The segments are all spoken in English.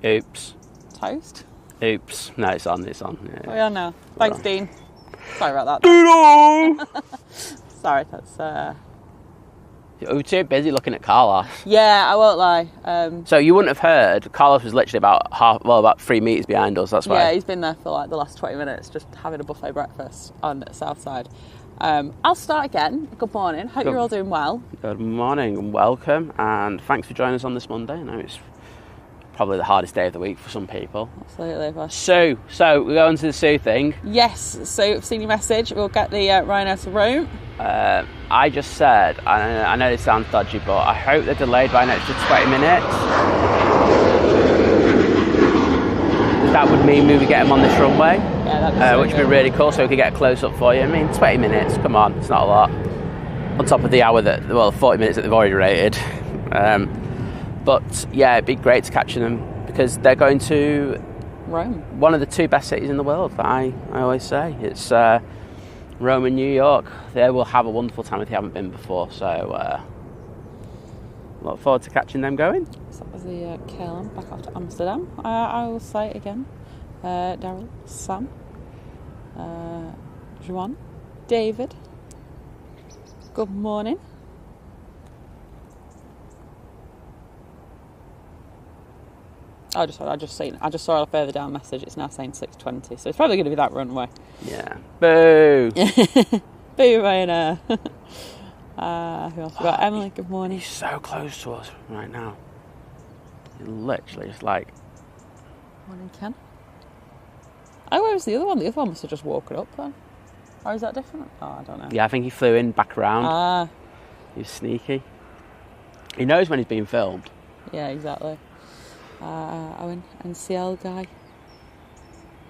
Oops. Toast? Oops. No, it's on. Yeah. We are now. Thanks, Dean. Sorry about that. Doodle! Sorry, that's... We're too busy looking at Carlos. Yeah, I won't lie. So you wouldn't have heard, Carlos was literally about 3 metres behind us, that's why. Yeah, he's been there for like the last 20 minutes, just having a buffet breakfast on the south side. I'll start again. Good morning. Hope you're all doing well. Good morning and welcome, and thanks for joining us on this Monday. I know it's probably the hardest day of the week for some people. Absolutely. So we're going to the Sue thing. Yes, so I've seen your message. We'll get the Ryanair to Rome. I just said, I know this sounds dodgy, but I hope they're delayed by an extra 20 minutes. That would mean we would get them on this runway, which would be really cool, so we could get a close-up for you. I mean, 20 minutes, come on, it's not a lot. On top of the hour 40 minutes that they've already rated. But yeah, it'd be great to capture them because they're going to Rome, one of the two best cities in the world. That I always say it's Rome and New York. They will have a wonderful time if they haven't been before. So look forward to catching them going. So that was the KLM back off to Amsterdam. I will say it again. Daryl, Sam, Juan, David. Good morning. I just saw a further down message. It's now saying 6:20, so it's probably going to be that runway. Yeah. Boo. Boo, Ryanair. Who else we got? Emily. Good morning. He's so close to us right now. He's literally just like. Morning, Ken. Oh, where was the other one? The other one must have just woken up then. Or is that different? Oh, I don't know. Yeah, I think he flew in back around. Ah. He's sneaky. He knows when he's being filmed. Yeah, exactly. Owen, NCL guy.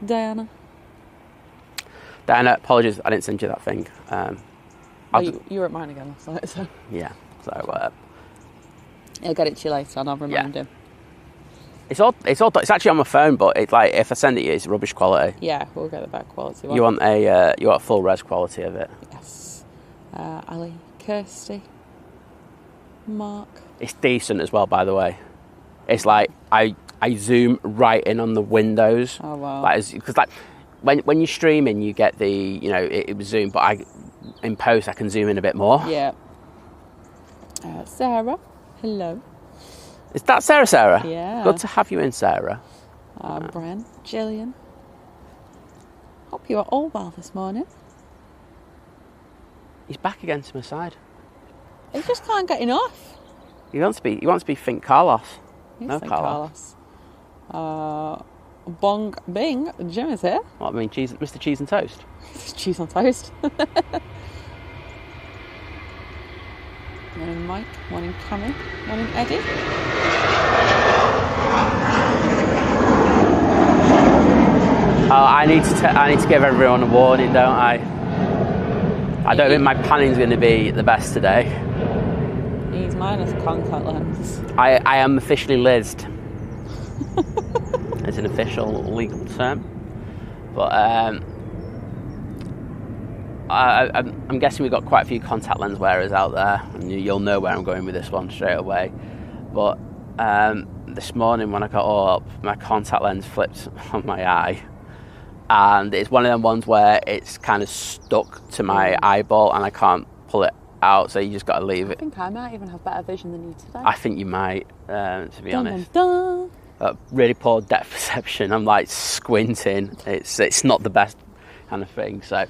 Diana, apologies, I didn't send you that thing. you were at mine again last night, so... Yeah, so... I'll get it to you later and I'll remind him. It's actually on my phone, but if I send it to you, it's rubbish quality. Yeah, we'll get the better quality one. You want a full res quality of it? Yes. Ali, Kirsty, Mark. It's decent as well, by the way. It's like I zoom right in on the windows. Oh wow! Because when you're streaming, you get the it was zoom, but in post I can zoom in a bit more. Yeah. Sarah, hello. Is that Sarah? Yeah. Good to have you in, Sarah. Brian, Gillian. Hope you are all well this morning. He's back again to my side. He just can't get enough. He wants to be Think Carlos. No, Carlos. Bong Bing, Jim is here. What, I mean, Mr. Cheese and Toast? Cheese on toast. Morning, Mike. Morning, Cammy. Morning, Eddie. Oh, I need to give everyone a warning, don't I? I don't think my planning's going to be the best today. He's minus contact lens. I am officially lizzed. It's an official legal term. But I'm guessing we've got quite a few contact lens wearers out there, and you'll know where I'm going with this one straight away. But this morning when I got up, my contact lens flipped on my eye, and it's one of them ones where it's kind of stuck to my eyeball and I can't pull it out, so you just got to leave it. I think I might even have better vision than you today. I think you might, to be honest. Dun, dun. Really poor depth perception. I'm like squinting. It's not the best kind of thing. So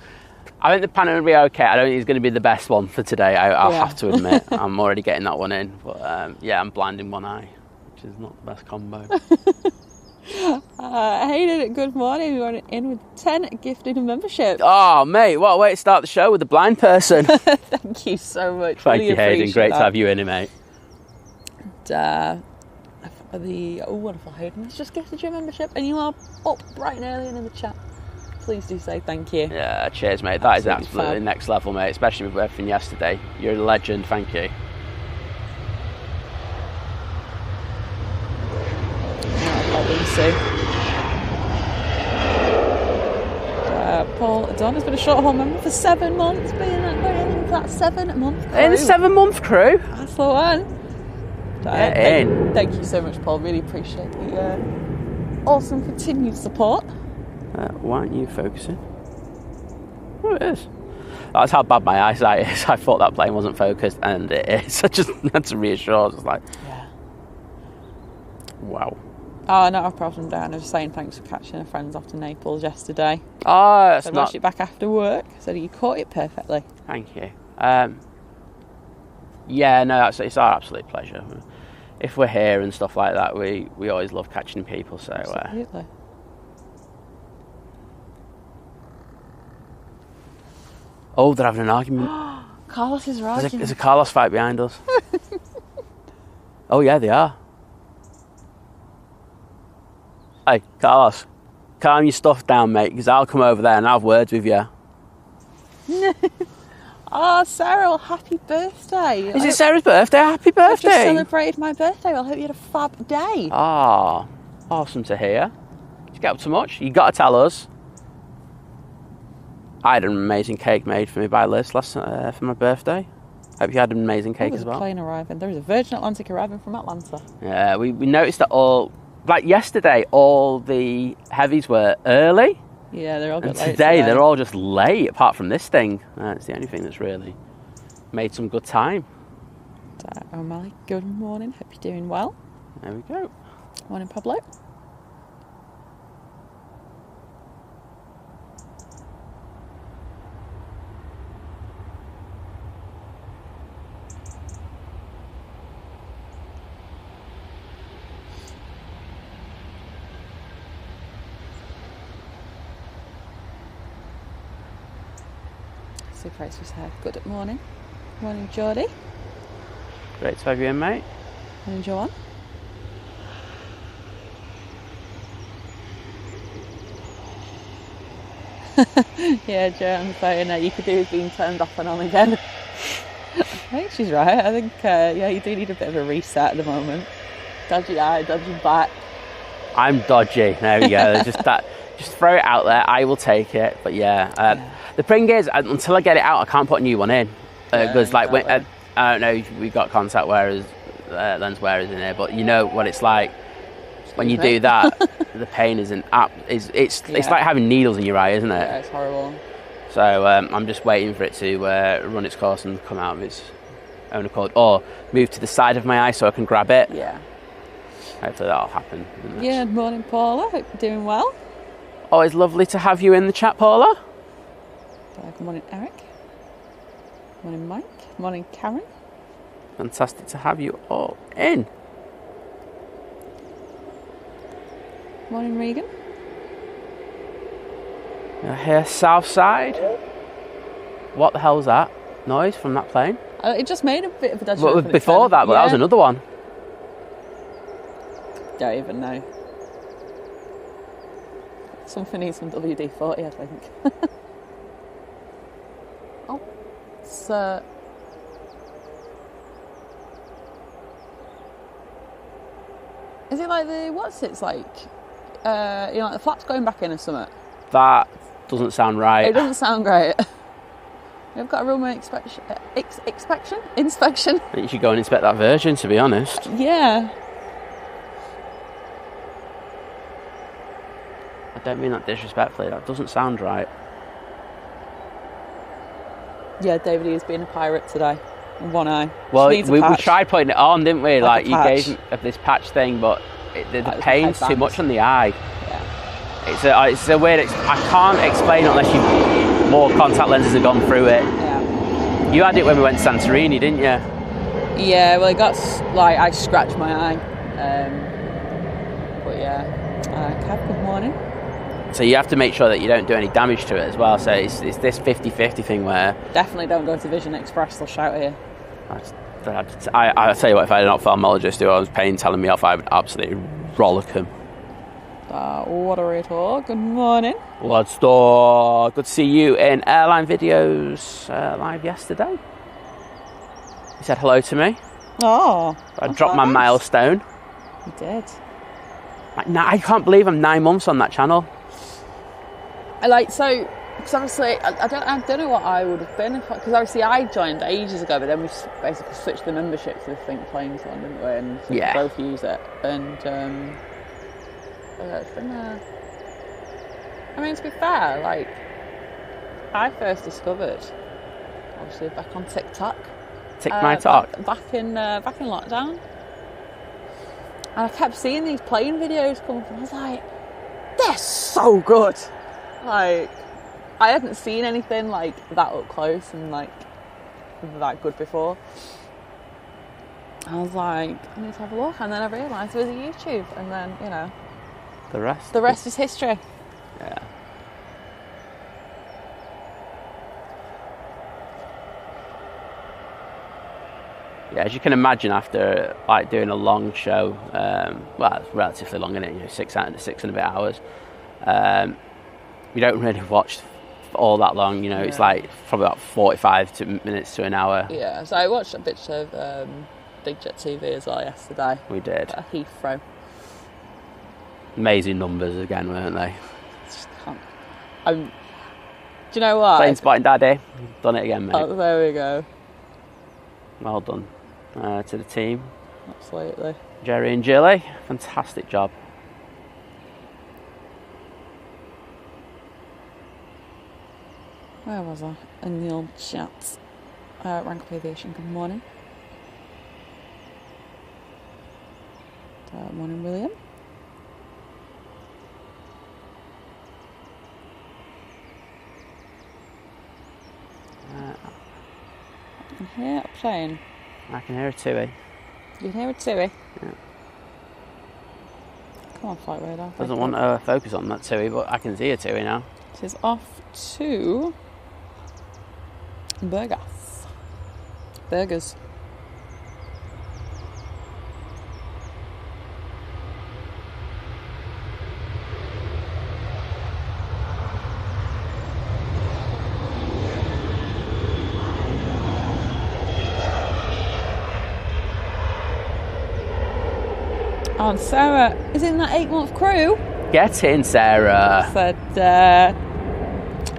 I think the panel will be okay. I don't think it's going to be the best one for today. I'll have to admit. I'm already getting that one in. But I'm blind in one eye, which is not the best combo. Hayden, good morning. We went in with 10 gifted membership. Oh, mate, what a way to start the show with a blind person. Thank you so much. Thank you, Hayden. Great to have you in, mate. And, the wonderful Hayden has just gifted your membership, and you are up bright and early and in the chat. Please do say thank you. Yeah, cheers, mate. That is absolutely next level, mate, especially with everything yesterday. You're a legend. Thank you. Paul Don has been a short haul member for 7 months, being in that 7 month crew. In the 7 month crew? That's the one. Thank you so much, Paul. Really appreciate the awesome continued support. Why aren't you focusing? Oh, it is. That's how bad my eyesight is. I thought that plane wasn't focused, and it is. I just had to reassure. I was like, yeah. Wow. Oh, not a problem, Dan. I was just saying thanks for catching our friends off to Naples yesterday. Oh, that's I not... rushed it back after work, so you caught it perfectly. Thank you. Yeah, no, it's our absolute pleasure. If we're here and stuff like that, we always love catching people, so... Absolutely. Oh, they're having an argument. Carlos is right. There's a Carlos fight behind us. Oh, yeah, they are. Hey, Carlos, calm your stuff down, mate, because I'll come over there and have words with you. Oh, Sarah, well, happy birthday. Is it Sarah's birthday? Happy birthday. I've just celebrated my birthday. Well, I hope you had a fab day. Ah, awesome to hear. Did you get up to much? You got to tell us. I had an amazing cake made for me by Liz for my birthday. Hope you had an amazing cake as well. There was a plane arriving. There was a Virgin Atlantic arriving from Atlanta. Yeah, we noticed that like yesterday, all the heavies were early. Yeah, they're all and late today they're all just late, apart from this thing. It's the only thing that's really made some good time. O'Malley, good morning. Hope you're doing well. There we go. Morning, Pablo. Super just said good morning. Morning, Geordie. Great to have you in, mate. Morning, Joanne. Yeah, Joanne's saying you could do with being turned off and on again. I think she's right. I think, you do need a bit of a reset at the moment. Dodgy eye, dodgy back. I'm dodgy. There we go. Just throw it out there. I will take it. But yeah. The thing is, until I get it out, I can't put a new one in. Because exactly. I don't know if we've got contact lens wearers in here, but you know what it's like when you do that. The pain isn't up. It's like having needles in your eye, isn't it? Yeah, it's horrible. So I'm just waiting for it to run its course and come out of its own accord, or move to the side of my eye so I can grab it. Yeah. Hopefully that'll happen. Yeah. Morning, Paula. Hope you're doing well. Always lovely to have you in the chat, Paula. Good morning, Eric. Morning, Mike. Morning, Karen. Fantastic to have you all in. Morning, Regan. You're here, south side. What the hell's that noise from that plane? It just made a bit of a dodgy. Well, before that, but that was another one. Don't even know. Something needs some WD-40, I think. Oh, it's is it like it's like like the flaps going back in or something? That doesn't sound right. It doesn't sound great. We've got a runway inspection. You should go and inspect that Virgin, to be honest. Yeah. I don't mean that disrespectfully. That doesn't sound right. Yeah, David is being a pirate today. One eye. Well, we tried putting it on, didn't we? Like you gave me this patch thing, but the pain's too much on the eye. Yeah. It's a weird. I can't explain it unless more contact lenses have gone through it. Yeah. You had it when we went to Santorini, didn't you? Yeah. Well, it got I scratched my eye. But yeah. Kev, good morning. So you have to make sure that you don't do any damage to it as well. So it's this 50-50 thing where... Definitely don't go to Vision Express, they'll shout at you. I'll tell you what, if I had an ophthalmologist who I was paying telling me off, I would absolutely rollick him. Moderator, good morning. Good to see you in Airline Videos live yesterday. He said hello to me. Oh. I dropped my milestone. You did. I can't believe I'm 9 months on that channel. Because obviously, I don't know what I would have been, because obviously I joined ages ago, but then we basically switched the membership to the Think Planes one, didn't we? And so we both use it. And it's been I mean, to be fair, like, I first discovered, obviously, back on TikTok. My talk. Back in lockdown. And I kept seeing these plane videos come up, and I was like, they're so good. Like, I hadn't seen anything like that up close and like that good before. I was like, I need to have a look, and then I realised it was a YouTube, and then, you know, the rest is history. Yeah. Yeah, as you can imagine, after like doing a long show, well, it's relatively long, isn't it? You know, 6 and a bit hours. We don't really watch all that long. You know, It's like probably about 45 minutes to an hour. Yeah. So I watched a bit of Big Jet TV as well yesterday. We did. At Heathrow. Amazing numbers again, weren't they? Just can't. Do you know what? Plane spotting, Daddy. Done it again, mate. Oh, there we go. Well done to the team. Absolutely. Jerry and Jilly, fantastic job. Where was I? In the old chat. Rank up aviation, good morning. Morning, William. I can hear a plane. I can hear a TUI. You can hear a TUI? Yeah. Come on, flight radar. Doesn't want to focus on that TUI, but I can see a TUI now. It is off to Burgers. Oh, and Sarah is in that 8-month crew. Get in, Sarah. Said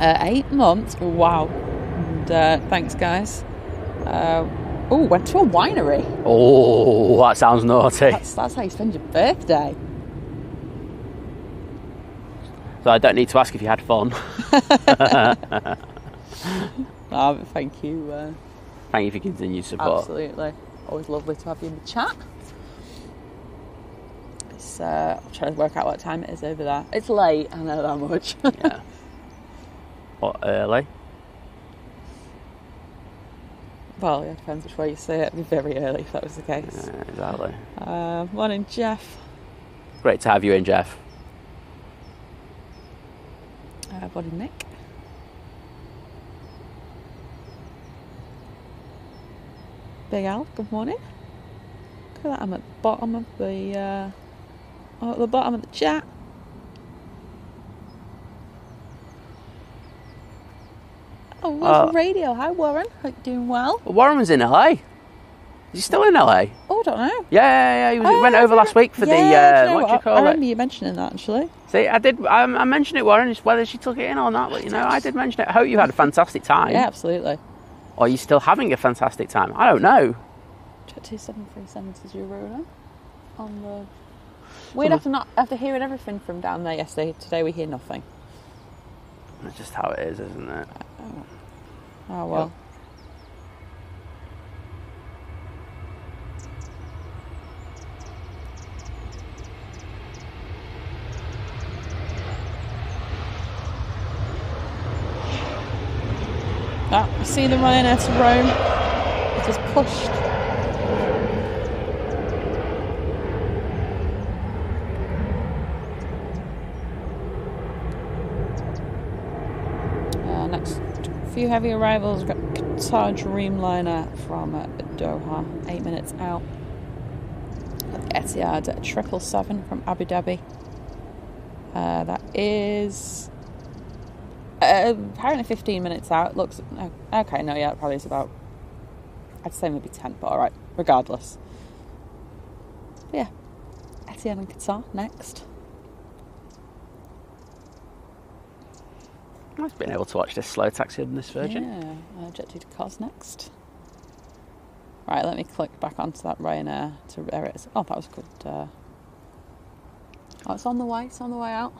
8 months. Wow. And thanks, guys. Went to a winery. Oh, that sounds naughty. That's how you spend your birthday. So I don't need to ask if you had fun. But thank you. Thank you for continued support. Absolutely. Always lovely to have you in the chat. I'm trying to work out what time it is over there. It's late, I know that much. Yeah. What, early? Well, yeah, it depends which way you say it. It'd be very early if that was the case. Yeah, exactly. Morning, Jeff. Great to have you in, Jeff. Morning, Nick. Big Al, good morning. Look at that, I'm at the bottom of the chat. Oh, what's radio? Hi, Warren. Hope you're doing well. Warren was in LA. Is he still in LA? Oh, I don't know. Yeah. He went over last week for what do you call it? I remember you mentioning that, actually. See, I did. I mentioned it, Warren, just whether she took it in or not. But, I did mention it. I hope you had a fantastic time. Yeah, absolutely. Or are you still having a fantastic time? I don't know. Check 2737 to Girona. On the... We'd after hearing everything from down there yesterday, today we hear nothing. That's just how it is, isn't it? Oh well. I see the Ryanair to Rome. It is pushed. Next few heavy arrivals. We've got Qatar Dreamliner from Doha, 8 minutes out. Etihad 777 from Abu Dhabi. That is apparently 15 minutes out. Looks okay. No, yeah, it probably is about. I'd say maybe 10, but all right. Regardless, but yeah, Etihad and Qatar next. I've been able to watch this slow taxi on this Virgin. Yeah, Jet2 to Cos next. Right, let me click back onto that Ryanair to where it is. Oh, that was good. Oh, it's on the way. It's on the way out.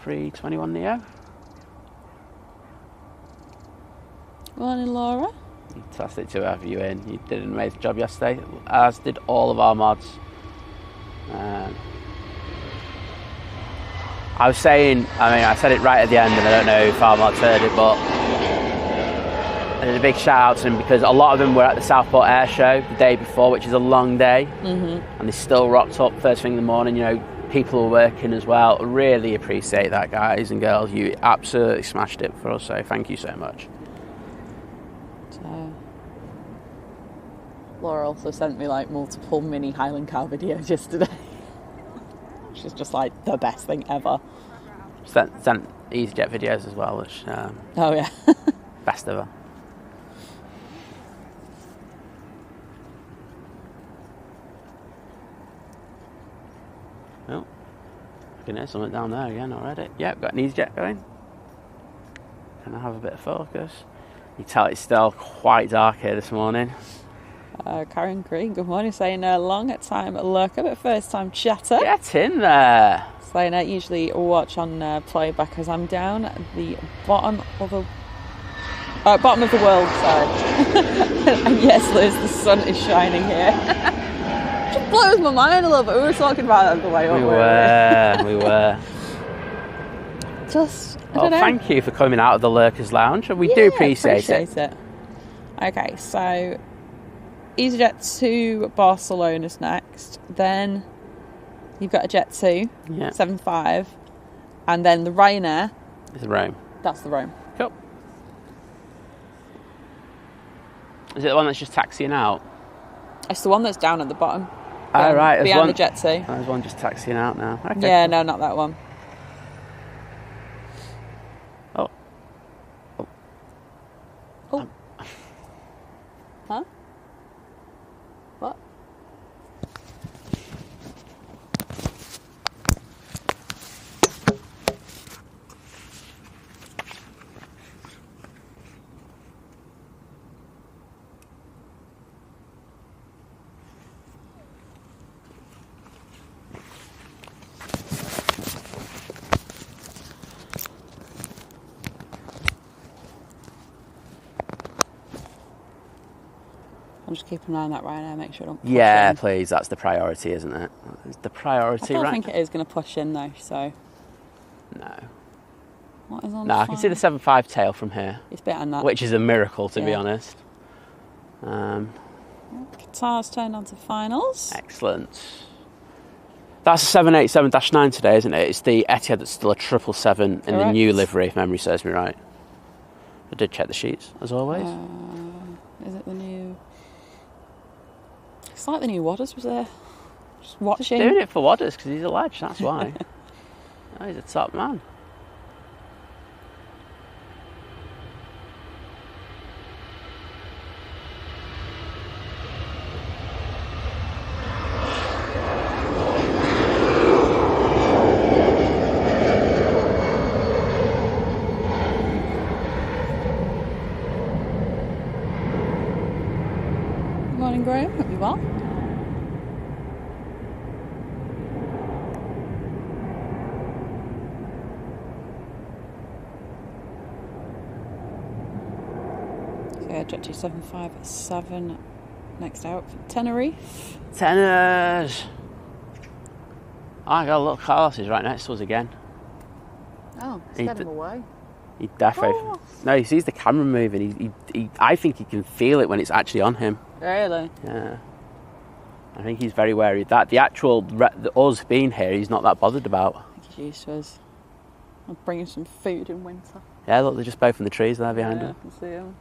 A321 Neo. Morning, Laura. Fantastic to have you in. You did an amazing job yesterday, as did all of our mods. I was saying, I said it right at the end, and I don't know if our mods heard it, but I did a big shout out to them because a lot of them were at the Southport Air Show the day before, which is a long day, and they still rocked up first thing in the morning. You know, people were working as well. Really appreciate that, guys and girls. You absolutely smashed it for us, so thank you so much. So, Laura also sent me like multiple mini Highland car videos yesterday. Which is just like the best thing ever. Sent EasyJet videos as well, which oh yeah. best ever. Oh, I can hear something down there again already. Yep, got an EasyJet going. Can I have a bit of focus? You tell it's still quite dark here this morning. Karen Green, good morning, saying long time lurker but first time chatter. Get in there. Saying usually watch on playback as I'm down at the bottom of the world, sorry. And yes, Liz, the sun is shining here. Just blows my mind a little bit. We were talking about that the way up. We were. Just, I don't know. Thank you for coming out of the Lurkers Lounge. We do appreciate it. Okay, so EasyJet to Barcelona's next. Then you've got a Jet 2, 75, and then the Ryanair. It's the Rome. That's the Rome. Cool. Is it the one that's just taxiing out? It's the one that's down at the bottom. Right. Behind the Jet 2. There's one just taxiing out now. Okay. Yeah, no, not that one. Oh. Huh? What? I'm just keeping an eye on that Ryanair, make sure I don't push in. Please, that's the priority, isn't it? It's the priority, I don't think it is going to push in though, so... No. What is on No, I can see the 7.5 tail from here. It's better than that. Which is a miracle, to be honest. Qatar's turned on to finals. Excellent. That's a 787-9 today, isn't it? It's the Etihad that's still a 777 in the new livery, if memory serves me right. I did check the sheets, as always. Is it the new... It's like the new Wadders was there. Just watching. Just doing it for Wadders, because he's a ledge, that's why. Oh, he's a top man. Graham, hope you're well. Okay, Jet 2757 next out. Tenerife. Tenors! I got a look, Carlos is right next to us again. Oh, scared him away. He definitely... No, he sees the camera moving. He I think he can feel it when it's actually on him. Really? Yeah. I think he's very wary of that. The actual... us being here, he's not that bothered about. I think he's used to us. I'll bring him some food in winter. Yeah, look, they're just both in the trees there behind him. I can see them.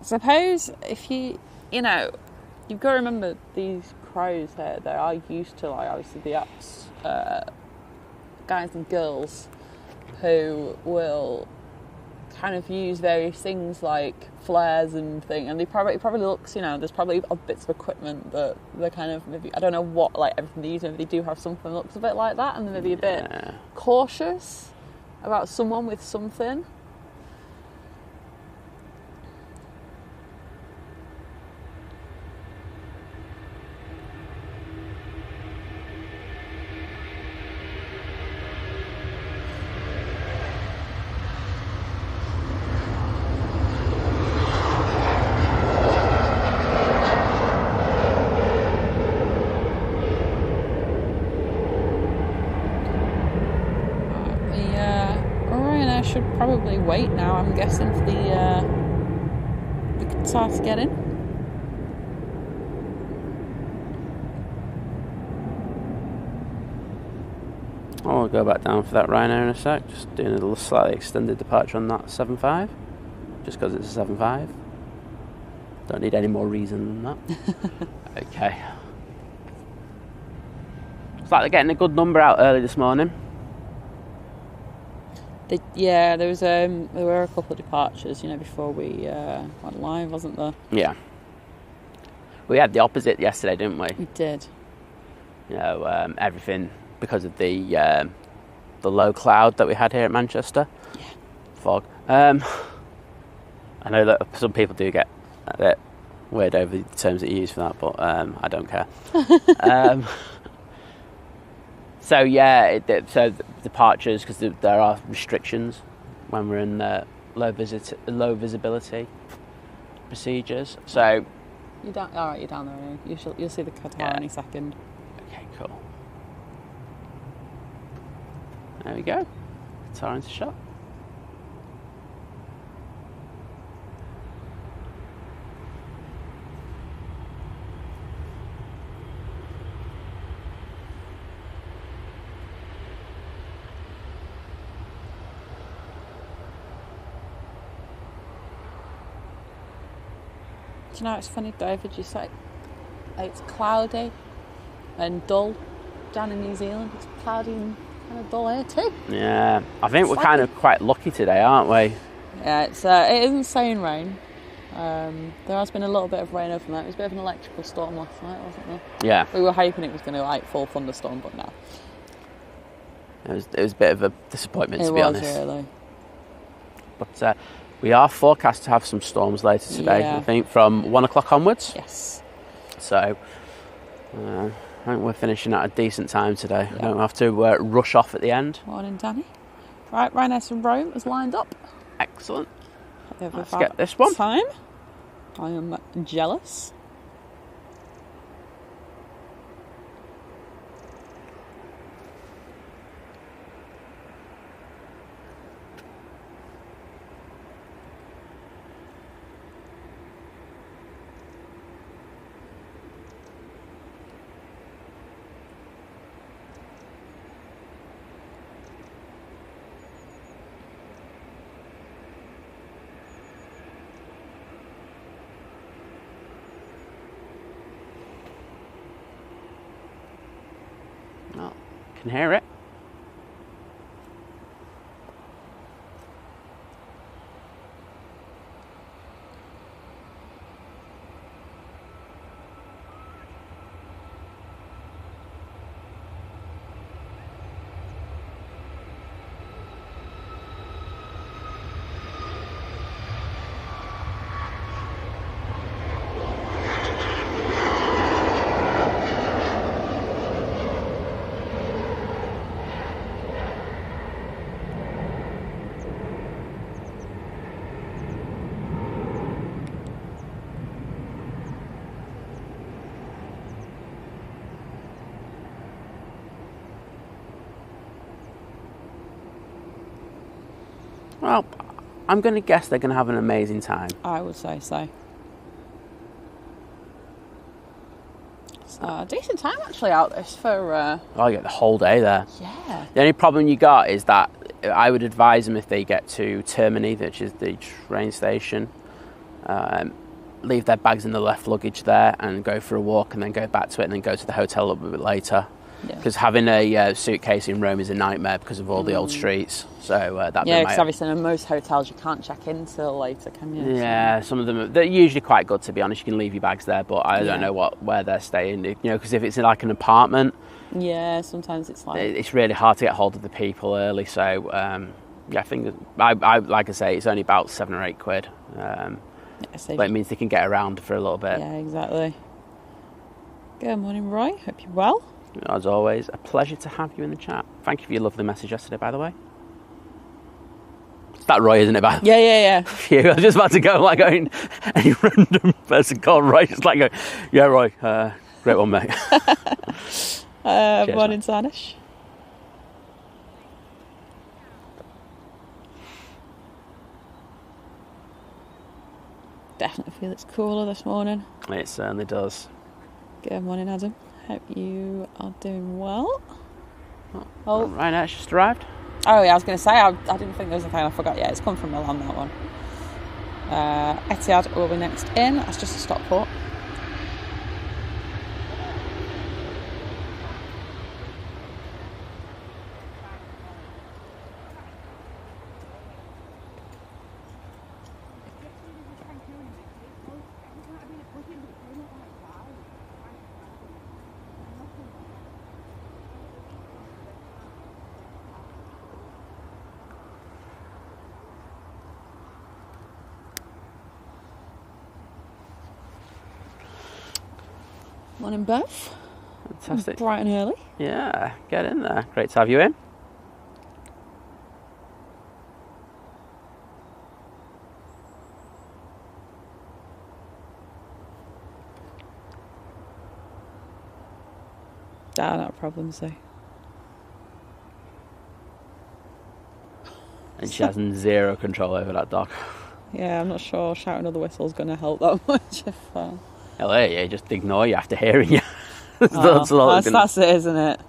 I suppose if you know, you've got to remember these crows here, they are used to, like, obviously the guys and girls who will kind of use various things like flares and things, and it probably looks, you know, there's probably bits of equipment that they're kind of, maybe, I don't know what, like everything they use, maybe they do have something that looks a bit like that, and they're maybe a bit cautious about someone with something. should probably wait now, I'm guessing, for the car to get in. I'll go back down for that Ryanair in a sec. Just doing a little slightly extended departure on that 7.5. Just because it's a 7.5. Don't need any more reason than that. Okay. It's like they're getting a good number out early this morning. There were a couple of departures, before we went live, wasn't there? Yeah. We had the opposite yesterday, didn't we? We did. Everything because of the low cloud that we had here at Manchester. Yeah. Fog. I know that some people do get a bit weird over the terms that you use for that, but I don't care. So departures, because there are restrictions when we're in low visibility procedures. So you're down there. You'll see the Qatar any second. Okay, cool. There we go. Qatar into shot. Do you know, it's funny, David, you say it's cloudy and dull down in New Zealand. It's cloudy and kind of dull here too. Yeah, I think we're kind of quite lucky today, aren't we? Yeah, it isn't saying rain. There has been a little bit of rain overnight. It was a bit of an electrical storm last night, wasn't there? Yeah. We were hoping it was going to full thunderstorm, but no. It was a bit of a disappointment, to be honest. It was, really. But we are forecast to have some storms later today, I think, from 1 o'clock onwards. Yes. So, I think we're finishing at a decent time today. Yeah. We don't have to rush off at the end. Morning, Danny. Right, Ryanair from Rome is lined up. Excellent. Let's get this one. Time. I am jealous. Can hear it. Well, I'm going to guess they're going to have an amazing time. I would say so. It's a decent time actually out this for... Oh, you get the whole day there. Yeah. The only problem you got is that I would advise them if they get to Termini, which is the train station, leave their bags in the left luggage there and go for a walk and then go back to it and then go to the hotel a little bit later. Because having a suitcase in Rome is a nightmare because of all the old streets. So because obviously in most hotels you can't check in till later, can you? Yeah, some of them they're usually quite good, to be honest. You can leave your bags there, but I don't know where they're staying. Because if it's in like an apartment, sometimes it's like it's really hard to get hold of the people early. So I think I like I say, it's only about £7 or £8. But it means they can get around for a little bit. Yeah, exactly. Good morning, Roy. Hope you're well. As always, a pleasure to have you in the chat. Thank you for your lovely message yesterday, by the way. It's that Roy, isn't it? Yeah. Phew, I was just about to go like going, any random person called Roy, just like go, yeah, Roy, great one, mate. Cheers, morning, Sanish. Definitely feel it's cooler this morning. It certainly does. Good morning, Adam. Hope you are doing well. Oh, Ryanair's just arrived. Oh yeah, I was going to say, I didn't think there was a thing. I forgot. Yeah, it's come from Milan, that one. Etihad will be next in. That's just a stop port. Morning, Beth. Fantastic. Bright and early. Yeah, get in there. Great to have you in. Not a problem, so. And she has zero control over that dog. Yeah, I'm not sure shouting other whistle's going to help that much. Yeah, just ignore you after hearing you. That's it, isn't it?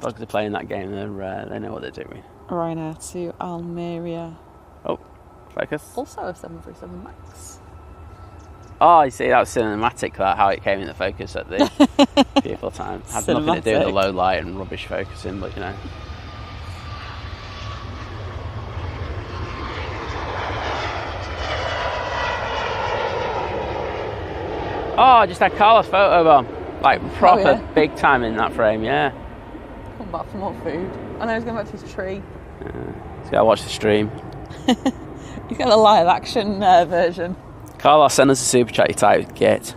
Dogs are playing that game, they know what they're doing. Ryanair to Almeria. Oh, focus. Also a 737 MAX. Oh, you see, that was cinematic, how it came in the focus at the beautiful time. Had nothing to do with the low light and rubbish focusing, but you know. Oh, I just had Carlos photo bomb. Like, proper big time in that frame, yeah. Come back for more food. I know he's going back to his tree. So I watch the stream. You get the live action version. Carlos, send us a super chat, you type get.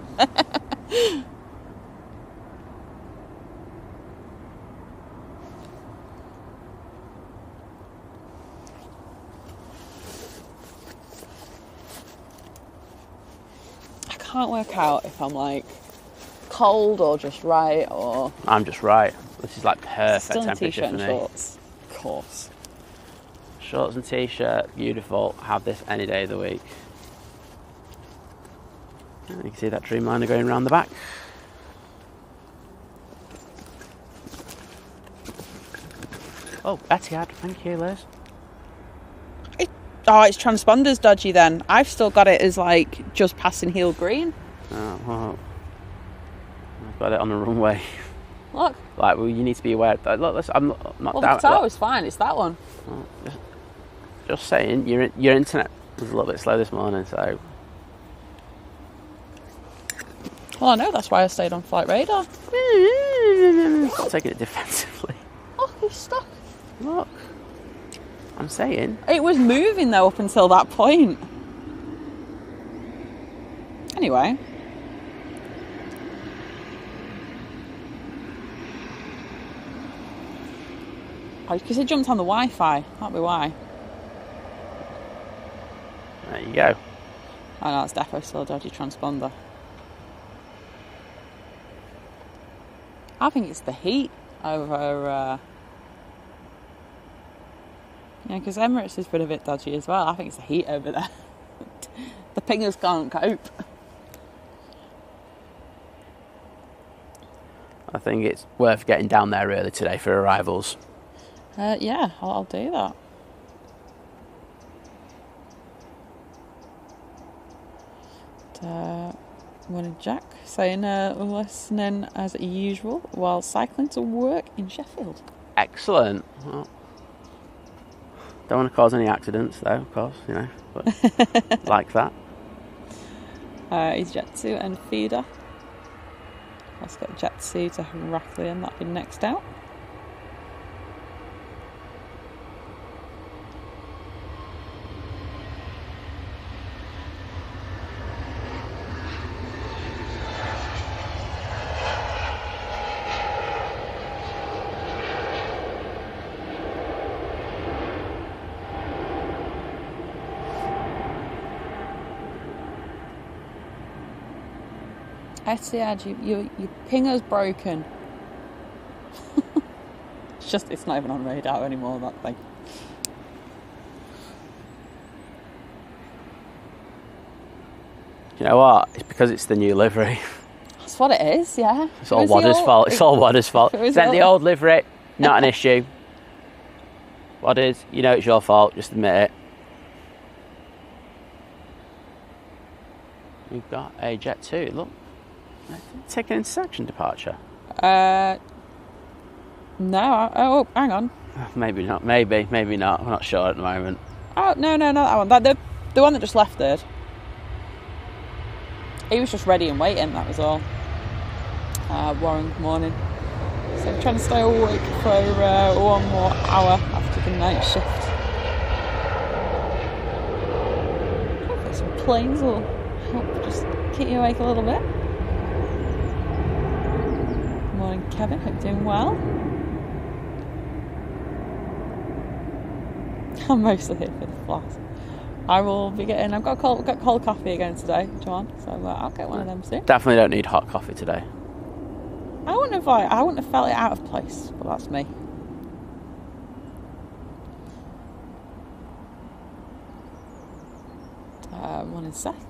I can't work out if I'm like cold or just right, or I'm just right. This is like perfect still in temperature t-shirt for me. and shorts. Of course. Shorts and t-shirt, beautiful. Have this any day of the week. You can see that Dreamliner going around the back. Oh, Etihad, thank you, Liz. Its transponder's dodgy then. I've still got it as like just passing heel green. Oh, well, I've got it on the runway. Look. Like, well, you need to be aware. Look, listen, I'm not well, down. the tower's fine. It's that one. Well, just saying, your internet was a little bit slow this morning, so. Well, I know, that's why I stayed on flight radar. Taking it defensively. Oh, he's stuck. Look, I'm saying. It was moving though up until that point. Anyway. Oh, because it jumped on the Wi-Fi. That'd be why. There you go. Oh no, it's definitely still a dodgy transponder. I think it's the heat over... yeah, because Emirates has been a bit dodgy as well. I think it's the heat over there. The pingers can't cope. I think it's worth getting down there early today for arrivals. Yeah, I'll do that. Morning, Jack. Saying listening as usual while cycling to work in Sheffield. Excellent. Well, don't want to cause any accidents, though, of course, you know, but like that. He's Jetsu and Feeder. Let's get Jetsu to Heraclian. That'll be next out. Etihad, your pinger's broken. It's not even on radar anymore, that thing. You know what? It's because it's the new livery. That's what it is, yeah. It's all Wadder's fault. It's all Wadder's fault. Sent the old livery, not an issue. Wadders, you know it's your fault, just admit it. We've got a Jet 2, look. Taking intersection departure. No, oh, hang on. Maybe not, maybe not. I'm not sure at the moment. Oh, no, not that one. The one that just left third. He was just ready and waiting, that was all. Warren, good morning. So I'm trying to stay awake for 1 more hour after the night shift. Hopefully some planes will help just keep you awake a little bit. Good morning, Kevin. Hope you're doing well. I'm mostly here for the flask. I will be getting. I've got cold coffee again today, John. So I'll get one of them soon. Definitely don't need hot coffee today. I wouldn't have felt it out of place, but that's me. Morning, Seth.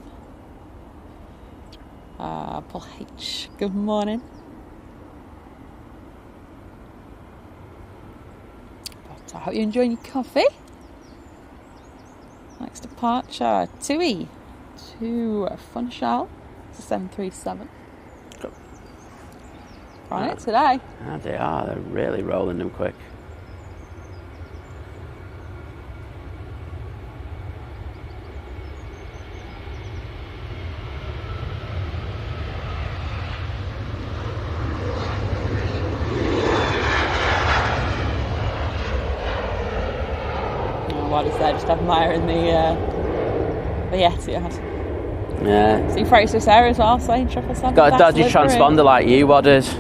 Paul H. Good morning. But I hope you're enjoying your coffee. Next departure, Tui to Funchal. It's a 737. On it today. Ah, they are. They're really rolling them quick. What is that? Just admiring the Etihad. Yeah. See Fraser there as well, saying 777. Got a dodgy transponder like you, Wadders.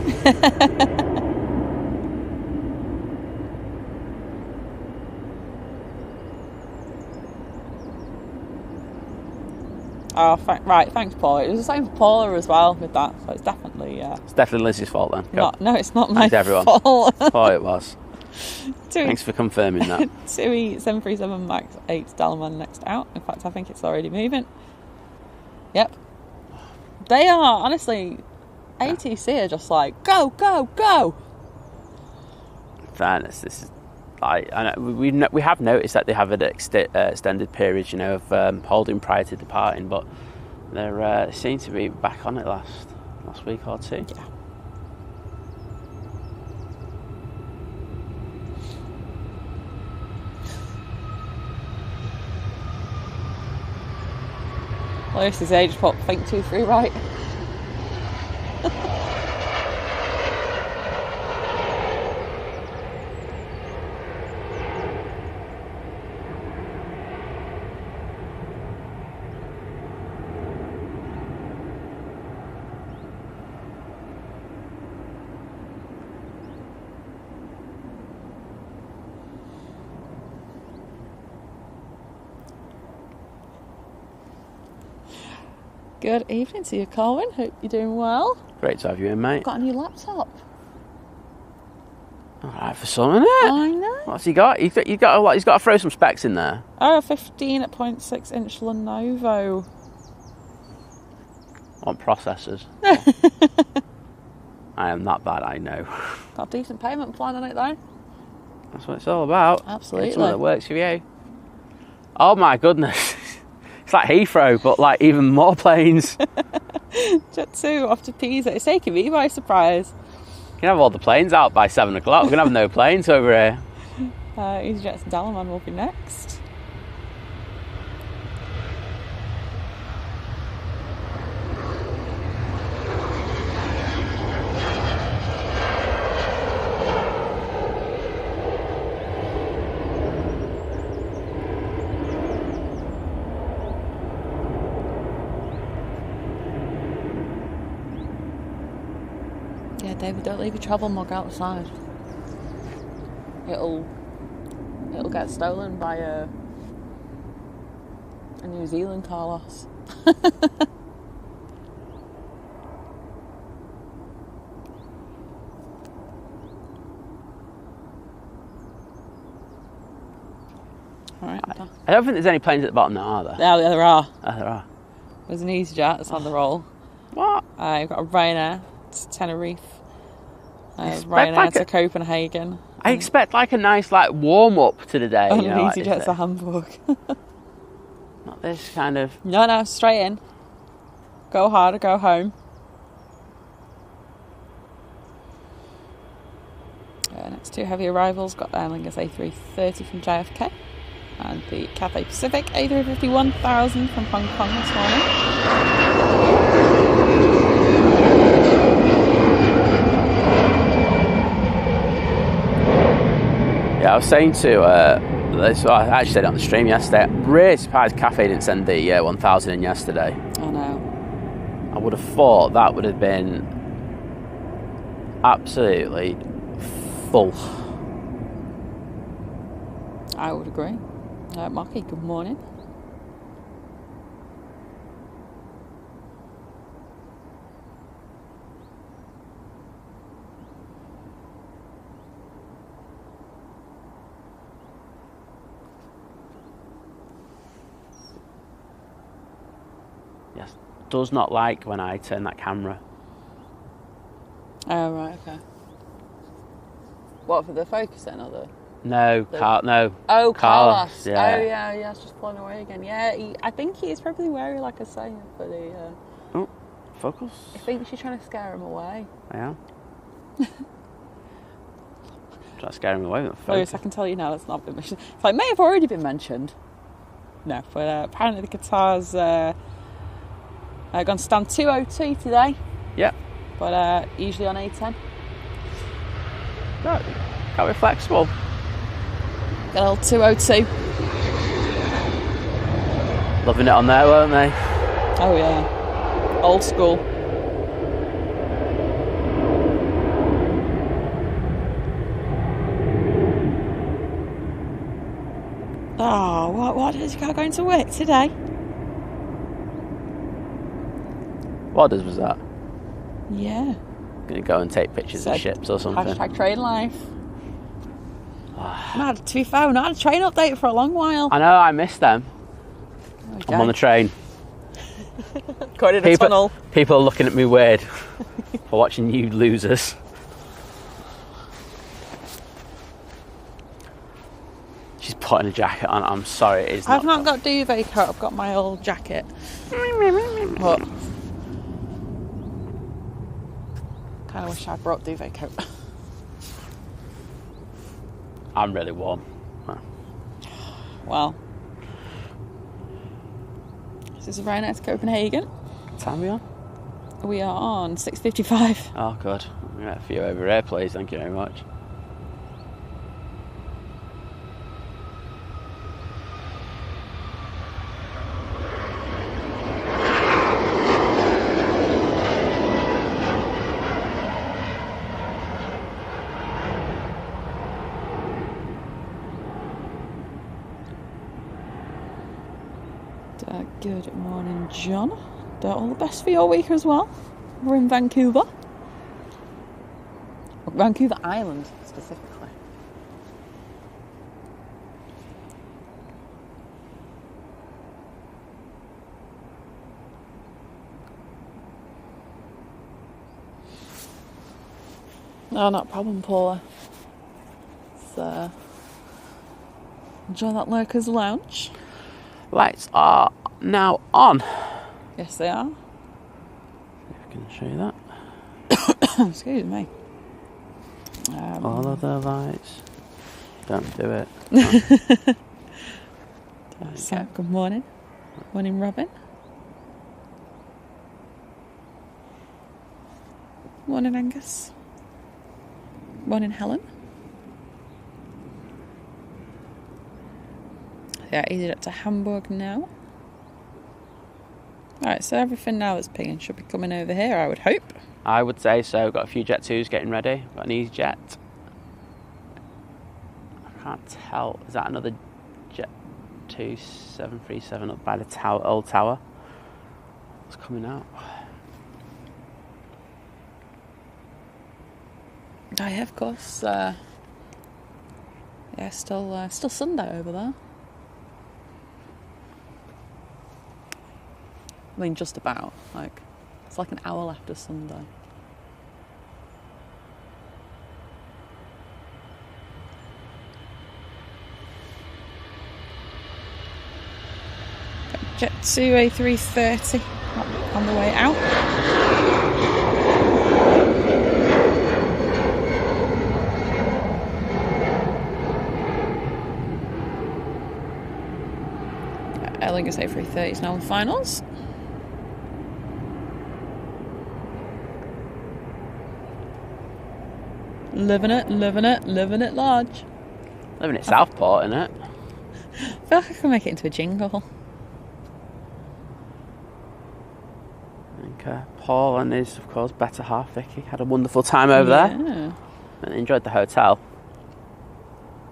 Oh, thanks, Paul. It was the same for Paula as well with that, so it's definitely... It's definitely Lizz's fault then. No, it's not my everyone. fault. Oh, it was. Thanks for confirming that. TUI 737 MAX 8 Dalaman next out. In fact, I think it's already moving. Yep. They are, honestly, ATC are just like, go, go, go. In fairness, this is like, I know, we have noticed that they have an extended period, you know, of holding prior to departing, but they seem to be back on it last week or two. Yeah. Lewis is age pop, think 2, 3 right. Good evening to you, Colin. Hope you're doing well. Great to have you in, mate. Got a new laptop. All right for some, isn't it? I know. What's he got? He's got a lot. He's got to throw some specs in there. Oh, a 15.6 inch Lenovo. On processors. I am that bad, I know. Got a decent payment plan on it though. That's what it's all about. Absolutely. It's something that works for you. Oh my goodness. It's like Heathrow, but like even more planes. Jet 2 off to Pisa. It's taking me by surprise. You can have all the planes out by 7 o'clock. We're going to have no planes over here. EasyJet's and Dalaman will be next. Yeah, David, don't leave your travel mug outside. It'll get stolen by a New Zealand car loss. Alright. I don't think there's any planes at the bottom now, are there? Yeah, there are. Oh, there are. There's an EasyJet that's on the roll. What? I've got a Ryanair to Tenerife. Ryanair like to Copenhagen. I expect like a nice like warm up to the day. And you an know, EasyJet to Hamburg. not this kind of. No, straight in. Go hard or go home. Next two heavy arrivals got Aer Lingus A330 from JFK and the Cathay Pacific A350-1000 from Hong Kong this morning. Yeah, I was saying to I actually said it on the stream yesterday. I'm really surprised Cathay didn't send the 1000 in yesterday. I know. I would have thought that would have been absolutely full. I would agree. Marky, good morning. Yes, does not like when I turn that camera. Oh, right, okay. What, for the focusing or the... No, no. Oh, Carlos. Yeah. Oh, yeah, it's just flying away again. Yeah, I think he is probably wary, like I say, for the... Oh, focus. I think she's trying to scare him away. I am. Try to scare him away with the Well, focus. I can tell you now that's not been mentioned. So it may have already been mentioned. No, but apparently the Qatar's gone to stand 202 today. Yeah. But usually on A10. No, can't be flexible. Got old 202. Loving it on there, weren't they? Oh yeah. Old school. Oh, what has you got going to work today? What was that? Yeah. Gonna go and take pictures of ships or something. Hashtag train life. To be fair, I've not had a train update for a long while. I know, I miss them. Okay. I'm on the train. Going in a tunnel. People are looking at me weird for watching you losers. She's putting a jacket on. I'm sorry, it is not. I've not got duvet coat, I've got my old jacket. But kind of wish I brought duvet coat. I'm really warm. Well, this is Ryanair to Copenhagen. What time are we on? We are on 6:55. Oh, good. We got a few over here, please. Thank you very much. Good morning, John. All the best for your week as well. We're in Vancouver. Vancouver Island, specifically. No, not a problem, Paula. So, enjoy that Lurkers Lounge. Lights are now on. Yes, they are. I can show you that. Excuse me. All of the lights. Don't do it. So, good morning. Morning, Robin. Morning, Angus. Morning, Helen. Yeah, easy up to Hamburg now. Alright, so everything now that's pinging should be coming over here, I would hope. I would say so. Got a few Jet 2s getting ready. Got an EasyJet. I can't tell. Is that another Jet 2 737 up by the tower, old tower? It's coming out. Oh yeah, of course. Yeah, still Sunday over there. mean, just about. Like, it's like an hour left of Sunday. Jet to A330 on the way out. Aer Lingus A330 is now in the finals. Living it large. Living at Southport, innit? I feel like I can make it into a jingle. Paul and his, of course, better half, Vicky, had a wonderful time over there and enjoyed the hotel.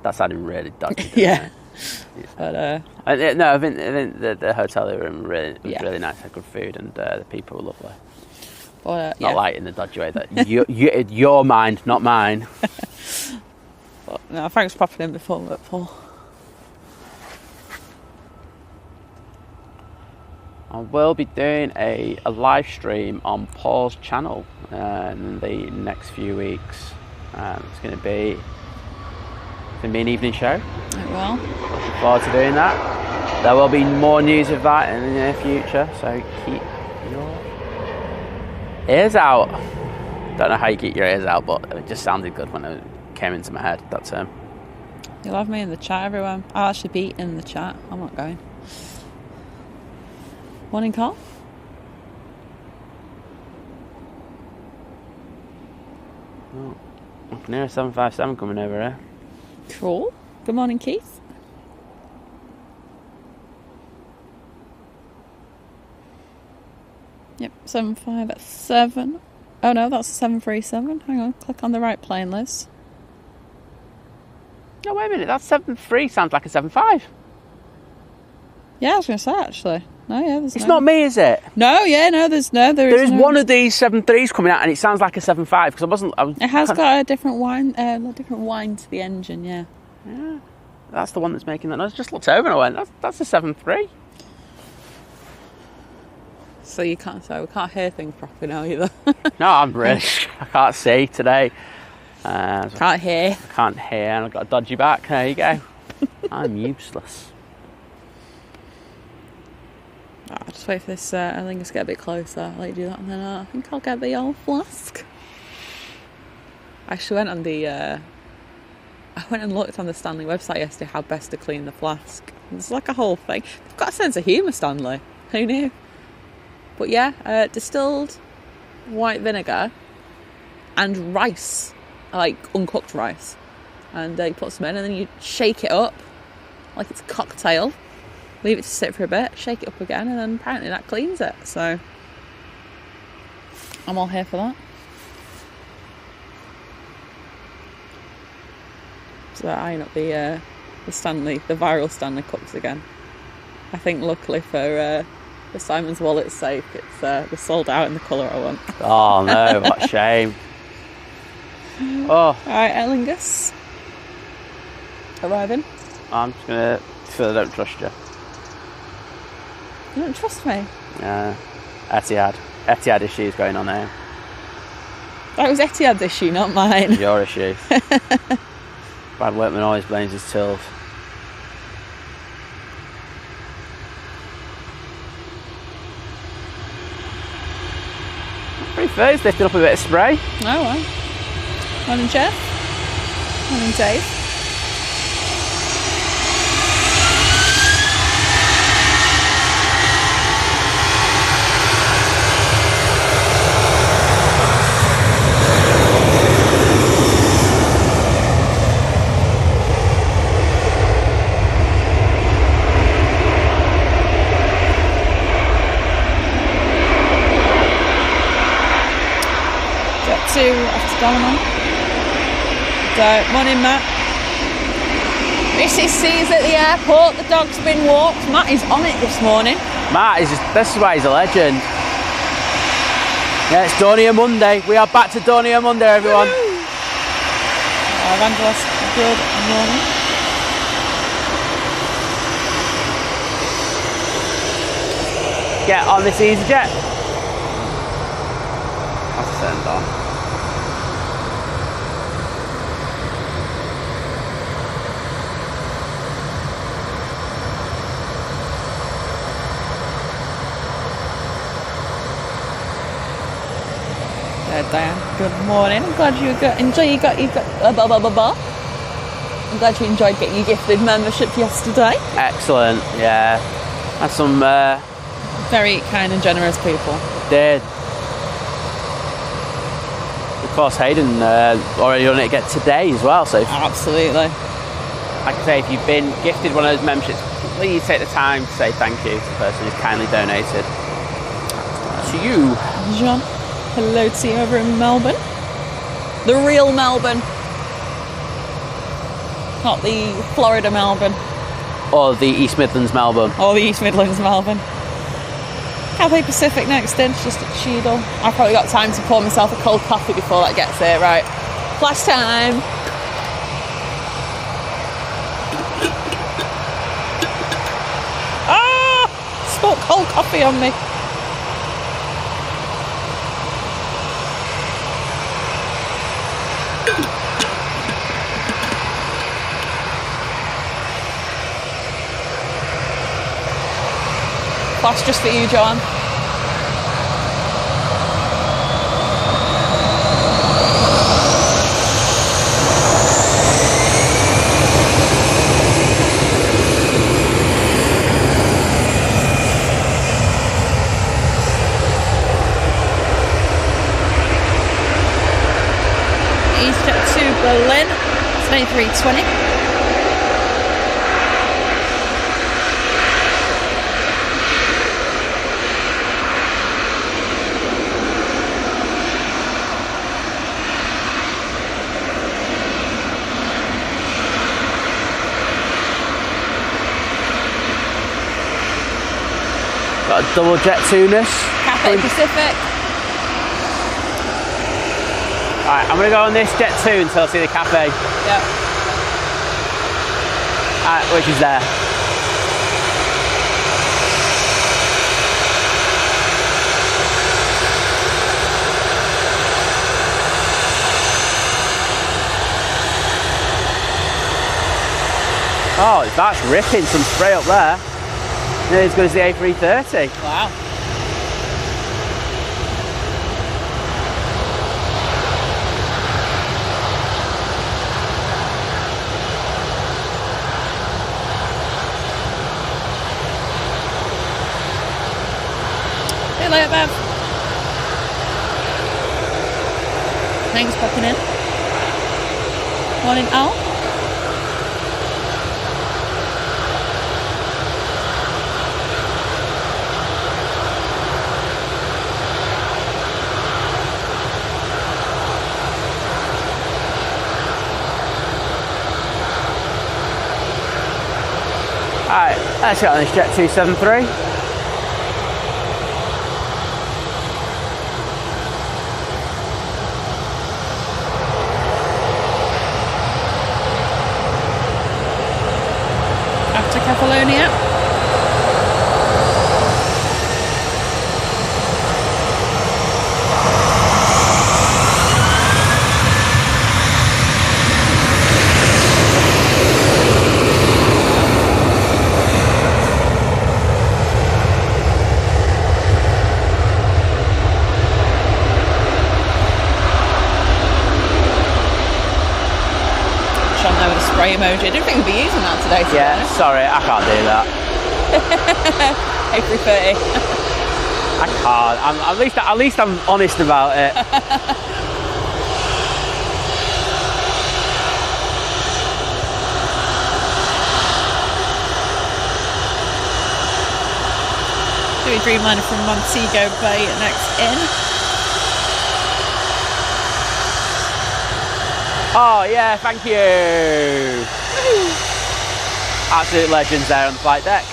That sounded really dodgy. Yeah. But no, I think the hotel they were in was really nice. Had good food and the people were lovely. But, not like in the dodgy way that your mind, not mine. But, no, thanks for popping in before work, Paul. I will be doing a live stream on Paul's channel in the next few weeks. It's going to be an evening show. It will. Looking forward to doing that. There will be more news of that in the near future, so keep your ears out. Don't know how you keep your ears out, but it just sounded good when it came into my head, that term. You'll have me in the chat, everyone. I'll actually be in the chat. I'm not going. Morning, Carl. Oh, I can hear a 757 coming over here. Cool. Good morning, Keith. Yep, 757. Oh no, that's a 737. Hang on, click on the right plane, Liz. Oh, wait a minute, that 73 sounds like a 75. Yeah, I was going to say, actually. No, yeah, there's It's not me, is it? No, yeah, no, there is one of these 73s coming out and it sounds like a 75 because it has got a different whine to the engine, yeah. Yeah, that's the one that's making that noise. I just looked over and I went, that's a 73. So we can't hear things properly now either. No, I'm British. I can't see today. Can't hear. I can't hear and I've got a dodgy back. There you go. I'm useless. I'll just wait for this Aer Lingus to get a bit closer. I'll let you do that and then I think I'll get the old flask. I actually went on I went and looked on the Stanley website yesterday how best to clean the flask. It's like a whole thing. They've got a sense of humour, Stanley. Who knew? But yeah, distilled white vinegar and rice, like uncooked rice. And you put some in and then you shake it up like it's a cocktail. Leave it to sit for a bit, shake it up again, and then apparently that cleans it. So I'm all here for that. So I iron up the Stanley, the viral Stanley cups again. I think luckily for Simon's wallet's sake, it's they're sold out in the colour I want. Oh no, what a shame. Oh. Alright, Aer Lingus. Arriving. I'm just going to feel I don't trust you. You don't trust me? Yeah. Etihad issues going on there. That was Etihad's issue, not mine. Your issue. Brad Whitman always blames his tools. Pretty first, lifted up a bit of spray. Oh, well. Morning, Jeff. Morning, Dave. Morning, Matt. Mrs. C's at the airport. The dog's been walked. Matt is on it this morning. Matt is this is why he's a legend. Yeah, it's Dornier Monday. We are back to Dornier Monday, everyone. Evangelist, good morning. get on this EasyJet. That's turned on. Diane, good morning. I'm glad you got I'm glad you enjoyed getting your gifted membership yesterday. Excellent, yeah. Had some Very kind and generous people. did. Of course, Hayden already done it again today as well. So, Absolutely. like I say, if you've been gifted one of those memberships, please take the time to say thank you to the person who's kindly donated to you. John, hello to you over in Melbourne. The real Melbourne. Not the Florida Melbourne. Or the East Midlands Melbourne. Or the East Midlands Melbourne. Cathay Pacific next in, just at Cheadle. I've probably got time to pour myself a cold coffee before that gets here, right? Flash time. Ah! Spilt cold coffee on me. Flash just for you, John. EasyJet to Berlin. It's an A320. Got a double jet tunus. Cathay Pacific. Alright, I'm going to go on this jet 2 until I see the cafe. Yep. Which is there. Oh, that's ripping some spray up there. Nearly as good as the A330. Wow. See you later, Bev. Thanks for popping in. Morning, Al. Alright, let's get on this jet 273. After Catalonia. Spray emoji. I didn't think we'd be using that today. Yeah, sorry, I can't do that. A330. I can't. At least I'm honest about it. Dewey Dreamliner from Montego Bay next in. Oh yeah, thank you. Woo-hoo. Absolute legends there on the flight deck.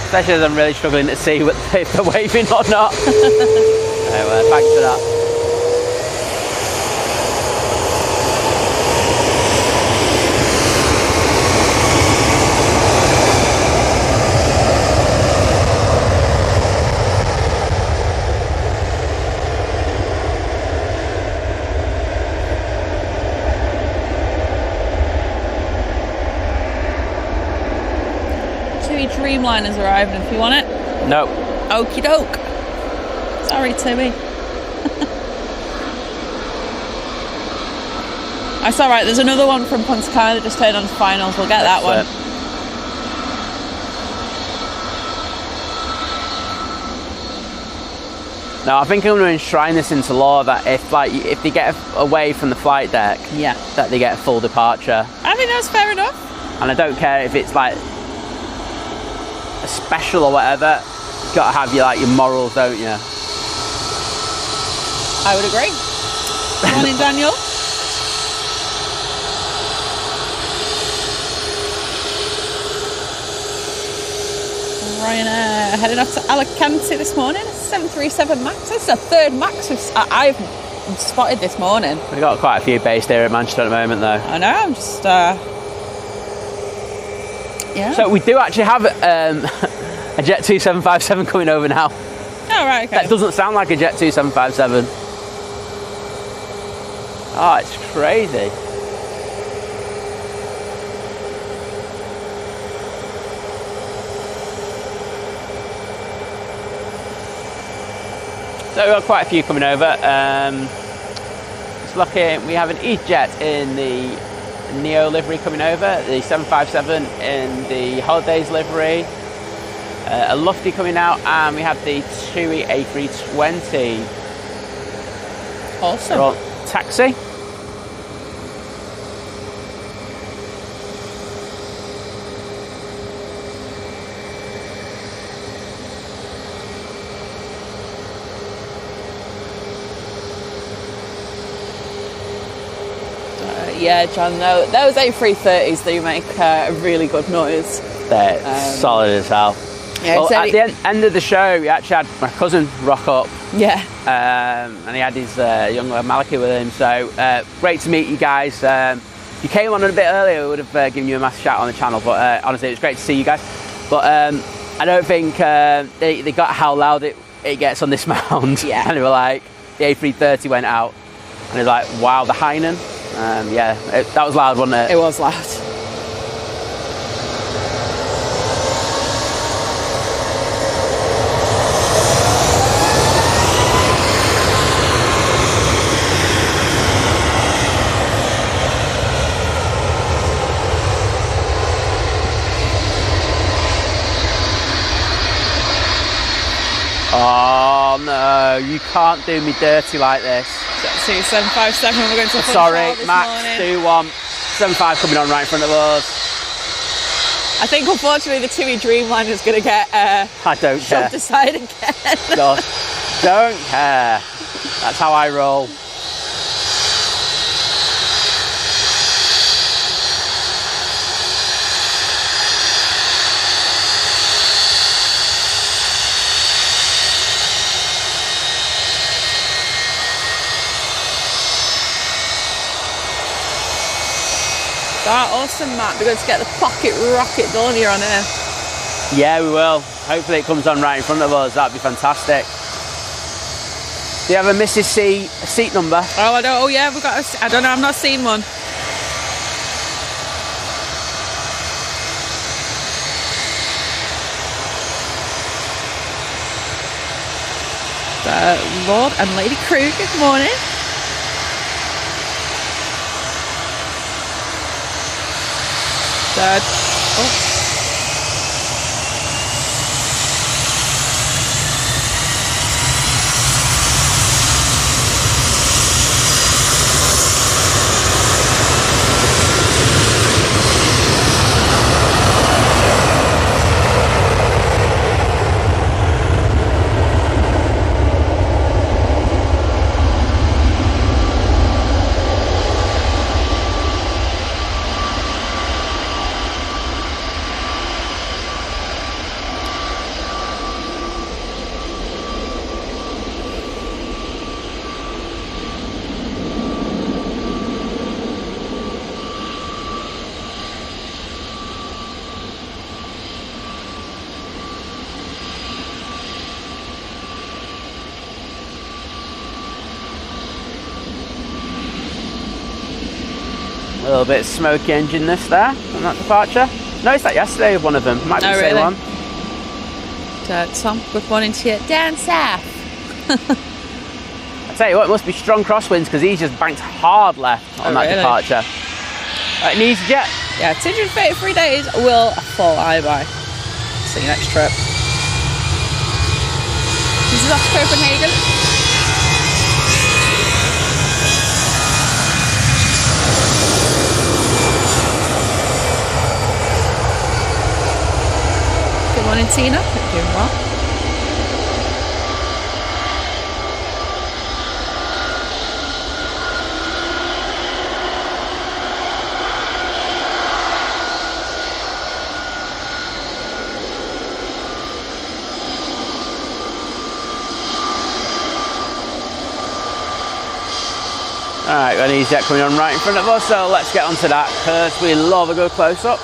Especially as I'm really struggling to see if they're waving or not. Anyway, thanks for that. Dreamliner's arriving if you want it. No. Okie doke. Sorry, Timmy. That's alright, there's another one from Punta Cana that just turned on to finals. We'll get that one. No, I think I'm going to enshrine this into law that if they get away from the flight deck, that they get a full departure. I think that's fair enough. And I don't care if it's like a special or whatever. You've got to have your morals, don't you? I would agree. Morning, Daniel. Ryanair heading off to Alicante this morning. 737 Max. This is the third Max I've spotted this morning. We've got quite a few based here at Manchester at the moment, though. I know. I'm just yeah. So we do actually have a Jet 2757 coming over now. Oh right, okay. That doesn't sound like a Jet 2757. Oh, it's crazy. So we've got quite a few coming over. Just looking, we have an EasyJet in the Neo livery coming over, the 757 in the Holidays livery, a Lufty coming out, and we have the TUI A320. Awesome. Taxi. Yeah, John, those A330s, they make a really good noise. They're solid as hell. Yeah, well, at the end of the show, we actually had my cousin rock up. Yeah. And he had his young Maliki with him. So great to meet you guys. You came on a bit earlier, we would have given you a massive shout on the channel. But honestly, it was great to see you guys. But I don't think they got how loud it gets on this mound. Yeah. And they were like, the A330 went out. And it was like, wow, the Hainan. Yeah, that was loud, wasn't it? It was loud. Oh no, you can't do me dirty like this. 757, we're going to sorry, Max, 2-1, 75 coming on right in front of us. I think unfortunately the TUI Dreamliner is going to get I don't care. shoved aside again. God, don't care. That's how I roll. Awesome, Matt. We're going to get the pocket rocket done here on here. Yeah, we will. Hopefully it comes on right in front of us. That'd be fantastic. Do you have a Mrs. C seat number? Oh, I don't. Oh, yeah, we've got. I don't know. I've not seen one. Lord and Lady Crew. Good morning. Dad. Oh. A little bit smoky engine this there on that departure. Noticed that yesterday with one of them. Might be the same one. Tom, good morning to you down south. I tell you what, it must be strong crosswinds because he's just banked hard left on that departure. Right, an easy jet. Yeah, 233 days will fly by. See you next trip. This is off to Copenhagen. Good morning, Tina. Hope you're doing well. Alright, got an easy jet coming on right in front of us, so let's get onto that because we love a good close-up.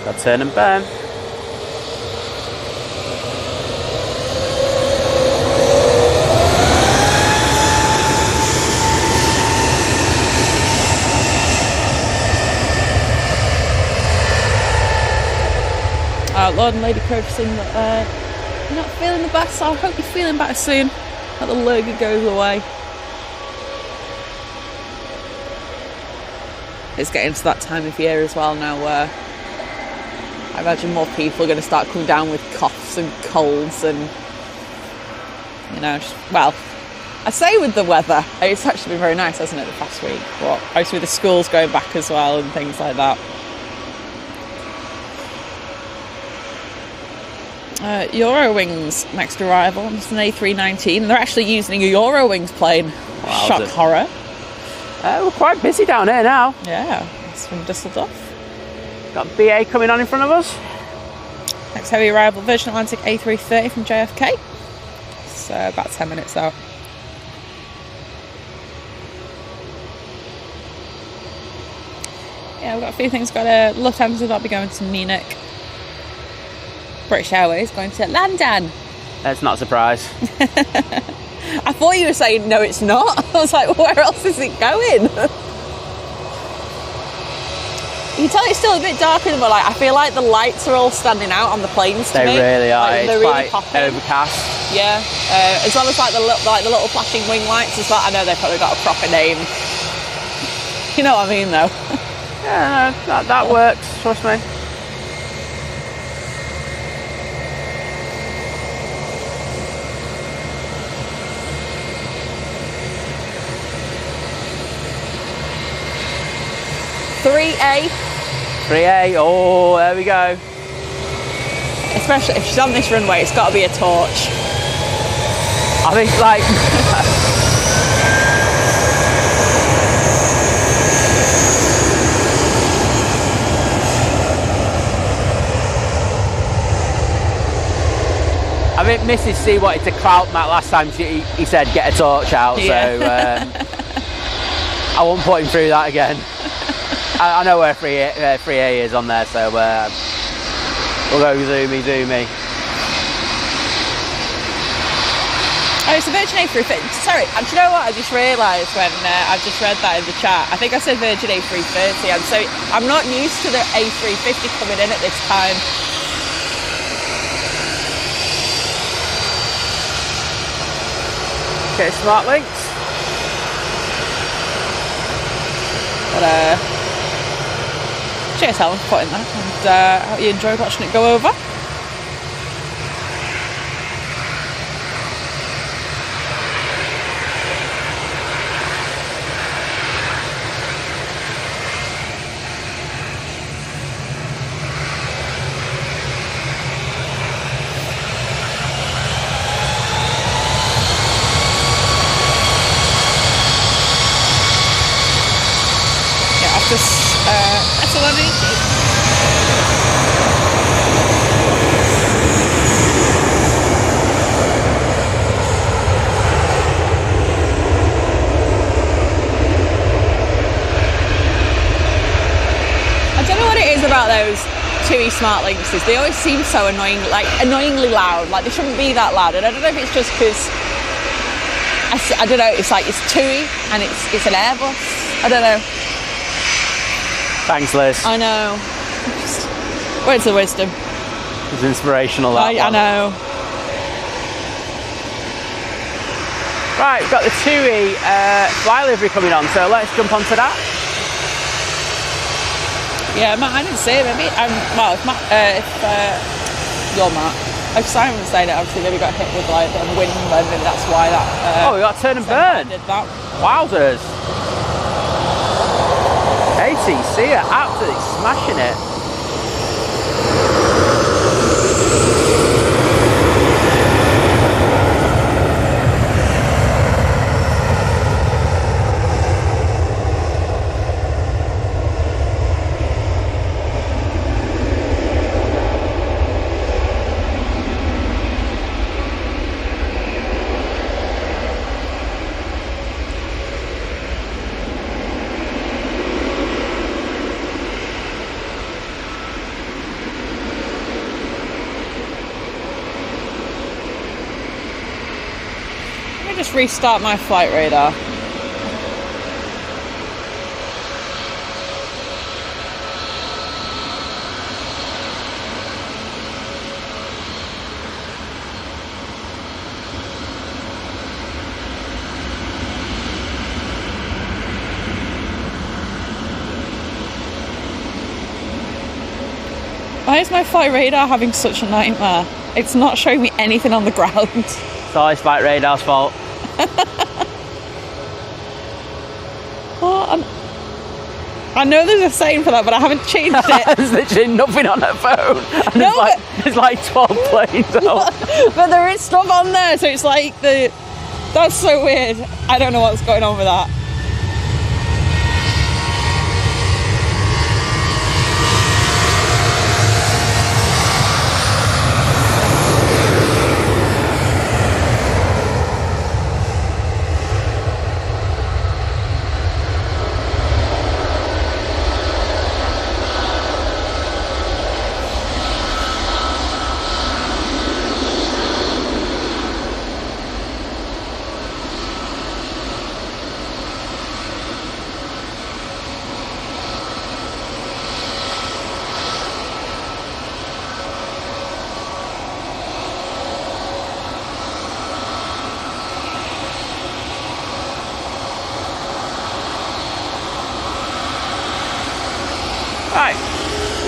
Got turn and burn. Lord and Lady Crow saying that you're not feeling the best, so I hope you're feeling better soon, that the lurgy goes away. It's getting to that time of year as well now where I imagine more people are going to start coming down with coughs and colds and, you know, well, I say with the weather, it's actually been very nice, hasn't it, the past week, but obviously with the schools going back as well and things like that. Eurowings next arrival. It's an A319 and they're actually using a Eurowings plane. Wow, shock horror. We're quite busy down here now. Yeah, it's from Düsseldorf. Got BA coming on in front of us. Next heavy arrival, Virgin Atlantic A330 from JFK. It's about 10 minutes out. Yeah, we've got a few things. Got a Lufthansa that'll be going to Munich. British Airways going to London. That's not a surprise. I thought you were saying no, it's not. I was like, where else is it going? You can tell it's still a bit darker than like. I feel like the lights are all standing out on the planes. They really are. Like, it's they're really quite popping. overcast. Yeah, as well as like the little flashing wing lights as well. I know they've probably got a proper name. You know what I mean, though. Yeah, no, that works. Trust me. A. 3A, oh, there we go. Especially if she's on this runway, it's got to be a torch. I think, like... I think Mrs. C wanted to clout Matt last time he said get a torch out, yeah. So I won't put him through that again. I know where 3A is on there, so we'll go zoomy. Oh, it's a Virgin A350. Sorry, do you know what? I just realised when I've just read that in the chat. I think I said Virgin A330. I'm not used to the A350 coming in at this time. Okay, smart links. But cheers, Helen, for putting that, and I hope you enjoyed watching it go over. Yeah, I've just Thessaloniki. TUI smart links is they always seem so annoyingly loud. Like they shouldn't be that loud. And I don't know if it's just because I don't know. It's like it's TUI and it's an Airbus. I don't know. Thanks, Liz. I know. Where's the wisdom? It's inspirational. I know. Right, we've got the TUI fly livery coming on, so let's jump onto that. Yeah, Matt, I didn't say it. Maybe if you're Matt, if Simon was saying it, obviously maybe got hit with like a wind, and maybe that's why that. We got turn and burn. Did that. Wowzers! ATC are absolutely smashing it. Just restart my flight radar. Why is my flight radar having such a nightmare? It's not showing me anything on the ground. It's always flight radar's fault. Well, I know there's a saying for that, but I haven't changed it. There's literally nothing on her phone. And No, there's like 12 planes out. but there is stuff on there, so it's like that's so weird. I don't know what's going on with that. Right,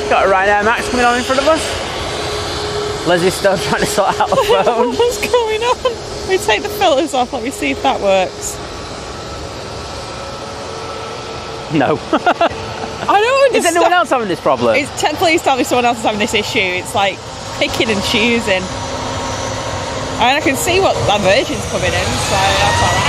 got a Ryanair Max coming on in front of us. Lizzie's still trying to sort out the phone. What's going on? We take the filters off, let me see if that works. No. I don't understand. Is anyone else having this problem? Please tell me someone else is having this issue. It's like picking and choosing. I mean, I can see what that Virgin's coming in, so that's alright.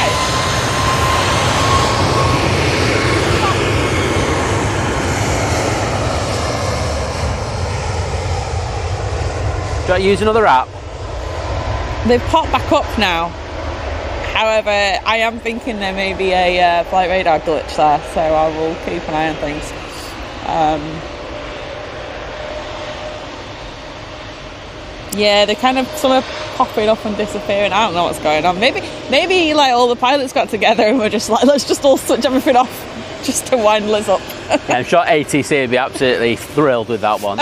Do I use another app? They've popped back up now. However, I am thinking there may be a flight radar glitch there, so I will keep an eye on things. Yeah, they kind of some are popping up and disappearing. I don't know what's going on. Maybe like all the pilots got together and were just like, let's just all switch everything off just to wind Liz up. Yeah, I'm sure ATC would be absolutely thrilled with that one.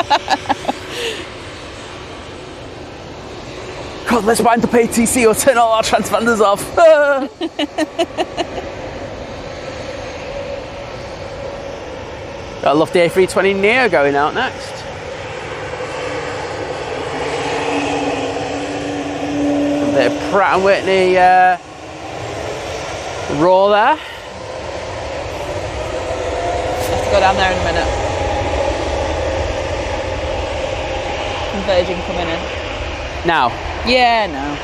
God, let's wind up ATC or turn all our transponders off. I love the A320 Neo going out next. A bit of Pratt & Whitney raw there. Let's go down there in a minute. And Virgin coming in. Now. Yeah, no.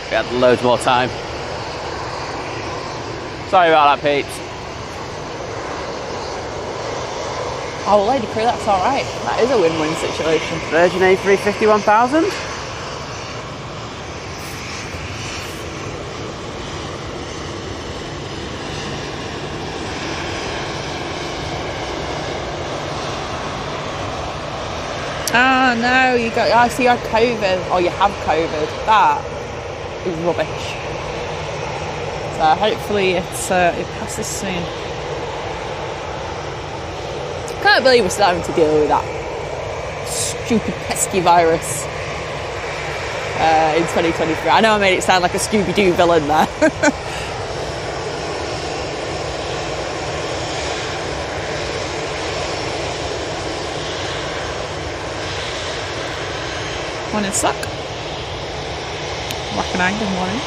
We had loads more time. Sorry about that, peeps. Oh, Lady Crew, that's alright. That is a win-win situation. Virgin A350 1000. Oh no, I see you had COVID, or you have COVID. That is rubbish. So hopefully it passes soon. Can't believe we're still having to deal with that stupid pesky virus in 2023. I know I made it sound like a Scooby-Doo villain there. Morning, Suck. Wackanang, good morning.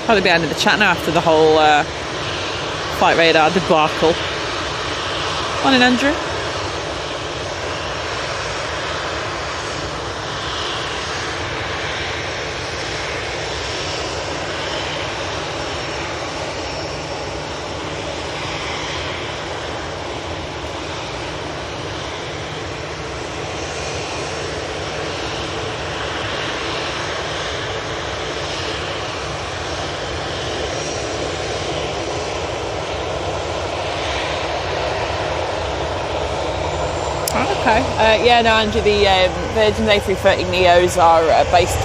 Probably be ending the chat now after the whole flight radar debacle. Morning, Andrew. Okay. Yeah, no, Andrew, the Virgin A330 Neos are based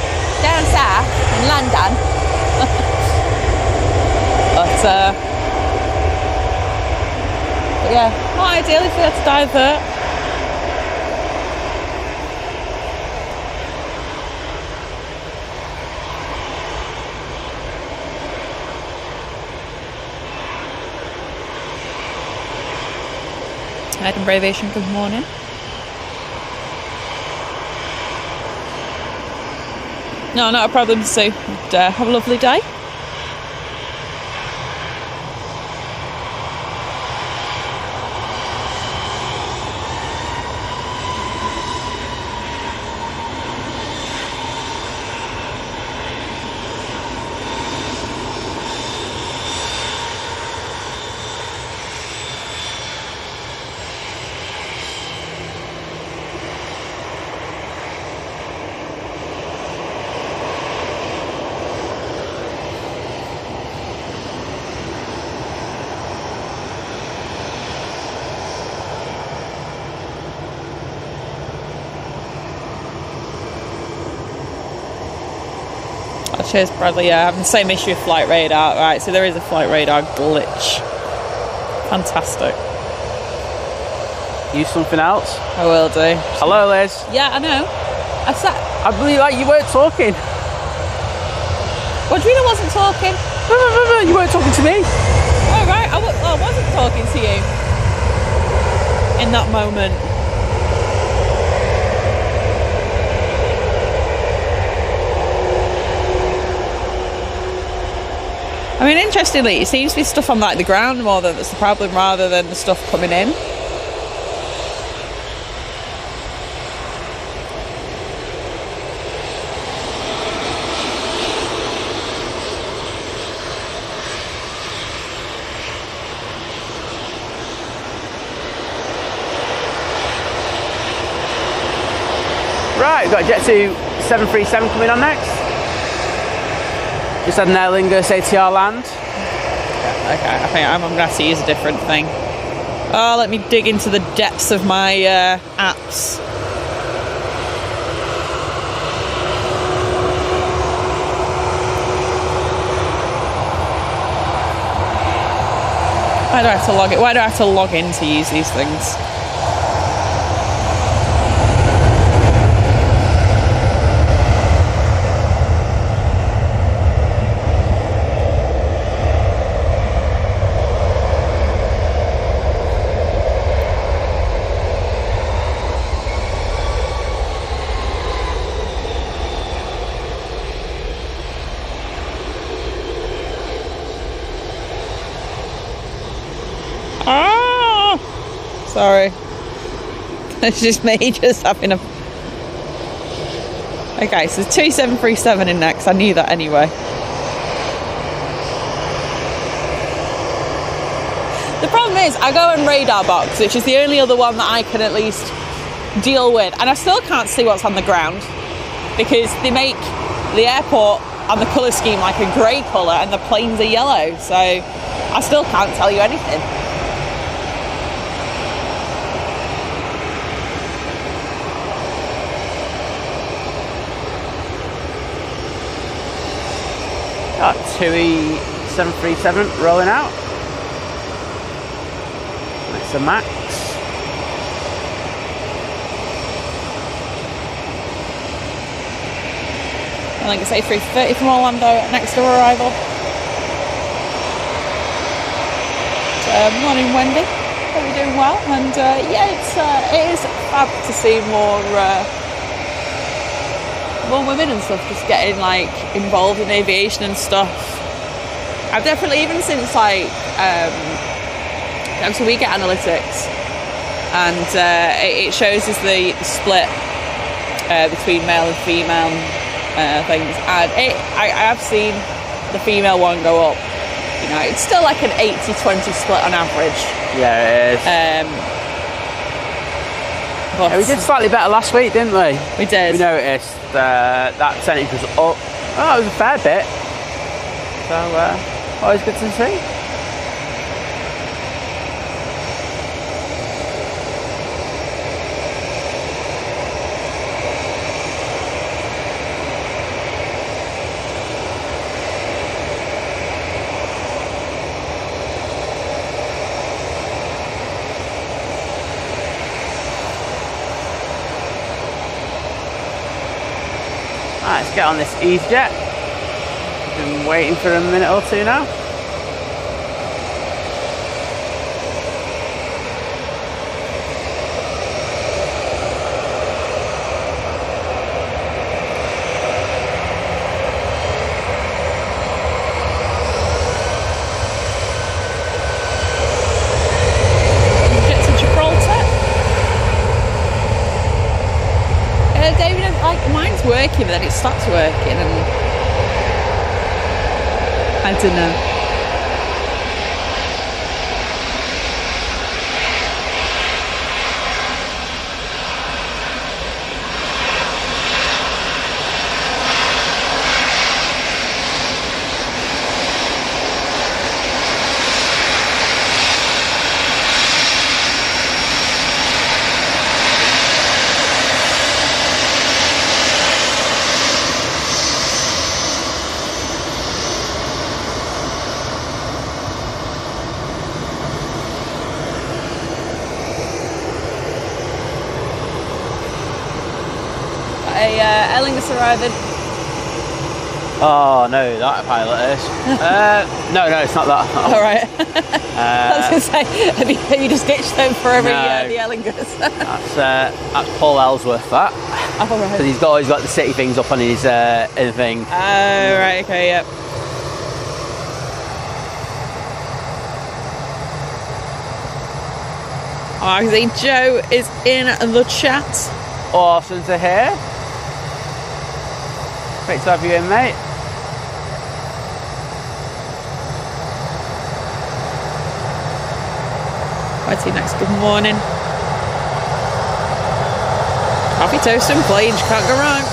down south in London. but yeah, not ideal if we had to divert. Edinburgh Aviation, good morning. No, not a problem, Sue. Have a lovely day. Cheers, Bradley. Yeah, having the same issue with flight radar. Right, so there is a flight radar glitch. Fantastic. Use something else? I will do. Hello, Liz. Yeah, I know. I believe like you weren't talking. What do you mean I wasn't talking? No, you weren't talking to me. Oh, right. I wasn't talking to you in that moment. I mean, interestingly, it seems to be stuff on like the ground more that's the problem rather than the stuff coming in. Right, we've got Jet 2 737 coming on next. Just had an Aer Lingus ATR land. Yeah, okay, I think I'm going to have to use a different thing. Oh, let me dig into the depths of my apps. Why do I have to log it? Why do I have to log in to use these things? Sorry. It's just me just having a... Okay, so 2737 in next. I knew that anyway. The problem is, I go in Radar Box, which is the only other one that I can at least deal with. And I still can't see what's on the ground. Because they make the airport on the colour scheme like a grey colour, and the planes are yellow, so I still can't tell you anything. Got 2E737 rolling out. That's a max. I think it's A330 from Orlando next to arrival. Morning, Wendy. Hope you're doing well. And yeah, it is fab to see more women and stuff just getting like involved in aviation and stuff. I've definitely, even since like so we get analytics, and it shows us the split between male and female things, and I have seen the female one go up. You know, it's still like an 80-20 split on average. Yeah, it is. But yeah, we did slightly better last week, didn't we? We did. We noticed that percentage was up. Oh, it was a fair bit. So, always good to see. Right, let's get on this EasyJet. Been waiting for a minute or two now. Get to Gibraltar. David, like mine's working, but then it stops working, and I don't know. Aer Lingus arriving. Oh no, that pilot is. No, it's not that. All right. I was going to say, have you just ditched them for every the Aer Lingus? That's Paul Ellsworth. That. Oh, right. Because he's always got the city things up on his thing. Oh, right. Okay. Yep. Oh, I can see Joe is in the chat. Awesome to hear. Great to have you in, mate. Right, see you next. Good morning. Coffee, toast and planes, can't go wrong.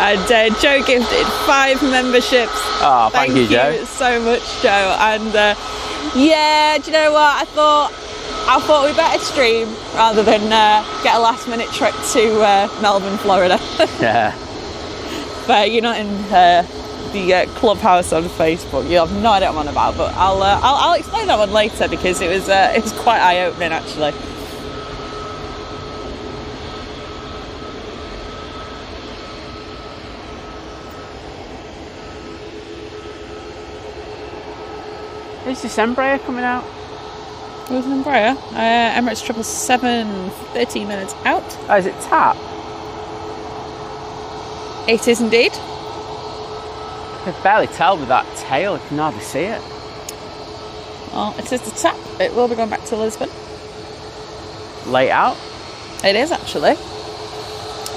And Joe gifted 5 memberships. Oh, thank you, Joe. So much, Joe. And yeah, do you know what? I thought we better stream rather than get a last-minute trip to Melbourne, Florida. Yeah. But you're not in the clubhouse on Facebook. You have no idea what I'm on about. But I'll explain that one later, because it was quite eye-opening actually. Is this Embraer coming out? Who's an Embraer? Emirates 777, 13 minutes out. Oh, is it TAP? It is indeed. I can barely tell with that tail, I can hardly see it. Well, it is the tap. It will be going back to Lisbon. Late out. It is actually.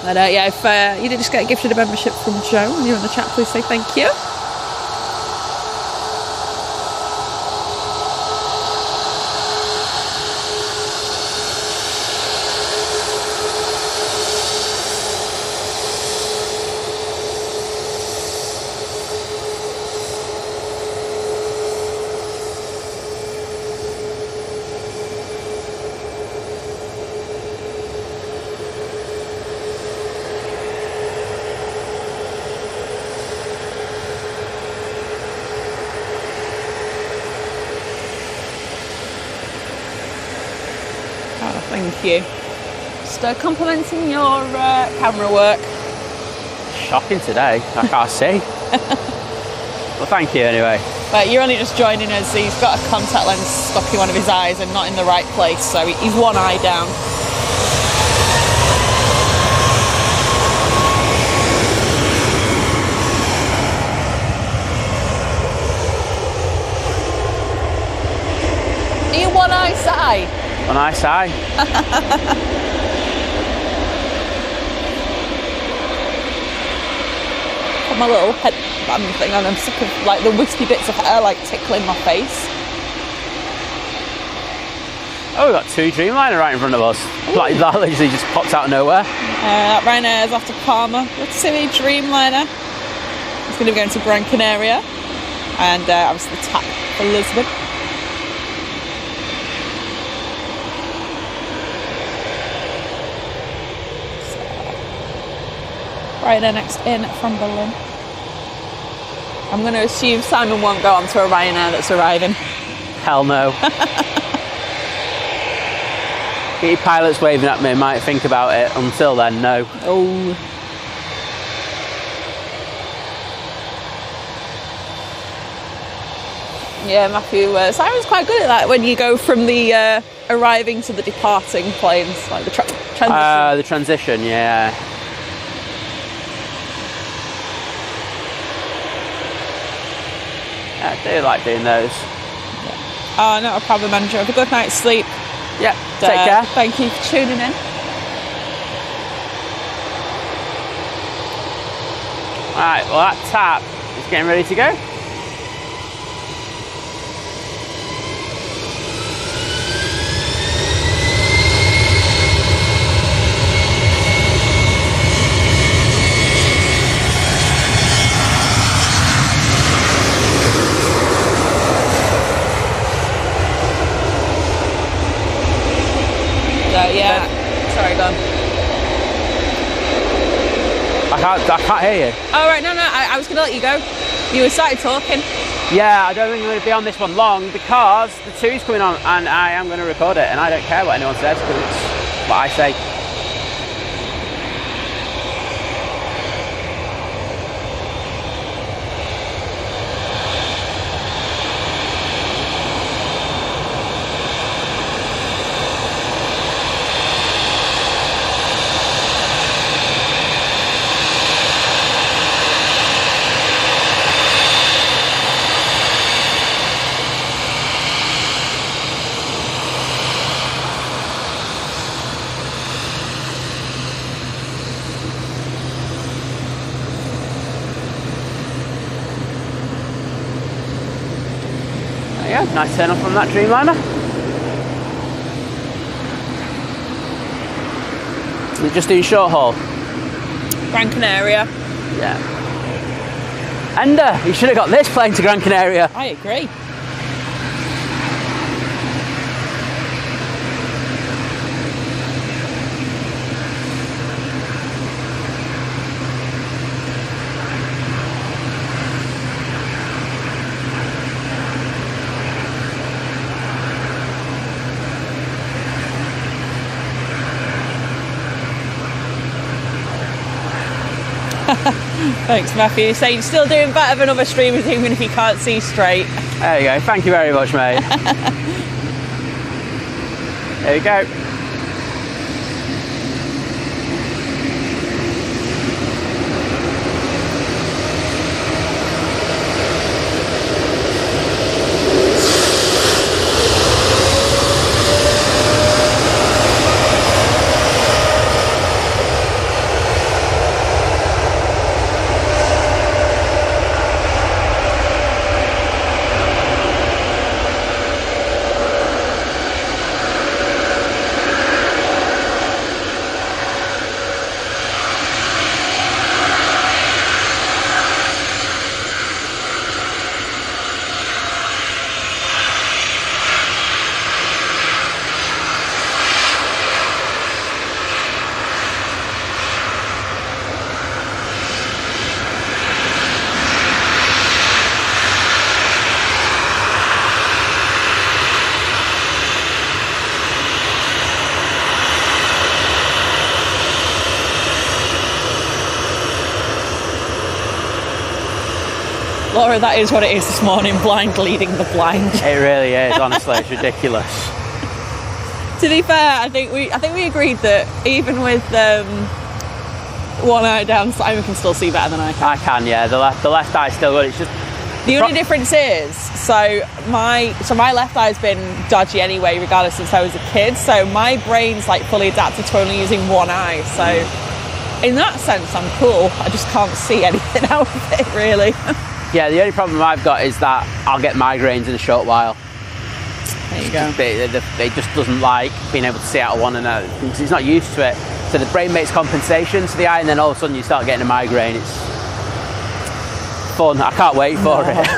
And yeah, if you did just get gifted a membership from Joe and you're in the chat, please say thank you. Thank you. Just complimenting your camera work. Shocking today. I can't see. Well, thank you anyway. But you're only just joining us. He's got a contact lens stuck in one of his eyes and not in the right place, so he's one eye down. Are you one eye side? One eye side. Put my little headband thing on. I'm sick of like the wispy bits of hair like tickling my face. Oh, we've got two Dreamliner right in front of us. Like that literally just popped out of nowhere. Ryanair's after Palma. Let's see the Dreamliner. It's going to be going to Gran Canaria. And obviously the tap for Lisbon. Ryanair next in from Berlin. I'm going to assume Simon won't go on to a Ryanair that's arriving. Hell no. Get your pilots waving at me, might think about it. Until then, no. Oh. Yeah, Matthew, Simon's quite good at that when you go from the arriving to the departing planes, like the transition. The transition, yeah. I do like doing those. Yeah. Oh, not a problem, Andrew. Have a good night's sleep. Yeah, take care. Thank you for tuning in. Right, well that tap is getting ready to go. Yeah. Sorry, go on. I can't hear you. Oh, right, no, I was going to let you go. You started talking. Yeah, I don't think I'm going to be on this one long because the 2's coming on and I am going to record it and I don't care what anyone says because it's what I say. Yeah, nice turn off from that Dreamliner. We're just doing short haul. Gran Canaria. Yeah. And you should have got this plane to Gran Canaria. I agree. Thanks, Matthew. So you're still doing better than other streamers even if you can't see straight. There you go. Thank you very much, mate. There you go. Laura, that is what it is this morning, blind leading the blind. It really is, honestly, it's ridiculous. To be fair, I think we agreed that even with one eye down, Simon can still see better than I can. I can, yeah. The left eye's still good. It's just the only difference is, so my left eye's been dodgy anyway, regardless since I was a kid. So my brain's like fully adapted to only using one eye. So in that sense, I'm cool. I just can't see anything out of it, really. Yeah, the only problem I've got is that I'll get migraines in a short while. There you go. It just doesn't like being able to see out of one another because it's not used to it. So the brain makes compensation to the eye, and then all of a sudden you start getting a migraine. It's fun. I can't wait for it.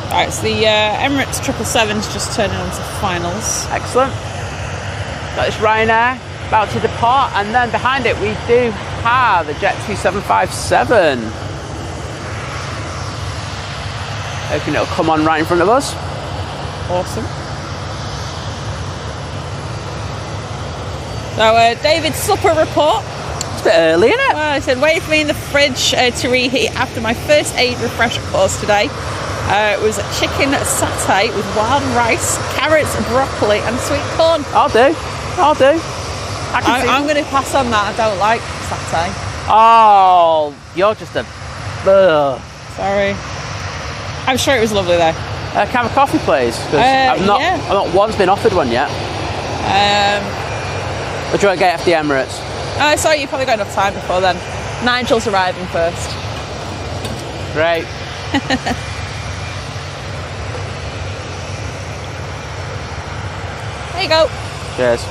Right, so the Emirates 777's just turning on to finals. Excellent. Got this Ryanair about to depart, and then behind it we do have a Jet 2757. Hoping it'll come on right in front of us. Awesome. So David's supper report. It's a bit early, isn't it? Well, I said wait for me in the fridge to reheat after my first aid refresher course today. It was chicken satay with wild rice, carrots, broccoli and sweet corn. I'll do. I'm going to pass on that. I don't like satay. Oh, you're just a... Ugh. Sorry. I'm sure it was lovely though. Can I have a coffee, please? Because I've not once been offered one yet. What do you want to get after the Emirates? Oh, sorry, you've probably got enough time before then. Nigel's arriving first. Great. There you go. Cheers.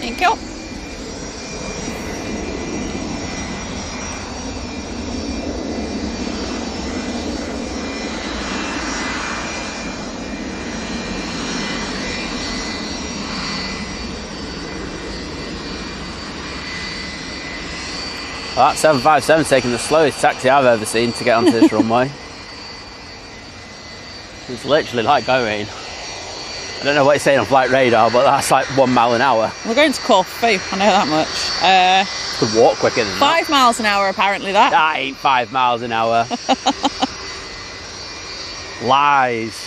Thank you. Well, that 757's taking the slowest taxi I've ever seen to get onto this runway. It's literally like going... I don't know what it's saying on flight radar, but that's like 1 mile an hour. We're going to Corfu, I know that much. Could walk quicker than 5 miles an hour, apparently, that. That ain't 5 miles an hour. Lies.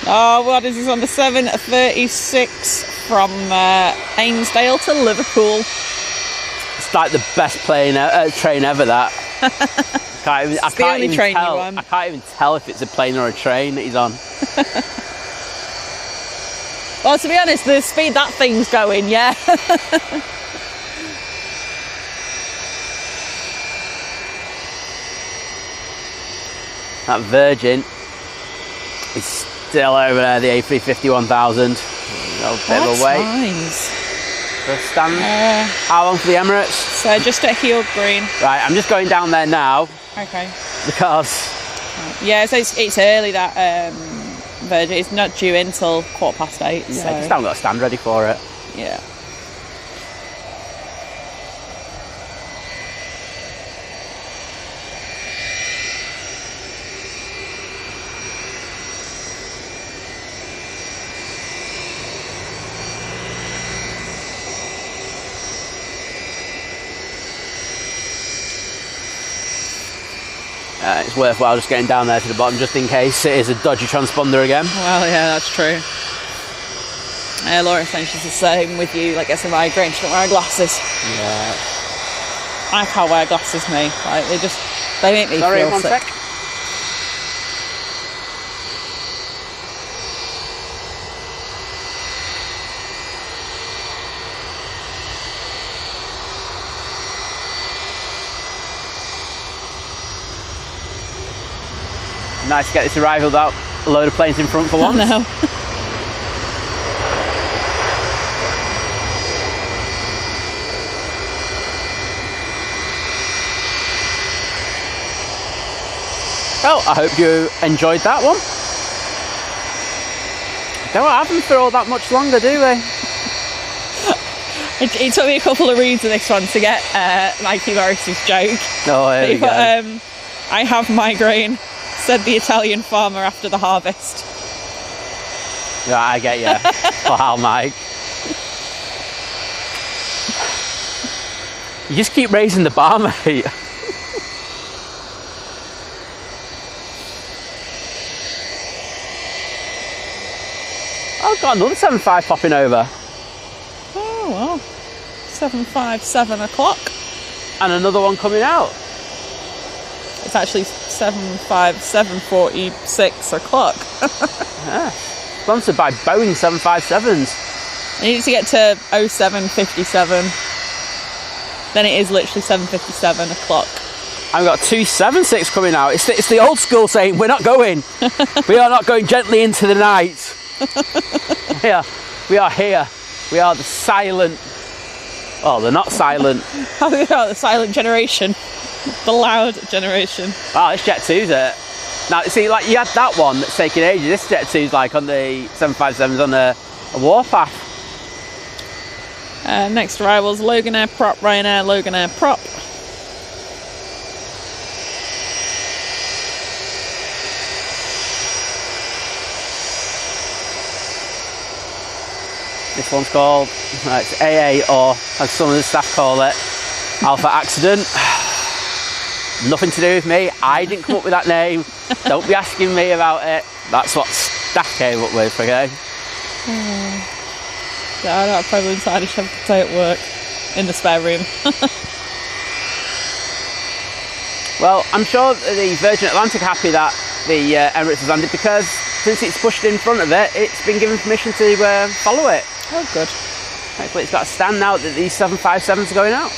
Oh, what is this on the 7:36 from Ainsdale to Liverpool? It's like the best train ever, that. I can't even tell if it's a plane or a train that he's on. Well, to be honest, the speed that thing's going, yeah. That Virgin is still over there, the A350-1000. A bit of a wait. Nice. For a stand. How long for the Emirates? So just at Heel Green. Right, I'm just going down there now. Okay. Because... Yeah, so it's early, that Virgin. It's not due in till 8:15. Yeah, so. just haven't got a stand ready for it. Yeah. it's worthwhile just getting down there to the bottom just in case it is a dodgy transponder again. Well, yeah, that's true. Laura says she's the same with you, like gets a migraine, she don't wear glasses. Yeah. I can't wear glasses, me. Like, they make me Sorry, feel one sick. sec. Nice to get this arrival without a load of planes in front for once. I know. Well, I hope you enjoyed that one. Don't have them for all that much longer, do we? It took me a couple of reads of this one to get Mikey Morris's joke. Oh, here we go. I have migraine, said the Italian farmer after the harvest. Yeah, I get you. Wow, Mike. You just keep raising the bar, mate. Oh, I've got another 7.5 popping over. Oh, well. 7:05, 7 o'clock. And another one coming out. It's actually 7:05, 7:46 o'clock. Yeah. Sponsored by Boeing 757s. I need to get to 07:57. Then it is literally 7:57 o'clock. I've got 276 coming out. It's the old school saying, we're not going. We are not going gently into the night. We are here. We are the silent. Oh, they're not silent. We are the silent generation. The loud generation. Wow, this Jet 2's it. Now, see, like, you had that one that's taking ages. This Jet 2's like on the 757's on a warpath. Next arrivals, Logan Air Prop, Ryanair, Logan Air Prop. This one's called, it's AA, or as some of the staff call it, Alpha Accident. Nothing to do with me. I didn't come up with that name. Don't be asking me about it. That's what staff came up with, okay? Yeah, I don't have probably inside a chef today at work in the spare room. Well, I'm sure the Virgin Atlantic are happy that the Emirates has landed because since it's pushed in front of it, it's been given permission to follow it. Oh, good. Hopefully it's got a stand now that these 757s are going out.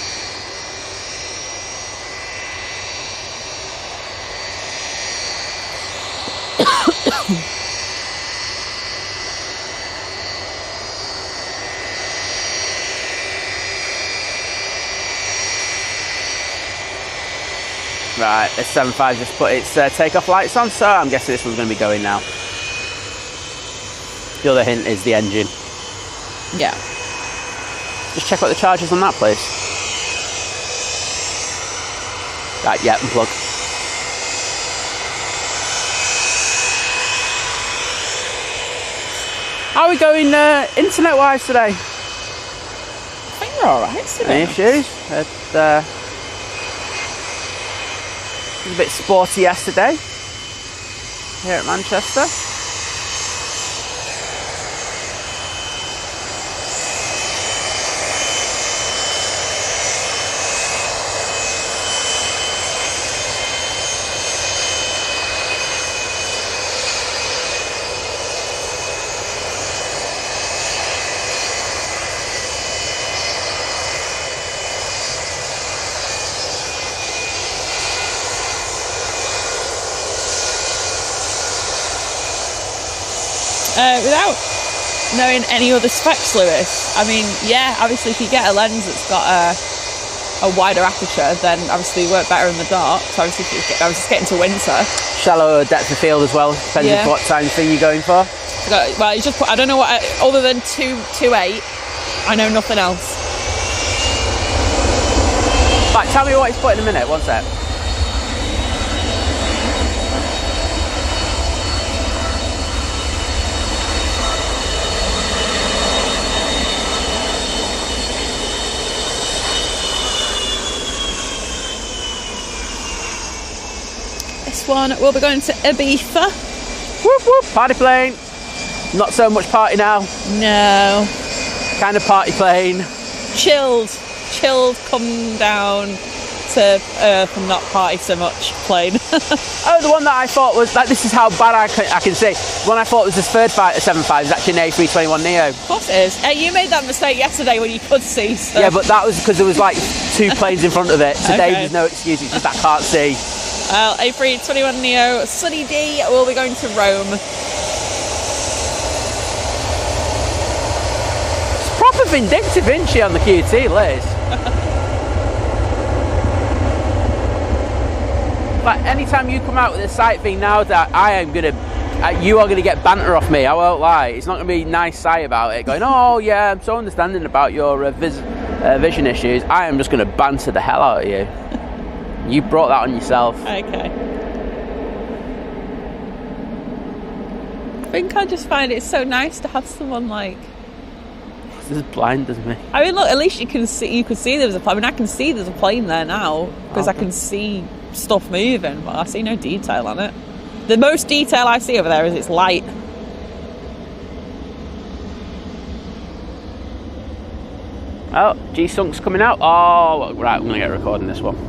Right, this 75 just put its takeoff lights on, so I'm guessing this one's going to be going now. The other hint is the engine. Yeah. Just check what the charge is on that, please. Right, yeah, unplug. How are we going internet-wise today? I think we're alright today. Any issues? It was a bit sporty yesterday here at Manchester. Without knowing any other specs, Lewis, I mean, yeah, obviously if you get a lens that's got a wider aperture, then obviously you work better in the dark. So obviously if I was just getting to winter. Shallower depth of field as well, depending on what time thing you're going for. Well, you just put, I don't know what, other than 2.8, I know nothing else. Right, tell me what he's put in a minute, one sec. one, we'll be going to Ibiza. Whoop whoop, party plane. Not so much party now. No. Kind of party plane. Chilled, come down to earth and not party so much plane. Oh, the one that I thought was, like, this is how bad I can see. The one I thought was this third fighter 75 is actually an A321neo. Of course it is. You made that mistake yesterday when you could see. So. Yeah, but that was because there was like 2 planes in front of it. Today there's no excuse, it's just I can't see. Well, A321neo, sunny D, we'll be going to Rome. It's proper vindictive, isn't she, on the QT, Liz? But anytime you come out with a sight thing now that you are gonna get banter off me, I won't lie. It's not gonna be nice sight about it, going, oh yeah, I'm so understanding about your vision issues. I am just gonna banter the hell out of you. You brought that on yourself. Okay. I think I just find it so nice to have someone like. This is blind, doesn't it? I mean, look, at least you could see there's a plane. I mean, I can see there's a plane there now because I can see stuff moving, but I see no detail on it. The most detail I see over there is its light. Oh, G-Sunk's coming out. Oh, right, I'm going to get recording this one.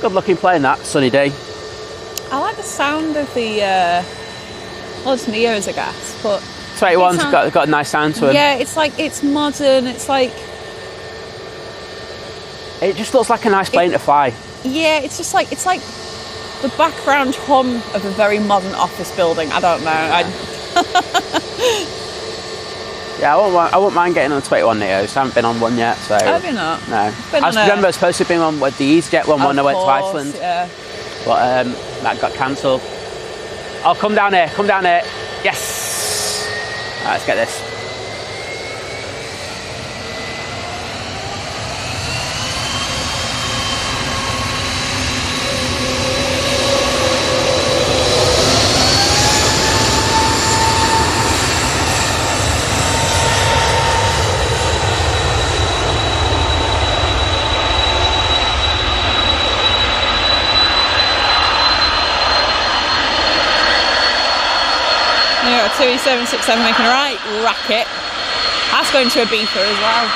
Good looking plane, that, sunny day. I like the sound of the, well, it's Neos, I guess, but... 21's got a nice sound to it. Yeah, it's like, it's modern, it's like... It just looks like a nice plane to fly. Yeah, it's just like, it's like the background hum of a very modern office building. I don't know. Yeah, I wouldn't mind getting on a 21 Neos. I haven't been on one yet, so... Have you not? No. I remember I was supposed to have been on with the EasyJet one when I went to Iceland. Yeah. But that got cancelled. Oh, come down here, come down here. Yes! Right, let's get this. Yeah, 2767 making a right racket. That's going to Ibiza as well.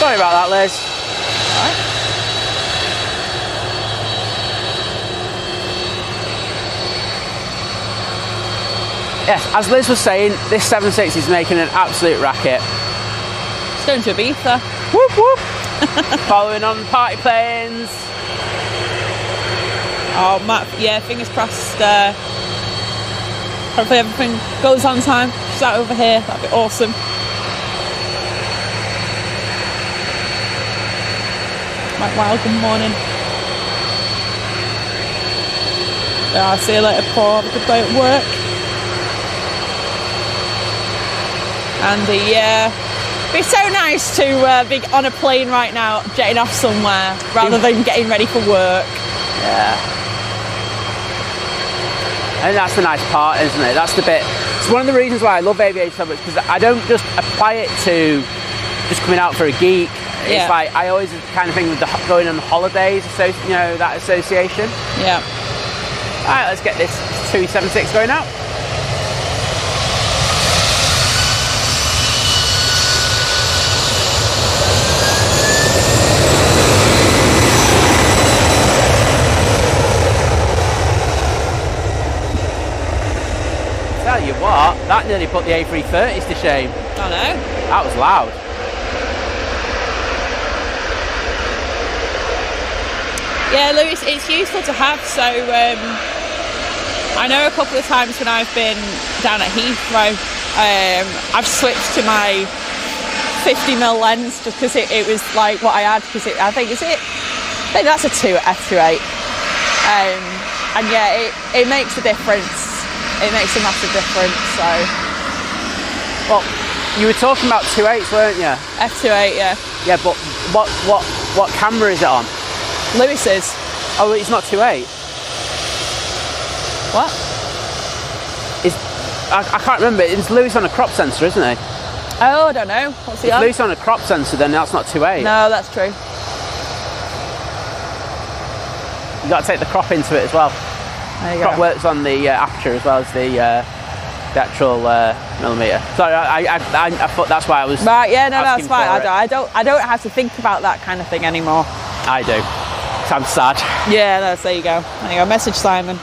Sorry about that, Liz. All right. Yes, as Liz was saying, this 76 is making an absolute racket. It's going to Ibiza. Whoop whoop! Following on party planes. Oh, Matt, yeah, fingers crossed. Hopefully everything goes on time. She's out over here, that'd be awesome. Right, well, good morning. I'll see you later, Paul. Have a good day at work. Andy, yeah. It'd be so nice to be on a plane right now, jetting off somewhere, rather than getting ready for work. Yeah. I think that's the nice part, isn't it? That's the bit. It's one of the reasons why I love aviation so much, because I don't just apply it to just coming out for a geek. It's like, I always kind of think with the going on holidays, you know, that association. Yeah. All right, let's get this 276 going out. Tell you what, that nearly put the A330s to shame. I know. That was loud. Yeah, Lewis, it's useful to have. So I know a couple of times when I've been down at Heathrow, I've switched to my 50mm lens just because it was like what I had. Because I think that's a f2.8, and yeah, it makes a difference. It makes a massive difference. So, well, you were talking about 2.8s, weren't you? f2.8, yeah. Yeah, but what camera is it on? Lewis's. Oh, it's not 2.8. What? I can't remember. It's Lewis on a crop sensor, isn't he? Oh, I don't know. What's he on? If Lewis on a crop sensor, then that's not 2.8. No, that's true. You got to take the crop into it as well. There you crop go. works on the aperture as well as the actual millimeter. Sorry, I thought that's why I was. Right, yeah, no, that's fine. I don't have to think about that kind of thing anymore. I do. I'm sad. Yeah, there you go. There you go. Message Simon.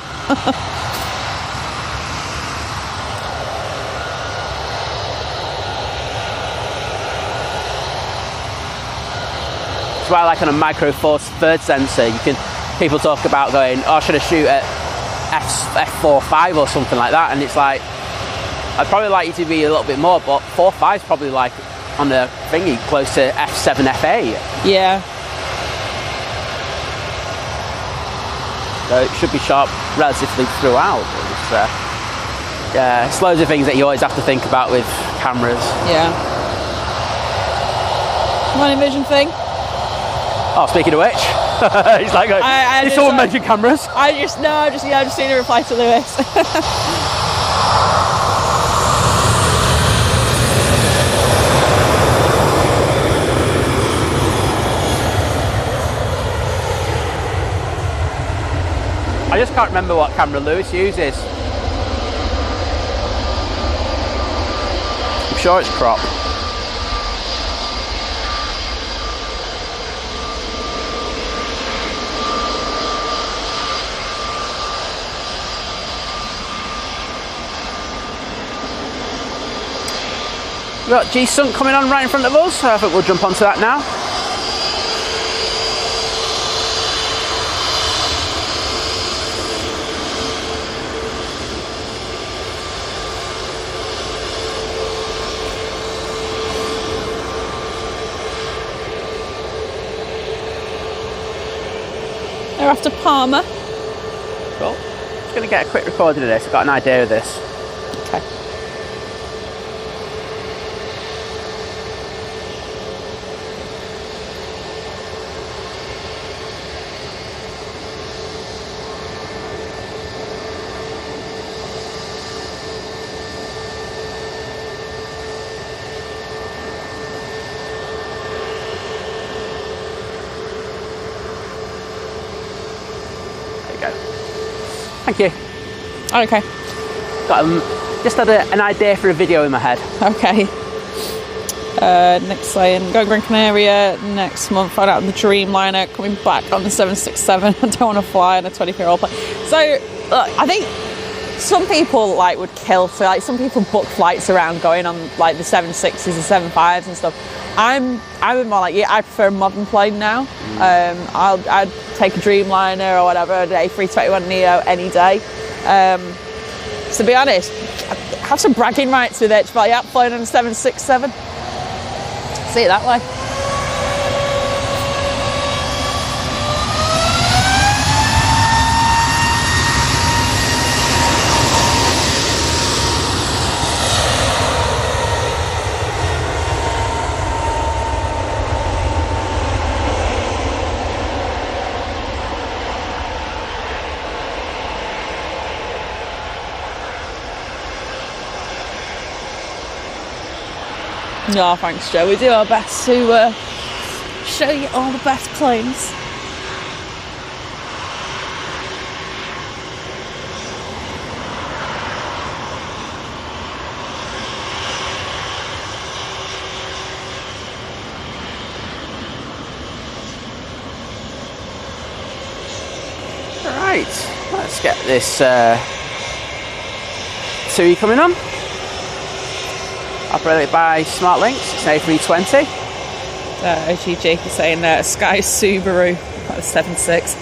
That's why I like on a micro force third sensor. People talk about going, oh, should I shoot at f4.5 or something like that? And it's like, I'd probably like you to be a little bit more, but 4.5 is probably like on the thingy close to f7, f8. Yeah. So it should be sharp relatively throughout. It's loads of things that you always have to think about with cameras. Yeah. Morning vision thing. Oh, speaking of which, he's like, did someone mention cameras? I just seen a reply to Lewis. I just can't remember what camera Lewis uses. I'm sure it's crop. We've got G-Sunk coming on right in front of us, so I think we'll jump onto that now. They're after Palmer. Cool. Just going to get a quick recording of this. I've got an idea of this. Okay. Thank you. Okay. Just had an idea for a video in my head. Okay. Next saying, go Gran Canaria next month, find out the Dreamliner coming back on the 767. I don't want to fly on a 24-year-old plane. So, look, I think some people would kill. So, some people book flights around going on the 767s, the 75s and stuff. I'm more like you. I prefer a modern plane now. I'd take a Dreamliner or whatever, an A321neo any day. To be honest, I have some bragging rights with it. But yeah, flying on a 767. See it that way. No, thanks, Joe. We do our best to show you all the best planes. Right, let's get this TUI coming on. Operated by SmartLinks, it's an A320. OGG is saying Sky Subaru, that was 7.6.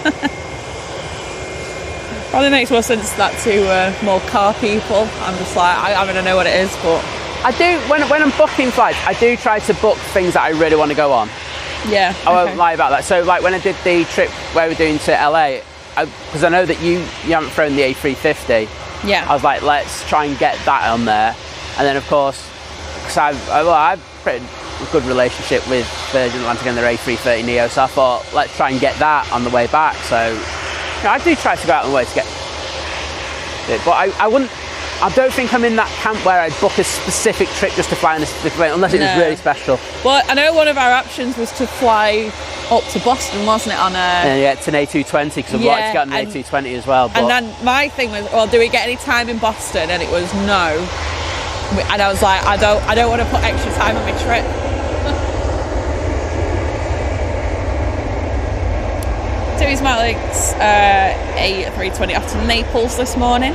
Probably makes more sense that to more car people. I'm just like, I mean, I know what it is, but... I do, when I'm booking flights, I do try to book things that I really want to go on. Yeah. I won't lie about that. So like when I did the trip where we're doing to LA, because I know that you haven't thrown the A350. Yeah. I was like, let's try and get that on there. And then of course, because I've pretty good relationship with Virgin Atlantic and their A330neo, so I thought, let's try and get that on the way back. So, you know, I do try to go out of the way to get it, but I don't think I'm in that camp where I'd book a specific trip just to fly on a specific plane, unless it was really special. Well, I know one of our options was to fly up to Boston, wasn't it? On a it's an A220, because I'd like to get an A220 as well. But... And then my thing was, well, do we get any time in Boston? And it was no. And I was like, I don't want to put extra time on my trip. TUI SmartLinks A320 off to Naples this morning.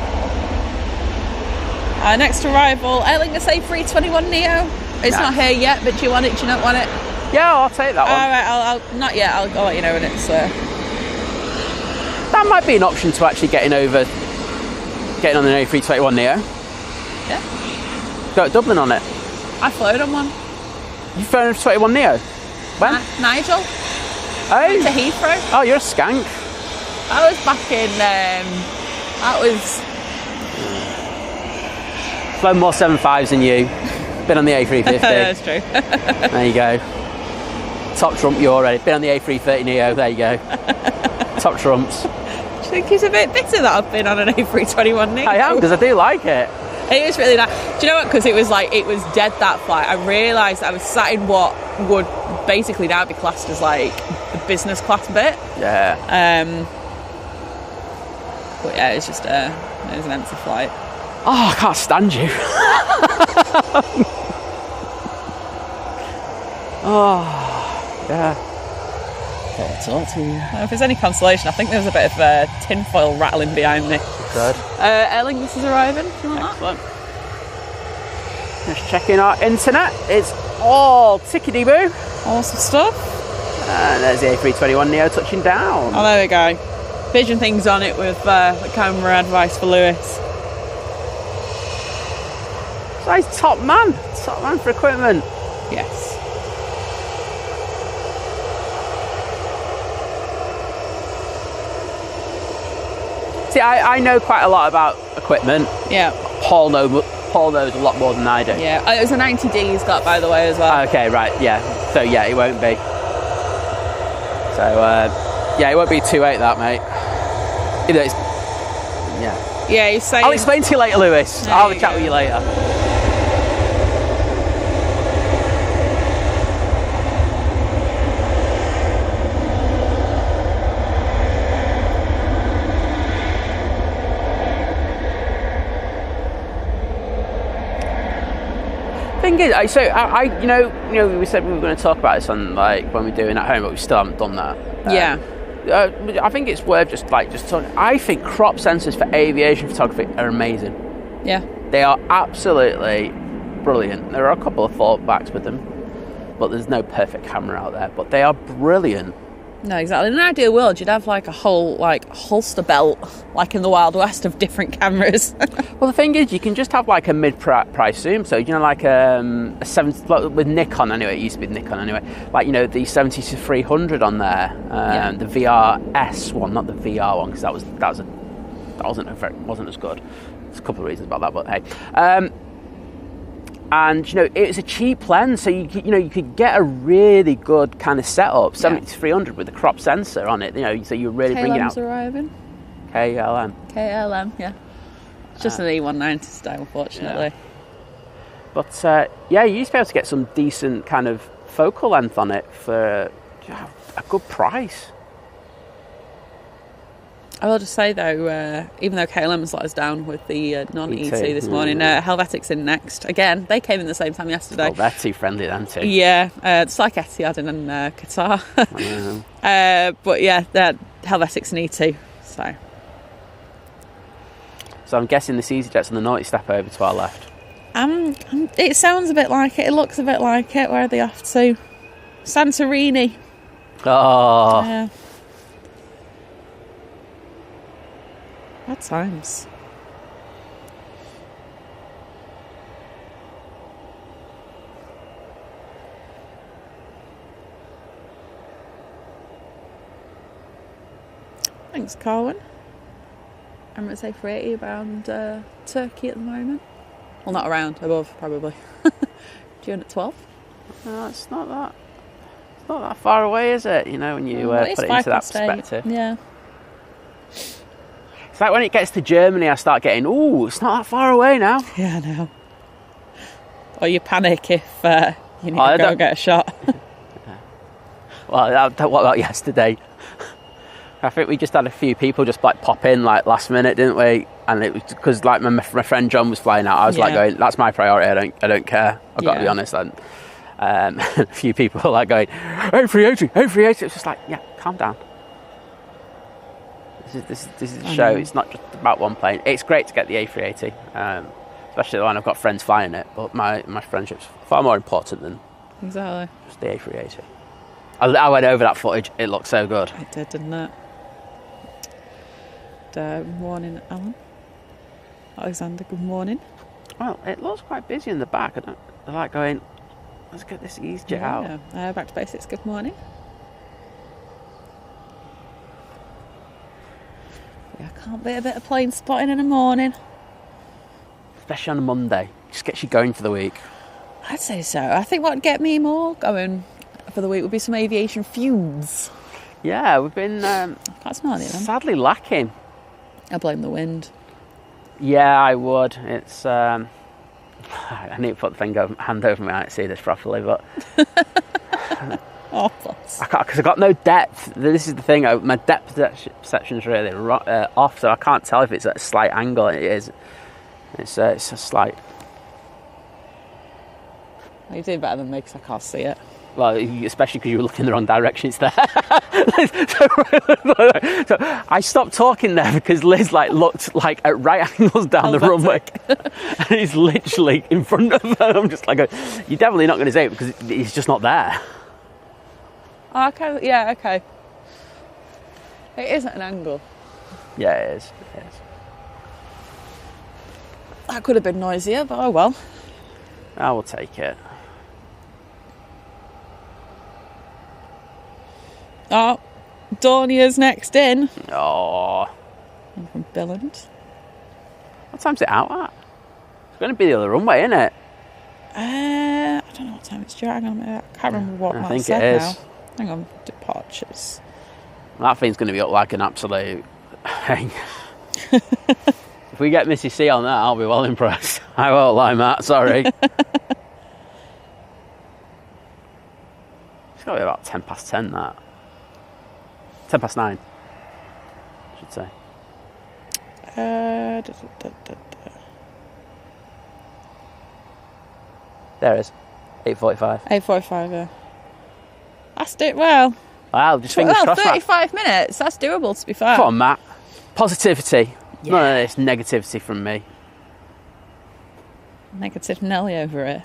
Next arrival, Aer Lingus A321neo. It's not here yet, but do you want it? Do you not want it? Yeah, I'll take that one. All right, I'll not yet. I'll let you know when it's. That might be an option to actually getting on an A321neo. Yeah. Go to Dublin on it. I flown on one. You flown a 21neo? When? Nigel. Oh. To Heathrow. Oh, you're a skank. That was back in. That was. Flown more 75s than you. Been on the A350. That's true. There you go. Top trump you already. Been on the A330neo. There you go. Top trumps. Do you think he's a bit bitter that I've been on an A321neo? I am, because I do like it. It is really nice. Do you know what? Because it was dead, that flight. I realised I was sat in what would basically now be classed as like the business class bit. Yeah. But yeah, it's just it was an empty flight. Oh, I can't stand you. Oh, yeah. I'll talk to you. If there's any consolation, I think there's a bit of tinfoil rattling behind me. Good. Aer Lingus is arriving. Do you want Excellent. Just checking our internet. It's all tickety-boo. Awesome stuff. And there's the A321neo touching down. Oh, there we go. Vision things on it with the camera advice for Lewis. So he's top man for equipment. Yes. See, I know quite a lot about equipment. Yeah. Paul knows a lot more than I do. Yeah, it was a 90D he's got, by the way, as well. Okay, right, yeah. So, yeah, it won't be. So, yeah, it won't be 2.8, that, mate. You know, yeah. Yeah, he's saying... I'll explain to you later, Lewis. I'll have a chat with you later. Thing is, so I you know, we said we were going to talk about this on like when we're doing at home, but we still haven't done that. Yeah. I think it's worth just talking. I think crop sensors for aviation photography are amazing. Yeah. They are absolutely brilliant. There are a couple of fallbacks with them, but there's no perfect camera out there. But they are brilliant. No, exactly. In an ideal world, you'd have like a whole holster belt, like in the Wild West, of different cameras. Well, the thing is, you can just have like a mid-price zoom. So, you know, like a 70, like with Nikon anyway. It used to be Nikon anyway. Like, you know, the 70-300 on there, the VRS one, not the VR one, because that wasn't as good. There's a couple of reasons about that, but hey. And, you know, it's a cheap lens, so you could get a really good kind of setup, 70-300 with a crop sensor on it, you know, so you're really bringing out. KLM's arriving. KLM, yeah. It's just an E190 style, unfortunately. Yeah. But yeah, you used to be able to get some decent kind of focal length on it for a good price. I will just say though, even though KLM has let us down with the non-ET this morning, Helvetic's in next. Again, they came in the same time yesterday. Well, they're too friendly then too. Yeah, it's like Etihad and Qatar. But yeah, Helvetic's an ET. So I'm guessing this EasyJet's on the naughty step over to our left. It sounds a bit like it. It looks a bit like it. Where are they off to? Santorini. Oh. Yeah. Bad times. Thanks, Carwyn. Emirates A380 around Turkey at the moment. Well, not around, above probably. June at 12. No, it's not that far away, is it? You know, when you put it into that perspective. Yeah. It's like when it gets to Germany, I start getting, it's not that far away now. Yeah, I know. Or you panic if you need to go get a shot. Well, what about yesterday? I think we just had a few people just like pop in like last minute, didn't we? And it was because like my friend John was flying out. I was like going, that's my priority. I don't care. I've got to be honest. And a few people were like going, A380. It's just like, yeah, calm down. This is a show. It's not just about one plane. It's great to get the A380, especially when I've got friends flying it. But my friendship's far more important than just the A380. I went over that footage. It looked so good. It did, didn't it? Good morning, Alan. Alexander, good morning. Well, it looks quite busy in the back. I like going, let's get this EasyJet out. Back to basics, good morning. Yeah, can't beat a bit of plane spotting in the morning. Especially on a Monday. Just gets you going for the week. I'd say so. I think what would get me more going for the week would be some aviation fumes. Yeah, we've been sadly lacking. I blame the wind. Yeah, I would. It's I need to put the hand over my eye to see this properly, but plus. I can't, because I've got no depth. This is the thing. My depth perception's really off, so I can't tell if it's at a slight angle. It is. It's a slight. Well, you're doing better than me because I can't see it. Well, especially because you were looking in the wrong direction. It's there. So I stopped talking there because Liz looked at right angles down the runway, and he's literally in front of her. I'm just like, you're definitely not going to say it because he's just not there. Oh, okay. Yeah. Okay. It is at an angle. Yeah, it is. That could have been noisier, but oh well. I will take it. Oh, Dornier's next in. Oh. I'm from Billand. What time's it out at? It's going to be the other runway, isn't it? I don't know what time it's due. Hang on a minute. I can't remember what I think said it is. now. Hang on, departures. That thing's going to be up like an absolute... If we get Missy C on that, I'll be well impressed. I won't lie, Matt. Sorry. It's got to be about 10:10, that. 9:10, I should say. There it is. 8:45. 8:45, yeah. That's it. Well, wow, just fingers crossed. 35 minutes. That's doable, to be fair. Come on, Matt. Positivity. Yeah. None of this negativity from me. Negative Nelly over it.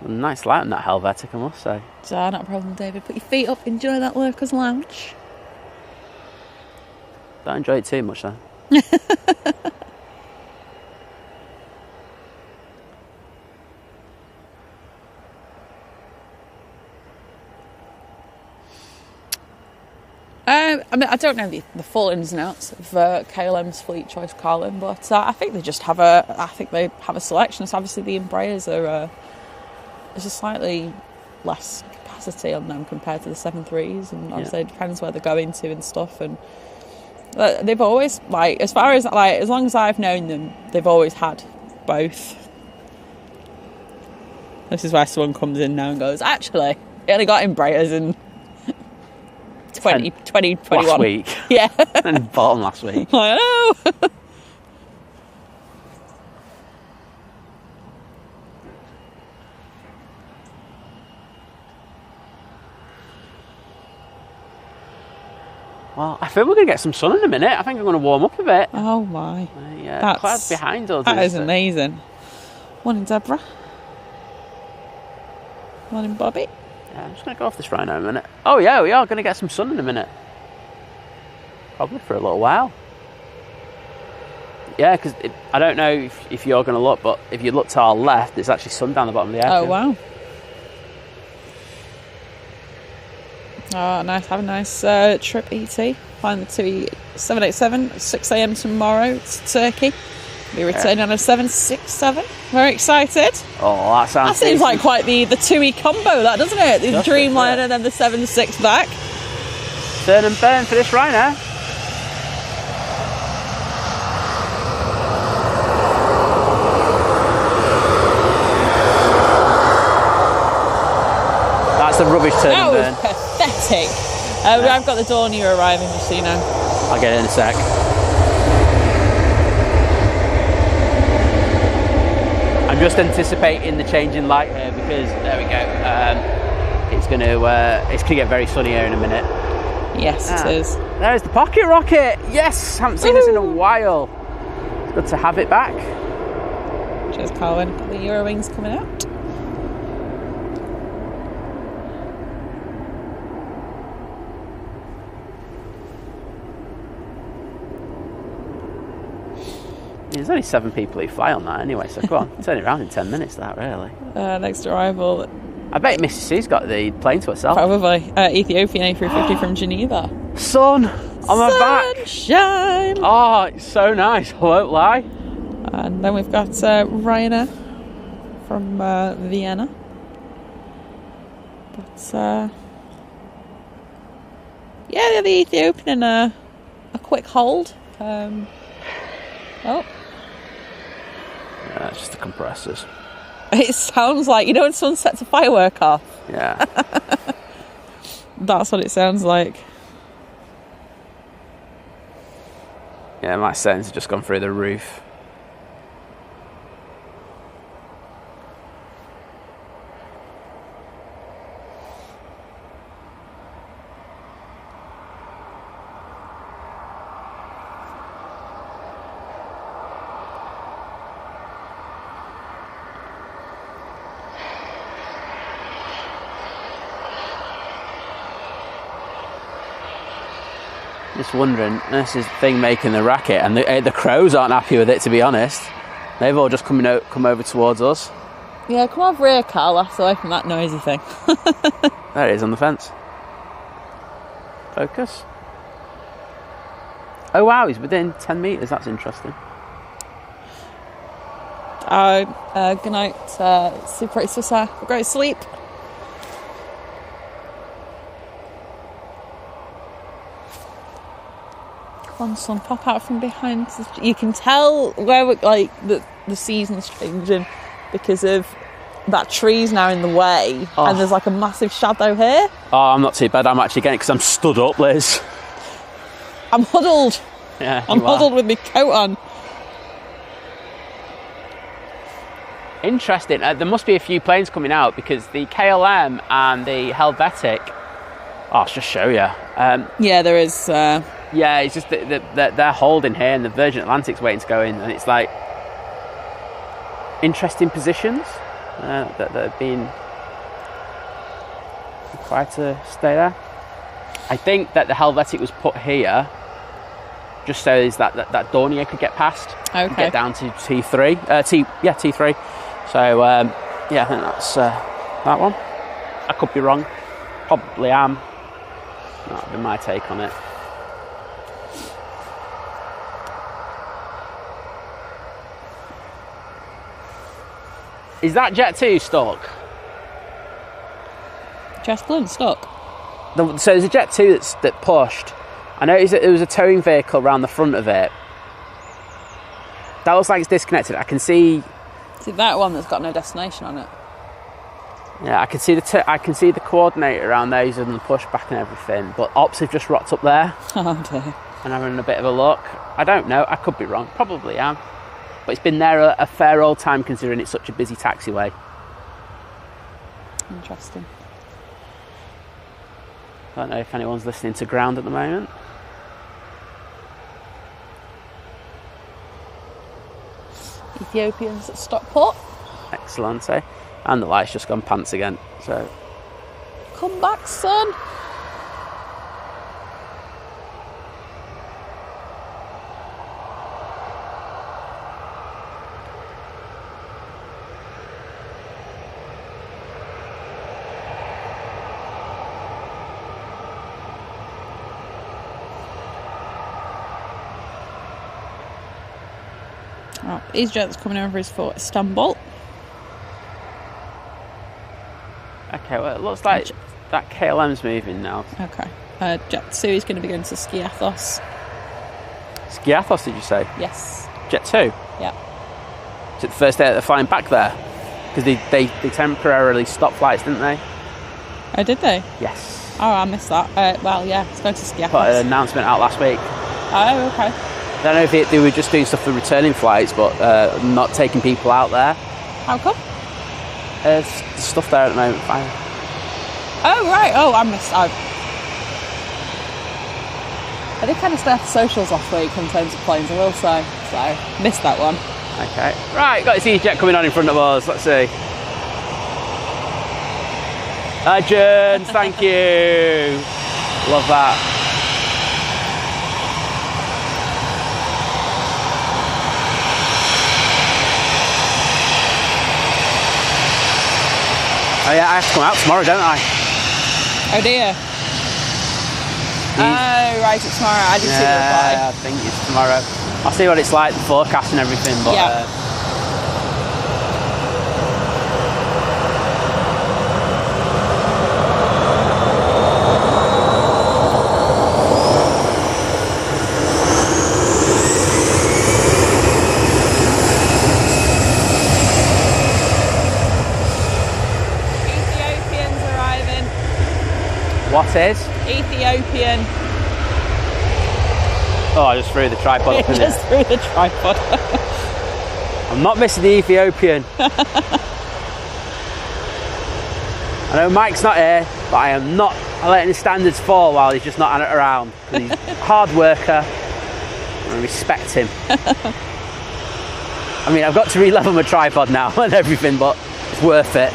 Nice light on that Helvetic, I must say. So, not a problem, David. Put your feet up, enjoy that Lurkers Lounge. Don't enjoy it too much, though. I don't know the full ins and outs of KLM's fleet choice, Colin, but I think they just have a selection. So obviously the Embraers are there's a slightly less capacity on them compared to the 737s, and obviously it depends where they're going to and stuff. And They've always, like, as long as I've known them, they've always had both. This is where someone comes in now and goes, actually, it only got Embraers in 2021. Last week. Yeah. And bought them last week. I know. Well, I feel we're going to get some sun in a minute. I think I'm going to warm up a bit. Oh my. The cloud's behind us. That is amazing. Morning, Deborah. Morning, Bobby. Yeah, I'm just going to go off this rhino in a minute. Oh yeah, we are going to get some sun in a minute. Probably for a little while. Yeah, because I don't know if you're going to look, but if you look to our left, there's actually sun down the bottom of the airfield. Oh wow. Oh, nice. Have a nice trip, ET. Flying the 787 at 6 a.m. tomorrow to Turkey. Be returning on a 767. Very excited. Oh, that sounds. That seems like quite the TUI combo, that, doesn't it? The Dreamliner and then the 767 back. Turn and burn for this rhino. That's the rubbish turn and burn. That was pathetic. I've got the Dornier arriving, just so you know. I'll get it in a sec. I'm just anticipating the change in light here because there we go. It's gonna get very sunny here in a minute. Yes, it is. There's the pocket rocket. Yes, haven't seen this in a while. Good to have it back. Cheers, Colin. Got the Eurowings coming out. There's only 7 people who fly on that anyway, so come on, turn it around in 10 minutes, that really. Next arrival. I bet Mrs. C's got the plane to herself. Probably. Ethiopian A350 from Geneva. Sun on my back. Sunshine. Oh, it's so nice, I won't lie. And then we've got Ryanair from Vienna. But, yeah, the Ethiopian a quick hold. Oh. Yeah, it's just the compressors. It sounds like, you know when someone sets a firework off? Yeah. That's what it sounds like. Yeah, my settings have just gone through the roof. Just wondering, this is the thing making the racket, and the crows aren't happy with it, to be honest. They've all just come over towards us. Yeah, come over here, Carl. That's away from that noisy thing. There it is on the fence. Focus. Oh wow, he's within 10 metres. That's interesting. Good night. Super Sissa. Great sleep. Come on, son, pop out from behind. You can tell where the season's changing because of that tree's now in the way, and there's like a massive shadow here. Oh, I'm not too bad. I'm actually getting it because I'm stood up, Liz. I'm huddled. Yeah, I'm huddled with my coat on. Interesting. There must be a few planes coming out because the KLM and the Helvetic. I'll just show you. Yeah, there is. Yeah, it's just that they're holding here, and the Virgin Atlantic's waiting to go in, and it's like interesting positions that have been required to stay there. I think that the Helvetic was put here just so that Dornier could get past, and get down to T3. T3. So yeah, I think that's that one. I could be wrong. Probably am. That'd be my take on it. Is that Jet 2 stuck? Jet 1 stuck? So there's a Jet 2 that pushed, I noticed that there was a towing vehicle around the front of it. That looks like it's disconnected. I can see... See that one that's got no destination on it? Yeah, I can see the coordinator around those and the pushback and everything, but ops have just rocked up there. Oh dear. And having a bit of a look. I don't know, I could be wrong, probably am. But it's been there a fair old time considering it's such a busy taxiway. Interesting. I don't know if anyone's listening to ground at the moment. Ethiopians at Stockport. Excellent, eh? And the light's just gone pants again, so... Come back, son! Oh, EasyJet's coming over for Istanbul. Okay, well, it looks like that KLM's moving now. Okay. Jet 2 is going to be going to Skiathos. Skiathos, did you say? Yes. Jet 2? Yeah. Is it the first day that they're flying back there? Because they temporarily stopped flights, didn't they? Oh, did they? Yes. Oh, I missed that. Well, yeah, it's going to Skiathos. Put an announcement out last week. Oh, okay. I don't know if they were just doing stuff for returning flights, but not taking people out there. How come? There's stuff there at the moment. Fine. Oh, right. Oh, I missed out. I did kind of stay off the socials last week in terms of planes, I will say. So, missed that one. Okay. Right, got this EasyJet coming on in front of us. Let's see. Legends, thank you. Love that. Oh yeah, I have to come out tomorrow, don't I? Oh dear. Oh, right, it's tomorrow. I didn't see the reply. Yeah, I think it's tomorrow. I'll see what it's like, the forecast and everything, but... Yeah. What is? Ethiopian. Oh, I just threw the tripod up in there. Just threw the tripod. I'm not missing the Ethiopian. I know Mike's not here, but I am not letting his standards fall while he's just not around. He's a hard worker. I respect him. I mean, I've got to re-level my tripod now and everything, but it's worth it.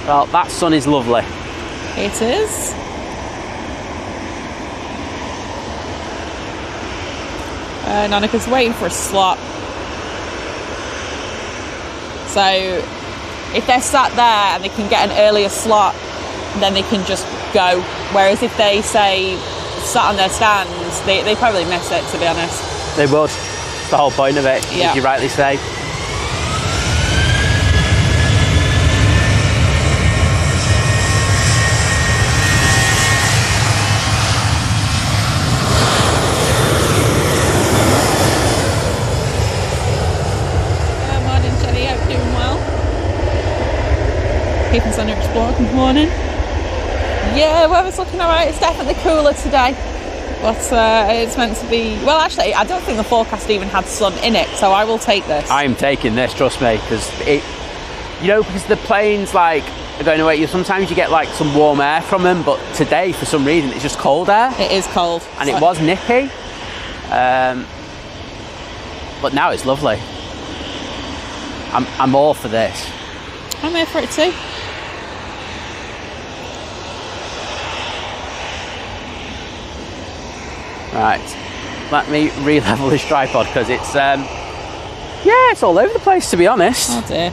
Well, that sun is lovely. It is. Nanika's waiting for a slot. So, if they're sat there and they can get an earlier slot, then they can just go. Whereas if they say sat on their stands, they probably miss it, to be honest. They would. It's the whole point of it, yeah. As you rightly say. Keeping Sunday Explorer, good morning. Yeah, weather's looking alright. It's definitely cooler today, but it's meant to be. Well, actually, I don't think the forecast even had sun in it, so I will take this. I am taking this, trust me, because because the planes like are going away. Sometimes you get like some warm air from them, but today, for some reason, it's just cold air. It is cold, and it was nippy. But now it's lovely. I'm all for this. I'm here for it too. Right, let me re-level this tripod because it's it's all over the place, to be honest. Oh dear.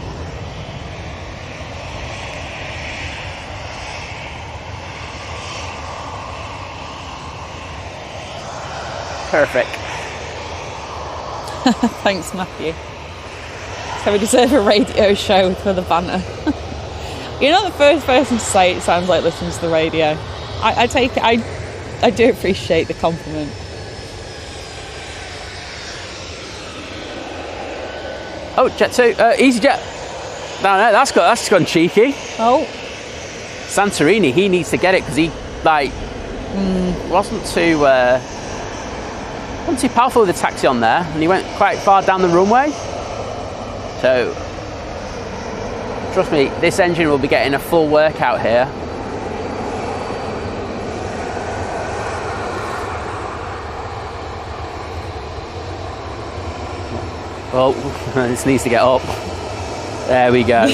Perfect. Thanks, Matthew. So we deserve a radio show for the banter. You're not the first person to say it sounds like listening to the radio. I take it. I do appreciate the compliment. Oh, Jet 2, EasyJet. No, that's gone cheeky. Oh. Santorini, he needs to get it because he wasn't too powerful with the taxi on there, and he went quite far down the runway. So trust me, this engine will be getting a full workout here. Oh, this needs to get up. There we go.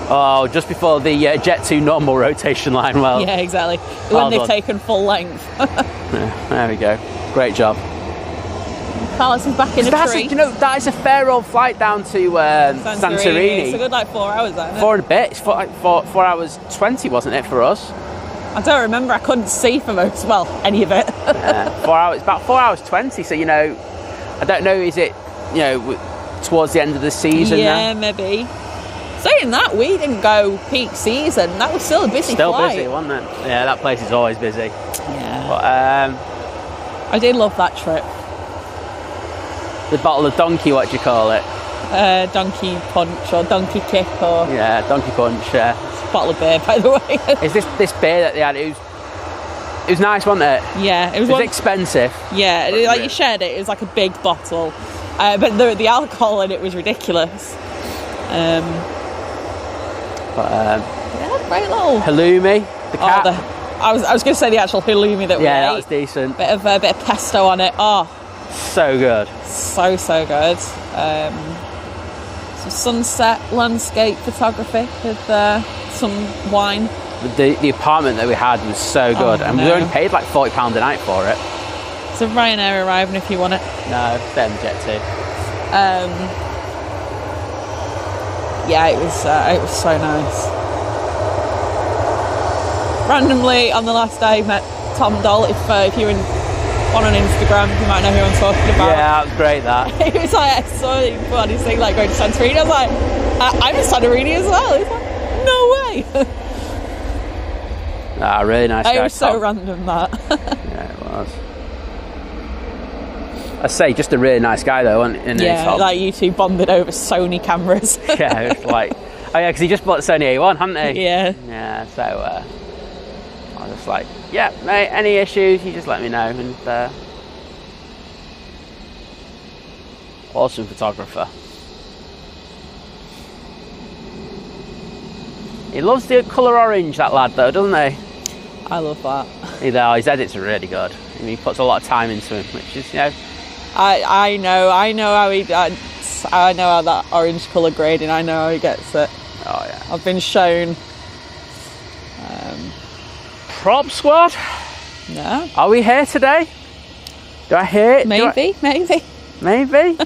Oh, just before the Jet 2 normal rotation line. Well, yeah, exactly. When they've taken full length. Yeah, there we go. Great job. Carlos is back in a tree. You know, that is a fair old flight down to Santorini. It's a good 4 hours, isn't it? 4 and a bit. It's 4 hours 20, wasn't it, for us? I don't remember. I couldn't see for any of it. Yeah, 4 hours. It's about 4 hours 20. So, you know, I don't know. Is it, you know, towards the end of the season? Yeah, now? Maybe. Saying that, we didn't go peak season. That was still a busy flight. Still busy, wasn't it? Yeah, that place is always busy. Yeah. But, I did love that trip. The bottle of donkey, what do you call it? Donkey punch or donkey kick or... Yeah, donkey punch, yeah. It's a bottle of beer, by the way. Is this beer that they had? It was nice, wasn't it? Yeah. It was expensive. Yeah, you shared it. It was like a big bottle. But the alcohol in it was ridiculous. Yeah, great little... Halloumi, the cat. I was going to say the actual halloumi that we ate. Yeah, that was decent. Bit of pesto on it. Oh, so good. So good. Some sunset landscape photography with some wine. The apartment that we had was so good, and we only paid like £40 a night for it. So Ryanair arriving if you want it. No, stay on the Jet 2. Yeah, it was so nice. Randomly on the last day met Tom Doll. If you're on Instagram, you might know who I'm talking about. Yeah, that was great. That he was like, I saw him put on his thing like going to Santorini. I was like, I'm in Santorini as well. He's like, no way. Really nice guy. It was so Tom. random that. Yeah, it was. I say, just a really nice guy though, isn't he? Yeah, like you two bonded over Sony cameras. Yeah, it's like, oh yeah, because he just bought the Sony A1, hadn't he? Yeah. Yeah, so I was just like, yeah, mate, any issues, you just let me know. And awesome photographer. He loves the colour orange, that lad though, doesn't he? I love that. His edits are really good. I mean, he puts a lot of time into him, which is, you know. I know how I know how that orange colour grading. I know how he gets it. Oh yeah. I've been shown. Prop squad. No. Are we here today? Do I hear it? Maybe. Maybe.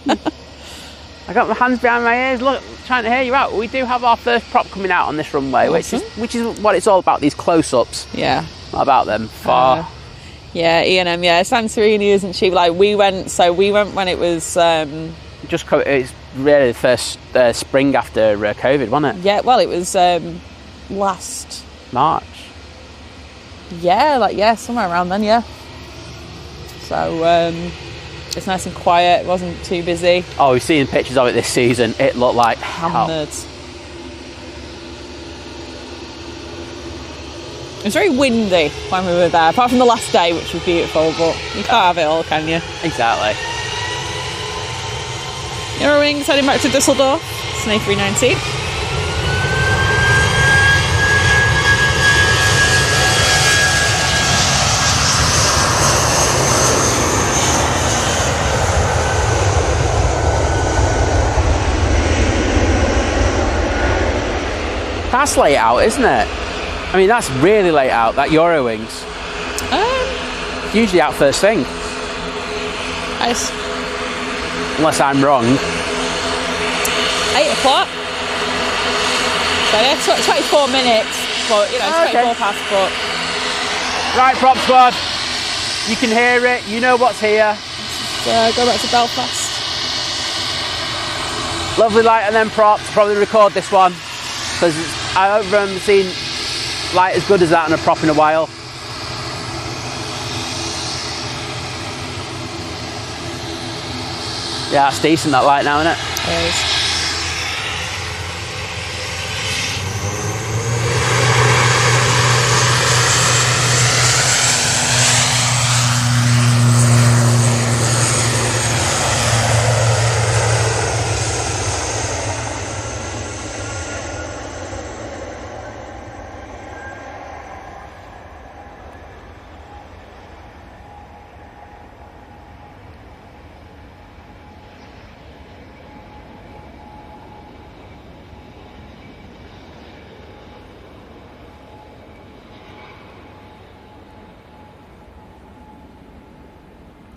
I got my hands behind my ears. Look, trying to hear you out. We do have our first prop coming out on this runway, awesome. which is what it's all about. These close-ups. Yeah. Not about them. Far. Yeah, E&M. Yeah, Santorini isn't cheap. Like we went when it was. It's really the first spring after COVID, wasn't it? Yeah. Well, it was last March. Yeah, somewhere around then. Yeah. So it's nice and quiet. It wasn't too busy. Oh, we've seen pictures of it this season. It looked like hammered. It was very windy when we were there, apart from the last day, which was beautiful, but you can't have it all, can you? Exactly. Eurowings heading back to Düsseldorf. It's an A319. That's late out, isn't it? I mean, that's really late out, that Eurowings. Usually out first thing. Unless I'm wrong. 8 o'clock. So yeah, 24 minutes, but you know, 24 past, but... Right, prop squad. You can hear it, you know what's here. Go back to Belfast. Lovely light and then props. Probably record this one. Because I remember seeing light as good as that on a prop in a while. Yeah, it's decent, that light now, isn't it? It is.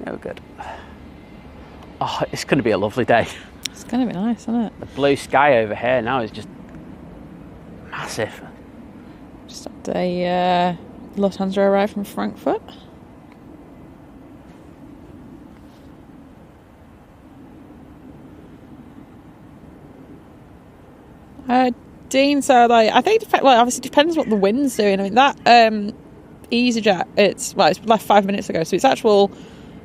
Oh, good. Oh, it's going to be a lovely day. It's going to be nice, isn't it? The blue sky over here now is just massive. Just had a Lufthansa arrive from Frankfurt. Dean said, I think, well, obviously it depends what the wind's doing. I mean, that EasyJet, it's left 5 minutes ago, so its actual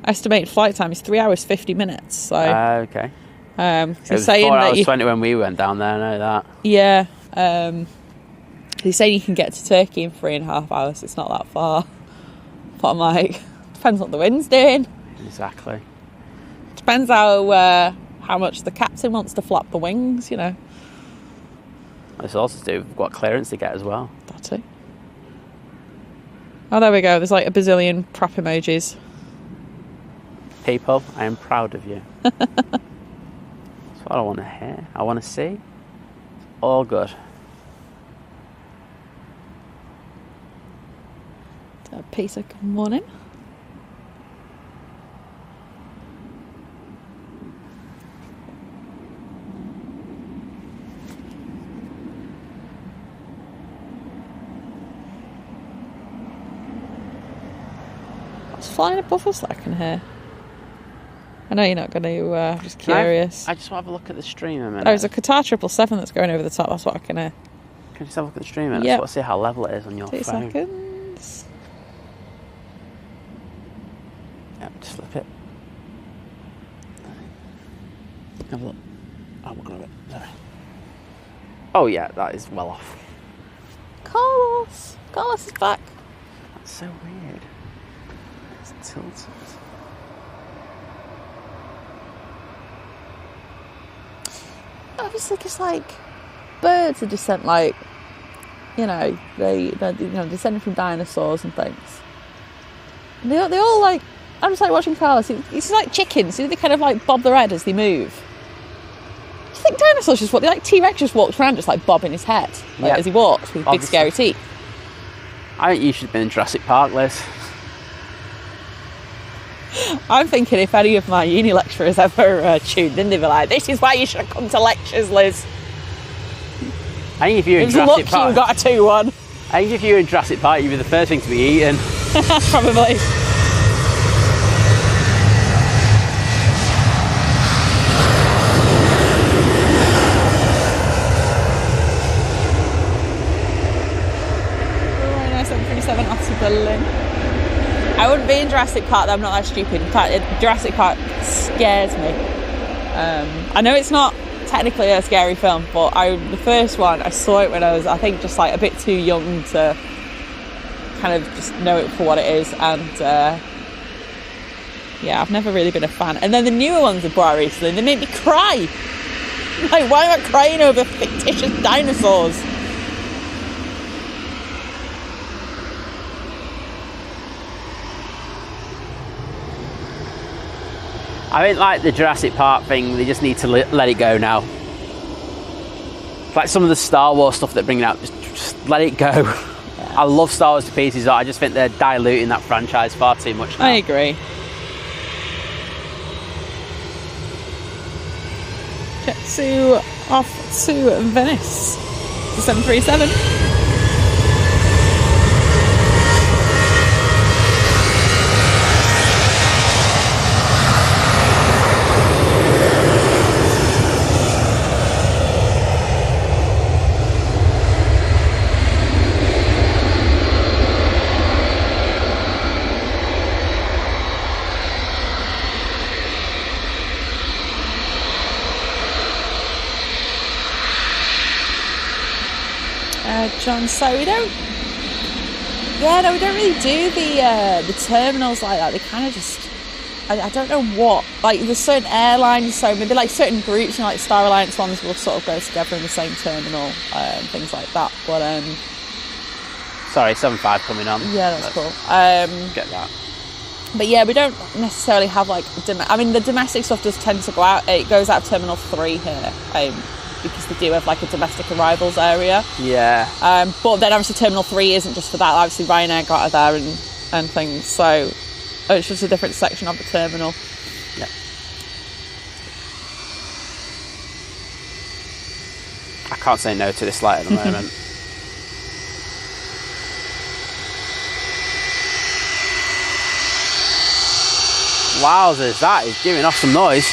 estimated flight time is 3 hours 50 minutes. So okay. It was 4 hours 20 when we went down there. I know that. Yeah. He's saying you can get to Turkey in 3.5 hours. It's not that far. But I'm like, depends what the wind's doing. Exactly. Depends how much the captain wants to flap the wings, you know. It's also to do with what clearance to get as well. That's it. Oh, there we go. There's like a bazillion prop emojis. People, I am proud of you. That's what I want to hear. I want to see. All good. Peter, good morning. What's flying above us that I can hear? I know you're not going to, just curious. I just want to have a look at the stream a minute. Oh, there's a Qatar 777 that's going over the top, that's what I can hear. Can you just have a look at the stream a minute? Yep. I just want to see how level it is on your 2 phone. seconds. Yep, just flip it. Have a look. Oh, we're going to sorry. Oh yeah, that is well off. Carlos is back. That's so weird. It's tilted. Obviously, because like birds are descent, like they're descended from dinosaurs and things. And they all like. I'm just like watching Carlos. It's like chickens. They kind of like bob their head as they move. I think dinosaurs just walk. Like T-Rex just walks around, just like bobbing his head as he walks with big scary teeth. I think you should have been in Jurassic Park, Liz. I'm thinking if any of my uni lecturers ever tuned in, they'd be like, "This is why you should have come to lectures, Liz." I think if you were in It's Jurassic lucky Park, you got a 2-1. I think if you were in Jurassic Park, you'd be the first thing to be eaten. Probably. Berlin. I wouldn't be in Jurassic Park though, I'm not that stupid. In fact, Jurassic Park scares me. I know it's not technically a scary film, but the first one, I saw it when I was, I think, just like a bit too young to kind of just know it for what it is, and yeah, I've never really been a fan. And then the newer ones I brought recently, they made me cry. Like, why am I crying over fictitious dinosaurs? I think like the Jurassic Park thing, they just need to let it go now. Like some of the Star Wars stuff they're bringing out, just let it go. Yeah. I love Star Wars to pieces, but I just think they're diluting that franchise far too much now. I agree. Jet to off to Venice. The 737. John. So we don't. Yeah, no, we don't really do the terminals like that. They kind of just. I don't know what. Like, there's certain airlines, so maybe like certain groups, you know, like Star Alliance ones will sort of go together in the same terminal, things like that. But sorry, 7.5 coming on. Yeah, that's cool. Get that. But yeah, we don't necessarily have like. I mean, the domestic stuff does tend to go out. It goes out of Terminal 3 here. Because they do have like a domestic arrivals area. Yeah. But then obviously Terminal 3 isn't just for that. Obviously Ryanair got her there and things. So it's just a different section of the terminal. Yeah. I can't say no to this light at the moment. Wowzers, that is giving off some noise.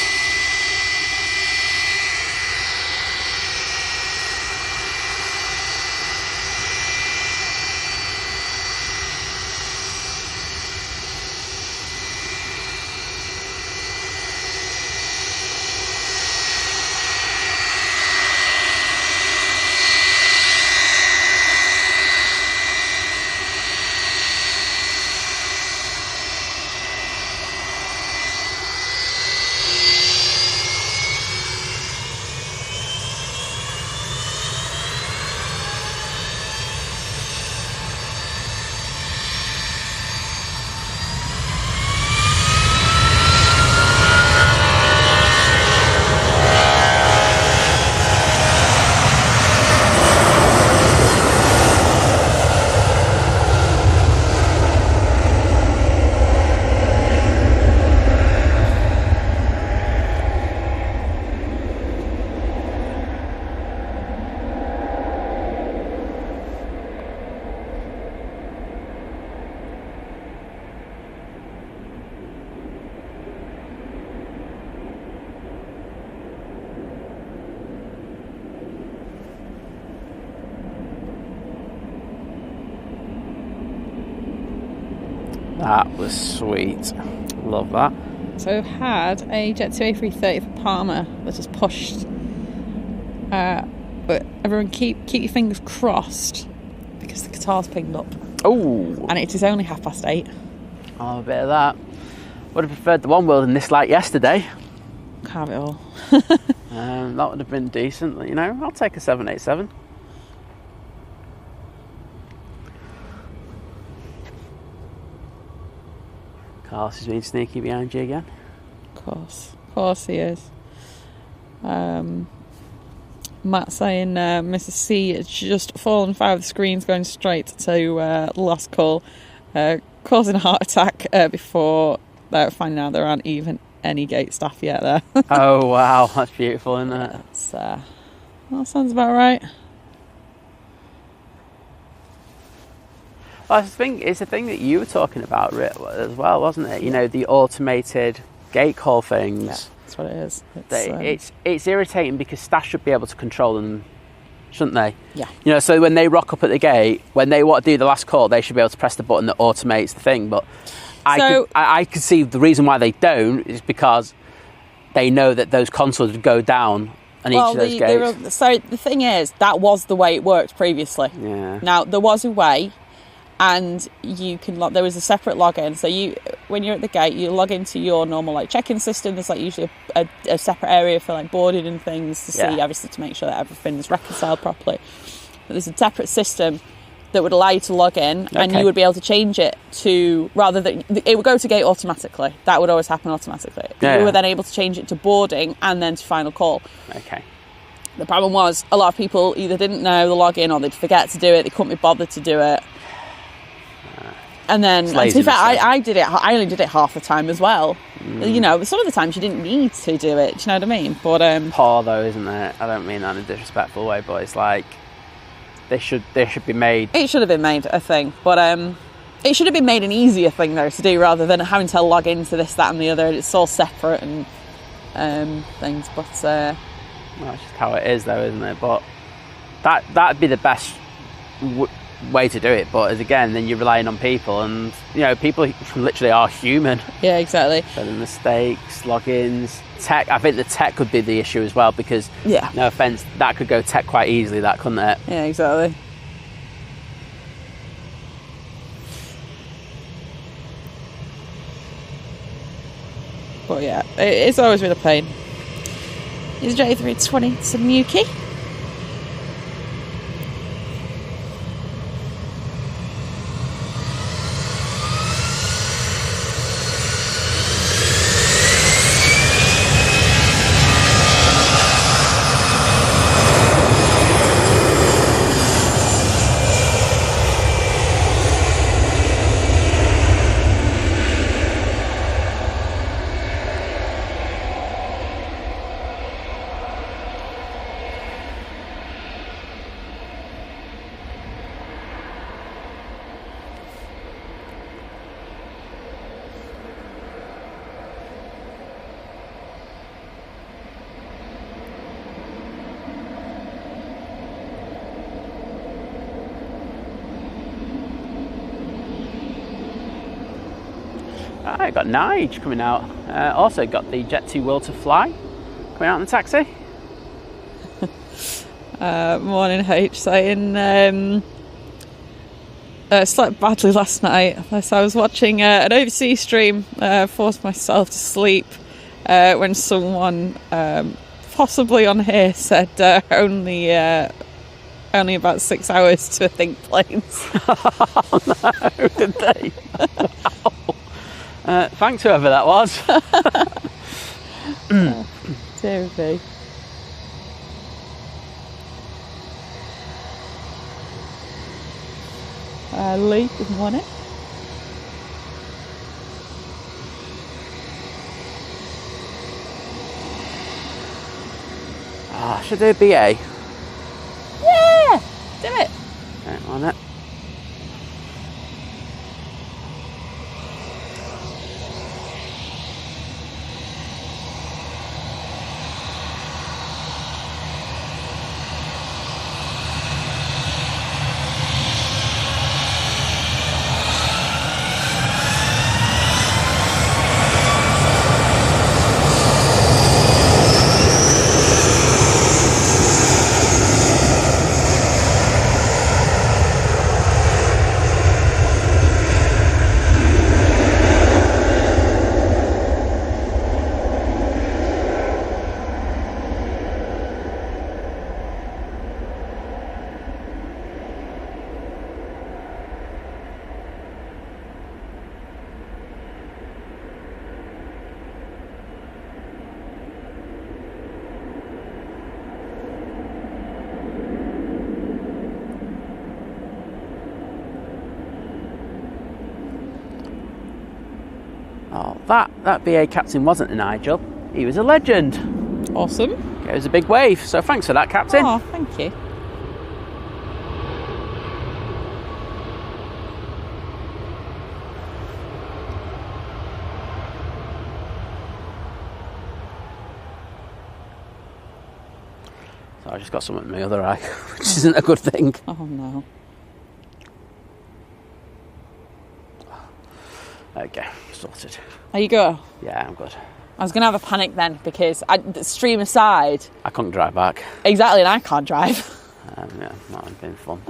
That was sweet. Love that. So we've had a Jet2 A330 for Palma that has pushed. But everyone keep your fingers crossed because the Qatar's pinged up. Oh. And it is only 8:30. Oh, a bit of that. Would have preferred the One World in this light yesterday. Can't it all? That would have been decent, you know. I'll take a 787. Carlos is being sneaky behind you again. Of course he is. Matt saying Mrs. C has just fallen foul of the screens going straight to the last call, causing a heart attack before finding out there aren't even any gate staff yet there. Oh wow, that's beautiful, isn't it? That sounds about right. Well, it's the thing that you were talking about as well, wasn't it? You know, the automated gate call things. Yeah, that's what it is. It's irritating because staff should be able to control them, shouldn't they? Yeah. You know, so when they rock up at the gate, when they want to do the last call, they should be able to press the button that automates the thing. But I could see the reason why they don't is because they know that those consoles would go down on each of those gates. So the thing is, that was the way it worked previously. Yeah. Now, there was a way. And you can there was a separate login. So when you're at the gate, you log into your normal like check-in system. There's like usually a separate area for like boarding and things to see, obviously, to make sure that everything is reconciled properly. But there's a separate system that would allow you to log in, and you would be able to change it to, rather than it would go to gate automatically. That would always happen automatically. You were then able to change it to boarding and then to final call. Okay. The problem was a lot of people either didn't know the login or they'd forget to do it. They couldn't be bothered to do it. And then, to be fair, I did it. I only did it half the time as well. You know, some of the times you didn't need to do it. Do you know what I mean? But poor though, isn't it? I don't mean that in a disrespectful way, but it's like they should be made. It should have been made a thing, but it should have been made an easier thing though to do rather than having to log into this, that, and the other. It's all separate and things. But well, that's just how it is, though, isn't it? But that'd be the best way to do it, but as again, then you're relying on people, and you know, people literally are human. Yeah, exactly. So the mistakes, logins, tech. I think the tech could be the issue as well, because no offense, that could go tech quite easily, that couldn't it? Yeah, exactly. But yeah, it's always been a pain. It's J320 to Newquay. I got Nige coming out. Also got the Jet2 Will to Fly coming out in the taxi. Morning H, saying slept badly last night. So I was watching an overseas stream, forced myself to sleep when someone, possibly on here, said only about 6 hours to think planes. Oh no, did they? Thanks whoever that was. Dear me. Lee, good morning. Should I do a BA? Yeah, do it. Okay, on it. Oh, that BA captain wasn't a Nigel. He was a legend. Awesome. It was a big wave, so thanks for that, Captain. Oh, thank you. So I just got something in my other eye, which isn't a good thing. Oh no. Okay, sorted. There you go. Yeah, I'm good. I was going to have a panic then because, stream aside... I couldn't drive back. Exactly, and I can't drive. Yeah, not been fun.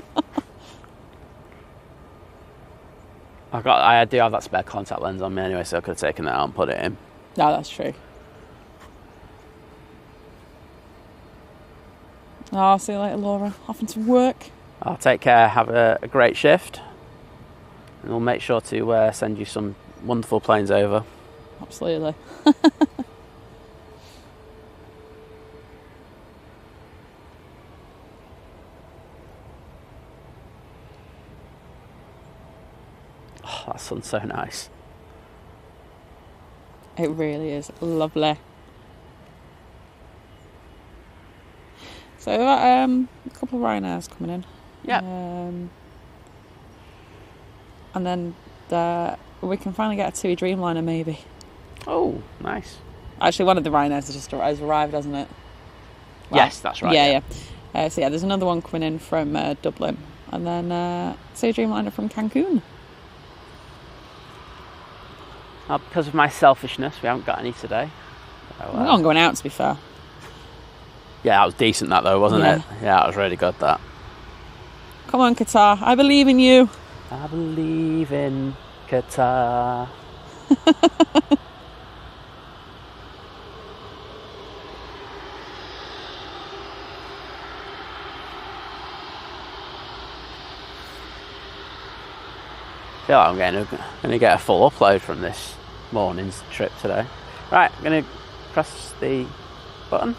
I do have that spare contact lens on me anyway, so I could have taken that out and put it in. No, that's true. Oh, I'll see you later, Laura. Off into work. I'll take care. Have a great shift. And we'll make sure to send you some wonderful planes over. Absolutely. Oh, that sun's so nice. It really is lovely. So we've got a couple of Ryanairs coming in. Yeah. And then we can finally get a TUI Dreamliner maybe. Oh, nice. Actually, one of the Ryanairs has arrived, hasn't it? Well, yes, that's right. Yeah. So yeah, there's another one coming in from Dublin. And then TUI Dreamliner from Cancun. Because of my selfishness, we haven't got any today. So, We're not going out, to be fair. Yeah, that was decent, that though, wasn't it? Yeah, that was really good, that. Come on, Qatar. I believe in you. I believe in Qatar. feel like I'm going to get a full upload from this morning's trip today. Right, I'm going to press the button.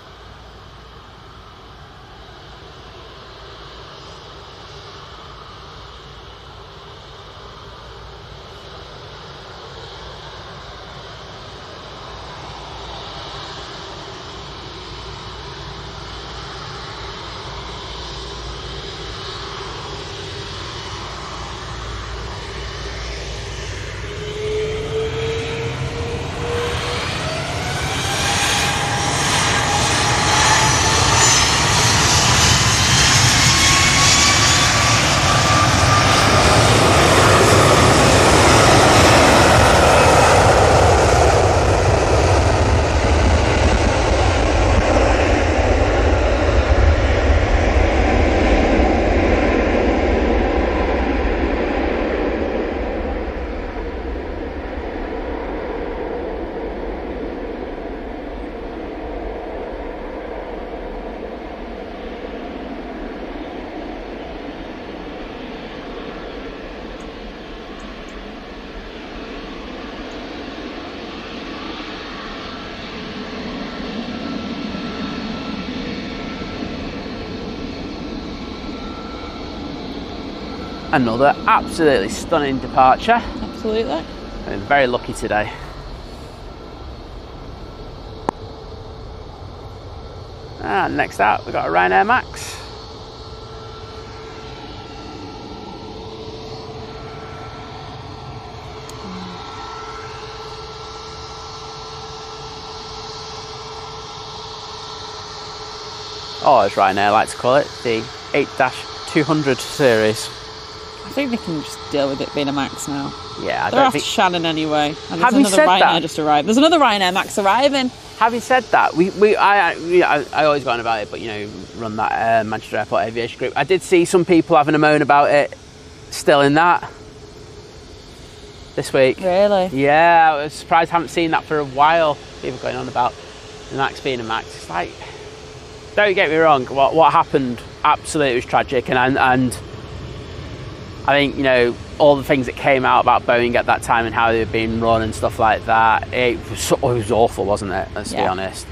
Another absolutely stunning departure. Absolutely. I've been very lucky today. And next out, we've got a Ryanair Max. Or as Ryanair like to call it, the 8-200 series. I think they can just deal with it being a Max now. Yeah, I They're don't off think... Shannon anyway. And Have you said Ryanair that? just arrived. There's another Ryanair Max arriving. Having said that, I always go on about it, but run that Manchester Airport Aviation group. I did see some people having a moan about it still in that this week. Really? Yeah, I was surprised I haven't seen that for a while. People going on about the Max being a Max. It's like, don't get me wrong, what happened absolutely was tragic, and I think, all the things that came out about Boeing at that time and how they were being run and stuff like that, it was awful, wasn't it? Let's be honest.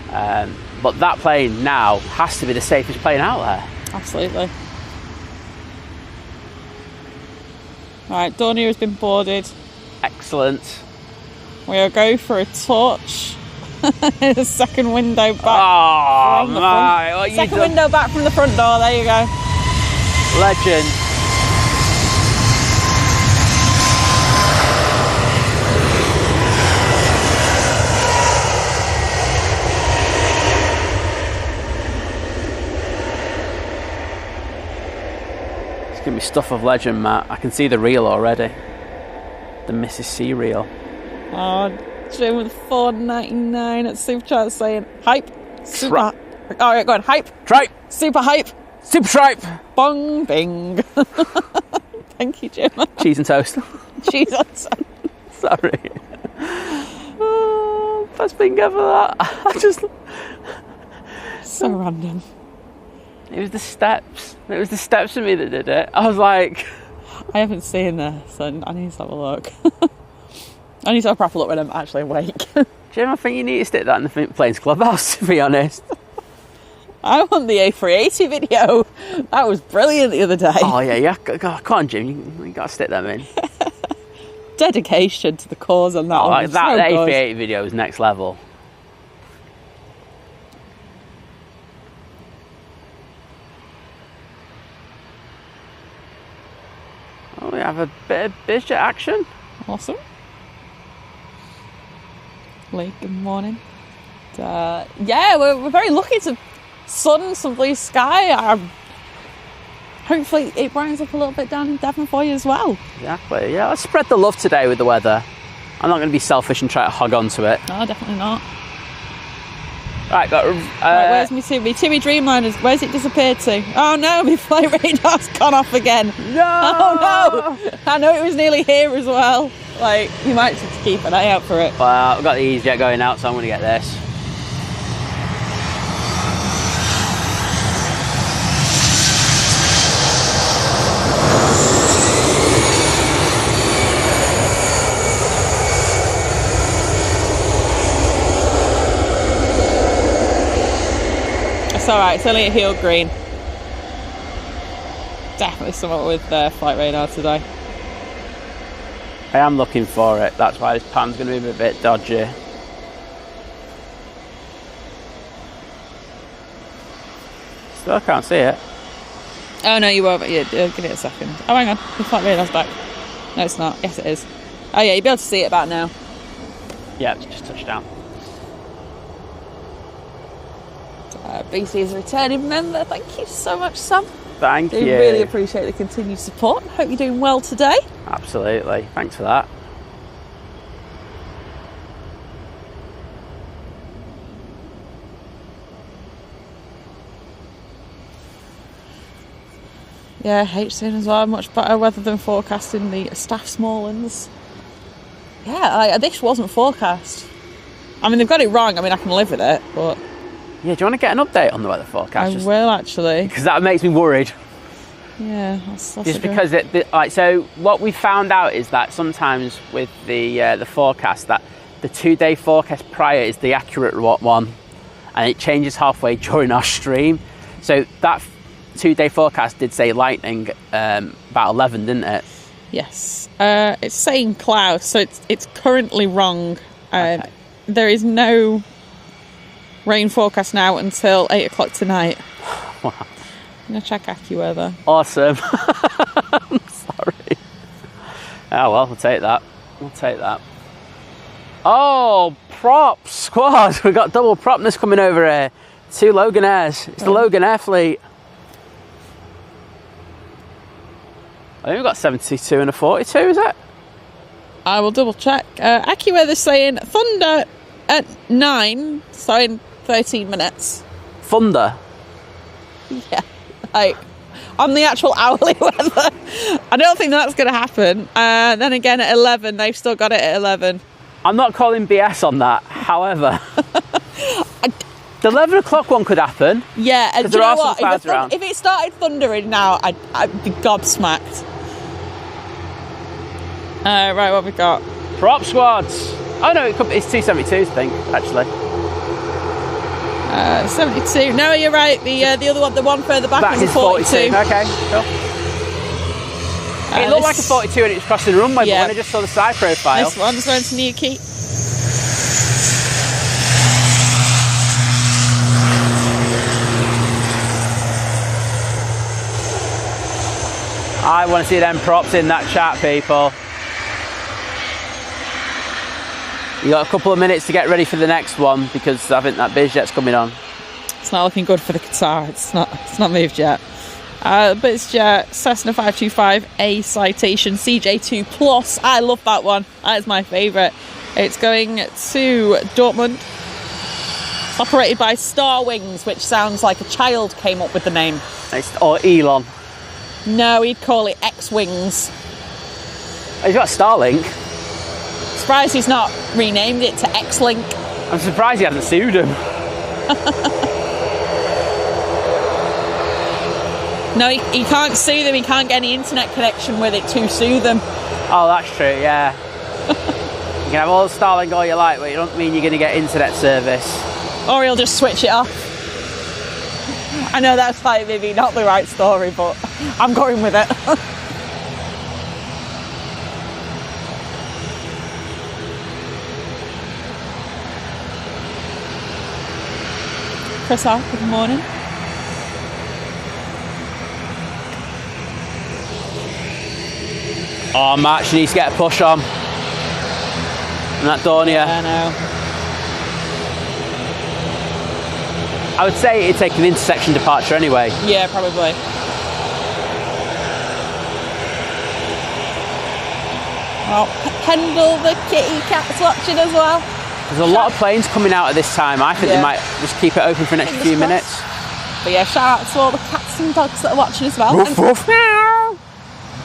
But that plane now has to be the safest plane out there. Absolutely. All right, Dornier has been boarded. Excellent. We'll go for a torch. The second window back. Oh, my. Second window back from the front door. There you go. Legend. It's going to be stuff of legend, Matt. I can see the reel already. The Mrs. C reel. Oh, Jim with $4.99 at Supercharge saying hype. Super. All right, go on. Hype. Tripe. Super hype. Super tripe. Bong bing. Thank you, Jim. Cheese and toast. Cheese on toast. Sorry. Oh, best thing ever that. I just... So random. It was the steps. It was the steps for me that did it. I was like... I haven't seen this, so I need to have a look. I need to have a proper look when I'm actually awake. Jim, I think you need to stick that in the Planes Clubhouse, to be honest. I want the A380 video. That was brilliant the other day. Oh, yeah. Come on, Jim. You got to stick them in. Dedication to the cause on that one. That So A380 video is next level. Oh, we have a bit of BizJet action. Awesome. Lee, good morning. Yeah, we're very lucky to sun, some blue sky. Hopefully it brightens up a little bit down in Devon for you as well. Exactly, yeah. Let's spread the love today with the weather. I'm not going to be selfish and try to hog on to it. No, definitely not. Right, got... right, where's my TB Dreamliners? Where's it disappeared to? Oh no, my flight radar's gone off again. No! Oh no! I know it was nearly here as well. Like, you might have to keep an eye out for it. Well, I've got the EasyJet going out, so I'm going to get this. alright, it's only a heel green. Definitely something with flight radar today. I am looking for it. That's why this pan's going to be a bit dodgy. Still can't see it. Oh no, you won't, but yeah, give it a second. Oh, hang on, the flight radar's back. No, it's not. Yes, it is. Oh yeah, you'll be able to see it about now. Yeah, it's just touched down. BC is a returning member. Thank you so much, Sam. Thank you. I really appreciate the continued support. Hope you're doing well today. Absolutely. Thanks for that. Yeah, H-Sin as well. Much better weather than forecasting the staff Smalllands. Yeah, this wasn't forecast. I mean, they've got it wrong. I mean, I can live with it, but... Yeah, do you want to get an update on the weather forecast? I will, actually. Because that makes me worried. Yeah, that's just because so what we found out is that sometimes with the forecast, that the 2-day forecast prior is the accurate one, and it changes halfway during our stream. So that 2-day forecast did say lightning about 11, didn't it? Yes. It's saying cloud, so it's currently wrong. Okay. There is no rain forecast now until 8 o'clock tonight. Wow. I'm going to check AccuWeather. Awesome. I'm sorry. Oh well, we'll take that. We'll take that. Oh, prop squad. We've got double propness coming over here. 2 Logan Airs. It's the Logan Air fleet. I think we've got 72 and a 42, is it? I will double check. AccuWeather's saying thunder at 9, so in 13 minutes. Thunder? Yeah, like on the actual hourly weather. I don't think that's going to happen. Then again at 11, they've still got it at 11. I'm not calling BS on that, however. The 11 o'clock one could happen. Yeah, and there are some clouds around. If it started thundering now, I'd be gobsmacked. Right, what have we got? Prop squads. Oh no, it's 272s, I think, actually. 72. No, you're right. The other one, the one further back is 42. Okay, cool. It looked like a 42 when it was crossing the runway, yeah. but when I just saw the side profile. This one's going to Newquay. I want to see them props in that chat, people. You got a couple of minutes to get ready for the next one because I think that BizJet's coming on. It's not looking good for the Qatar. It's not moved yet. BizJet Cessna 525A citation CJ2 Plus. I love that one. That is my favourite. It's going to Dortmund. It's operated by Star Wings, which sounds like a child came up with the name. Or Elon. No, he'd call it X-Wings. He's got Starlink. Surprised he's not renamed it to X-Link. I'm surprised he hasn't sued him. No, he can't sue them. He can't get any internet connection with it to sue them. Oh, that's true, yeah. You can have all the Starlink all you like, but it don't mean you're going to get internet service. Or he'll just switch it off. I know that's like maybe not the right story, but I'm going with it. Chris, good morning. Oh, Matt, she needs to get a push on. And that Dornier. I know. I would say it'd take an intersection departure anyway. Yeah, probably. Well, Kendall the kitty cat's watching as well. There's a lot of planes coming out at this time. I think they might just keep it open for an extra few minutes. But yeah, shout out to all the cats and dogs that are watching as well. Woof, woof.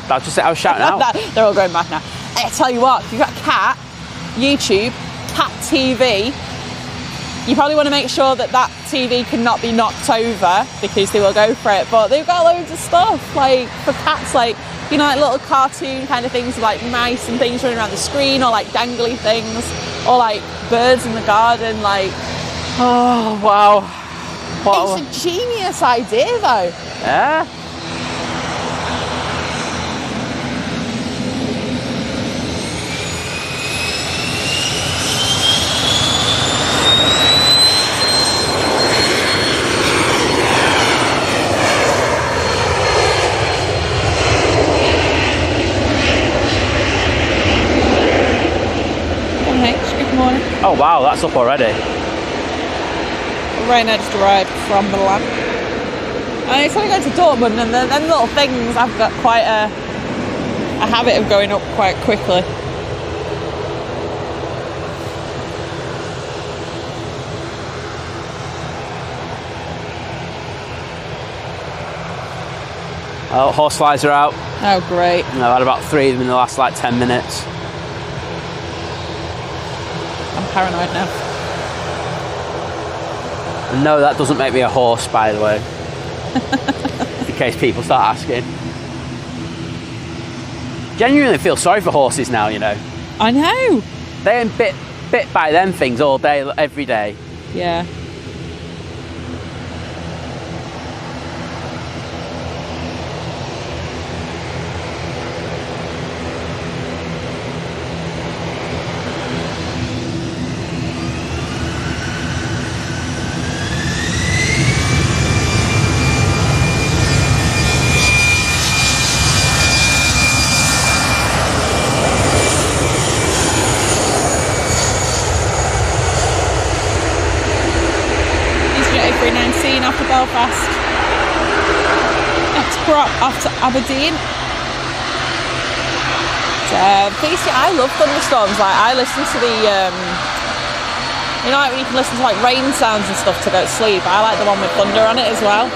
That's just it, I was shouting out. They're all going mad now. I tell you what, if you've got a cat, YouTube, cat TV, you probably want to make sure that TV cannot be knocked over because they will go for it. But they've got loads of stuff, like for cats, like, you know, like little cartoon kind of things, like mice and things running around the screen, or like dangly things, or like birds in the garden, like... Oh, wow. It's a genius idea, though. Yeah. Oh wow, that's up already. Rain just arrived from Milan. And it's only going to Dortmund, and then little things, I've got quite a habit of going up quite quickly. Oh, horseflies are out. Oh, great. And I've had about 3 of them in the last like 10 minutes. I'm paranoid now. And no, that doesn't make me a horse, by the way. In case people start asking. Genuinely feel sorry for horses now, you know. I know. They ain't bit by them things all day, every day. Yeah. Off to Belfast. Express off to Aberdeen. Basically, I love thunderstorms. Like, I listen to the, you know, like when you can listen to like rain sounds and stuff to go to sleep. I like the one with thunder on it as well.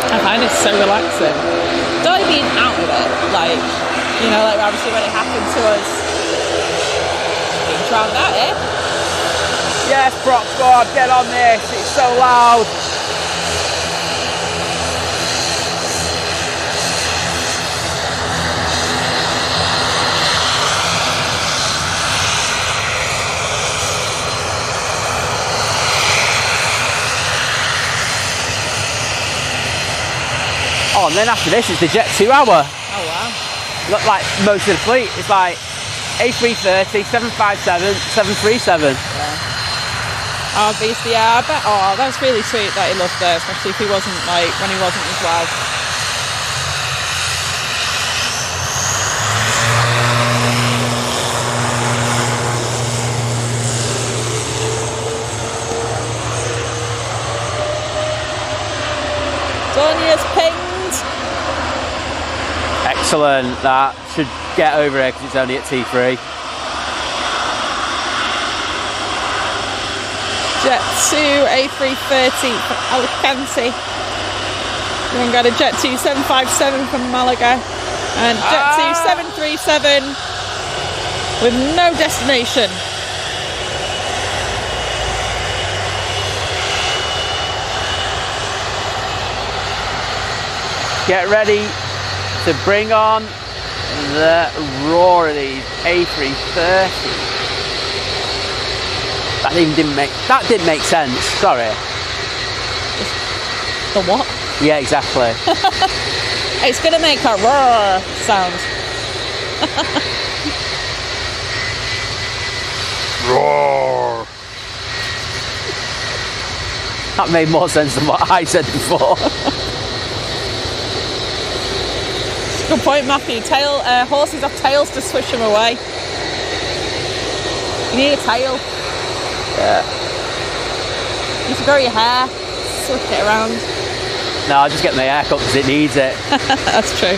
I find it so relaxing. Don't like being out of it, like, you know, like obviously when it happened to us. Being drowned out, eh? Yes, Brock Squad, get on this, it's so loud. Oh, and then after this, it's the Jet 2 hour. Oh, wow. Look, like most of the fleet, it's like A330, 757, 737. Yeah. Oh, basically, yeah, I bet. Oh, that's really sweet that he loved it, especially if he wasn't, like, when he wasn't as well. Sonia's pinged. Excellent, that should get over here because it's only at T3. Jet 2 A330 from Alicante. Then got a Jet 2 757 from Malaga. And Jet 2 737 with no destination. Get ready to bring on the roar of these A330s. That didn't make sense. Sorry. The what? Yeah, exactly. It's gonna make a roar sound. Roar. That made more sense than what I said before. Good point, Matthew. Horses have tails to swish them away. You need a tail. Yeah. You should grow your hair, swish it around. No, I'll just get my hair cut because it needs it. That's true.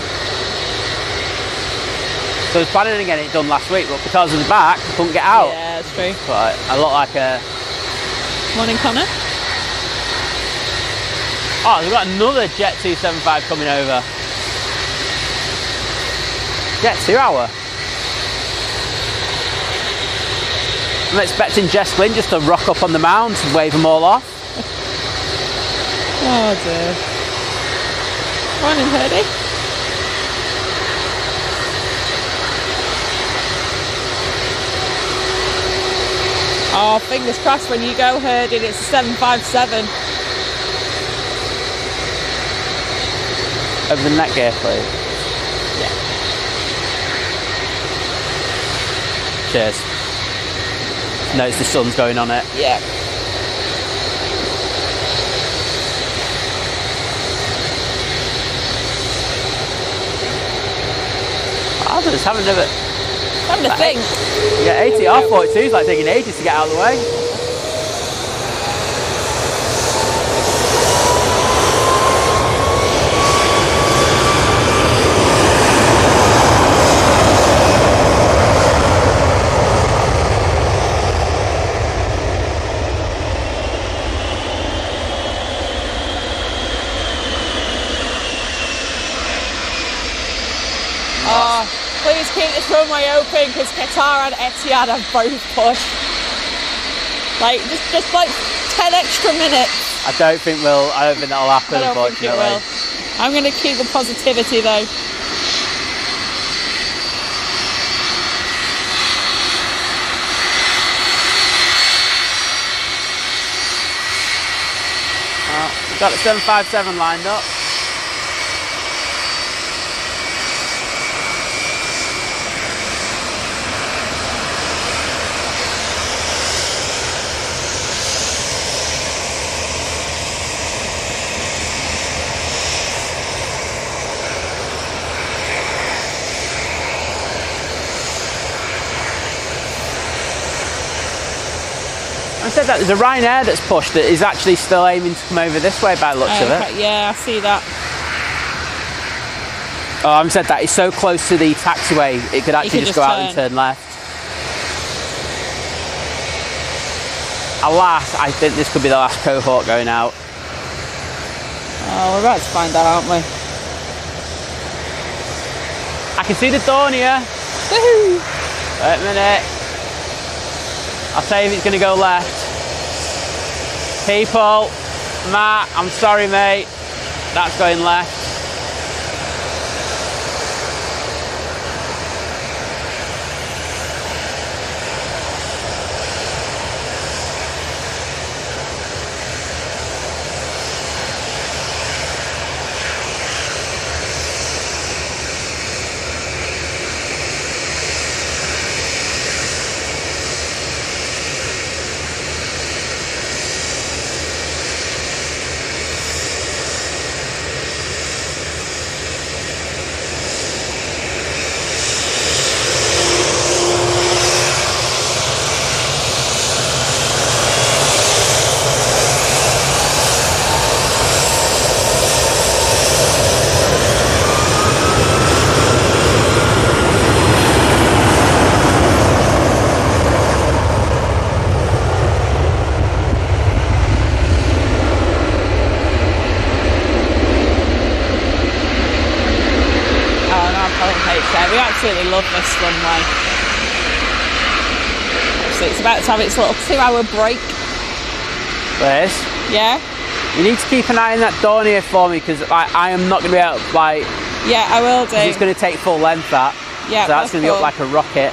So I was planning on getting it done last week, but because of the back, I couldn't get out. Yeah, that's true. But I look like a... Morning, Connor. Oh, we've got another Jet 275 coming over. Jet 2 hour. I'm expecting Jess Glynn just to rock up on the mound and wave them all off. Oh dear. Morning, Hurdy. Oh, fingers crossed when you go, Hurdy, it's a 757. Over the neck gear, please. Yeah. Cheers. Notice the sun's going on it. Yeah. I was having a think. Yeah, ATR 42 is like taking ages to get out of the way. Please keep this runway open because Qatar and Etihad have both pushed. Like, just like 10 extra minutes. I don't think that'll happen, I don't think it will. I'm going to keep the positivity though. Got the 757 lined up. I said that there's a Ryanair that's pushed that is actually still aiming to come over this way by the looks of it. Yeah, I see that. Oh, I haven't said that. It's so close to the taxiway, it could actually just go out and turn left. Alas, I think this could be the last cohort going out. Oh, we're about to find out, aren't we? I can see the Dornier. Woohoo! Wait a minute. I'll tell you if it's going to go left. People, Matt, I'm sorry, mate. That's going left. We absolutely love this runway. So it's about to have its little 2-hour break. Liz? Yeah? You need to keep an eye on that Dornier for me because I am not going to be able to, like... Yeah, I will do. It's going to take full length, that. Yeah, so that's going to be up like a rocket.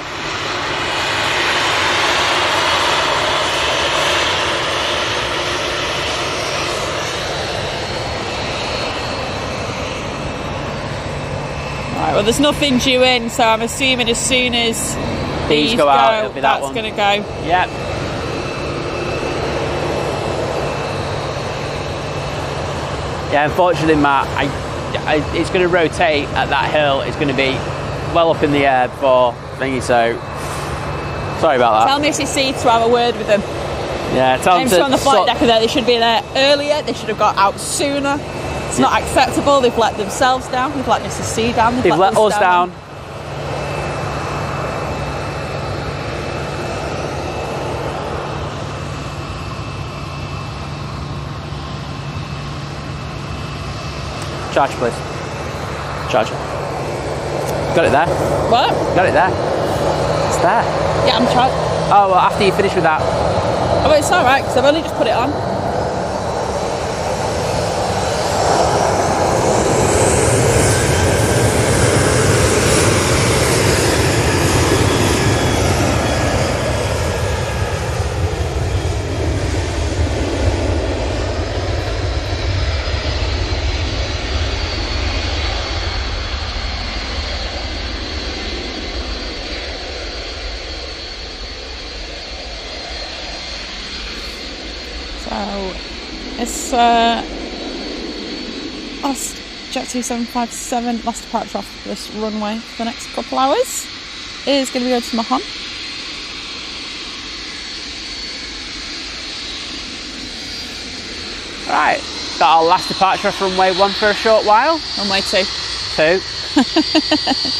Right, well, there's nothing due in, so I'm assuming as soon as these go out, it'll be that's going to go. Yep. Yeah, unfortunately, Matt, it's going to rotate at that hill. It's going to be well up in the air before thingy, so sorry about that. Tell Mrs. C to have a word with them. Yeah, tell them to... on the flight deck there, they should be there earlier, they should have got out sooner. It's not acceptable, they've let themselves down, they've let Mrs. C down, they've let us down. Charge, please. Charge. Got it there. What? Got it there. It's there. Yeah, I'm trying. Oh, well, after you finish with that. Oh, it's alright, because I've only just put it on. last Jet 2757, last departure off this runway for the next couple hours is going to be going to Mahon. Right, got our last departure off runway 1 for a short while. Runway 2. 2.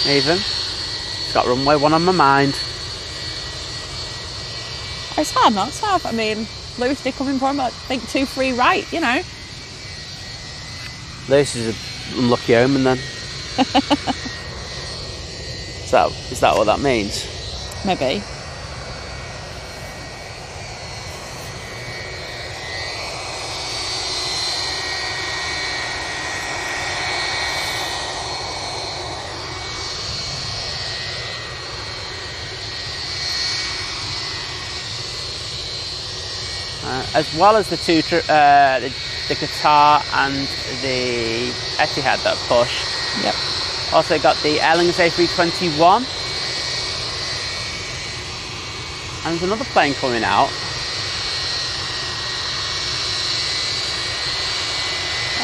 Even. Got runway 1 on my mind. It's hard not to have. I mean, Lewis did come in for him, I think 2-3 right, you know. Lewis is an unlucky omen then. Is that what that means? Maybe. As well as the the Qatar and the Etihad that pushed. Yep. Also got the Airlines A321. And there's another plane coming out.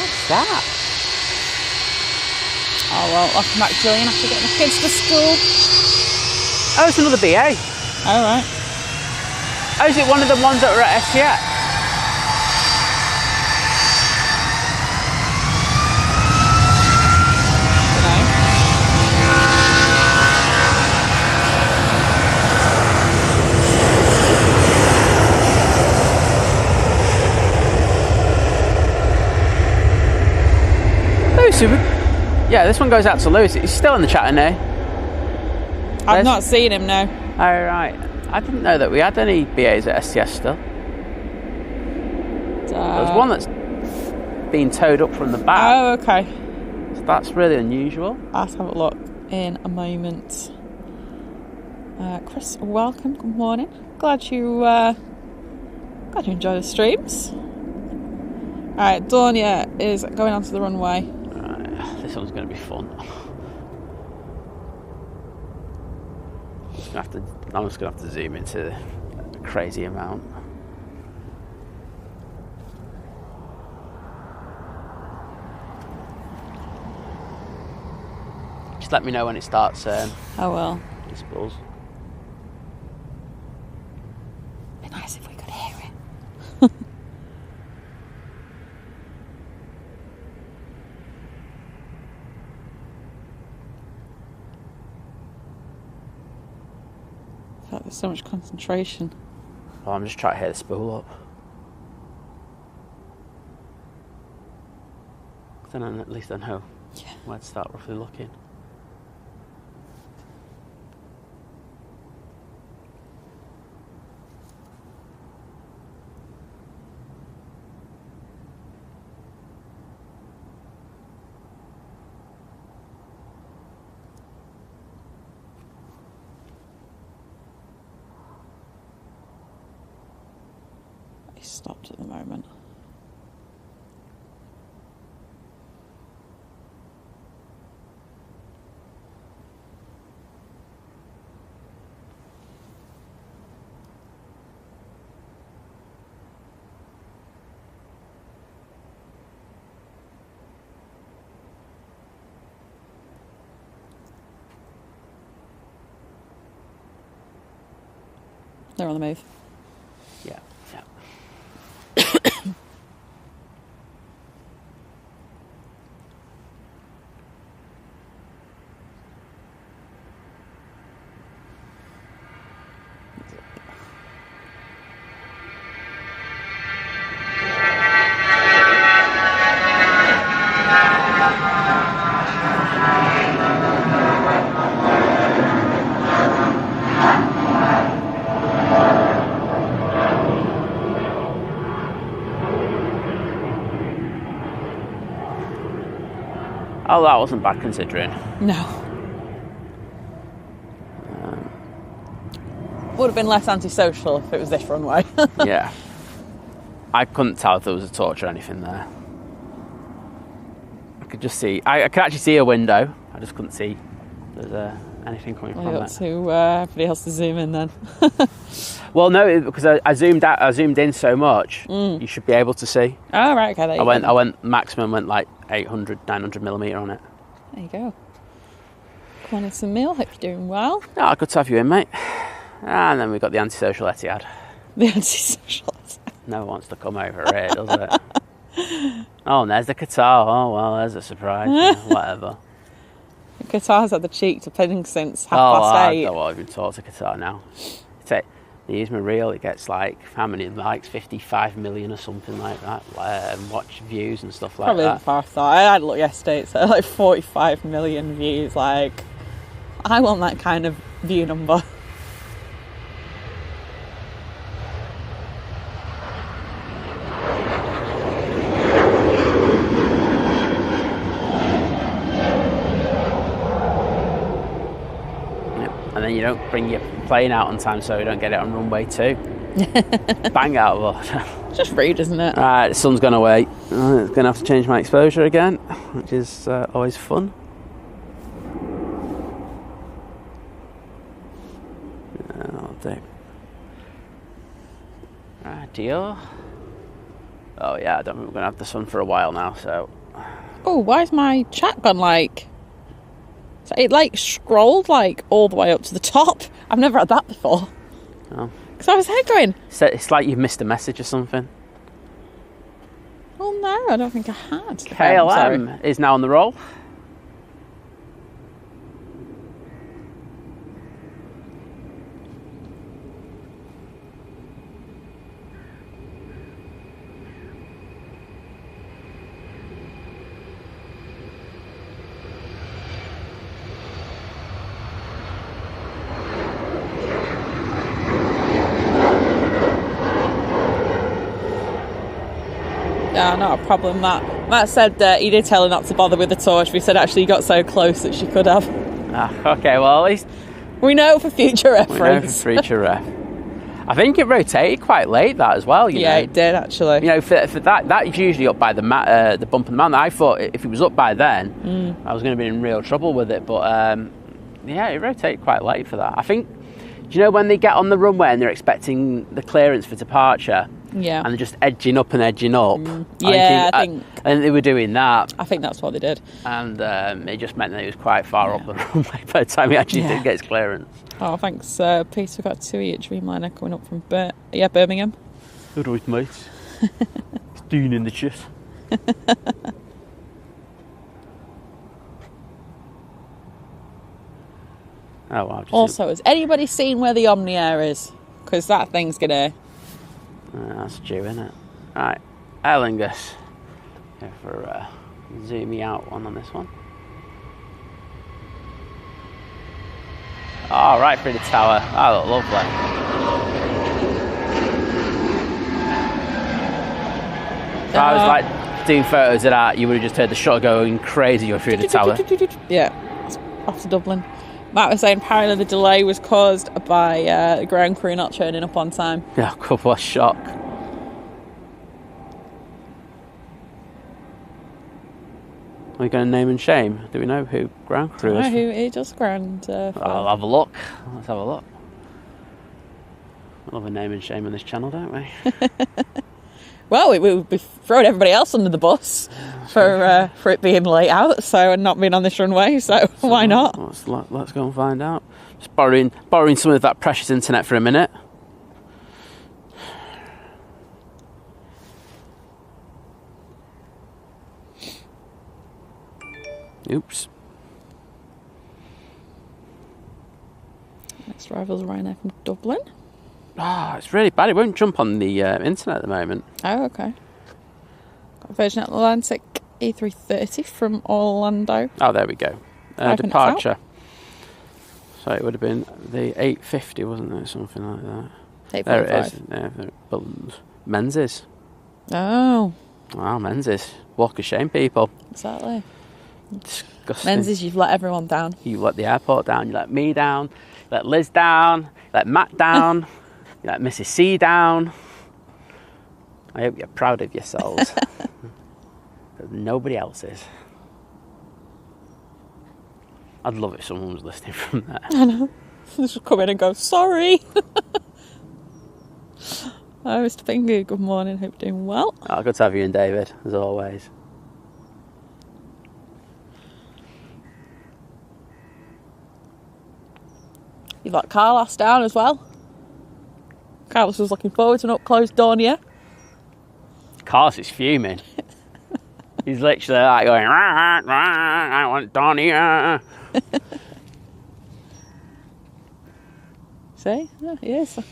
What's that? Oh well, welcome back, Gillian, after getting the kids to school. Oh, it's another BA. All right. Oh, is it one of the ones that were at STX? Yeah, this one goes out to Lewis. He's still in the chat, isn't he? I've not seen him, no. Oh, right. I didn't know that we had any BAs at STS still. There's one that's been towed up from the back. Oh, okay. So that's really unusual. I'll have a look in a moment. Chris, welcome. Good morning. Glad you enjoy the streams. All right, Dornia is going onto the runway. This one's going to be fun. I'm just going to have to zoom into a crazy amount. Just let me know when it starts. I will. This buzz. It'd be nice if we could hear it. There's so much concentration. Oh, I'm just trying to hear the spool up. Then at least I know where to start roughly looking. Stopped at the moment. They're on the move. Yeah. Oh, that wasn't bad considering. No. Would have been less antisocial if it was this runway. Yeah. I couldn't tell if there was a torch or anything there. I could just see... I could actually see a window. I just couldn't see there's anything coming Well, from you it. got to everybody else to zoom in then. Well, no, because I zoomed in so much, you should be able to see. Oh, right, okay, there you go. I went maximum, went like 800, 900 millimetre on it. There you go. Come on, it's a meal. Hope you're doing well. Oh, good to have you in, mate. And then we've got the antisocial Etihad. The antisocial. No one wants to come over here, does it? Oh, and there's the Qatar. Oh, well, there's a surprise. Whatever. Qatar's had the cheek to ping since 8:30. I don't want to even talk to Qatar now. They use my reel. It gets like, how many likes? 55 million or something like that. Watch views and stuff like Probably that. far thought. I had a look yesterday. It's like 45 million views. Like, I want that kind of view number. And then you don't bring your plane out on time, so you don't get it on runway 2. Bang out of order. Just rude, isn't it? Right, the sun's gone away. It's going to have to change my exposure again, which is always fun. That'll do. Right, deal. Oh yeah, I don't think we're going to have the sun for a while now, so... Oh, why's my chat gone like... So it like scrolled like all the way up to the top. I've never had that before. Oh. Because I was there going... So it's like you've missed a message or something. Oh no, I don't think I had. KLM is now on the roll. Yeah, not a problem. Matt said he did tell her not to bother with the torch, but he said actually he got so close that she could have. Okay, well at least... We know for future reference. I think it rotated quite late, that as well, you know. Yeah, it did actually. You know, for that's usually up by the bump of the mountain. I thought if it was up by then, I was going to be in real trouble with it. But yeah, it rotated quite late for that. I think, do you know when they get on the runway and they're expecting the clearance for departure? Yeah. And they're just edging up and edging up. Yeah, I think... And they were doing that. I think that's what they did. And it just meant that he was quite far up the runway by the time he actually did get his clearance. Oh, thanks, Peter. Got 2 each Dreamliner coming up from Birmingham. All right, mate. It's doing in the shit. Oh, wow. Also, has anybody seen where the Omni Air is? Because that thing's gonna... that's due, isn't it? Right, Aer Lingus. Go for a zoomy out one on this one. Oh, right through the tower. Oh, look lovely. If I was like doing photos of that, you would have just heard the shot going crazy through the tower. Yeah, off to Dublin. Matt was saying apparently the delay was caused by the ground crew not turning up on time. Yeah, what a shock. Are we going to name and shame? Do we know who ground crew is? Who it does ground for? I'll have a look. Let's have a look. We love a name and shame on this channel, don't we? Well, we would be throwing everybody else under the bus for it being late out, and not being on this runway. So why not? Let's go and find out. Just borrowing some of that precious internet for a minute. Oops. Next arrival's Ryanair from Dublin. It's really bad. It won't jump on the internet at the moment. Oh, okay. Got Virgin Atlantic A330 from Orlando. Oh, there we go. Departure. So it would have been the 850, wasn't it? Something like that. 845. There it is. Yeah, but Menzies. Oh. Wow, Menzies. Walk of shame, people. Exactly. Disgusting. Menzies, you've let everyone down. You let the airport down. You let me down. You let Liz down. You let Matt down. You let Mrs. C down. I hope you're proud of yourselves. Because nobody else is. I'd love it if someone was listening from there. I know. Just come in and go, sorry. Hi, Mr. Pingu. Good morning. Hope you're doing well. Oh, good to have you and David, as always. You've got Carlos down as well. Carlos was looking forward to an up-close Dornier. Carlos is fuming. He's literally like going, rah, rah, I want Donnie. See? Yeah, he is. I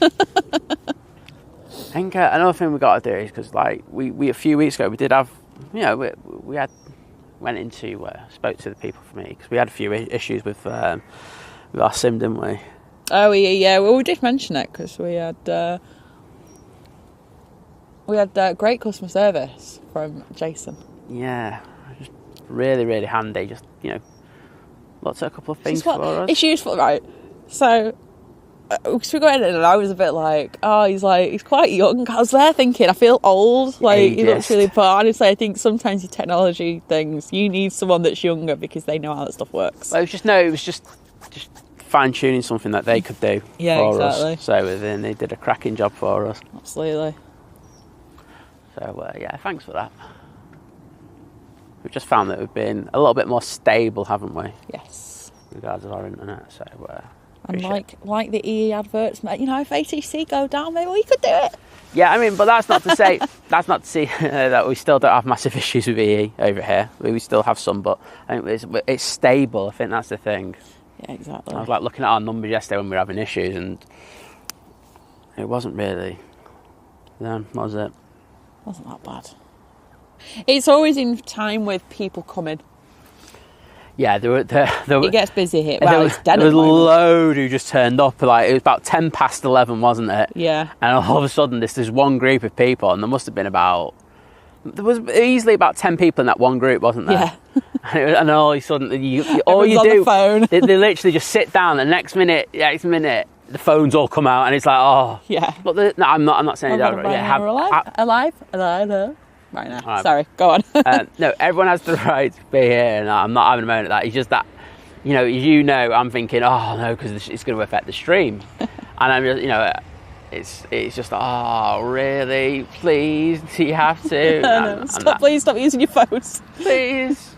think another thing we got to do is because, like, we a few weeks ago we did have, we went into spoke to the people for me because we had a few issues with our sim, didn't we? Oh yeah. Well, we did mention it because we had great customer service from Jason. Yeah, just really, really handy. Just, looked at a couple of things for us. It's useful, right? So, we got in and I was a bit like, he's quite young. I was there thinking, I feel old. Like, he looks really, but honestly, I think sometimes your technology things, you need someone that's younger because they know how that stuff works. Well, it was just fine-tuning something that they could do for us. So then they did a cracking job for us. Absolutely. So, thanks for that. We've just found that we've been a little bit more stable, haven't we? Yes. In regards to our internet, so... and like the EE adverts, if ATC go down, maybe we could do it. Yeah, I mean, but that's not to say that we still don't have massive issues with EE over here. We still have some, but I think it's stable. I think that's the thing. Yeah, exactly. I was like looking at our numbers yesterday when we were having issues, and it wasn't really them, was it? Wasn't that bad. It's always in time with people coming. Yeah, there it gets busy here. Well, it's dead. There was a load who just turned up. Like, it was about 10 past 11, wasn't it? Yeah. And all of a sudden, there's one group of people, and there was easily about 10 people in that one group, wasn't there? Yeah. And all of a sudden, the phone. they literally just sit down. The next minute, the phones all come out, and it's like, oh. Yeah. But I'm not saying that. Alive. Right now. Right. Sorry, go on. No, everyone has the right to be here, and I'm not having a moment at that. It's just that, I'm thinking, oh no, because it's going to affect the stream, and I'm just, it's just, oh really, please, do you have to? No, please stop using your phones. Please.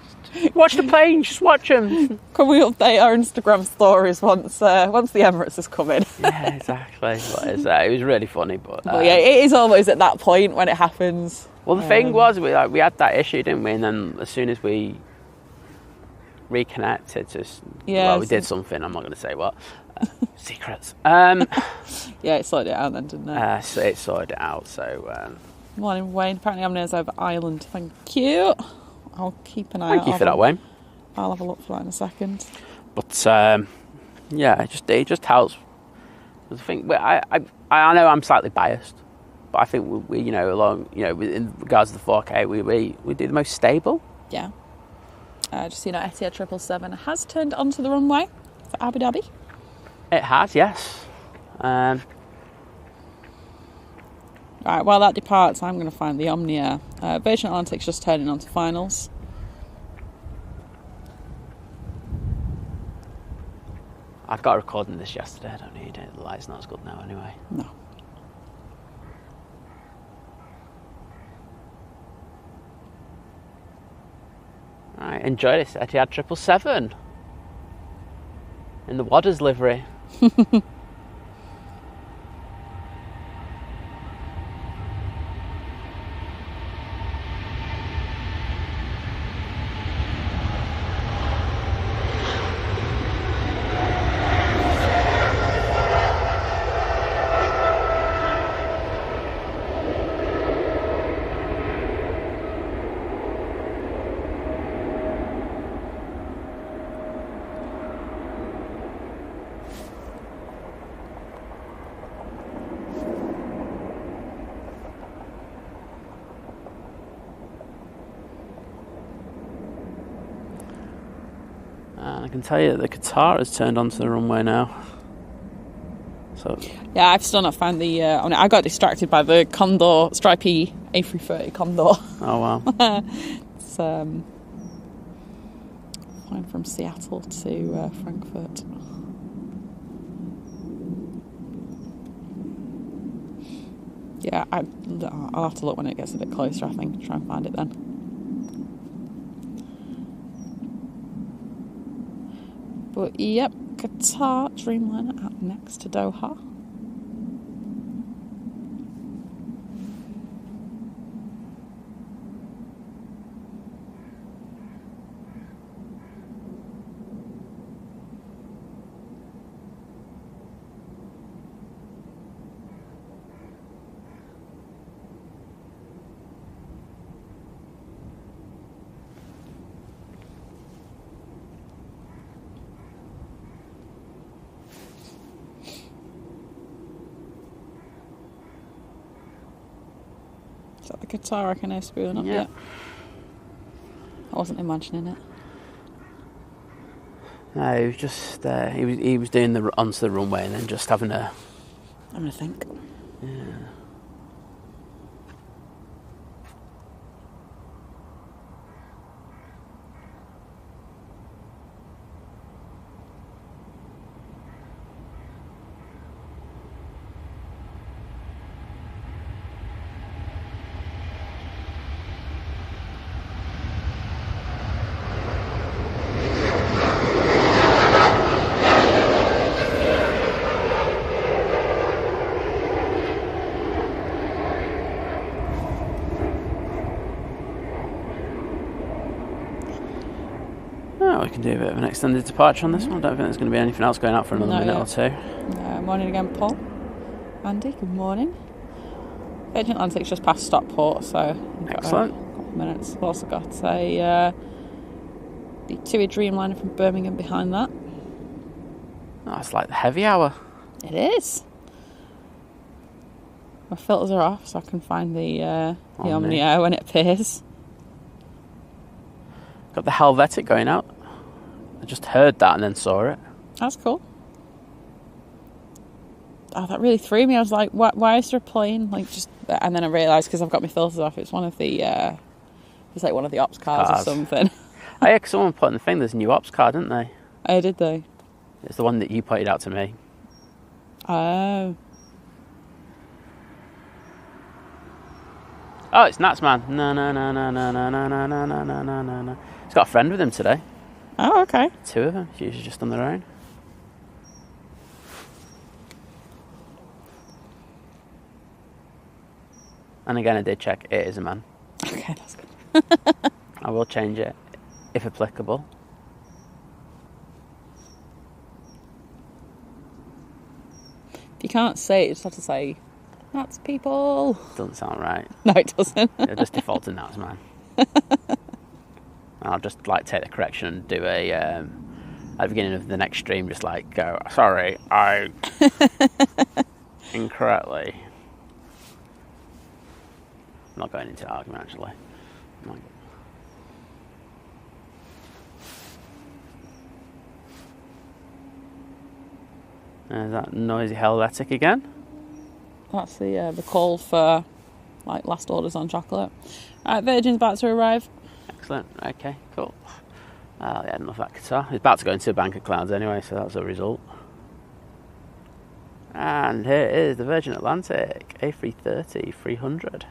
Watch the planes, just watch them. Can we update our Instagram stories once the Emirates has come in? Yeah, exactly. But it was really funny, but yeah, it is always at that point when it happens. Well, the thing was, we had that issue, didn't we? And then as soon as we reconnected, we did something. I'm not going to say what. Secrets. Yeah, it sorted it out then, didn't it? So it sorted it out. So. Morning, Wayne. Apparently, I'm near over Ireland. Thank you. I'll keep an eye out. Thank you for that, Wayne. I'll have a look for that in a second. But it just helps. I think I know I'm slightly biased, but I think we in regards to the 4K, we do the most stable. Yeah. Just so you know, Etihad 777 has turned onto the runway for Abu Dhabi. It has, yes. Right, while that departs, I'm going to find the Omnia. Virgin Atlantic's just turning onto finals. I've got a recording of this yesterday. I don't need it. The light's not as good now anyway. No. Right, enjoy this Etihad 777 in the Wadders livery. I can tell you that the Qatar has turned onto the runway now. So yeah, I've still not found the. I got distracted by the Condor stripy A330 Condor. Oh wow! It's flying from Seattle to Frankfurt. Yeah, I'll have to look when it gets a bit closer, I think, try and find it then. But yep, Qatar Dreamliner up next to Doha. Is that the Qatar I can hear spewing up? Yeah. I wasn't imagining it. No, he was just he was doing the onto the runway and then just having a think. Yeah. We can do a bit of an extended departure on this one. I don't think there's going to be anything else going out for another minute or two. Morning again, Paul. Andy, good morning. Virgin Atlantic's just past Stockport, so Excellent. A couple of minutes. We've also got the TUI Dreamliner from Birmingham behind that. Oh, it's like the heavy hour. It is. My filters are off, so I can find the Omni Air when it appears. Got the Helvetic going out. I just heard that and then saw it. That's cool. Oh, that really threw me. I was like, why is there a plane? And then I realised, because I've got my filters off, it's one of the, it's like one of the ops cars or something. Oh yeah, because someone put in the thing, there's a new ops car, didn't they? Oh, did they? It's the one that you pointed out to me. Oh. Oh, it's Nats Man. No. He's got a friend with him today. Oh, okay. Two of them. It's usually just on their own. And again, I did check. It is a man. Okay, that's good. I will change it, if applicable. If you can't say it, you just have to say, "That's people." Doesn't sound right. No, it doesn't. It'll just default to Nats Man. I'll just take the correction and do a at the beginning of the next stream, just go, sorry, I incorrectly. I'm not going into an argument actually. Is that noisy Helvetic again? That's the call for last orders on chocolate. Alright, Virgin's about to arrive. Excellent. Okay, cool. Yeah, enough of that Qatar. He's about to go into a bank of clouds anyway, so that's a result. And here is the Virgin Atlantic A330 300.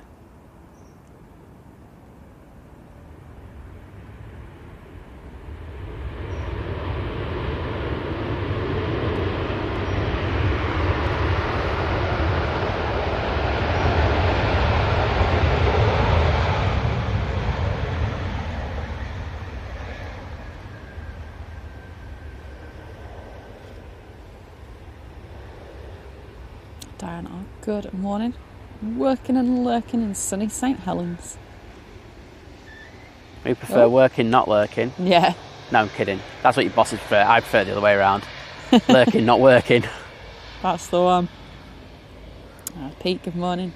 Diana, good morning. Working and lurking in sunny St Helens. We prefer working, not lurking. Yeah. No, I'm kidding. That's what your bosses prefer. I prefer the other way around. Lurking, not working. That's the one. Pete, good morning.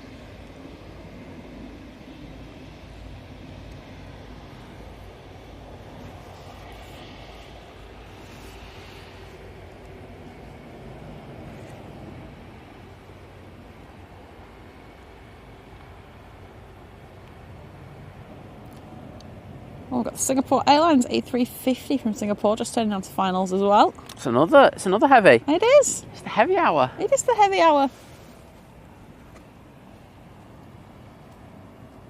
Oh, we've got the Singapore Airlines A350 from Singapore just turning on to finals as well. It's another heavy. It is. It's the heavy hour. It is the heavy hour.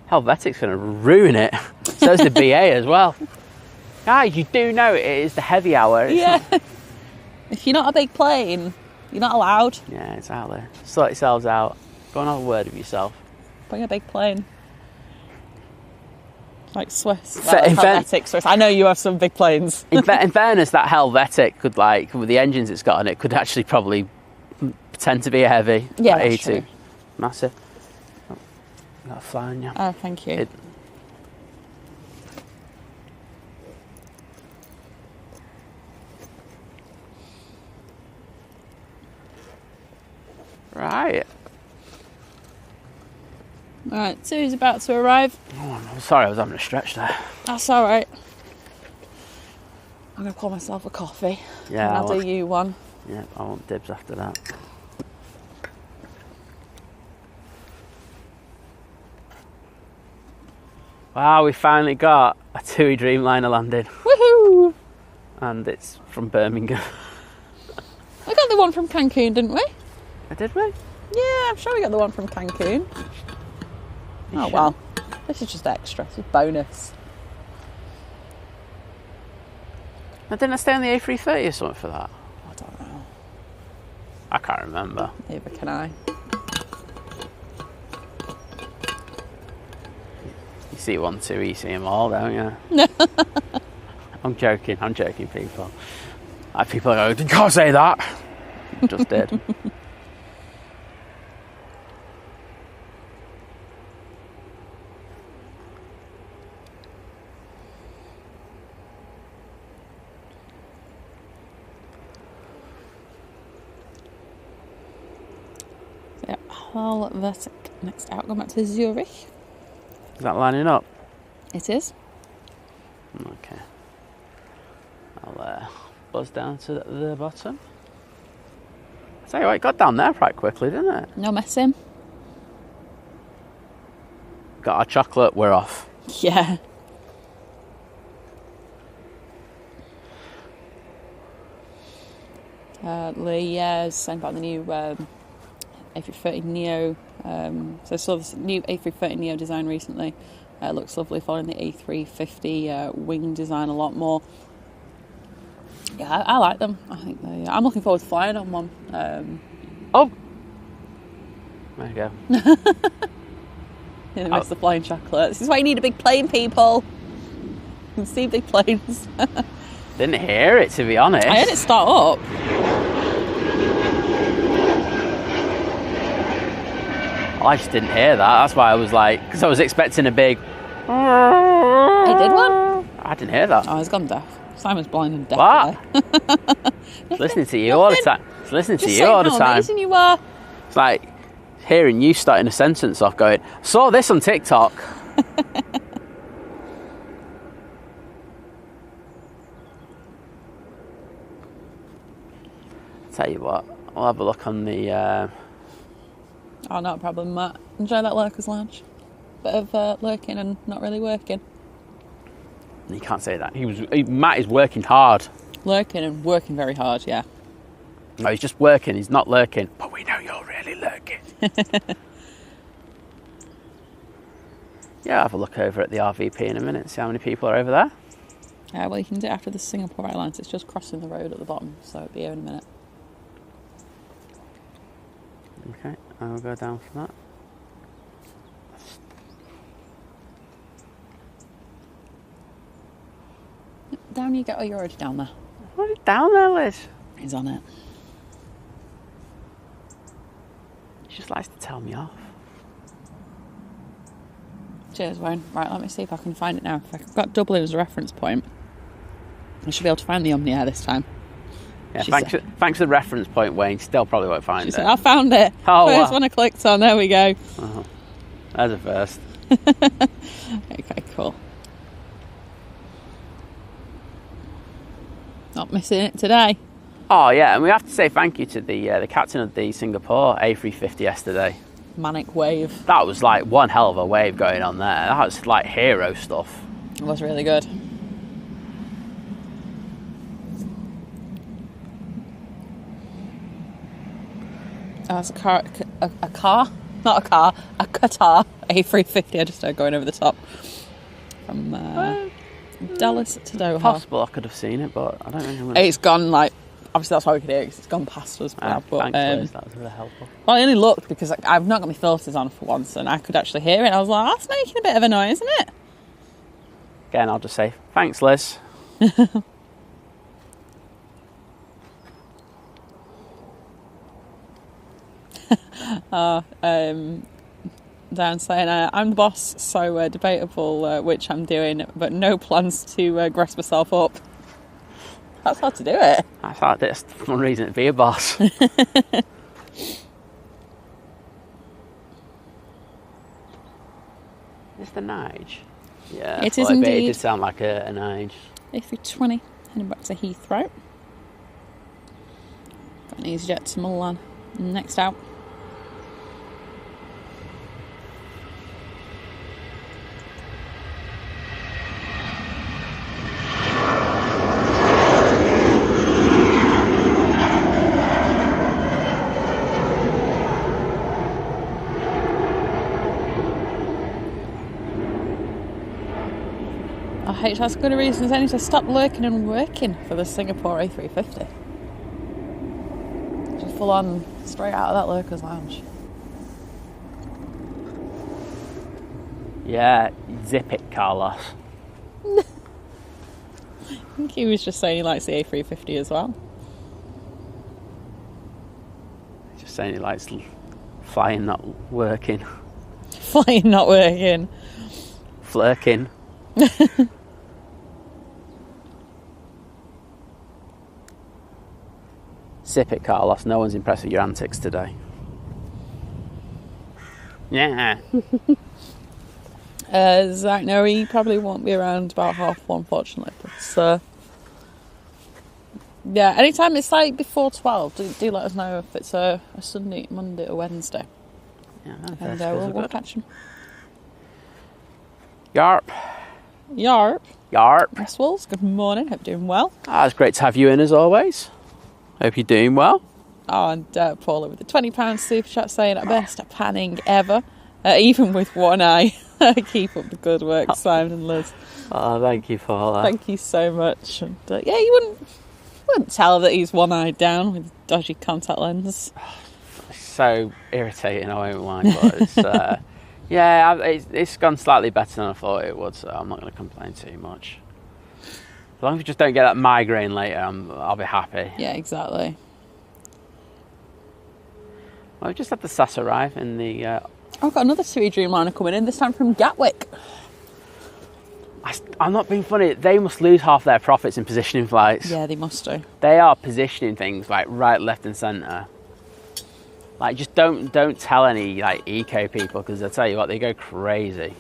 Helvetic's going to ruin it. So's the BA as well. Guys, you do know it is the heavy hour. Yeah. If you're not a big plane, you're not allowed. Yeah, it's out there. Sort yourselves out. Go and have a word with yourself. Bring a big plane. Like Swiss. In Helvetic Swiss. I know you have some big planes. in fairness, that Helvetic could, like, with the engines it's got on it, could actually probably pretend to be a heavy. Yeah, like that's true. Massive. Oh, got a fly on you. Oh, thank you. Right. Right, Sue's about to arrive. Oh, I'm sorry, I was having a stretch there. That's all right. I'm going to pour myself a coffee. Yeah, and I'll do you one. Yeah, I want dibs after that. Wow, we finally got a TUI Dreamliner landed. Woohoo! And it's from Birmingham. We got the one from Cancun, didn't we? Did we? Yeah, I'm sure we got the one from Cancun. Oh, sure? well. This is just extra. This is bonus. Now, didn't I stay on the A330 or something for that? I don't know. I can't remember. Neither can I. You see one, two, you see them all, don't you? I'm joking, people. People are going, you can't say that. Just did. Helvetic. Next out, going back to Zurich. Is that lining up? It is. Okay. I'll buzz down to the bottom. I tell you what, it got down there quite quickly, didn't it? No messing. Got our chocolate, we're off. Yeah. Lee saying about the new A330 Neo. So I saw this new A330 Neo design recently. Looks lovely, following the A350 wing design a lot more. Yeah, I like them. I think I'm looking forward to flying on one. Oh! There you go. In the midst of flying chocolate. This is why you need a big plane, people. You can see big planes. Didn't hear it, to be honest. I heard it start up. I just didn't hear that. That's why I was like, because I was expecting a big. He did one? I didn't hear that. Oh, he's gone deaf. Simon's blind and deaf. What? It's listening to you all the time. It's listening to you all the time. How amazing you are. It's like hearing you starting a sentence off going, saw this on TikTok. Tell you what, I'll have a look on the. Oh, not a problem, Matt. Enjoy that lurker's lounge. Bit of lurking and not really working. You can't say that. Matt is working hard. Lurking and working very hard, yeah. No, he's just working. He's not lurking. But we know you're really lurking. Yeah, I'll have a look over at the RVP in a minute. See how many people are over there. Well, you can do it after the Singapore Airlines. It's just crossing the road at the bottom, so it'll be here in a minute. Okay, I'll go down for that. Down you go. Oh, you're already down there. What is down there, Liz? He's on it. She just likes to tell me off. Cheers, Wayne. Right, let me see if I can find it now. If I've got Dublin as a reference point, I should be able to find the Omni-Air this time. Yeah, thanks for the reference point, Wayne. Still probably won't find it. Said, I found it. Oh, first one I clicked on. There we go. Uh-huh. There's a first. Okay, cool. Not missing it today. Oh yeah, and we have to say thank you to the captain of the Singapore A350 yesterday. Manic wave. That was like one hell of a wave going on there. That was like hero stuff. It was really good. Oh, it's a Qatar A350. I just started going over the top from Dallas to Doha. Possible I could have seen it, but I don't think It's gone, like, obviously that's why we could hear it, because it's gone past us. But, thanks, Liz, that was really helpful. Well, I only looked because I've not got my filters on for once, and I could actually hear it. I was like, that's making a bit of a noise, isn't it? Again, I'll just say, thanks, Liz. Dan saying, I'm the boss, so debatable which I'm doing, but no plans to dress myself up. That's how to do it. That's one reason to be a boss. Is the Nige? Yeah, it is indeed. It did sound like a Nige. A320, heading back to Heathrow. Got an EasyJet to Milan. Next out. That's good a reason as any to stop lurking and working for the Singapore A350. Just full on straight out of that lurker's lounge. Yeah, zip it, Carlos. I think he was just saying he likes the A350 as well. Just saying he likes flying, not working. Flying, not working. Flirking. Zip it, Carlos. No one's impressed with your antics today. Yeah. Zach, no, he probably won't be around about 1:30, unfortunately. But yeah, anytime it's like before 12, do let us know if it's a Sunday, Monday, or Wednesday. Yeah, and we'll catch him. Yarp. Yarp. Yarp. Miss Wolves, good morning. Hope you're doing well. It's great to have you in as always. Hope you're doing well. Oh, and Paula with the £20 super chat saying at best panning ever, even with one eye. Keep up the good work, Simon and Lizz. Oh, thank you, Paula. Thank you so much. And yeah, you wouldn't tell that he's one-eyed down with dodgy contact lens. It's so irritating, I won't lie, but it's yeah, it's gone slightly better than I thought it would, so I'm not going to complain too much. As long as we just don't get that migraine later, I'll be happy. Yeah, exactly. Well, we've just had the SAS arrive in the... I've got another TUI Dreamliner coming in, this time from Gatwick. I'm not being funny. They must lose half their profits in positioning flights. Yeah, they must do. They are positioning things like right, left and centre. Like, just don't tell any like eco people, because I'll tell you what, they go crazy.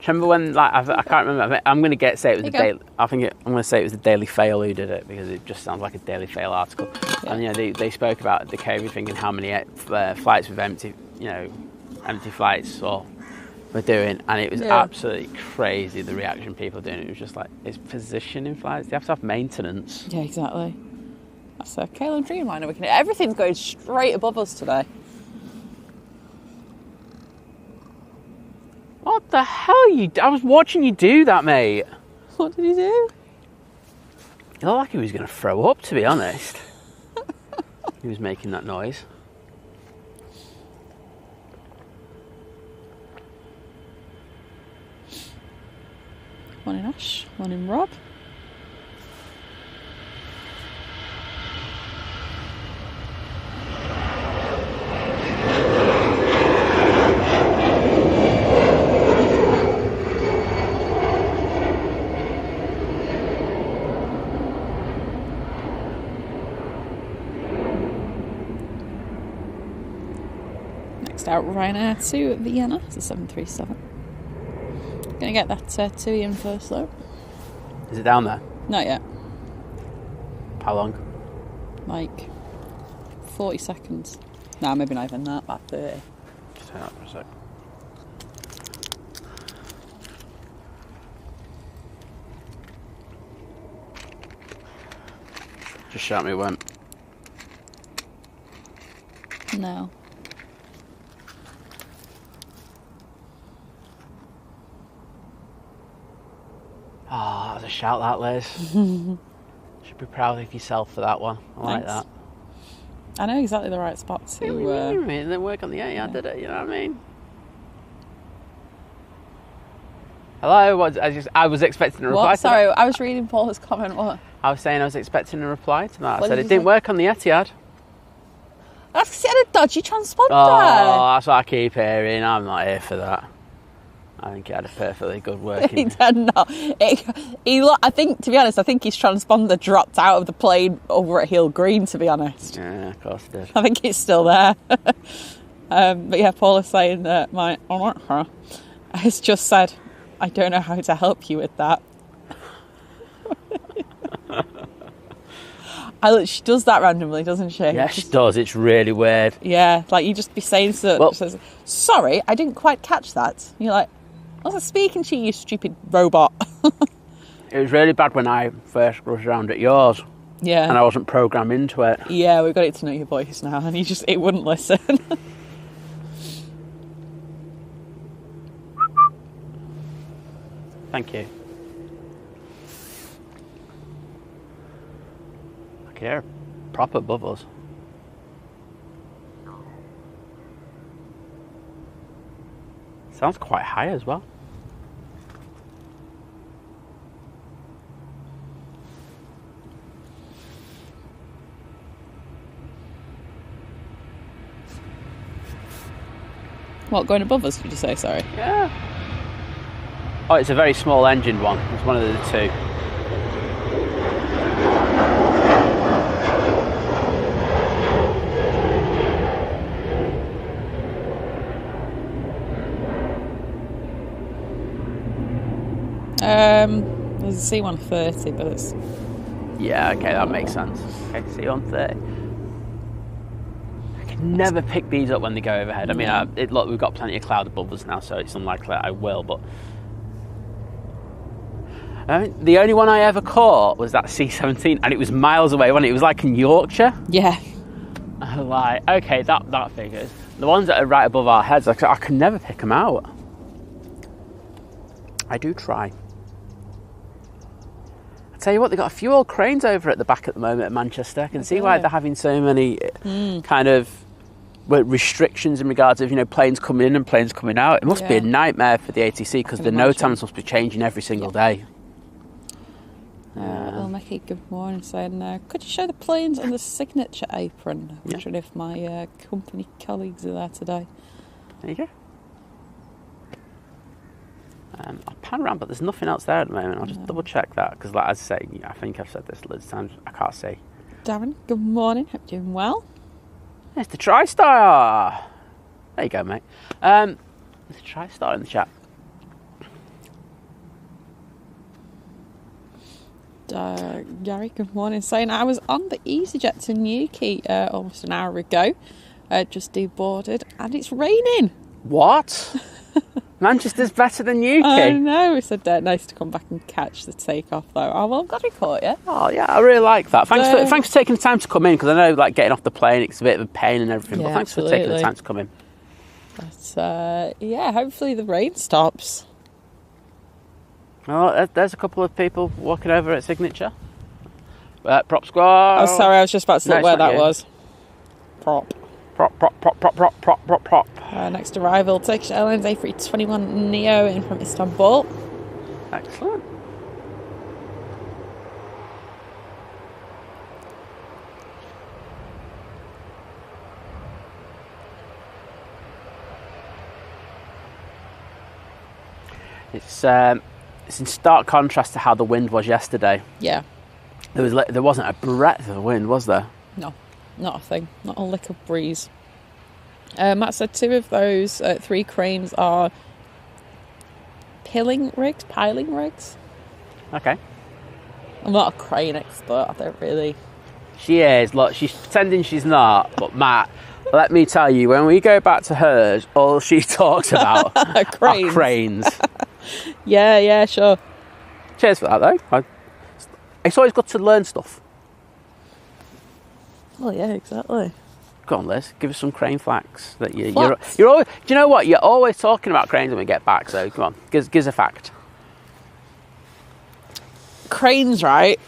Remember when, like, I can't remember. I'm going to say it was the Daily. I'm going to say it was the Daily Fail who did it, because it just sounds like a Daily Fail article. Yeah. And they spoke about the COVID thing and how many flights with empty flights were doing, and it was absolutely crazy the reaction people doing. It was just like, it's positioning flights. They have to have maintenance. Yeah, exactly. That's a KLM Dreamliner. Everything's going straight above us today. What the hell I was watching you do that, mate. What did he do? He looked like he was going to throw up, to be honest. He was making that noise. Morning, Ash. Morning, Rob. Out Ryanair to Vienna, it's a 737. Gonna get that TUI in first though. Is it down there? Not yet. How long? Like 40 seconds. Nah, maybe not even that, about 30. Just hang on for a sec. Just shout me when. No. Oh, that was a shout, that, Liz. Should be proud of yourself for that one. I like that. I know exactly the right spot to... It didn't work on the AR, did it? You know what I mean? Hello? I was expecting a reply to Sorry, that. I was reading Paula's comment. What? I was saying I was expecting a reply to that. I What said did it you didn't say? work on the Etihad. That's because it had a dodgy transponder. Oh, that's what I keep hearing. I'm not here for that. I think it had a perfectly good working... He did not. I think, to be honest, I think his transponder dropped out of the plane over at Hill Green, to be honest. Yeah, of course it did. I think it's still there. But yeah, Paula's saying that my has just said, I don't know how to help you with that. She does that randomly, doesn't she? Yeah, she does. It's really weird. Yeah, like you just be saying says, sorry, I didn't quite catch that. And you're like, I was speaking to you, you stupid robot. It was really bad when I first rushed around at yours. Yeah. And I wasn't programmed into it. Yeah, we've got it to know your voice now, and it wouldn't listen. Thank you. I can hear proper bubbles. Sounds quite high as well. What, going above us, did you say? Sorry. Yeah. Oh, it's a very small engine one. It's one of the two. There's a C-130, but it's... Yeah, okay, that makes sense. Okay, C-130. I can never pick these up when they go overhead. I mean, look, we've got plenty of cloud above us now, so it's unlikely that I will, but... the only one I ever caught was that C-17, and it was miles away, wasn't it? It was like in Yorkshire. Yeah. Like, okay, that figures. The ones that are right above our heads, I can never pick them out. I do try. I tell you what, they've got a few old cranes over at the back at the moment at Manchester. I can see why they're having so many kind of restrictions in regards of, planes coming in and planes coming out. It must be a nightmare for the ATC because the NOTAMs must be changing every single day. Well, Mickey, good morning, saying, could you show the planes on the signature apron? I'm wondering if my company colleagues are there today. There you go. I'll pan around, but there's nothing else there at the moment. I'll just double check that because, like, as I say, I think I've said this loads of times. I can't see. Darren, good morning. Hope you're doing well. It's the TriStar. There you go, mate. There's a TriStar in the chat. Gary, good morning. Saying I was on the EasyJet to Newquay almost an hour ago. Just deboarded, and it's raining. What? Manchester's better than Newquay. I know. It's nice to come back and catch the takeoff, though. Oh, well, I'm glad we caught you. Oh, yeah, I really like that. Thanks for taking the time to come in, because I know, like, getting off the plane, it's a bit of a pain and everything, but thanks for taking the time to come in. But, hopefully the rain stops. Oh, there's a couple of people walking over at Signature. Prop squad. Oh, sorry, I was just about to look where that was. Prop. Next arrival, Turkish Airlines A321 Neo in from Istanbul. Excellent. It's in stark contrast to how the wind was yesterday. Yeah. There wasn't a breath of wind, was there? No, not a thing. Not a lick of breeze. Matt said 2 of those 3 cranes are piling rigs. Okay. I'm not a crane expert, I don't really... She is. Look, she's pretending she's not, but Matt, let me tell you, when we go back to hers, all she talks about are cranes. Yeah, sure. Cheers for that, though. It's always good to learn stuff. Oh yeah, exactly. Go on, Liz. Give us some crane facts. That you're Facts? always. Do you know what? You're always talking about cranes when we get back. So come on, give us a fact. Cranes, right?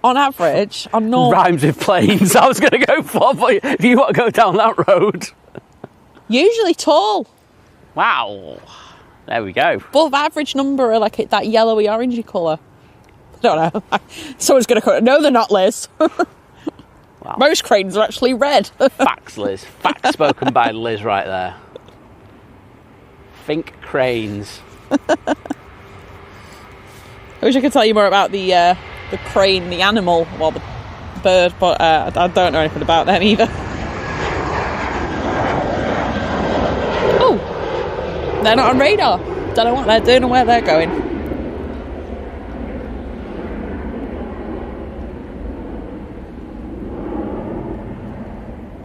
On average, on normal. Rhymes with planes. I was going to go for, but if you want to go down that road. Usually tall. Wow. There we go. Above average number are like that yellowy orangey colour. I don't know. Someone's going to call it. No, they're not, Liz. Wow. Most cranes are actually red. Facts, Liz. Facts spoken by Liz right there. Think cranes. I wish I could tell you more about the crane, the animal, well, the bird, but I don't know anything about them either. Oh, they're not on radar. Don't know what they're doing or where they're going.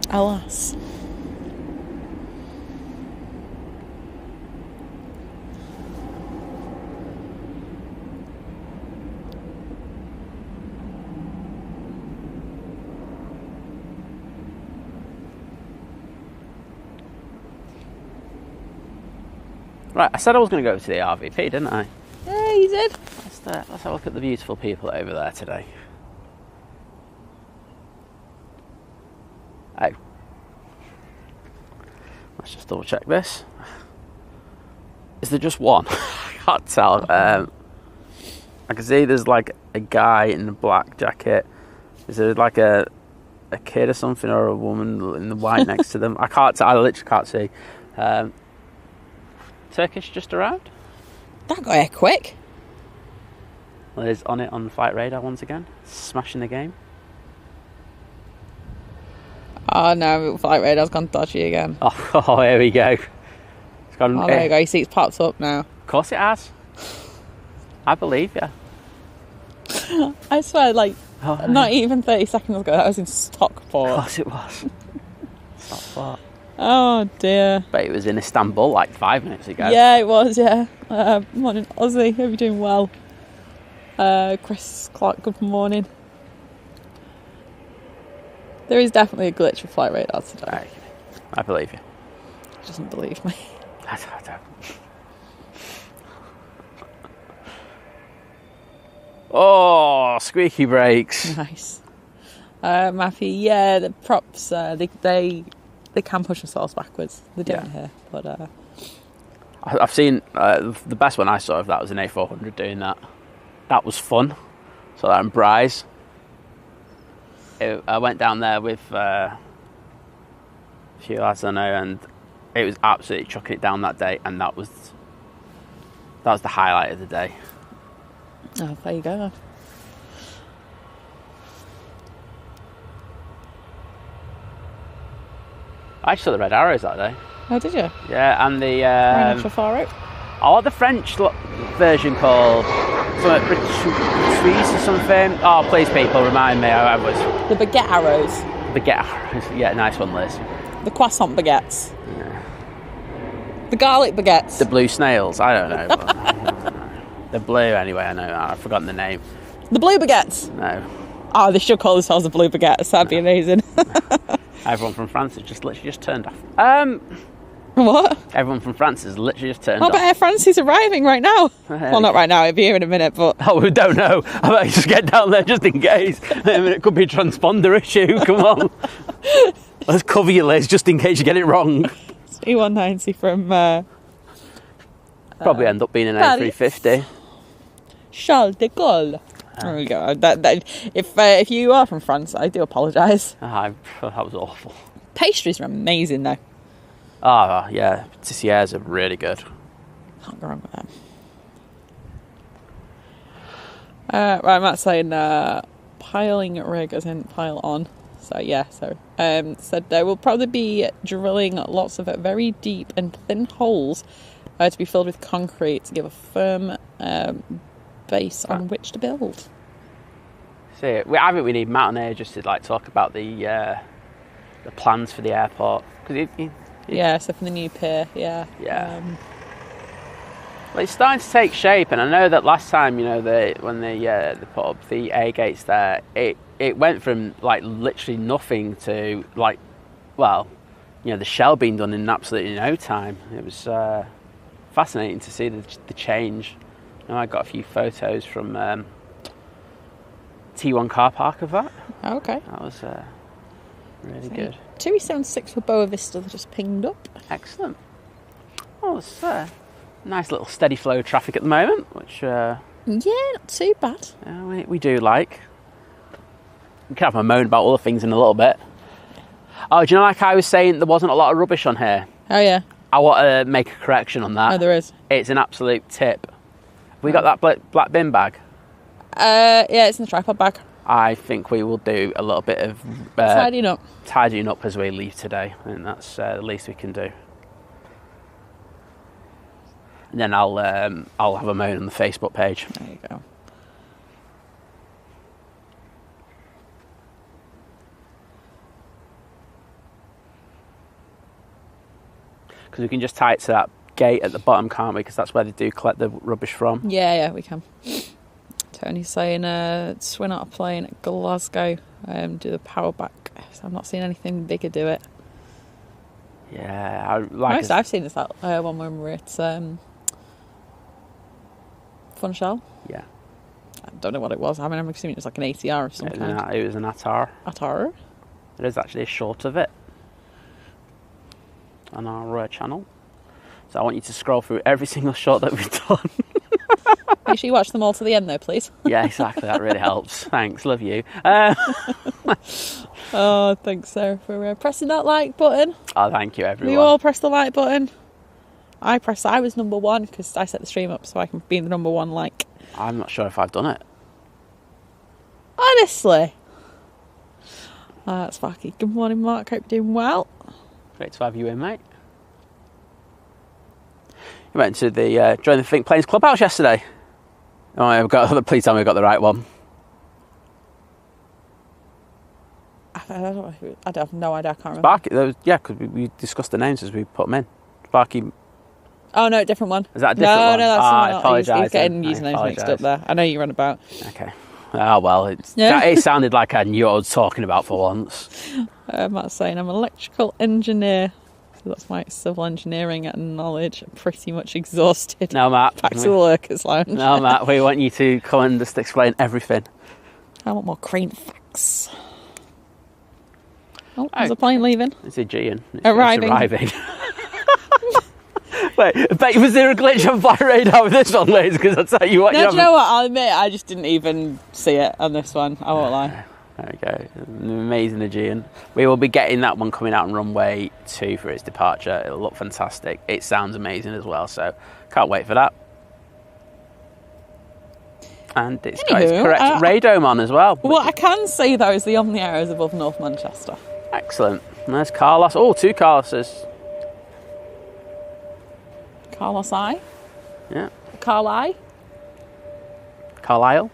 Alas. Right, I said I was going to go to the RVP, didn't I? Yeah, you did. Let's have a look at the beautiful people over there today. Oh. Let's just double check this. Is there just one? I can't tell. I can see there's like a guy in a black jacket. Is there like a kid or something, or a woman in the white next to them? I can't tell. I literally can't see. Turkish just arrived. That got here quick. Liz on it on the flight radar once again, smashing the game. Oh no, flight radar's gone dodgy again. Oh, here we go. It's gone. Oh, there you go. You see it's popped up now. Of course it has. I believe you. I swear, like, not even 30 seconds ago, that was in Stockport. Of course it was. Stockport. Oh dear. But it was in Istanbul like 5 minutes ago. Yeah, it was, yeah. Morning, Aussie. Hope you're doing well. Chris Clark, good morning. There is definitely a glitch with flight radar today. Right. I believe you. He doesn't believe me. I don't. Oh, squeaky brakes. Nice. Matthew, yeah, the props, they can push themselves backwards. They don't here, but... I've seen, the best one I saw of that was an A400 doing that. That was fun. So that in Bryce. I went down there with a few lads I know, and it was absolutely chucking it down that day, and that was the highlight of the day. Oh, there you go. I saw the red arrows that day. Oh, did you? Yeah, and the... Right up far out? Oh, the French version called... Patrice or something. Oh, please, people, remind me. I was... The baguette arrows. Baguette arrows. Yeah, nice one, Liz. The croissant baguettes. Yeah. The garlic baguettes. The blue snails. I don't know. But, they're blue anyway, I know that. I've forgotten the name. The blue baguettes. No. Oh, they should call themselves the blue baguettes. That'd be amazing. Everyone from France has literally just turned off. What? Everyone from France has literally just turned Oh, off. but Air France is arriving right now. Well, not right now. It'll be here in a minute, but... Oh, we don't know. I better just get down there just in case. I mean, it could be a transponder issue. Come on. Let's cover you, Liz, just in case you get it wrong. E190 from... Probably end up being an A350. Charles de Gaulle. There we go. If you are from France, I do apologise. That was awful. Pastries are amazing, though. Oh, yeah. Tissiers are really good. Can't go wrong with them. Right, Matt's saying piling rig as in pile on. So, yeah. Said there will probably be drilling lots of very deep and thin holes to be filled with concrete to give a firm base on which to build. See, I think we need Matt on here just to talk about the plans for the airport. Yeah, so for the new pier, yeah. Yeah. Well, it's starting to take shape, and I know that last time, you know, when they put up the air gates there, it went from like literally nothing to like, well, you know, the shell being done in absolutely no time. It was fascinating to see the change. You know, I got a few photos from T1 car park of that. Oh, okay. That was really good. 276 for Boa Vista that just pinged up. Excellent. Oh, it's nice little steady flow of traffic at the moment, which yeah, not too bad. We do like. We can have a moan about other things in a little bit. Oh, do you know, like I was saying, there wasn't a lot of rubbish on here? Oh, yeah. I want to make a correction on that. Oh, there is. It's an absolute tip. We got that black bin bag? Yeah, it's in the tripod bag. I think we will do a little bit of tidying up as we leave today. I think that's the least we can do. And then I'll have a moan on the Facebook page. There you go. Because we can just tie it to that gate at the bottom, can't we? Because that's where they do collect the rubbish from. Yeah, we can. Tony's saying swing out a plane at Glasgow, do the power back. So I've not seen anything bigger do it. Yeah, most I've seen is that one when we were at Funchal. Yeah. I don't know what it was. I mean, I'm assuming it was like an ATR of some kind. It was an ATAR. ATAR? There is actually a short of it on our channel. So I want you to scroll through every single shot that we've done. Make sure you watch them all to the end, though, please. Yeah, exactly. That really helps. Thanks. Love you. Oh, thanks, Sarah, for pressing that like button. Oh, thank you, everyone. We all pressed the like button. I was number one because I set the stream up so I can be the number one like. I'm not sure if I've done it. Honestly. That's Sparky. Good morning, Mark. Hope you're doing well. Great to have you in, mate. You went to the join the Think Planes Clubhouse yesterday. Oh, please tell me I got the right one. I have no idea. I can't remember. Sparky, because we discussed the names as we put them in. Sparky. Oh no, different one. Is that a different one? No, that's I not. apologise. He's getting usernames mixed up there. I know you run about. Okay. Oh well, it sounded like I knew what I was talking about for once. Matt's saying I'm an electrical engineer. So that's my civil engineering knowledge pretty much exhausted. No, Matt. Back to the Lurkers Lounge. No, Matt, we want you to come and just explain everything. I want more crane facts. Oh, there's a plane leaving. It's Aegean. It's arriving. Wait, was there a glitch on flight radar with this one, Liz? Because I'll tell you what. No, do you know what? I'll admit, I just didn't even see it on this one. I won't lie. There we go. An amazing Aegean. We will be getting that one coming out on Runway 2 for its departure. It'll look fantastic. It sounds amazing as well, so can't wait for that. And it's got its correct radome on as well. What I can see, though, is the Omni-Air is above North Manchester. Excellent. And there's Carlos. Oh, two Carloses. Carlos I? Yeah. Carlisle? Carlisle?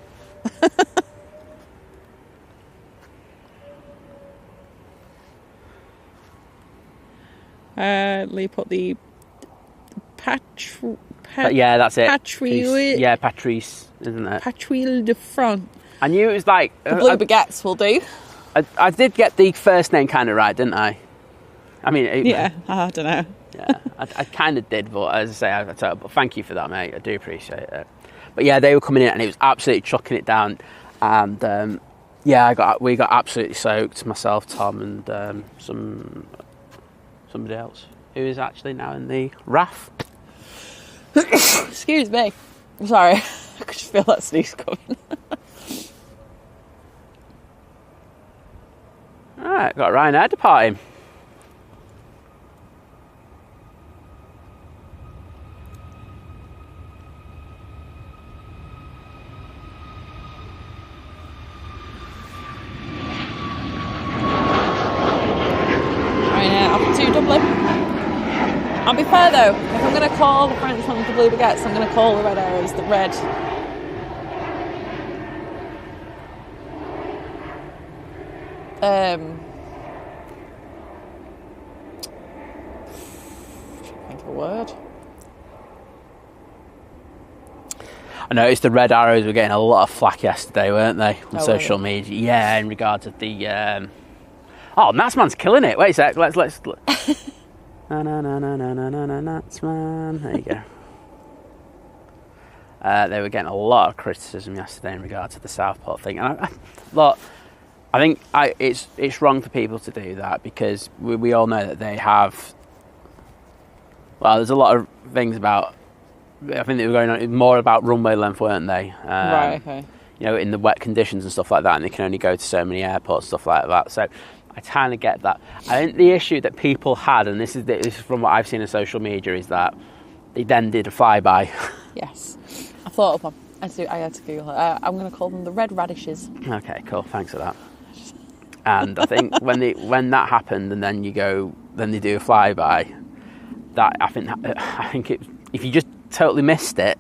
Lee put the yeah, that's it. Patrice, isn't it? Patrice de France. I knew it was like the blue baguettes will do. I did get the first name kind of right, didn't I? I mean, I don't know. Yeah, I kind of did, but as I say, but thank you for that, mate. I do appreciate it. But yeah, they were coming in and it was absolutely chucking it down, and we got absolutely soaked. Myself, Tom, and somebody else who is actually now in the RAF. Excuse me. I'm sorry. I could just feel that sneeze coming. Alright, got Ryanair departing. Ryanair up to Dublin. I'll be fair though, if I'm going to call the French ones the blue baguettes, I'm going to call the red arrows the red. Think of a word. I noticed the red arrows were getting a lot of flack yesterday, weren't they, on social really? media? Yeah, in regards to the... Oh, Natsman's killing it. Wait a sec, let's... Na na na na na na na Natsman. There you go. They were getting a lot of criticism yesterday in regard to the Southport thing. And I think it's wrong for people to do that, because we all know that they have... Well, there's a lot of things about... I think they were going on more about runway length, weren't they? Right, okay. You know, in the wet conditions and stuff like that, and they can only go to so many airports, stuff like that. So I kind of get that. I think the issue that people had, and this is from what I've seen on social media, is that they then did a flyby. Yes. I thought of one. I had to Google it. I'm going to call them the red radishes. Okay, cool. Thanks for that. And I think when that happened, and then they do a flyby, I think if you just totally missed it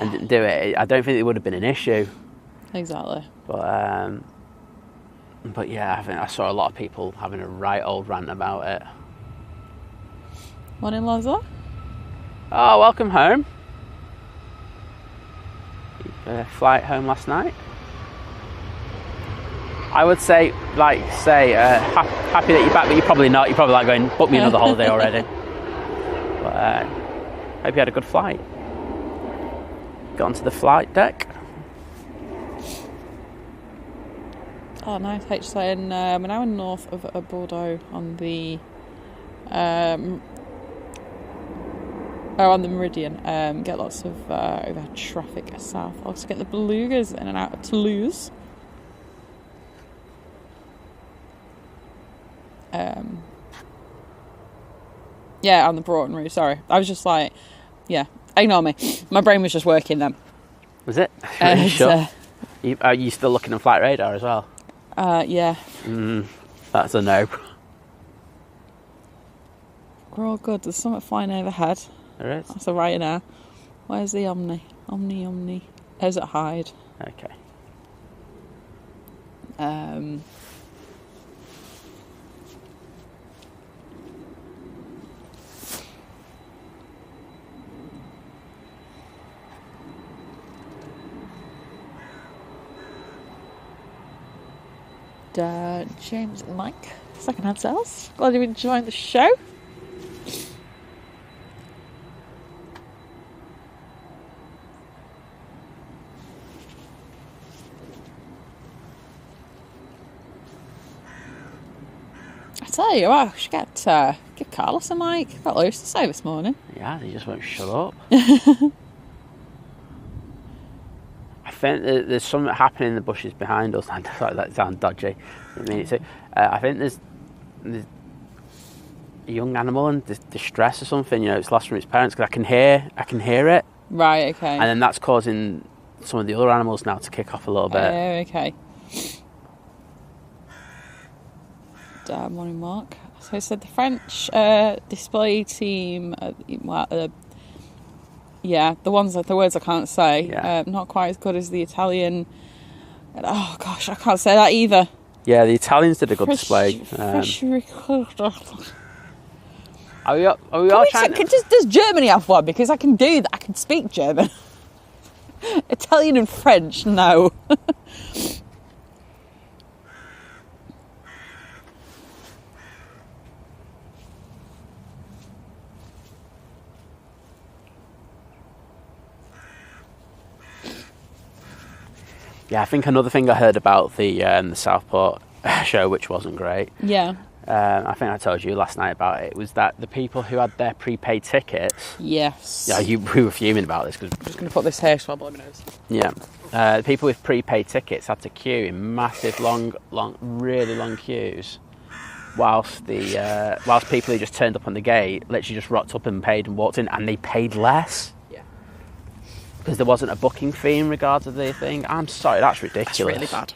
and didn't do it, I don't think it would have been an issue. Exactly. But yeah, I think I saw a lot of people having a right old rant about it. Morning, Lonzo. Oh, welcome home. Flight home last night. I would say happy that you're back, but you're probably not. You're probably like going, book me another holiday already. But hope you had a good flight. Got onto the flight deck. Oh, nice. Saying an hour north of Bordeaux on the on the Meridian. Get lots of overhead traffic south. I'll just get the belugas in and out of Toulouse. Yeah, on the Broughton route. Sorry, I was just like, yeah, ignore me. My brain was just working then. Was it? Sure. Are you still looking at flight radar as well? Yeah. That's a no. We're all good. There's something flying overhead. There is. That's a Ryanair. Where's the Omni? Omni. There's at Hyde. Okay. James and Mike, second-hand sales. Glad you enjoyed the show. I tell you what, I should give Carlos a mic. Got loads to say this morning. Yeah, they just won't shut up. I think there's something happening in the bushes behind us. Sorry, that sounds dodgy. I think there's a young animal in distress or something. You know, it's lost from its parents, because I can hear it. Right. Okay. And then that's causing some of the other animals now to kick off a little bit. Okay. Morning, Mark. So I said the French display team. Yeah, the words I can't say. Yeah. Not quite as good as the Italian. Oh gosh, I can't say that either. Yeah, the Italians did a good display. Are we all trying to... Does Germany have one? Because I can do that. I can speak German. Italian and French, no. Yeah, I think another thing I heard about the Southport show, which wasn't great. Yeah. I think I told you last night about it. Was that the people who had their prepaid tickets? Yes. Yeah, we were fuming about this, because I'm just going to put this here so I blow my nose. Yeah. People with prepaid tickets had to queue in massive, really long queues, whilst people who just turned up on the gate literally just rocked up and paid and walked in, and they paid less. Because there wasn't a booking fee in regards to the thing. I'm sorry, that's ridiculous. That's really bad.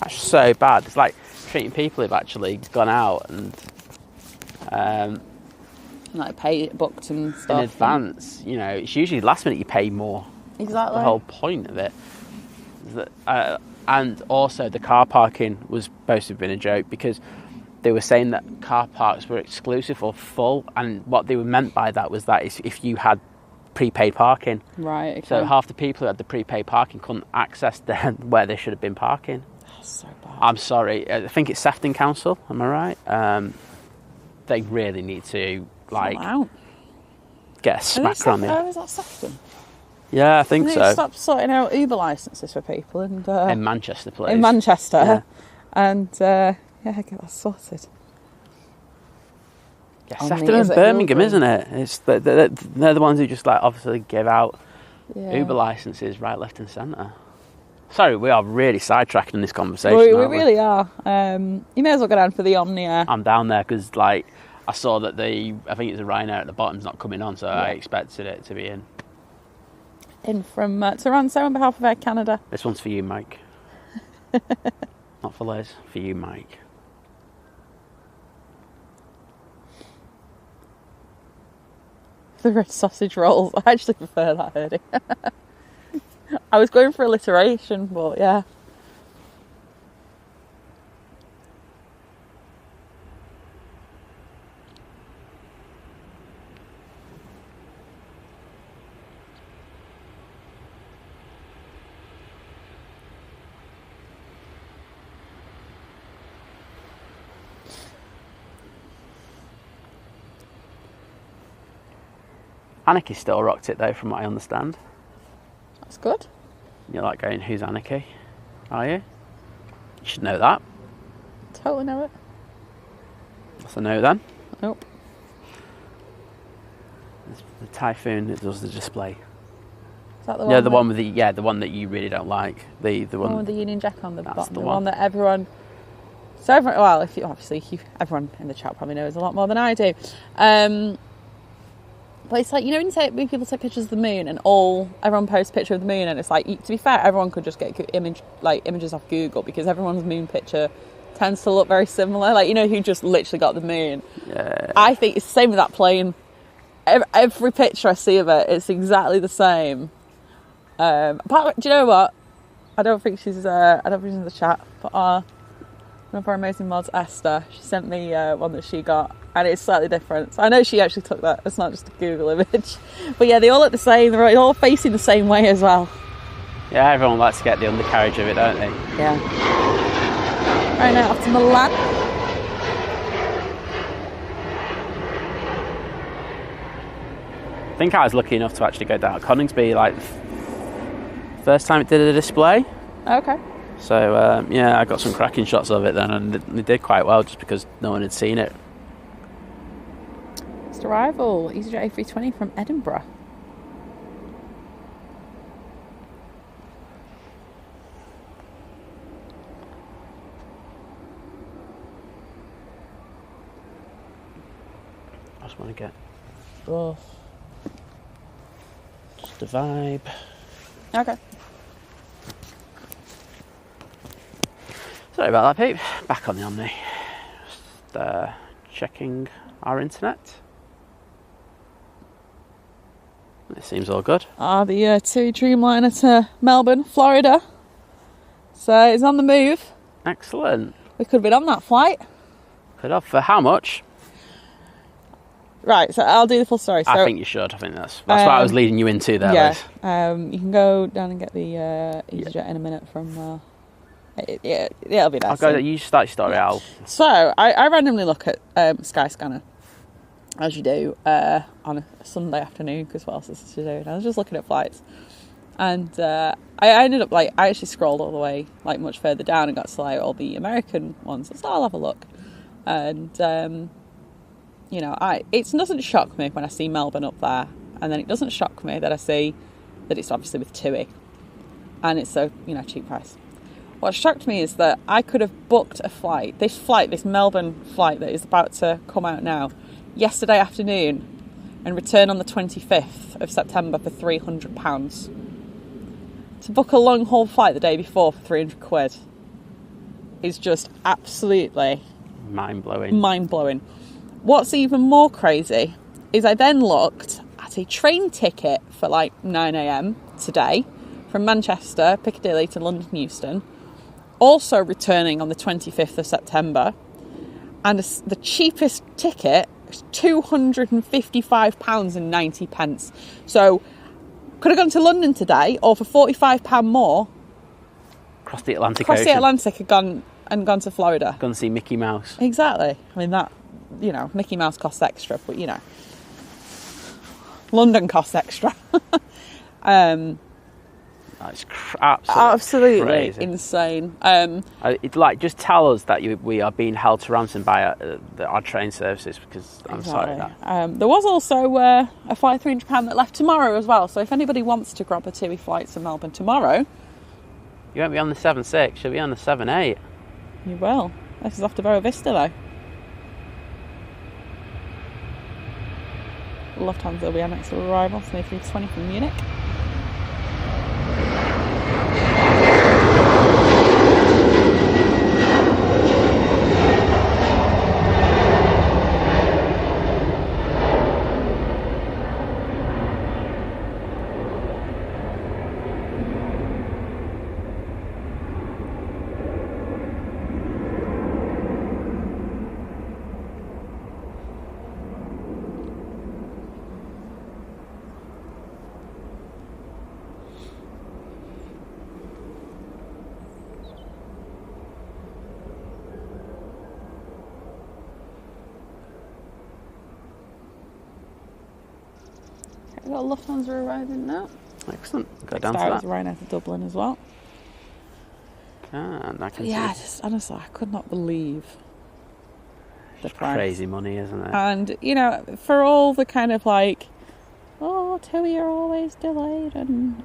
That's so bad. It's like treating people who've actually gone out and like booked and stuff in advance. You know, it's usually last minute you pay more. Exactly. The whole point of it is that, and also the car parking was supposed to have been a joke, because they were saying that car parks were exclusive or full, and what they meant by that was that if you had prepaid parking. Right. Okay. So half the people who had the prepaid parking couldn't access where they should have been parking. That's so bad. I'm sorry. I think it's Sefton Council. Am I right? They really need to get a smacker on them. Oh, is that Sefton? Yeah, I think so. Stop sorting out Uber licences for people in Manchester, please. In Manchester, yeah. And get that sorted. Yeah, Sefton and Birmingham, isn't it? It's they're the ones who just obviously give out Uber licences right, left, and centre. Sorry, we are really sidetracking in this conversation. We really are. You may as well go down for the Omnia. I'm down there because I saw that I think it's a Ryanair at the bottom's not coming on, so I expected it to be in. In from Toronto on behalf of Air Canada. This one's for you, Mike. Not for Liz, for you, Mike. The red sausage rolls. I actually prefer that, Herbie. I was going for alliteration, but yeah. Anarchy still rocked it though, from what I understand. That's good. You're like going, who's Anarchy? Are you? You should know that. Totally know it. What's a no then? Nope. It's the Typhoon that does the display. Is that the one? Yeah, the one that you really don't like. The one with the Union Jack on the bottom. The one that everyone. So everyone, well, everyone in the chat probably knows a lot more than I do. But it's like, when people take pictures of the moon and everyone posts a picture of the moon, and it's like, to be fair, everyone could just get images off Google, because everyone's moon picture tends to look very similar. Who just literally got the moon. Yeah. I think it's the same with that plane. Every picture I see of it, it's exactly the same. Do you know what? I don't think she's in the chat, but one of our amazing mods, Esther, she sent me one that she got, and it's slightly different. So I know she actually took that. It's not just a Google image. But yeah, they all look the same. They're all facing the same way as well. Yeah, everyone likes to get the undercarriage of it, don't they? Yeah. Right now, off to Milan. I think I was lucky enough to actually go down to Coningsby, first time it did a display. Okay. So, I got some cracking shots of it then, and they did quite well just because no one had seen it. Next arrival, EasyJet A320 from Edinburgh. I just want to get just a vibe. Okay. Sorry about that, Pete. Back on the Omni. Just checking our internet. It seems all good. The TUI Dreamliner to Melbourne, Florida. So it's on the move. Excellent. We could have been on that flight. Could have. For how much? Right, so I'll do the full story. So, I think you should. I think that's what I was leading you into there, yeah. Liz. You can go down and get the EasyJet in a minute from... it'll be there. I'll go. You start your story. Yeah. So I randomly look at Skyscanner, as you do on a Sunday afternoon, because what else is to do? And I was just looking at flights, and I ended up I actually scrolled all the way much further down and got to all the American ones. So I'll have a look, and it doesn't shock me when I see Melbourne up there, and then it doesn't shock me that I see that it's obviously with TUI, and it's so cheap price. What shocked me is that I could have booked a flight, this Melbourne flight that is about to come out now, yesterday afternoon, and return on the 25th of September for £300. To book a long haul flight the day before for £300 is just absolutely mind-blowing. What's even more crazy is I then looked at a train ticket for 9 a.m. today from Manchester, Piccadilly to London Euston, also returning on the 25th of September, and the cheapest ticket It's £255.90. So could have gone to London today, or for £45 more, Across the Atlantic across Ocean. the Atlantic, had gone to Florida. Gone to see Mickey Mouse. Exactly. I mean, that, Mickey Mouse costs extra, but London costs extra. That's absolutely crazy. insane. Just tell us that we are being held to ransom by our train services, because I'm sorry that. There was also a flight £300 that left tomorrow as well. So if anybody wants to grab a TUI flight to Melbourne tomorrow, you won't be on the 7.6. You'll be on the 7.8. You will. This is off to Boa Vista though. Lufthansa will be our next arrival, so 320 from Munich. We've got Lufthansa arriving now. Excellent. Go down to That. that. Ryanair to Dublin as well. And I can see. Honestly, I could not believe the price. Crazy money, isn't it? And, for all the kind of TUI are always delayed, and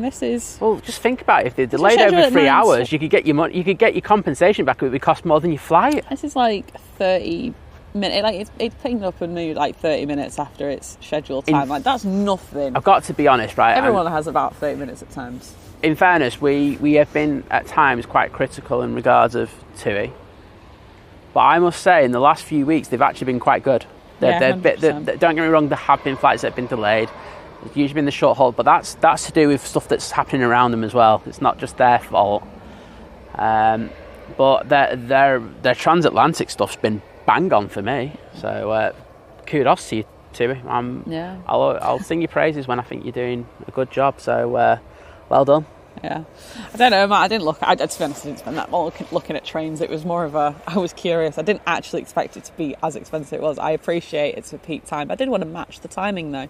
this is... Well, just think about it. If they're delayed over 3 hours, you could get your money, you could get your compensation back. It would cost more than your flight. This is like 30 minutes. It's picking up and moved like 30 minutes after its scheduled time. That's nothing. I've got to be honest, right? Everyone has about 30 minutes at times. In fairness, we have been at times quite critical in regards of TUI, but I must say in the last few weeks they've actually been quite good. Don't get me wrong, there have been flights that have been delayed. It's usually been the short haul, but that's to do with stuff that's happening around them as well. It's not just their fault. But their transatlantic stuff's been bang on for me. So kudos to you, TUI. I'll sing your praises when I think you're doing a good job. So well done. Yeah, I don't know, Matt. To be honest, I didn't spend that long looking at trains. It was more of I was curious. I didn't actually expect it to be as expensive as it was. I appreciate it's a peak time. I did want to match the timing though.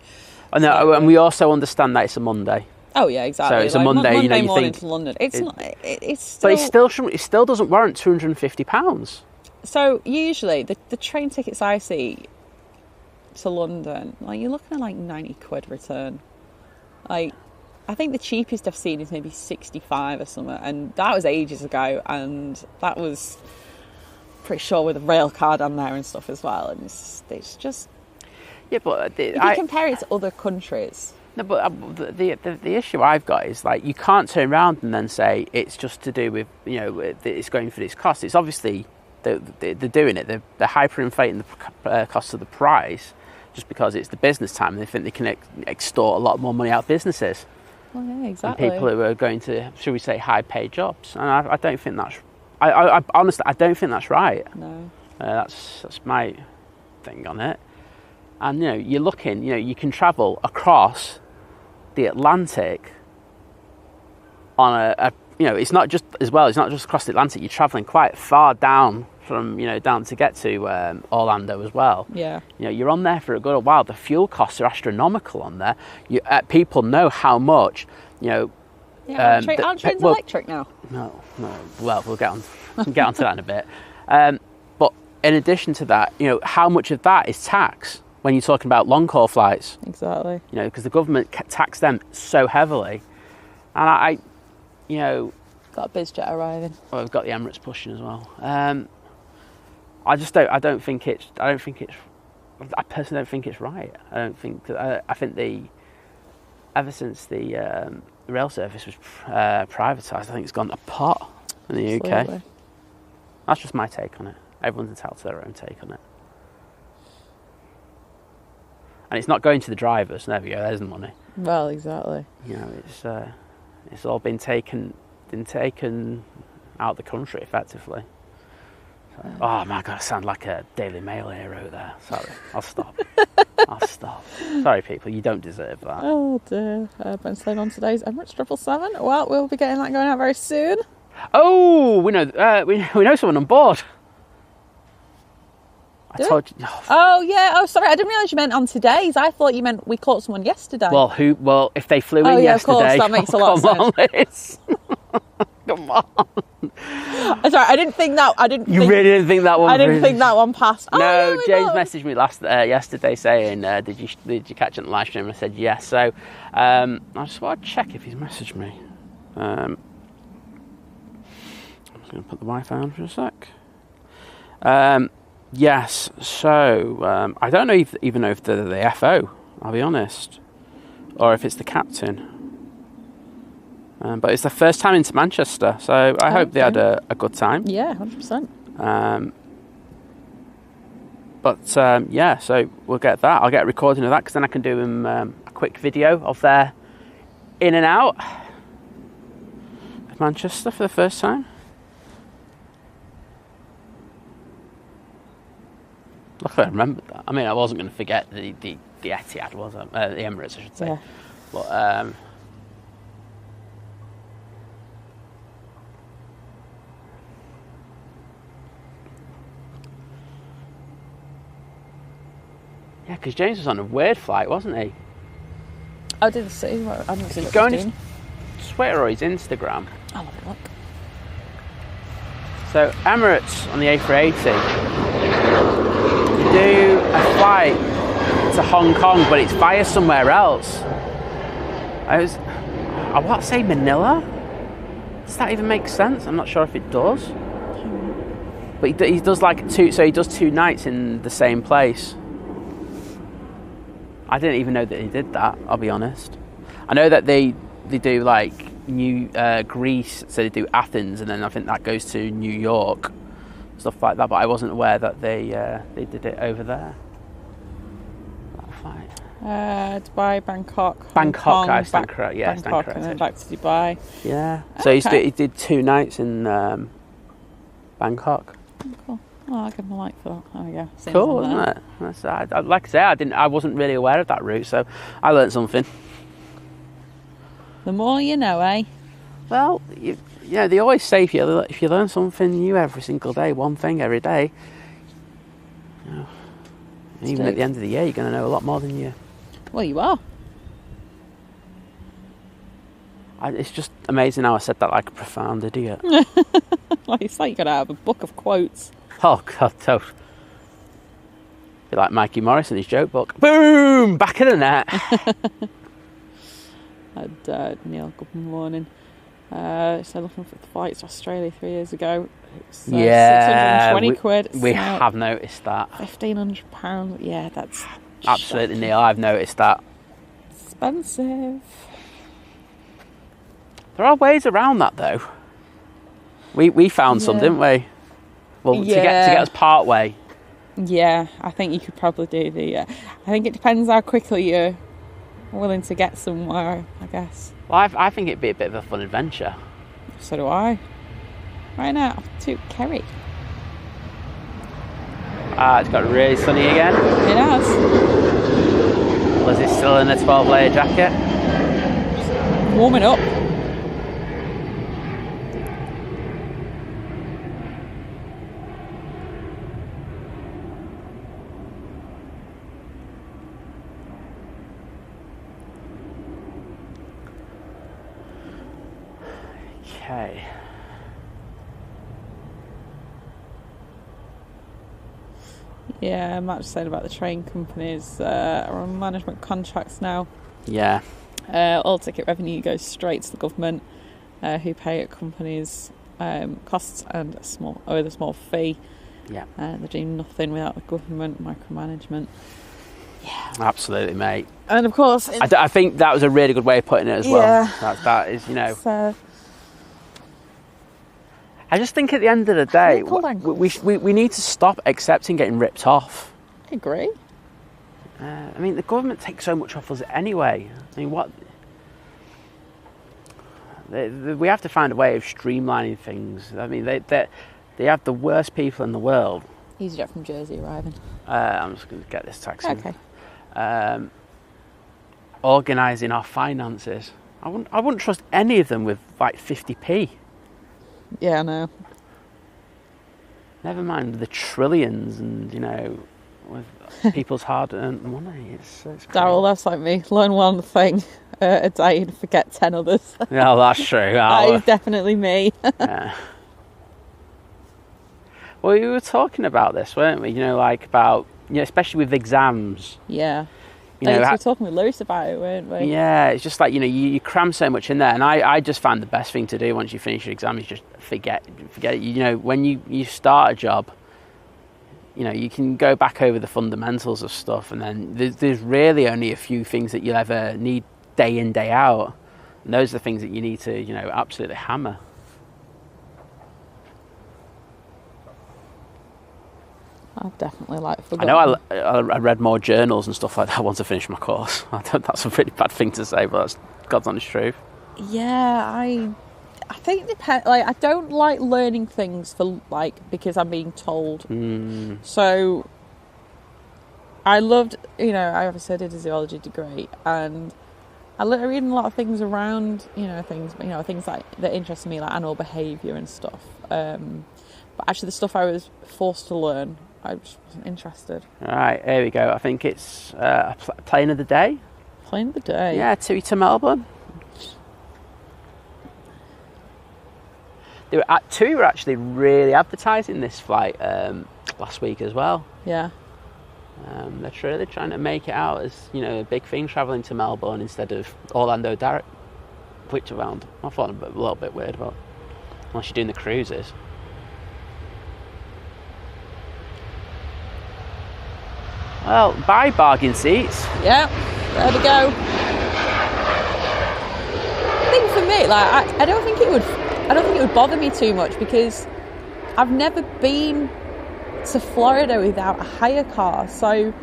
I know, and we also understand that it's a Monday. Oh yeah, exactly. So it's a Monday. Monday you morning think to London. It's not. It's But still. it still doesn't warrant £250. So usually the train tickets I see to London, you're looking at like £90 return. I think the cheapest I've seen is maybe 65 or something, and that was ages ago, and that was pretty sure with a rail card on there and stuff as well. And it's just Yeah, but if you compare it to other countries. No, but the issue I've got is you can't turn around and then say it's just to do with it's going for this cost. It's obviously they're doing it. They're hyperinflating the cost of the price just because it's the business time, and they think they can extort a lot more money out of businesses. Well, yeah, exactly. And people who are going to, shall we say, high-paid jobs, and I don't think that's. I honestly, I don't think that's right. No. That's my thing on it. And you're looking. You can travel across the Atlantic on it's not just as well. It's not just across the Atlantic. You're traveling quite far down from down to get to Orlando as well. Yeah. You're on there for a good while. The fuel costs are astronomical on there. People know how much. Yeah. Aren't trains electric now? No. Well, we'll get onto that in a bit. But in addition to that, how much of that is tax when you're talking about long haul flights? Exactly. Because the government tax them so heavily, and I got a BizJet arriving. Well, we've got the Emirates pushing as well. I personally don't think it's right. I think ever since the rail service was privatised, I think it's gone to pot in the Absolutely. UK. That's just my take on it. Everyone's entitled to their own take on it. And it's not going to the drivers. There we go. There's the money. Well, exactly. It's all been taken out of the country effectively. Oh my God, I sound like a Daily Mail hero there. Sorry, I'll stop. I'll stop. Sorry, people, you don't deserve that. Oh dear. Been staying on today's Emirates 777. Well, we'll be getting that going out very soon. Oh, we know someone on board. I told you. Oh yeah. Oh, sorry. I didn't realise you meant on today's. I thought you meant we caught someone yesterday. Well, if they flew in yesterday, of course, that makes a lot of sense. On, Liz. Come on. Sorry, I didn't think that. You really didn't think that one? I didn't think that one passed. No, James messaged me yesterday saying, "Did you catch it on the live stream?" I said yes. So I just want to check if he's messaged me. I'm just going to put the Wi-Fi on for a sec. Yes. So I don't even know if they're the FO. I'll be honest, or if it's the captain. But it's their first time into Manchester, so I hope they had a good time. Yeah, 100%. Yeah, so we'll get that. I'll get a recording of that because then I can do them a quick video of their in and out of Manchester for the first time. Luckily I remembered that. I mean, I wasn't going to forget the Etihad, was I? The Emirates, I should say. Yeah. But yeah, because James was on a weird flight, wasn't he? I didn't see. I didn't see. Go on his Twitter or his Instagram. I'll have a look. So Emirates on the A380 do a flight to Hong Kong, but it's via somewhere else. I want to say Manila. Does that even make sense? I'm not sure if it does. But he does like two. So he does 2 nights in the same place. I didn't even know that he did that, I'll be honest. I know that they do like Greece, so they do Athens, and then I think that goes to New York, stuff like that, but I wasn't aware that they did it over there. That flight. Dubai, Bangkok. Bangkok, I stand correct. Yeah, Bangkok, and then back to Dubai. Yeah. So he did 2 nights in Bangkok. Cool. Oh, I'll give him a like for that. There we go. Cool, isn't it? Like I say, I wasn't really aware of that route, so I learned something. The more you know, eh? Well, they always say if you learn something new every single day, one thing every day, even at the end of the year, you're going to know a lot more than you. Well, you are. It's just amazing how I said that like a profound idiot. Like it's like you got to have a book of quotes. Oh God, don't. Be like Mikey Morris and his joke book. Boom! Back of the net. Neil, good morning. So looking for the flights to Australia 3 years ago. It's 620 quid. We have noticed that. £1,500. Yeah, that's absolutely shocking. Neil. I've noticed that. Expensive. There are ways around that though. We found some, didn't we? Well, to get us part way. Yeah, I think you could probably do I think it depends how quickly you're willing to get somewhere, I guess. Well, I think it'd be a bit of a fun adventure. So do I. Right now, to Kerry. It's got really sunny again. It has. Liz is still in a 12-layer jacket. Warming up. Okay. Yeah, Matt just said about the train companies are on management contracts now. Yeah. All ticket revenue goes straight to the government, who pay at companies costs and a small fee. Yeah. They're doing nothing without the government micromanagement. Yeah. Absolutely, mate. And of course, I think that was a really good way of putting it as well. Yeah. That is, I just think at the end of the day, we need to stop accepting getting ripped off. I agree. I mean, the government takes so much off us anyway. I mean, we have to find a way of streamlining things. I mean, They have the worst people in the world. EasyJet from Jersey arriving. I'm just going to get this taxi. Okay. Organising our finances. I wouldn't trust any of them with like 50p. Yeah, I know. Never mind the trillions and, you know, with people's hard-earned money. It's Daryl, that's like me. Learn one thing a day and forget 10 others. Yeah, that's true. That is definitely me. Yeah. Well, we were talking about this, weren't we? You know, like about, you know, especially with exams. Yeah. You know, we were talking with Lewis about it, weren't we? Yeah, it's just like, you know, you cram so much in there. And I just find the best thing to do once you finish your exam is just forget it. You know, when you start a job, you know, you can go back over the fundamentals of stuff, and then there's really only a few things that you'll ever need day in, day out. And those are the things that you need to, you know, absolutely hammer. I've definitely forgotten. I know I read more journals and stuff like that once I finished my course. That's a pretty bad thing to say, but that's God's honest truth. Yeah, I think I don't like learning things for because I'm being told. So I loved, you know, I obviously did a zoology degree, and I reading a lot of things around, things like that interested me, like animal behaviour and stuff. But actually, the stuff I was forced to learn, I just wasn't interested. All right, here we go. I think it's a plane of the day. Plane of the day. Yeah, to Melbourne. TUI were actually really advertising this flight last week as well. Yeah. They're trying to make it out as, you know, a big thing, travelling to Melbourne instead of Orlando direct, which I thought a little bit weird about, unless you're doing the cruises. Well, bye bargain seats. Yeah, there we go. I think for me, I don't think it would bother me too much, because I've never been to Florida without a hire car. So,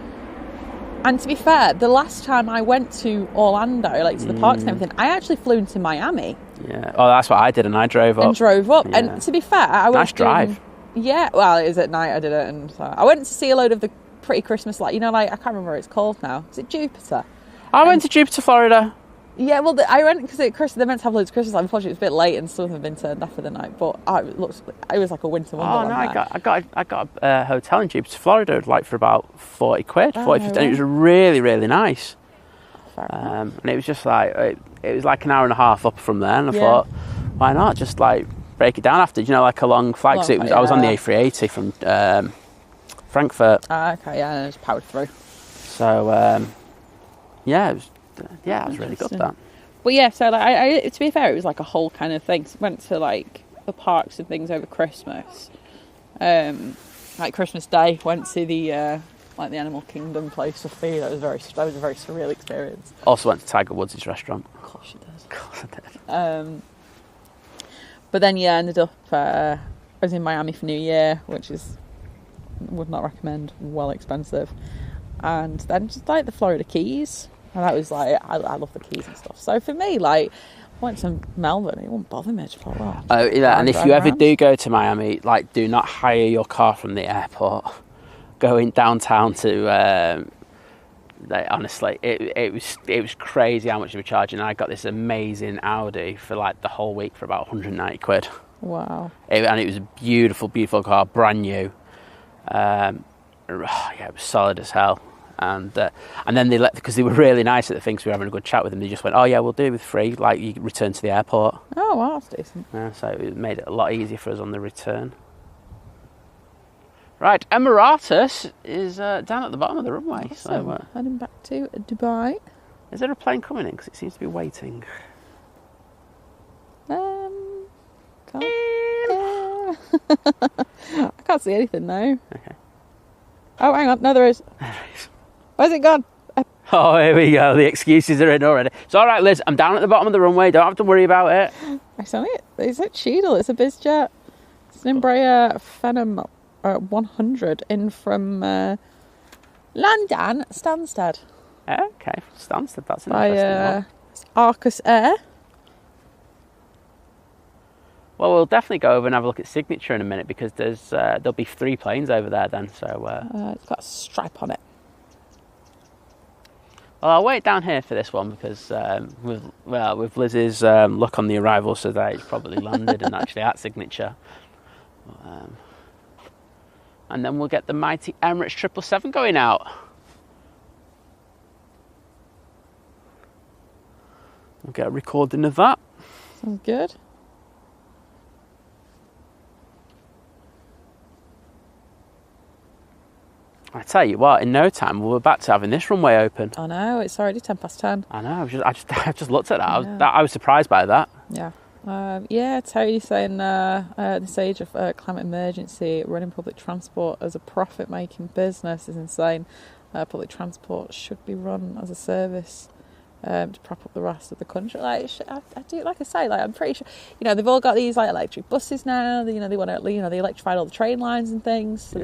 and to be fair, the last time I went to Orlando, to the parks and everything, I actually flew into Miami. Yeah. Oh, that's what I did, and I drove up. Yeah. And to be fair, I was nice drive. Yeah. Well, it was at night. I did it, and so I went to see a load of the pretty Christmas lights. You know, I can't remember what it's called now. Is it Jupiter? I went to Jupiter, Florida. Yeah, well, I went because they meant to have loads of Christmas lights. Unfortunately, it was a bit late and some of them had been turned off for the night. But it was like a winter wonderland. Oh no, I got a hotel in Jupiter, Florida, for about 40 quid, 40, 50, and it was really, really nice. And it was just it was like an hour and a half up from there, and I thought, why not just break it down after, a long flight? Because I was on the A380 from Frankfurt. Okay, yeah, and I just powered through. So it was really good, that. But yeah, so I to be fair, it was like a whole kind of thing. So went to the parks and things over Christmas. Christmas Day, went to the the Animal Kingdom place for food. That was a very surreal experience. Also went to Tiger Woods' restaurant. Of course you did. Of course I did. But then ended up I was in Miami for New Year, which would not recommend, well expensive. And then just the Florida Keys. And that was I love the Keys and stuff. So for me, I went to Melbourne, it won't bother me. Oh yeah, and if you ever do go to Miami, do not hire your car from the airport. Going downtown to, honestly, it was crazy how much they were charging. I got this amazing Audi for the whole week for about 190 quid. Wow. And it was a beautiful, beautiful car, brand new. It was solid as hell. And then because they were really nice at the things, we were having a good chat with them, they just went, oh yeah, we'll do it with free, you return to the airport. Oh wow, that's decent. Yeah, so it made it a lot easier for us on the return. Right, Emiratus is down at the bottom of the runway. Awesome. So heading back to Dubai. Is there a plane coming in? Because it seems to be waiting. I can't see anything now. Okay. Oh, hang on. No, there is. Where's it gone? Oh, here we go. The excuses are in already. It's all right, Liz. I'm down at the bottom of the runway. Don't have to worry about it. It's a Cheadle. It's a BizJet. It's an Embraer Phenom 100 in from London Stansted. Okay, Stansted. That's an interesting one. It's Arcus Air. Well, we'll definitely go over and have a look at Signature in a minute, because there'll be 3 planes over there then. So it's got a stripe on it. Well, I'll wait down here for this one, because with Lizz's look on the arrivals today, it's probably landed and actually at Signature. And then we'll get the mighty Emirates 777 going out. We'll get a recording of that. Sounds good. I tell you what, in no time we're back to having this runway open. I know, it's already 10:10. I know. I just looked at that. I was surprised by that. Yeah. Tony saying at this age of climate emergency, running public transport as a profit-making business is insane. Public transport should be run as a service to prop up the rest of the country. Like I do, like I say, like I'm pretty sure. You know, they've all got these like electric buses now. They want to, they electrified all the train lines and things. So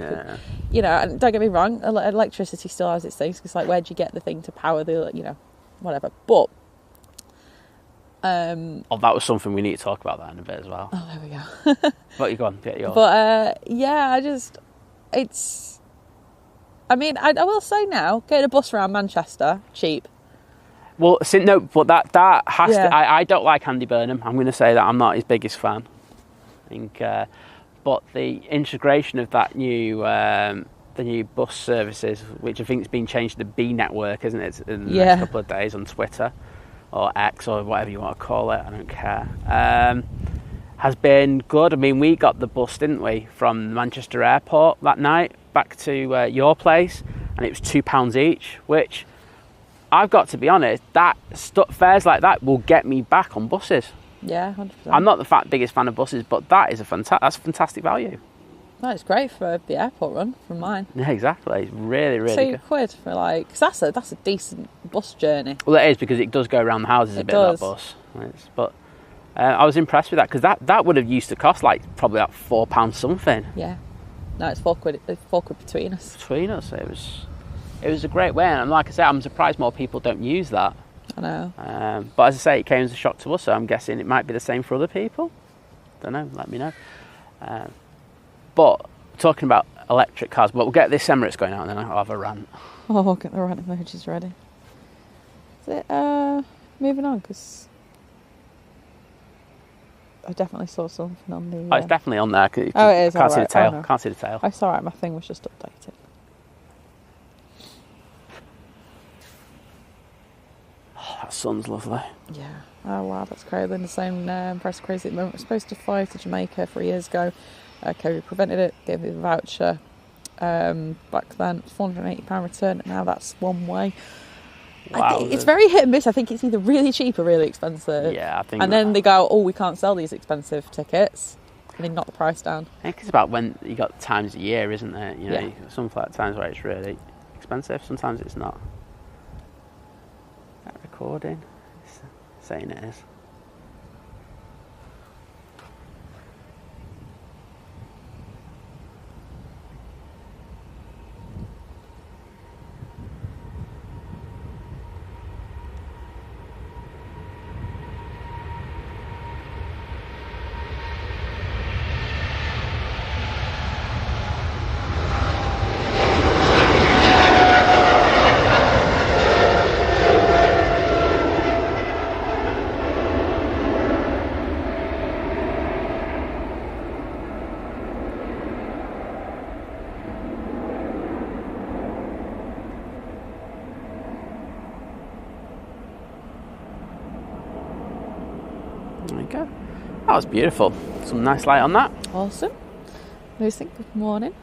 Yeah. And don't get me wrong, electricity still has its things. Because like, where do you get the thing to power the, whatever? But that was something we need to talk about that in a bit as well. oh, there we go. But you go on, get yours. But I will say now, getting a bus around Manchester cheap. Well, but that has Yeah. to. I don't like Andy Burnham. I'm going to say that I'm not his biggest fan. I think, but the integration of that the new bus services, which I think has been changed to the B network, isn't it? In the next couple of days on Twitter or X or whatever you want to call it. I don't care. Has been good. I mean, we got the bus, didn't we, from Manchester Airport that night back to your place, and it was £2 each, which I've got to be honest, that fares like that will get me back on buses. Yeah, 100%. I'm not the biggest fan of buses, but that is that's fantastic value. No, it's great for the airport run from mine. Yeah, exactly. It's really, really good. £2 for cause that's a decent bus journey. Well, it is, because it does go around the houses a bit, that bus. But I was impressed with that, because that would have used to cost probably like £4 something. Yeah. No, it's £4. It's £4 between us. Between us, it was a great way, and like I said, I'm surprised more people don't use that. I know. But as I say, it came as a shock to us, so I'm guessing it might be the same for other people. Don't know, let me know. But talking about electric cars, but we'll get this Emirates going out and then I'll have a rant. Oh, I'll get the rant emojis ready. Is it moving on? Because I definitely saw something on the... Oh, it's definitely on there. It is. Can't see the tail. Oh, no. Can't see the tail. I saw it. My thing was just updated. That sun's lovely. Yeah. Oh, wow, that's crazy. In the same press crazy moment, we're supposed to fly to Jamaica 3 years ago. COVID prevented it, gave me the voucher. Back then, £480 return, and now that's one way. Wow. It's very hit and miss. I think it's either really cheap or really expensive. Yeah, I think. And then they go, oh, we can't sell these expensive tickets. And they knock the price down. I think it's about when you got times a year, isn't it? Yeah. Some flight times where it's really expensive, sometimes it's not. That recording, it's saying it is. There we go. That was beautiful. Some nice light on that. Awesome. Lucy, good morning.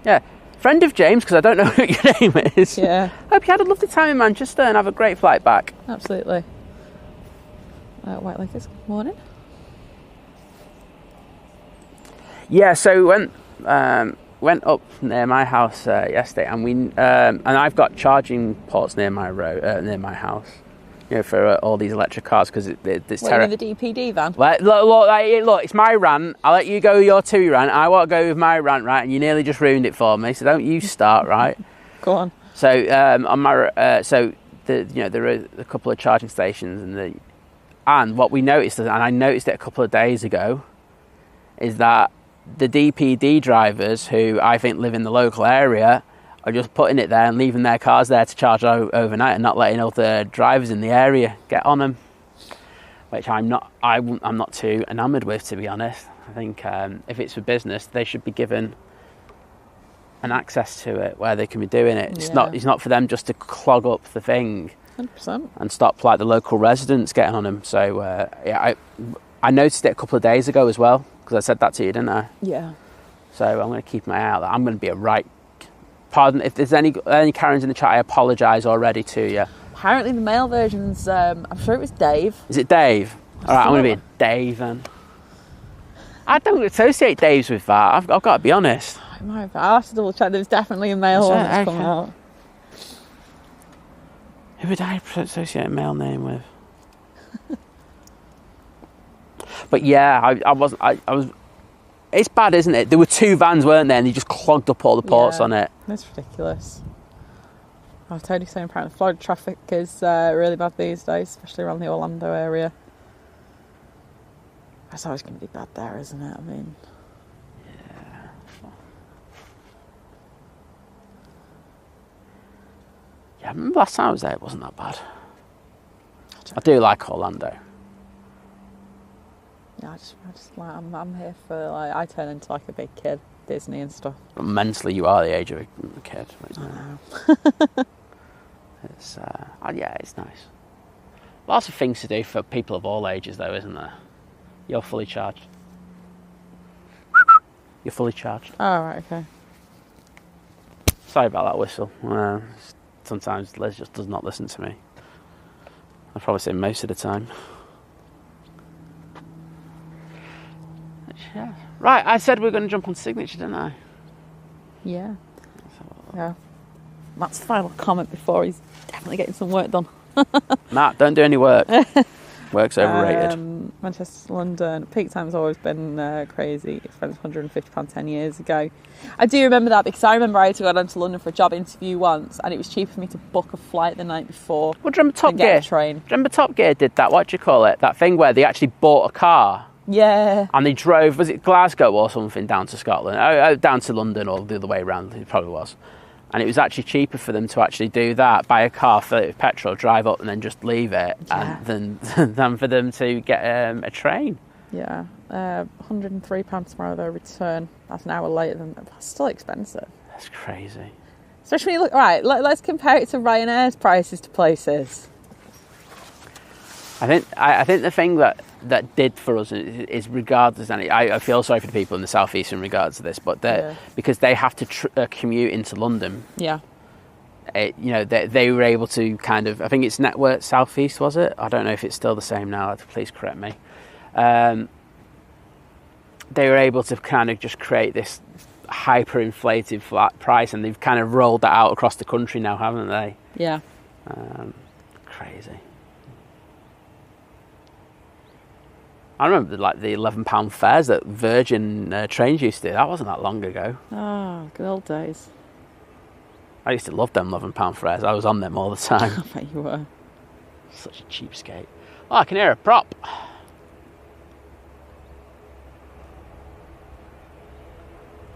Yeah. Friend of James, because I don't know what your name is. Yeah. Hope you had a lovely time in Manchester and have a great flight back. Absolutely. White Lakers, good morning. Yeah, so went up near my house yesterday, and I've got charging ports near my near my house. For all these electric cars, because it's terrible. The DPD van? Look, it's my rant. I'll let you go with your TUI rant. I want to go with my rant, right? And you nearly just ruined it for me, so don't you start, right? Go on. So on my there are a couple of charging stations, and what we noticed, and I noticed it a couple of days ago, is that the DPD drivers, who I think live in the local area, are just putting it there and leaving their cars there to charge overnight and not letting other drivers in the area get on them, which I'm not too enamoured with, to be honest. I think if it's for business, they should be given an access to it where they can be doing it. It's not for them just to clog up the thing 100%. and stop like the local residents getting on them. So I noticed it a couple of days ago as well, because I said that to you, didn't I? Yeah. So I'm going to keep my eye out. I'm going to be a right. Pardon if there's any Karens in the chat. I apologise already to you. Apparently the male version's. I'm sure it was Dave. Is it Dave? All right, I'm going to be a Dave then. I don't associate Daves with that. I've got to be honest. I'll have to double check. There's definitely a male one that's come out. Who would I associate a male name with? But yeah, I was. It's bad, isn't it? There were 2 vans, weren't there? And they just clogged up all the ports on it. That's ridiculous. I was totally saying apparently Florida traffic is really bad these days, especially around the Orlando area. That's always going to be bad there, isn't it? I mean... Yeah, I remember last time I was there, it wasn't that bad. I do like Orlando. Yeah, I just like, I'm here for, like, I turn into like a big kid, Disney and stuff. But mentally, you are the age of a kid. Right now. I know. It's, it's nice. Lots of things to do for people of all ages, though, isn't there? You're fully charged. You're fully charged. Oh, right, okay. Sorry about that whistle. Sometimes Liz just does not listen to me. I probably say most of the time. Yeah. Right, I said we were going to jump on signature, didn't I? Yeah. Yeah. Matt's final comment before he's definitely getting some work done. Matt, don't do any work. Work's overrated. Manchester to London. Peak time's always been crazy. It spent £150 10 years ago. I do remember that because I remember I had to go down to London for a job interview once, and it was cheaper for me to book a flight the night before. Well, do you remember Top Gear? Get a train. Do you remember Top Gear did that? What do you call it? That thing where they actually bought a car. Yeah. And they drove, was it Glasgow or something, down to Scotland? Down to London, or the other way around, it probably was. And it was actually cheaper for them to actually do that, buy a car, fill it with petrol, drive up and then just leave it, than for them to get a train. Yeah. £103 tomorrow, though, return. That's an hour later than that. That's still expensive. That's crazy. Especially when you look, right, let's compare it to Ryanair's prices to places. I think the thing that did for us is regardless, and I feel sorry for the people in the southeast in regards to this, but because they have to commute into London. Yeah. They were able to kind of, I think it's Network Southeast, was it? I don't know if it's still the same now. Please correct me. They were able to kind of just create this hyperinflated flat price, and they've kind of rolled that out across the country now, haven't they? Yeah. Crazy. I remember like the £11 fares that Virgin trains used to do. That wasn't that long ago. Oh, good old days. I used to love them £11 fares. I was on them all the time. I bet you were. Such a cheapskate. Oh, I can hear a prop.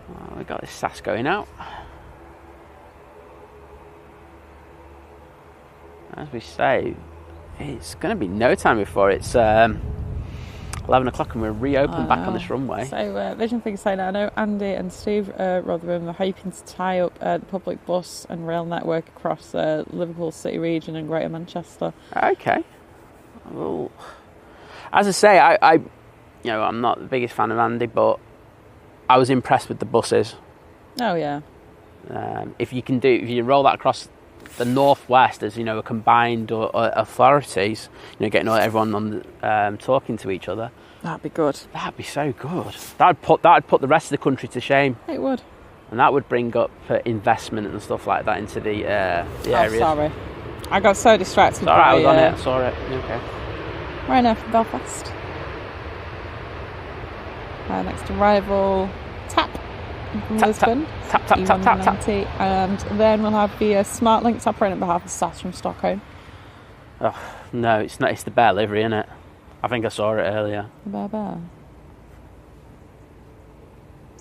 Oh, we got this sass going out. As we say, it's going to be no time before it's 11 o'clock and we're reopened back on this runway. So Vision Figure saying, I know Andy and Steve Rotherham are hoping to tie up the public bus and rail network across Liverpool City region and Greater Manchester. Okay. Well, as I say, I'm not the biggest fan of Andy, but I was impressed with the buses. Oh yeah. If you roll that across the northwest as a combined authorities, getting everyone on talking to each other, that'd be good. That'd be so good. That'd put the rest of the country to shame. It would. And that would bring up investment and stuff like that into the areas. Sorry, I got so distracted. All right, I was on it. I saw it. Okay. Right now from Belfast. Next arrival, TAP from Lisbon. Tap. And then we'll have the Smart Links operating on behalf of SAS from Stockholm. Oh, no, it's not. It's the Bear livery, isn't it? I think I saw it earlier. The Bear.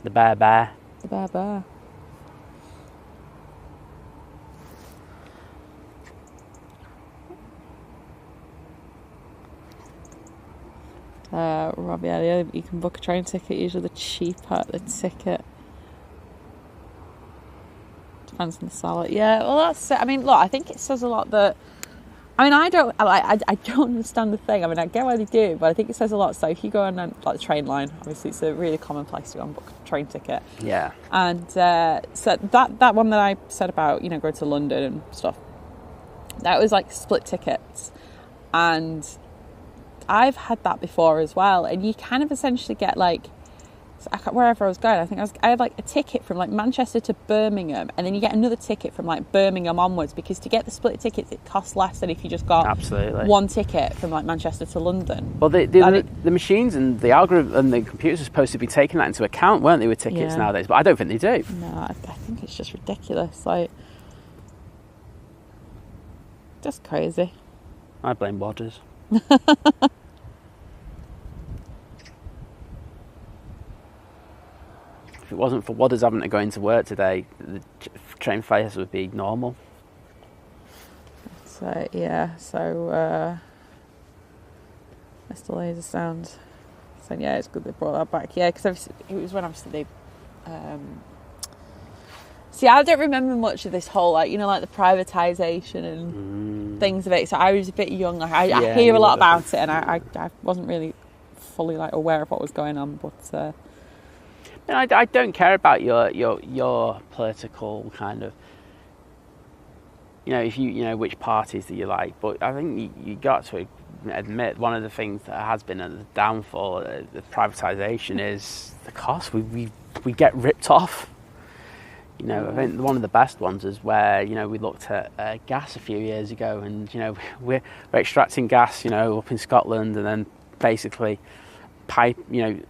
The bear. The bear. Rob, yeah, you can book a train ticket, usually the cheaper the ticket. Depends on the salary. Yeah, well, that's it. I mean, look, I think it says a lot that... I mean, I don't understand the thing. I mean, I get why they do, but I think it says a lot. So if you go on like the train line, obviously it's a really common place to go and book a train ticket. Yeah. And so that one that I said about, going to London and stuff, that was like split tickets. And I've had that before as well. And you kind of essentially get like, wherever I was going, I had like a ticket from like Manchester to Birmingham, and then you get another ticket from like Birmingham onwards, because to get the split tickets it costs less than if you just got one ticket from like Manchester to London. Well, the machines and the algorithm and the computers are supposed to be taking that into account, weren't they, with tickets nowadays? But I don't think they do. No, I think it's just ridiculous. Like, just crazy. I blame Wadders. If it wasn't for Wadders having to go into work today, the train fares would be normal. So, Mr. Laser Sound saying, yeah, it's good they brought that back. Yeah, because it was when obviously they... See, I don't remember much of this whole, like, like the privatisation and things of it. So I was a bit young. Like, I hear a lot about it, and I wasn't really fully like aware of what was going on, but... I don't care about your political kind of, if you which parties that you like, but I think you got to admit one of the things that has been a downfall of the privatisation is the cost. We get ripped off. I think one of the best ones is where we looked at gas a few years ago, and we're extracting gas up in Scotland, and then basically pipe,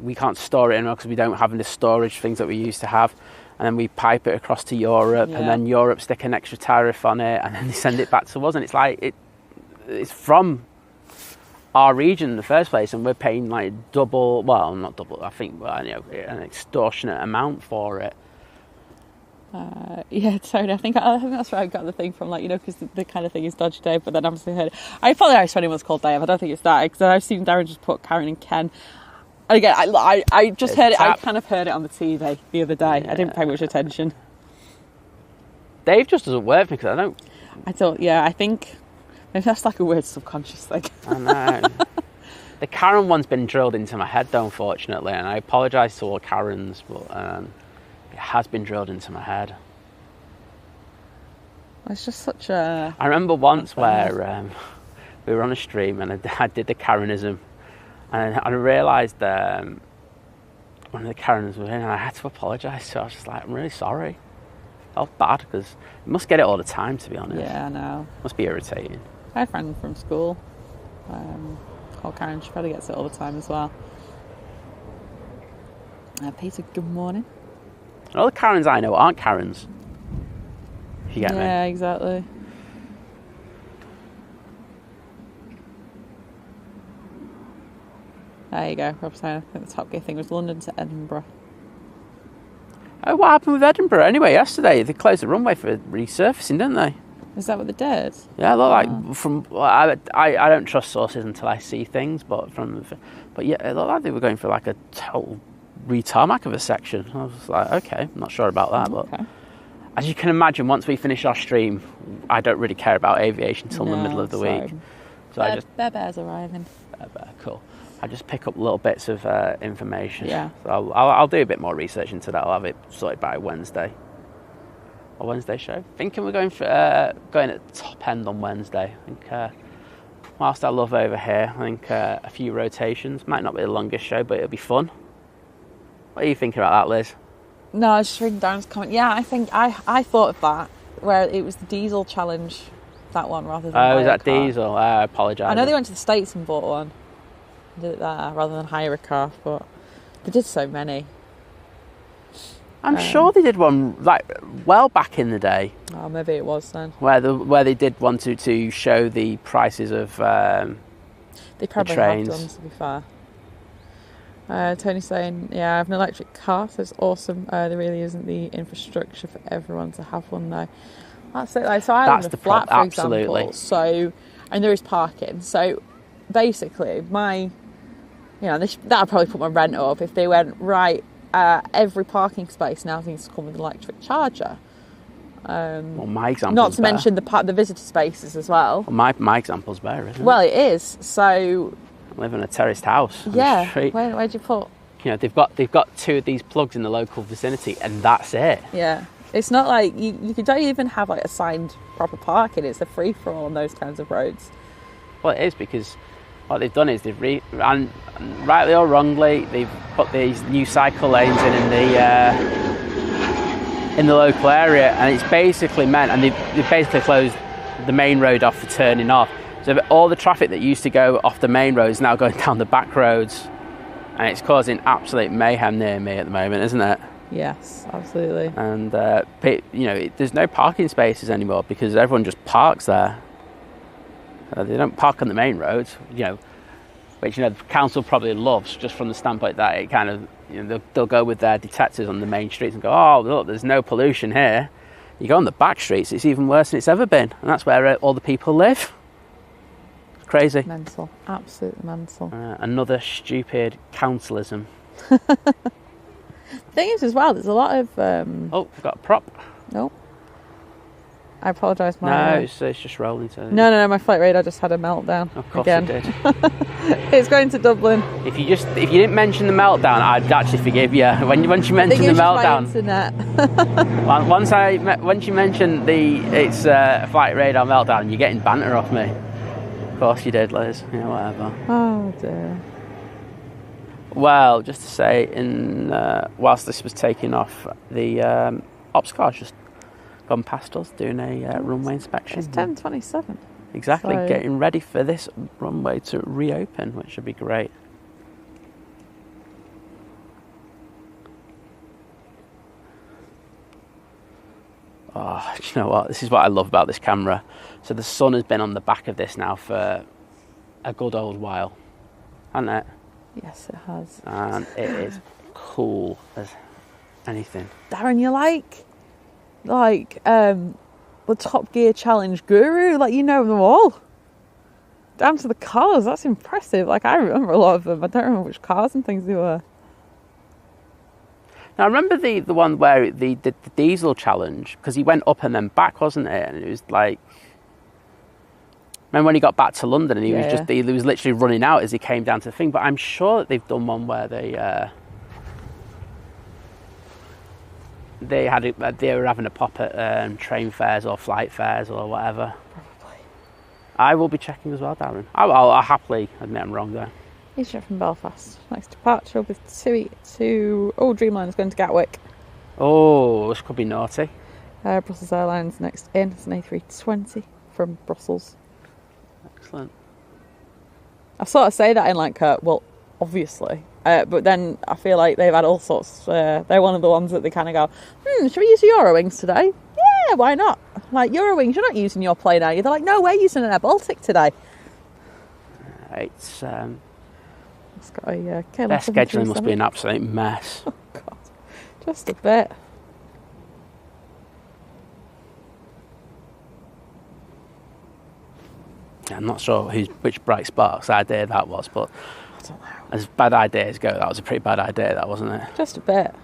we can't store it anymore because we don't have the storage things that we used to have, and then we pipe it across to Europe, and then Europe stick an extra tariff on it, and then they send it back to us, and it's like it's from our region in the first place, and we're paying like double, well, not double, I think, an extortionate amount for it. Totally. I think that's where I got the thing from, like, because the kind of thing is Dodge Dave, but then I'm still heard. I apologise for anyone's called Dave. I don't think it's that, because I've seen Darren just put Karen and Ken. And again, I just heard it. I kind of heard it on the TV the other day. I didn't pay much attention. Dave just doesn't work for me because I don't. I thought, I think maybe that's like a weird subconscious thing. I know. The Karen one's been drilled into my head, though, unfortunately, and I apologise to all Karens, but it has been drilled into my head. It's just such a... I remember once where we were on a stream and I did the Karenism, and I realised one of the Karens was in, and I had to apologise, so I was just like, I'm really sorry. I felt bad because you must get it all the time, to be honest. Yeah, I know. Must be irritating. I had a friend from school called Karen. She probably gets it all the time as well. Peter, good morning. And all the Karens I know aren't Karens. If you get me. Yeah, exactly. There you go, Rob saying, I think the Top Gear thing was London to Edinburgh. Oh, what happened with Edinburgh anyway yesterday? They closed the runway for resurfacing, didn't they? Is that what they did? Yeah, look, like from I don't trust sources until I see things, but yeah, it looked like they were going for like a total retarmac of a section. I was like, okay, I'm not sure about that, but as you can imagine, once we finish our stream, I don't really care about aviation until the middle of the week. So Bear's arriving. Bear, cool. I just pick up little bits of information. Yeah. So I'll do a bit more research into that. I'll have it sorted by Wednesday. A Wednesday show. Thinking we're going at top end on Wednesday. I think whilst I love over here, I think a few rotations. Might not be the longest show, but it'll be fun. What are you thinking about that, Liz? No, I was just reading Darren's comment. Yeah, I think I thought of that, where it was the diesel challenge, that one, rather than is that car. Diesel? I apologise. I know they went to the States and bought one. Did it there rather than hire a car, but they did so many. I'm sure they did one like well back in the day. Oh, maybe it was then. Where they did want to show the prices of they probably the trains. have done, to be fair. Tony's saying, yeah, I have an electric car, so it's awesome. There really isn't the infrastructure for everyone to have one, though. That's it. Like, so I live in a flat, for example. So, and there is parking. So, basically, that'd probably put my rent up if they went, right, every parking space now needs to come with an electric charger. Well, my example. Not to mention the visitor spaces as well. Well, my example's better, isn't it? Well, it is. So I live in a terraced house. Yeah. Where'd you put? You know, they've got 2 of these plugs in the local vicinity, and that's it. Yeah. It's not like you don't even have like assigned proper parking. It's a free for all on those kinds of roads. Well, it is, because what they've done is and rightly or wrongly, they've put these new cycle lanes in the local area, and it's basically meant, and they've basically closed the main road off for turning off. So all the traffic that used to go off the main road is now going down the back roads, and it's causing absolute mayhem near me at the moment, isn't it? Yes, absolutely. And there's no parking spaces anymore because everyone just parks there. They don't park on the main roads, which the council probably loves, just from the standpoint that it kind of, they'll go with their detectors on the main streets and go, oh look, there's no pollution here. You go on the back streets, it's even worse than it's ever been, and that's where all the people live. It's crazy. Mental, absolutely mental. Another stupid councilism. Thing is, as well, there's a lot of. Oh, we've got a prop. No. I apologise. No, it's just rolling. So no, my flight radar just had a meltdown. Of course again. It did. It's going to Dublin. If you didn't mention the meltdown, I'd actually forgive you. Once you mentioned the meltdown, once you mentioned it's flight radar meltdown, you're getting banter off me. Of course you did, Liz. Whatever. Oh dear. Well, just to say, whilst this was taking off, the ops car's just gone past us doing a runway inspection. It's 10:27. Exactly, getting ready for this runway to reopen, which should be great. Oh, do you know what? This is what I love about this camera. So the sun has been on the back of this now for a good old while, hasn't it? Yes, it has. And it is cool as anything. Darren, you're like the Top Gear Challenge guru. Like, you know them all. Down to the colours. That's impressive. Like, I remember a lot of them. I don't remember which cars and things they were. Now, I remember the one where the diesel challenge, because he went up and then back, wasn't it? And it was like... Remember when he got back to London and he was literally running out as he came down to the thing. But I'm sure that they've done one where they were having a pop at train fares or flight fares or whatever. Probably. I will be checking as well, Darren. I'll happily admit I'm wrong there. He's from Belfast. Next departure with to Dreamliner's going to Gatwick. Oh, this could be naughty. Brussels Airlines next in. It's an A320 from Brussels. Excellent. I sort of say that in obviously. But then I feel like they've had all sorts. They're one of the ones that they kind of go, should we use Eurowings today? Yeah, why not? Like, Eurowings, you're not using your plane, are you? They're like, no, we're using an Air Baltic today. It's got a their scheduling must be an absolute mess. Oh God, just a bit. I'm not sure which Bright Sparks idea that was, but I don't know. As bad ideas go, that was a pretty bad idea, that, wasn't it? Just a bit.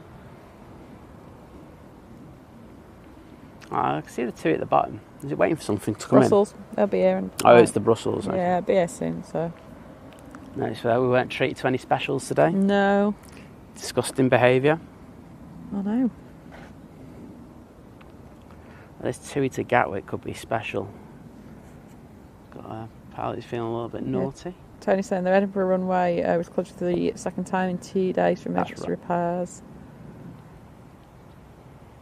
I can see the 2 at the bottom. Is it waiting for something to come Brussels. They'll be here. It's the Brussels. Okay. Yeah, it'll be here soon, so. No, so we weren't treated to any specials today? No. Disgusting behaviour. I know. This 2 to Gatwick could be special. Got a pal who's feeling a little bit naughty. Tony's saying the Edinburgh runway was closed for the second time in 2 days for emergency repairs.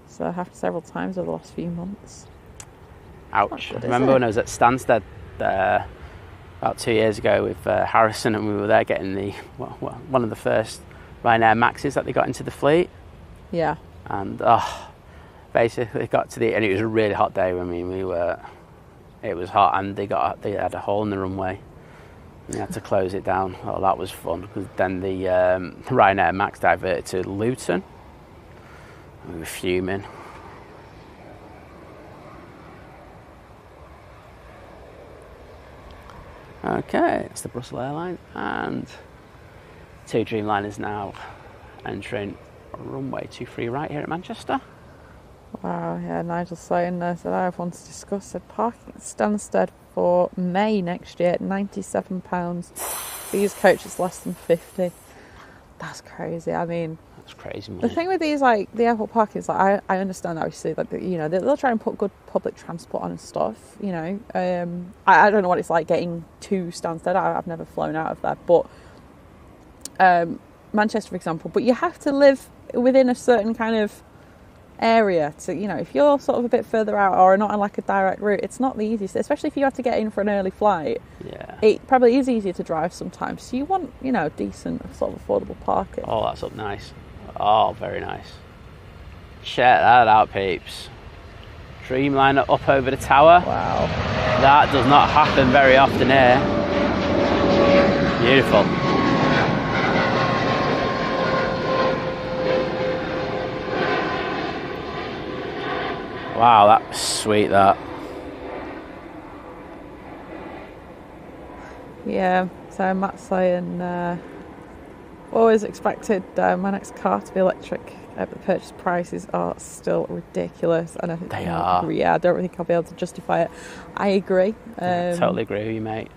So happened several times over the last few months. Ouch. Remember when I was at Stansted about 2 years ago with Harrison, and we were there getting one of the first Ryanair Maxes that they got into the fleet? Yeah. And basically it got to and it was a really hot day. I mean, it was hot, and they had a hole in the runway. You had to close it down. Oh, that was fun, because then the Ryanair Max diverted to Luton. We were fuming. Okay, it's the Brussels Airlines, and two Dreamliners now entering runway 23 right here at Manchester. Wow, yeah, Nigel's saying there that I have one to discuss. Said parking at Stansted for May next year at £97. These coaches less than 50. That's crazy. I mean, that's crazy money. The thing with these, like the airport parking, is like I understand obviously, like you know they'll try and put good public transport on and stuff. You know, I don't know what it's like getting to Stansted. I've never flown out of there, but Manchester, for example. But you have to live within a certain kind of area to, you know, if you're sort of a bit further out or not on like a direct route, it's not the easiest, especially if you have to get in for an early flight. Yeah, it probably is easier to drive sometimes, so you want, you know, decent sort of affordable parking. Oh, that's up nice. Oh, very nice. Check that out, peeps. Dreamliner up over the tower. Wow, that does not happen very often here. Beautiful. Wow, that was sweet, that. Yeah, so Matt's saying, always expected my next car to be electric, but the purchase prices are still ridiculous. And I think they are. Yeah, I don't really think I'll be able to justify it. I agree. I totally agree with you, mate.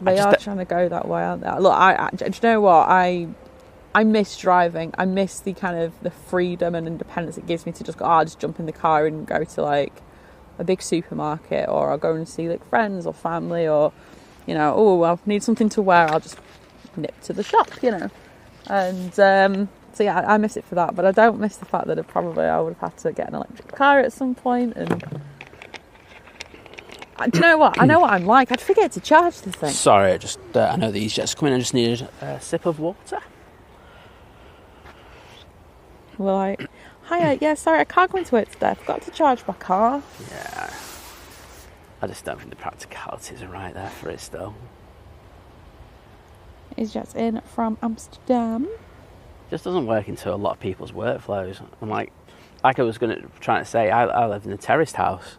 They are trying to go that way, aren't they? Look, do you know what? I miss driving. I miss the kind of the freedom and independence it gives me to just go, I'll just jump in the car and go to like a big supermarket, or I'll go and see like friends or family, or, you know, oh, well, I need something to wear, I'll just nip to the shop, you know. And so yeah, I miss it for that, but I don't miss the fact that I would have had to get an electric car at some point. And do you know what? I know what I'm like. I'd forget to charge the thing. Sorry, I know these jets coming. I just needed a sip of water. We're like, hiya, yeah, sorry, I can't go into work today. I forgot to charge my car. Yeah. I just don't think the practicalities are right there for it still. Is just in from Amsterdam. Just doesn't work into a lot of people's workflows. I'm like I was trying to say, I live in a terraced house.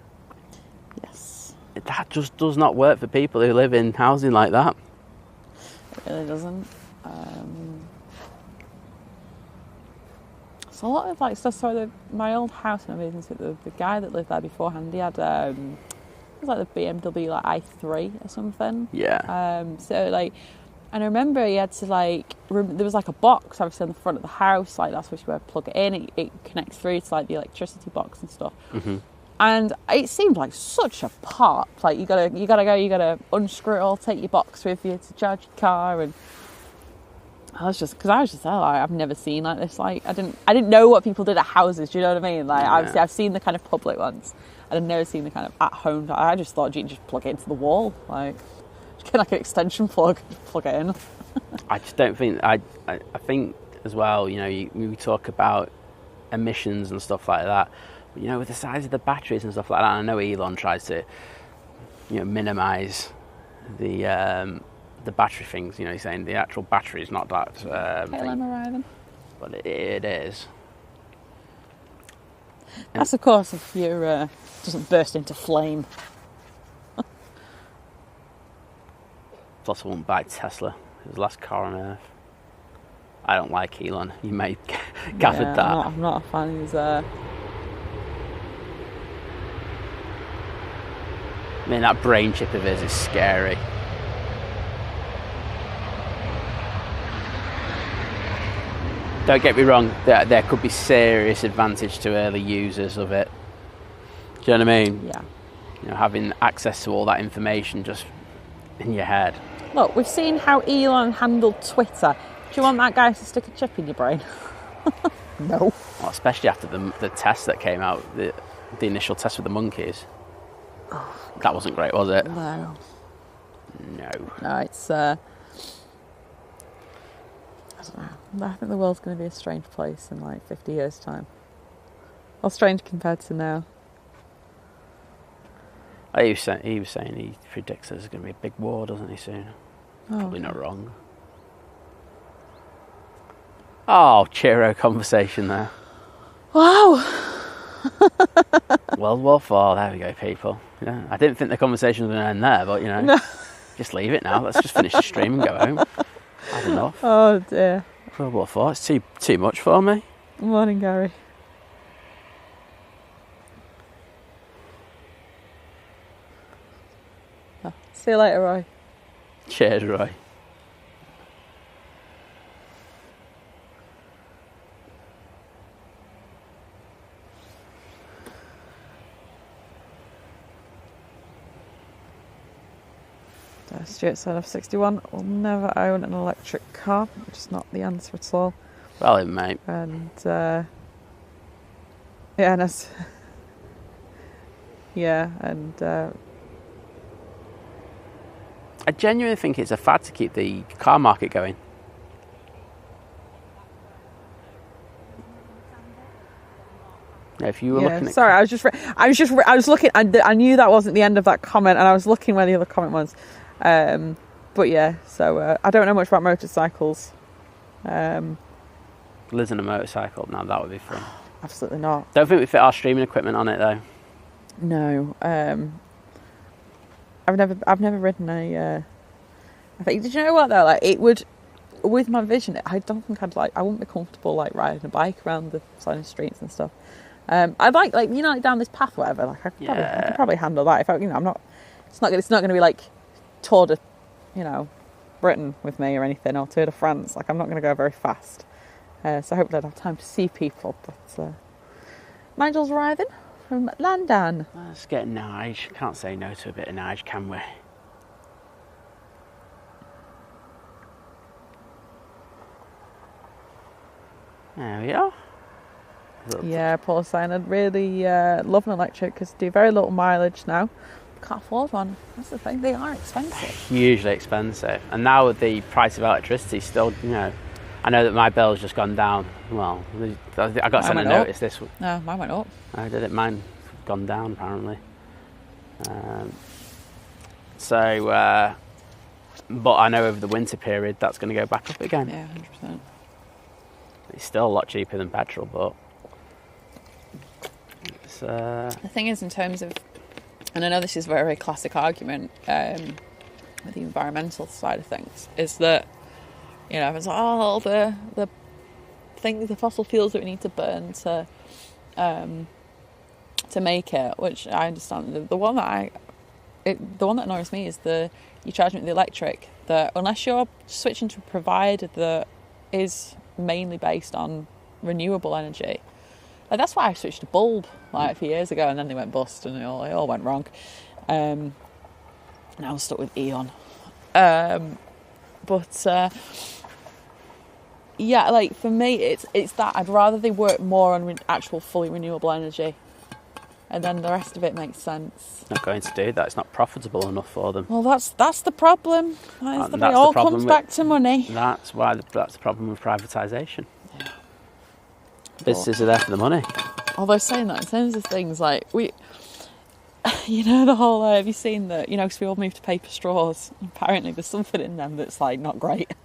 Yes. That just does not work for people who live in housing like that. It really doesn't. So a lot of like stuff. So my old house when I moved into it, the guy that lived there beforehand, he had it was like the BMW like i3 or something. Yeah. So like, and I remember he had to like, there was like a box obviously on the front of the house, like that's where you plug it in. It connects through to like the electricity box and stuff. Mm-hmm. And it seemed like such a pop. Like you gotta unscrew it all, take your box with you to charge your car. And I was just I've never seen like this. Like I didn't know what people did at houses. Do you know what I mean? Like yeah. Obviously I've seen the kind of public ones. I've never seen the kind of at home. I just thought you just plug it into the wall, like just get like an extension plug, plug it in. I just don't think. I think as well. You know, we talk about emissions and stuff like that. But, you know, with the size of the batteries and stuff like that. I know Elon tries to, you know, minimise the battery things. You know, he's saying the actual battery is not that. KLM arriving. But it is. That's of course if your doesn't burst into flame. Plus, I wouldn't buy Tesla. It was the last car on earth. I don't like Elon. You may gathered that. I'm not a fan of his. I mean, that brain chip of his is scary. Don't get me wrong, there could be serious advantage to early users of it. Do you know what I mean? Yeah. You know, having access to all that information just in your head. Look, we've seen how Elon handled Twitter. Do you want that guy to stick a chip in your brain? No. Well, especially after the test that came out, the initial test with the monkeys. Oh, that wasn't great, was it? No. No, it's... I don't know. I think the world's going to be a strange place in like 50 years' time. Or strange compared to now. He was saying he predicts there's going to be a big war, doesn't he, soon? Probably not wrong. Oh, cheero conversation there. Wow. World War IV, there we go, people. Yeah, I didn't think the conversation was going to end there, but, you know, No. just leave it now. Let's just finish the stream and go home. Had enough. Oh dear. World War IV, it's too much for me. Morning, Gary. Oh, see you later, Roy. Cheers, Roy. Stuart said, "61 will never own an electric car," which is not the answer at all. Well, it mate. And yeah, and I genuinely think it's a fad to keep the car market going. If you were looking at... Sorry, I was looking. I knew that wasn't the end of that comment, and I was looking where the other comment was. But yeah, so I don't know much about motorcycles. Liz and a motorcycle, now that would be fun. Absolutely not. Don't think we fit our streaming equipment on it though. No, I've never ridden a. I think, did you know what though? Like, it would, with my vision, I don't think I wouldn't be comfortable like riding a bike around the sunny streets and stuff. I'd like you know, like down this path, whatever. Like I could probably handle that if I, you know, I'm not. It's not going to be like Tour de, you know, Britain with me or anything, or Tour de France. Like, I'm not going to go very fast. So hopefully I'd have time to see people. But Nigel's arriving from London. Let's get Nige. Can't say no to a bit of Nige, can we? There we are. Yeah, Paul's saying I'd really love an electric because do very little mileage now. Can't afford one. That's the thing. They are expensive. Hugely expensive. And now with the price of electricity still, you know, I know that my bill's just gone down. Well, I got sent a notice this week. No, mine went up. I did it. Mine gone down apparently. But I know over the winter period that's going to go back up again. Yeah, 100%. It's still a lot cheaper than petrol, but it's, the thing is, in terms of, and I know this is a very classic argument with the environmental side of things, is that, you know, it's like, oh, the things, the fossil fuels that we need to burn to make it, which I understand. The one that annoys me is you charge me with the electric, that unless you're switching to a provider that is mainly based on renewable energy. Like, that's why I switched to Bulb like a few years ago, and then they went bust and it all went wrong. Now I'm stuck with Eon. Yeah, like for me, it's that I'd rather they work more on actual fully renewable energy, and then the rest of it makes sense. Not going to do that. It's not profitable enough for them. Well, that's the problem. It all comes back to money. That's the problem with privatisation. Yeah. Businesses are there for the money. Although saying that, in terms of things like you know, the whole have you seen that? You know, because we all moved to paper straws. Apparently, there's something in them that's like not great.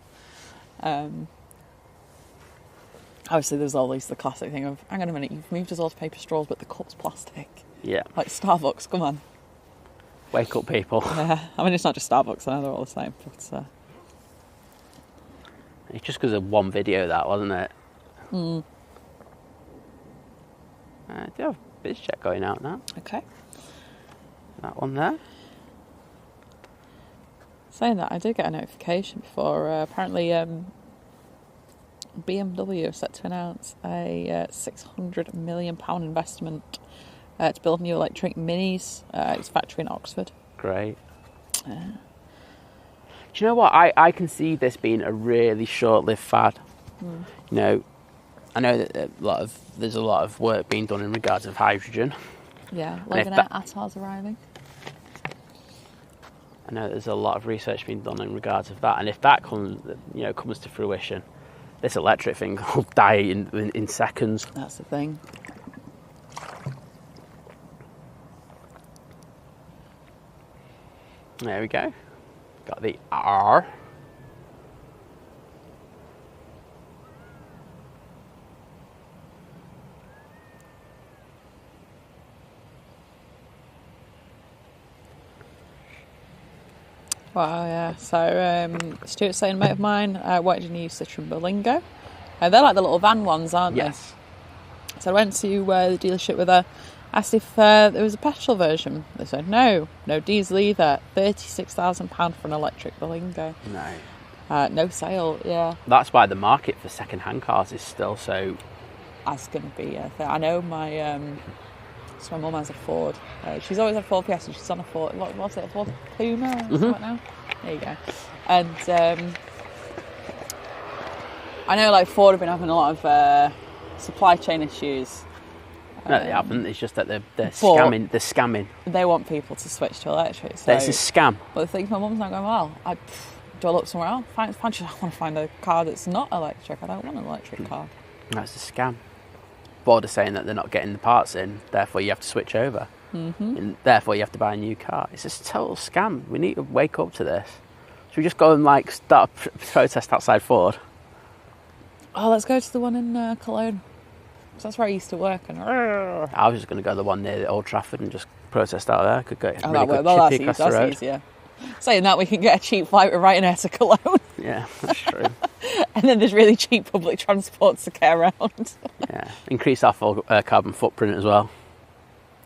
Obviously, there's always the classic thing of, hang on a minute, you've moved us all to paper straws, but the cup's plastic. Yeah. Like Starbucks, come on. Wake up, people. Yeah, I mean, it's not just Starbucks, I know they're all the same, but... It's just because of one video, that, wasn't it? Do you have a biz check going out now? Okay. That one there. Saying that, I did get a notification before, apparently... BMW are set to announce a £600 million investment to build new electric minis. Its factory in Oxford. Great. Do you know what? I can see this being a really short-lived fad. You know, I know that there's a lot of work being done in regards of hydrogen. Yeah, London Atol's arriving. I know there's a lot of research being done in regards of that, and if that comes to fruition, this electric thing will die in seconds. That's the thing. There we go. Got the R. Wow, yeah. So, Stuart's saying, a mate of mine, wanted a new Citroen Berlingo. They're like the little van ones, aren't Yes. they? So I went to the dealership with her, asked if there was a petrol version. They said, no diesel either. £36,000 for an electric Berlingo. No. No sale, yeah. That's why the market for second-hand cars is still so... That's going to be a thing. I know my mum has a Ford. She's always had Ford Fiesta. She's on a Ford, what's it, a Ford Puma or something like now? There you go. And I know like Ford have been having a lot of supply chain issues. No, they haven't. It's just that they're scamming. They're scamming. They want people to switch to electric. So. It's a scam. But the thing is, my mum's not going, well, do I look somewhere else? I want to find a car that's not electric. I don't want an electric car. That's a scam. Ford are saying that they're not getting the parts in, therefore you have to switch over. Mm-hmm. And therefore you have to buy a new car. It's a total scam. We need to wake up to this. Should we just go and like start a protest outside Ford? Oh, let's go to the one in Cologne. That's where I used to work. And I was just going to go to the one near Old Trafford and just protest out there. Could go that's easier. Saying that, we can get a cheap flight with Ryanair to Cologne. Yeah, that's true. And then there's really cheap public transport to get around. Yeah, increase our full, carbon footprint as well.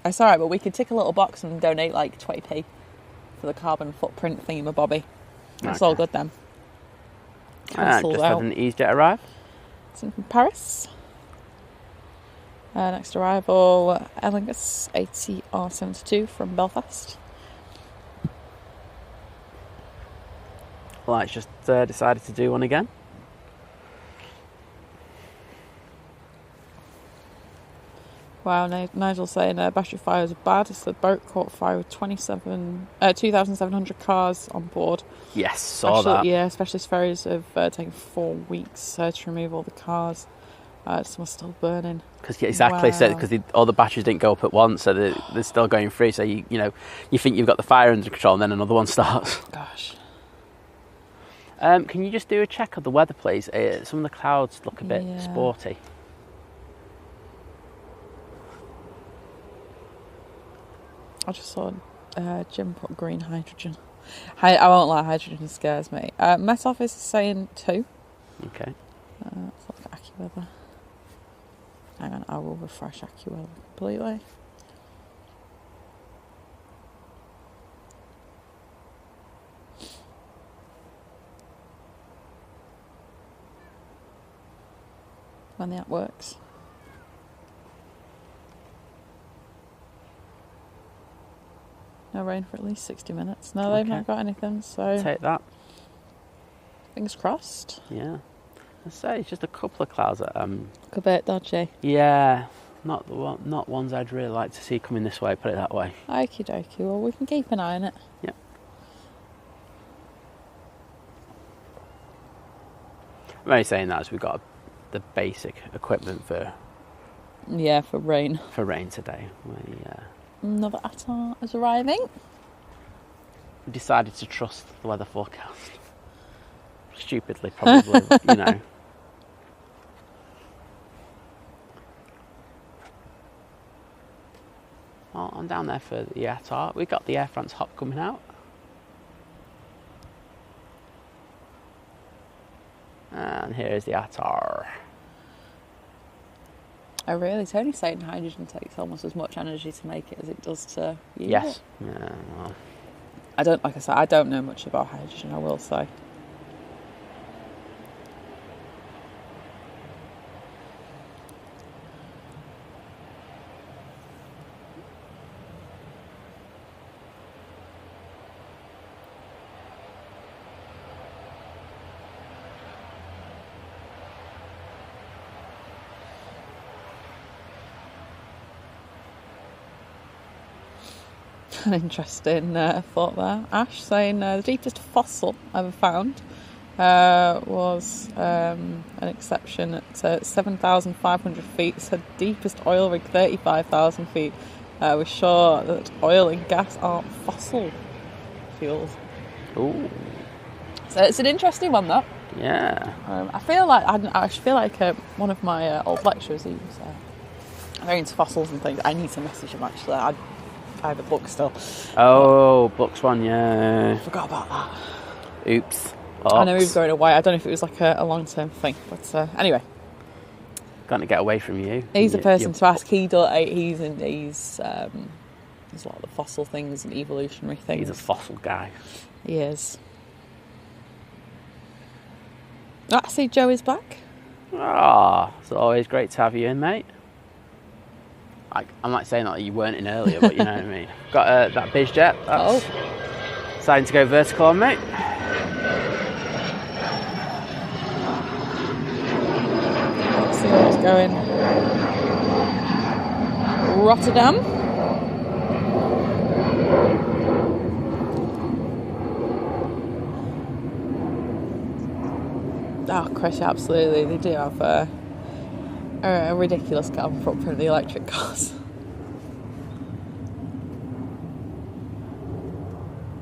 That's all right, but we could tick a little box and donate like 20p for the carbon footprint thingamabobby. That's all good then. Just had an EasyJet arrive. It's in Paris. Next arrival, Elingus 80R72 from Belfast. Well, it's just decided to do one again. Wow, Nigel's saying battery fire is bad. It's the boat caught fire with 2,700 cars on board. Yes, saw that. Yeah, specialist ferries have taken 4 weeks to remove all the cars. Some are still burning. Exactly. Wow. So because all the batteries didn't go up at once, so they're still going free. So you think you've got the fire under control, and then another one starts. Gosh. Can you just do a check of the weather, please? Some of the clouds look a bit sporty. I just saw Jim put green hydrogen. I won't lie, hydrogen scares me. Met Office is saying 2. Okay. Let's look at AccuWeather. Hang on, I will refresh AccuWeather completely. When the app works. No rain for at least 60 minutes. No, they've not got anything, so... Take that. Fingers crossed. Yeah. I say, it's just a couple of clouds that... Look a bit dodgy. Yeah. Not ones I'd really like to see coming this way, put it that way. Okie dokie. Well, we can keep an eye on it. Yep. I'm only saying that as we've got the basic equipment for... Yeah, for rain. For rain today. Another Attar is arriving. We decided to trust the weather forecast. Stupidly, probably, Well, I'm down there for the Attar. We've got the Air France hop coming out. And here's the Attar. Oh really? It's only saying hydrogen takes almost as much energy to make it as it does to use Yes. it. Yeah, well. I don't know much about hydrogen, I will say. An interesting thought there. Ash saying the deepest fossil ever found was an exception at 7,500 feet. It said deepest oil rig 35,000 feet. We're sure that oil and gas aren't fossil. molecules. Ooh. So it's an interesting one, that. Yeah. I feel like one of my old lecturers who's very into fossils and things. I need to message him actually. I have a book still. Oh, books one, yeah. I forgot about that. Oops. I know he was going away. I don't know if it was like a long-term thing, but anyway. Going to get away from you. He's the person to ask. He's a lot of the fossil things and evolutionary things. He's a fossil guy. He is. I see Joe is back. Ah, it's always great to have you in, mate. I'm not saying that you weren't in earlier, but you know what I mean. Got that biz jet. That's deciding to go vertical on, mate. Let's see where it's going. Rotterdam. Oh, Chris, absolutely. They do have a ridiculous carbon footprint, the electric cars.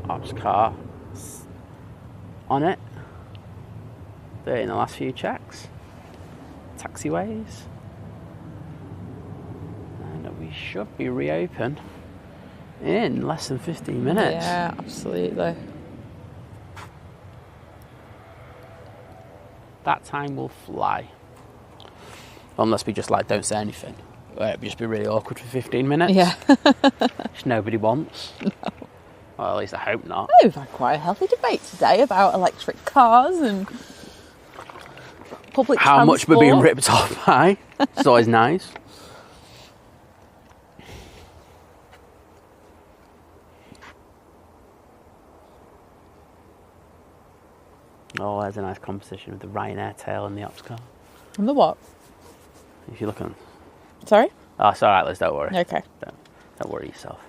Ops car on it. 30 in the last few checks. Taxiways. And we should be reopened in less than 15 minutes. Yeah, absolutely. That time will fly. Unless we just don't say anything. It'd just be really awkward for 15 minutes. Yeah. Which nobody wants. No. Well, at least I hope not. We've had quite a healthy debate today about electric cars and public How transport. much we're being ripped off by. It's always nice. Oh, there's a nice competition with the Ryanair tail and the Ops car. And the what? If you look on. Sorry? Oh, it's all right, Liz. Don't worry. Okay. Don't worry yourself.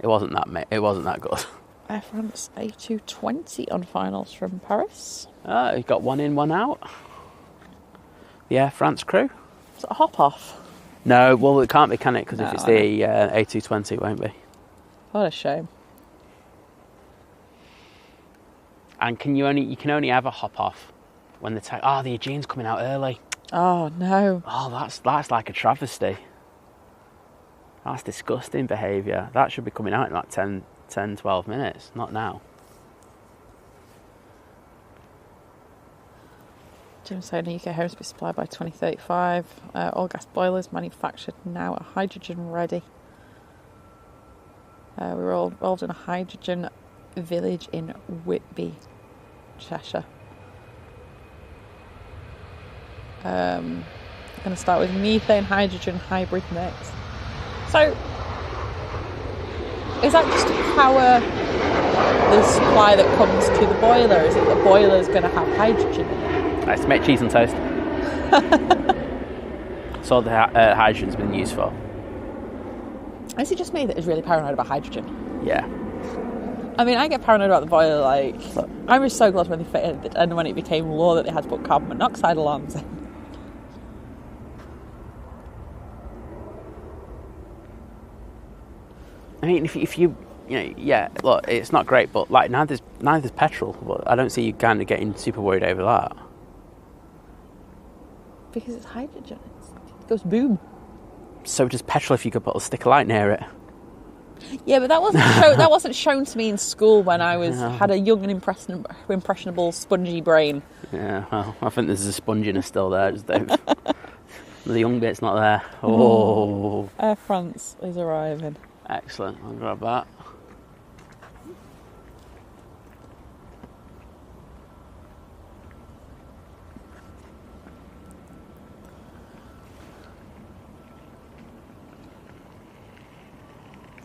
It wasn't that good. Air France A220 on finals from Paris. Oh, you got one in, one out. The Air France crew. Is it a hop off? No, well, it can't be, can it? Because No, if it's the A220, it won't be. What a shame. And you can only have a hop off when the Aegean's coming out early. Oh no. Oh, that's like a travesty. That's disgusting behaviour. That should be coming out in like 10, 12 minutes, not now. Jim saying UK homes to be supplied by 2035. All gas boilers manufactured now are hydrogen ready. We're all involved in a hydrogen village in Whitby, Cheshire. I'm going to start with methane hydrogen hybrid mix. So, is that just to power the supply that comes to the boiler? Is it the boiler's going to have hydrogen in it? It's to make cheese and toast. That's all the hydrogen's been used for. Is it just me that is really paranoid about hydrogen? Yeah. I mean, I get paranoid about the boiler, I was so glad when they fitted it and when it became law that they had to put carbon monoxide alarms in. I mean, if you look, it's not great, but neither's petrol. But I don't see you kind of getting super worried over that. Because it's hydrogen. It goes boom. So does petrol if you could put a stick of light near it. Yeah, but that wasn't shown to me in school when I had a young and impressionable, spongy brain. Yeah, well, I think there's a sponginess still there. Just don't. The young bit's not there. Oh. Air France is arriving. Excellent. I'll grab that.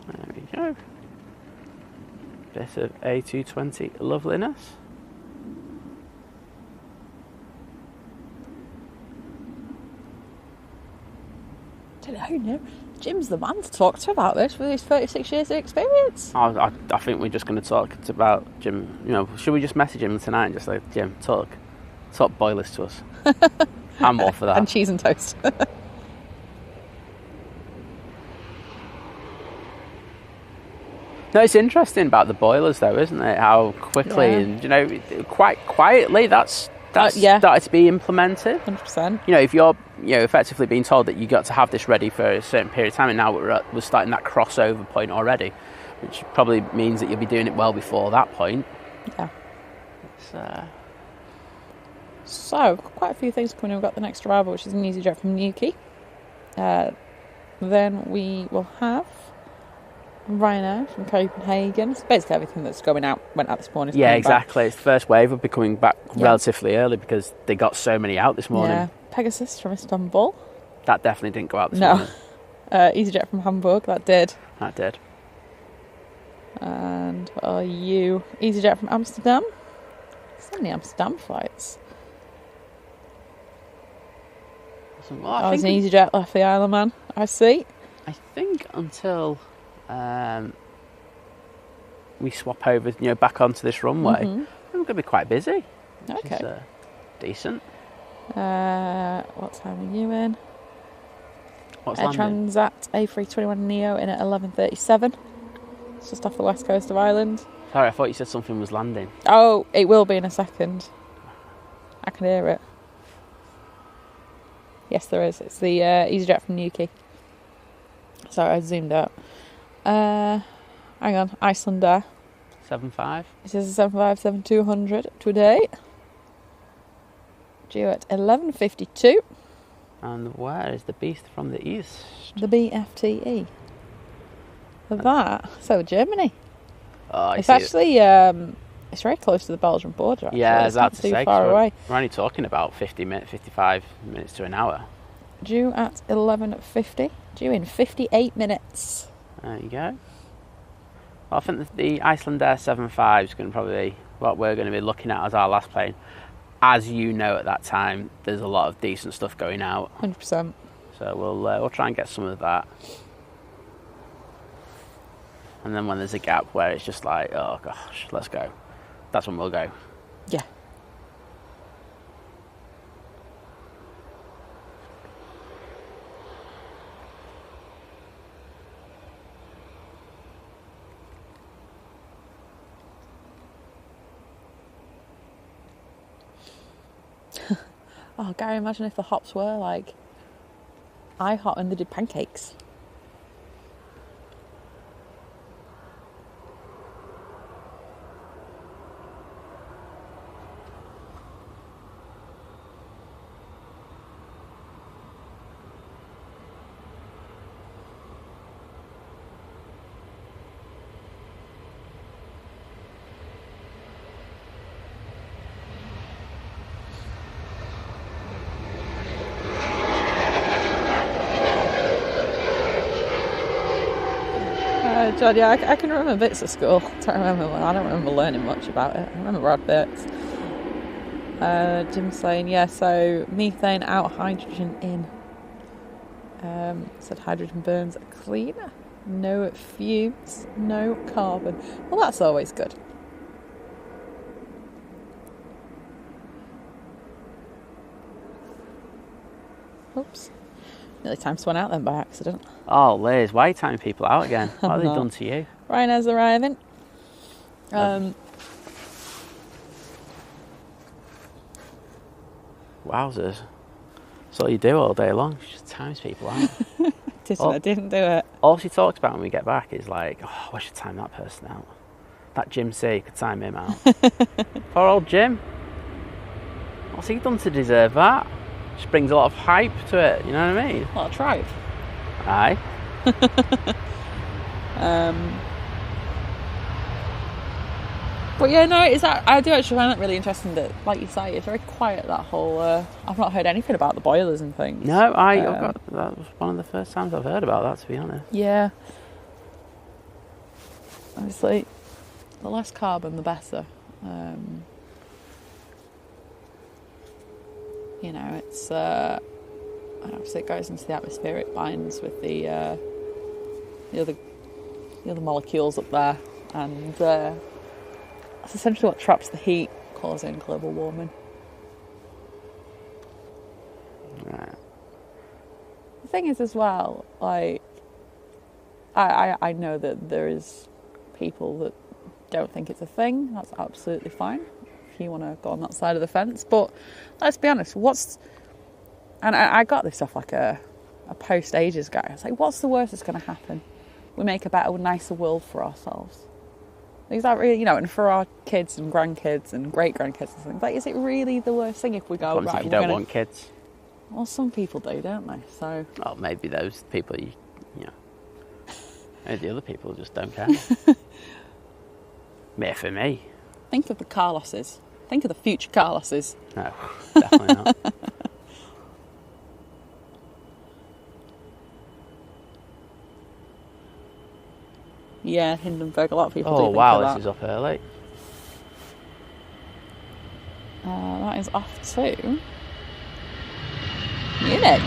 There we go. Bit of A220 loveliness. I don't know. Jim's the man to talk to about this with his 36 years of experience. I think we're just going to talk about Jim. You know, should we just message him tonight and just say, Jim, talk boilers to us? I'm all for that. And cheese and toast. No, it's interesting about the boilers, though, isn't it? How quickly and quite quietly that's started to be implemented. 100%. If you're effectively being told that you got to have this ready for a certain period of time, and now we're starting that crossover point already, which probably means that you'll be doing it well before that point. Yeah. So quite a few things coming. We've got the next arrival, which is an EasyJet from Newquay. Then we will have Ryanair from Copenhagen. It's basically everything that's went out this morning. Yeah, exactly. It's the first wave will be coming back relatively early because they got so many out this morning. Yeah. Pegasus from Istanbul. That definitely didn't go out this morning. EasyJet from Hamburg. That did. And what are you? EasyJet from Amsterdam. So many Amsterdam flights. I was an EasyJet left the Isle of Man. I see. I think until we swap over, back onto this runway, we're going to be quite busy. Okay. Which is, decent. What time are you in? What's Air landing? Transat A321neo in at 11:37. It's just off the west coast of Ireland. Sorry, I thought you said something was landing. Oh, it will be in a second. I can hear it. Yes, there is. It's the EasyJet from Newquay. Sorry, I zoomed out. Hang on, Icelandair. 7.5. This is a 757-200 today. Due at 11:52. And where is the beast from the east? The BFTE. So Germany. Oh, it's actually it's very close to the Belgian border. Actually. Yeah, it's not too far away. We're only talking about 55 minutes to an hour. Due at 11:50. Due in 58 minutes. There you go. Well, I think the Icelandair 7.5 is going to probably be what we're going to be looking at as our last plane. As you know, at that time, there's a lot of decent stuff going out. 100%. So we'll try and get some of that. And then when there's a gap where it's just like, oh gosh, let's go. That's when we'll go. Yeah. Oh, Gary, imagine if the hops were like IHOP and they did pancakes. God, yeah, I can remember bits of school. I don't remember learning much about it. I remember odd bits. Jim's saying, yeah, so methane out, hydrogen in. Said hydrogen burns cleaner. No fumes, no carbon. Well, that's always good. Oops. Nearly timed one out then by accident. Oh, Liz, why are you timing people out again? What have they done to you? Ryanair's arriving. Wowzers. That's all you do all day long. She just times people out. I didn't do it. All she talks about when we get back is like, oh, I should time that person out. That Jim C could time him out. Poor old Jim. What's he done to deserve that? Just brings a lot of hype to it, you know what I mean? A lot of tribe. Aye. But yeah, no, I do actually find that really interesting that, like you say, it's very quiet, that whole... I've not heard anything about the boilers and things. No, that was one of the first times I've heard about that, to be honest. Yeah. Obviously, the less carbon, the better. You know, it's... obviously it goes into the atmosphere, it binds with the other molecules up there, and that's essentially what traps the heat, causing global warming. Right. The thing is as well, like, I know that there is people that don't think it's a thing. That's absolutely fine if you want to go on that side of the fence. But let's be honest, and I got this off like a post ages ago. It's like, what's the worst that's going to happen? We make a better, nicer world for ourselves. Is that really, and for our kids and grandkids and great grandkids and things, like, is it really the worst thing if we go, right, if you don't want kids? Well, some people do, don't they? So, well, maybe those people, maybe the other people just don't care. For me. Think of the Carloses. Think of the future Carloses. No, definitely not. Yeah, Hindenburg. A lot of people do think wow, of that. this is up early. That is off to Munich.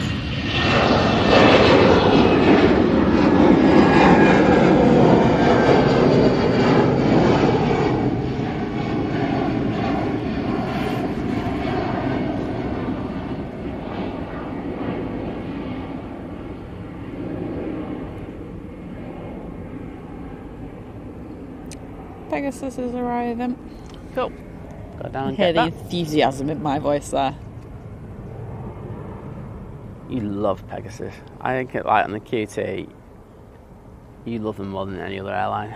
Pegasus is arriving. Cool. Go down and hear get the that. enthusiasm in my voice there. You love Pegasus. I think it, like on the QT, you love them more than any other airline.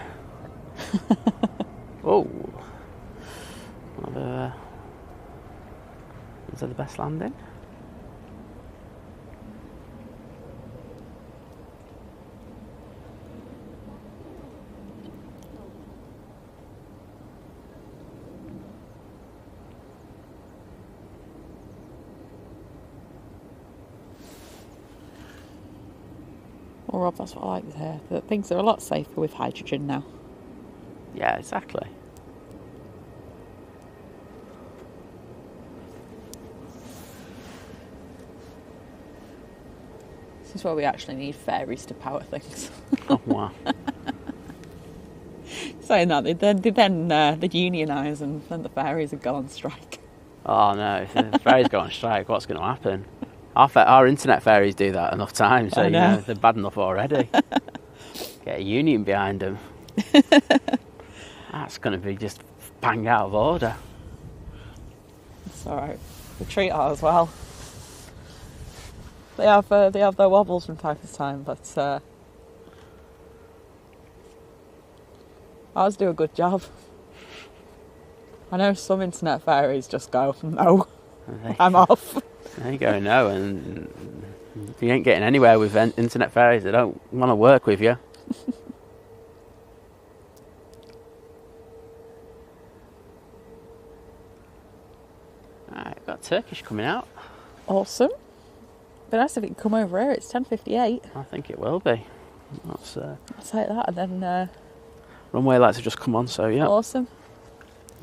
Oh. Is that the best landing? Well, Rob, that's what I like to hear. That things are a lot safer with hydrogen now. Yeah, exactly. This is where we actually need ferries to power things. Oh, wow. Saying that, they'd unionise and then the ferries would go on strike. Oh, no. If the ferries go on strike, what's going to happen? Our internet ferries do that enough times, so they're bad enough already. Get a union behind them. That's going to be just bang out of order. It's alright. We treat her as well. They have their wobbles from time to time, but ours do a good job. I know some internet ferries just go, no, I'm off. There you go, no, and you ain't getting anywhere with internet ferries. They don't want to work with you. Alright, got Turkish coming out. Awesome. But nice if it can come over here. It's 10:58. I think it will be. I'll take that, and then Runway lights have just come on, so yeah. Awesome.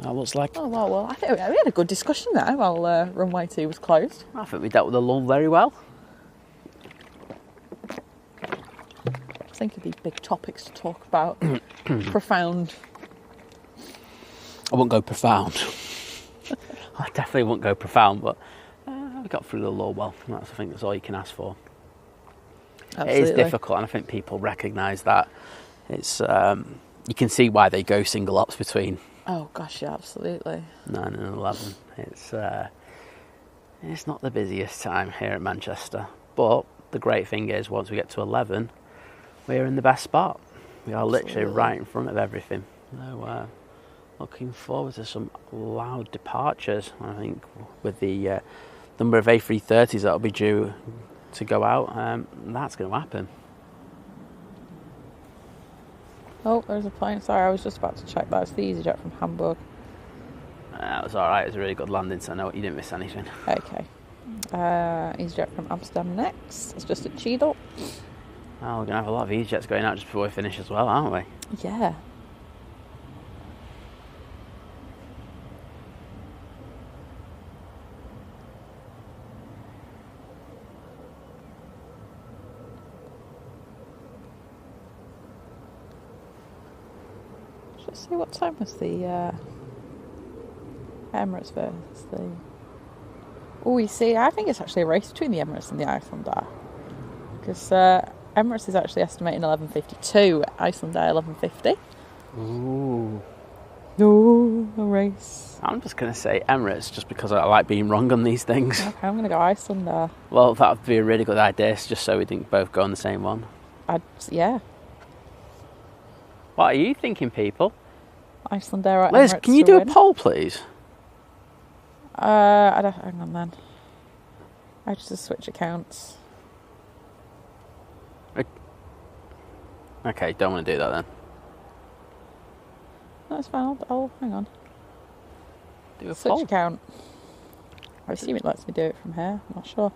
That looks like. Oh well, I think we had a good discussion there while Runway 2 was closed. I think we dealt with the lull very well. I think of these big topics to talk about. Profound. I won't go profound. I definitely won't go profound, but we got through the lull well. I think that's all you can ask for. Absolutely. It is difficult, and I think people recognise that. It's you can see why they go single ops between. Oh gosh, yeah, absolutely. 9 and 11. It's not the busiest time here at Manchester, but the great thing is once we get to 11, we're in the best spot. We are literally right in front of everything. So looking forward to some loud departures. I think with the number of A330s that'll be due to go out, that's going to happen. Oh, there's a plane. Sorry, I was just about to check that. It's the EasyJet from Hamburg. It was alright. It was a really good landing, so no, you didn't miss anything. Okay. EasyJet from Amsterdam next. It's just at Cheadle. Well, we're going to have a lot of EasyJets going out just before we finish as well, aren't we? Yeah. Let's see, what time was the Emirates versus the... Oh, you see, I think it's actually a race between the Emirates and the Icelandair. Because Emirates is actually estimating 11.52, Icelandair 11.50. Ooh. No, a race. I'm just going to say Emirates just because I like being wrong on these things. Okay, I'm going to go Iceland there. Well, that would be a really good idea, just so we didn't both go on the same one. Yeah. What are you thinking, people? Iceland Air. Liz, Emirates can you to do win. a poll, please? Hang on then. I just switch accounts. Okay, don't want to do that then. No, it's fine. I'll hang on. Do a Switch poll. account. I assume it lets me do it from here. I'm not sure.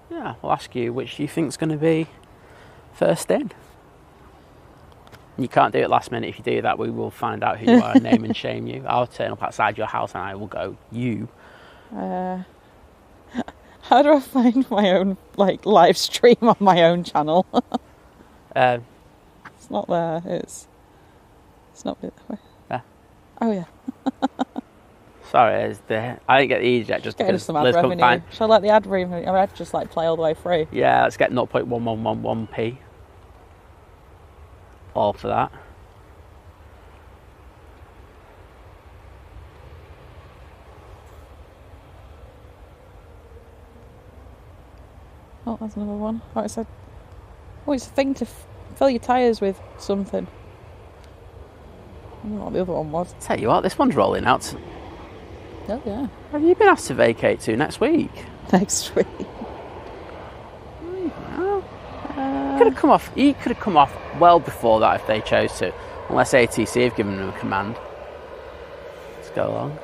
Yeah, we'll ask you which you think's going to be first in. You can't do it last minute. If you do that, we will find out who you are and name and shame you. I'll turn up outside your house and I will go, you. How do I find my own live stream on my own channel? It's not there. It's not. Yeah. Oh yeah. Sorry, I didn't get the eject just Getting because some ad Liz couldn't revenue. find. Shall I let the ad revenue? I'd just play all the way through. Yeah, let's get 0.1111p. All for that. Oh, that's another one. Oh, it's a thing to fill your tyres with something. I don't know what the other one was. Tell you what, this one's rolling out. Oh yeah. Have you been asked to vacate to next week? Next week. Could have come off. He could have come off well before that if they chose to, unless ATC have given them a command. Let's go along.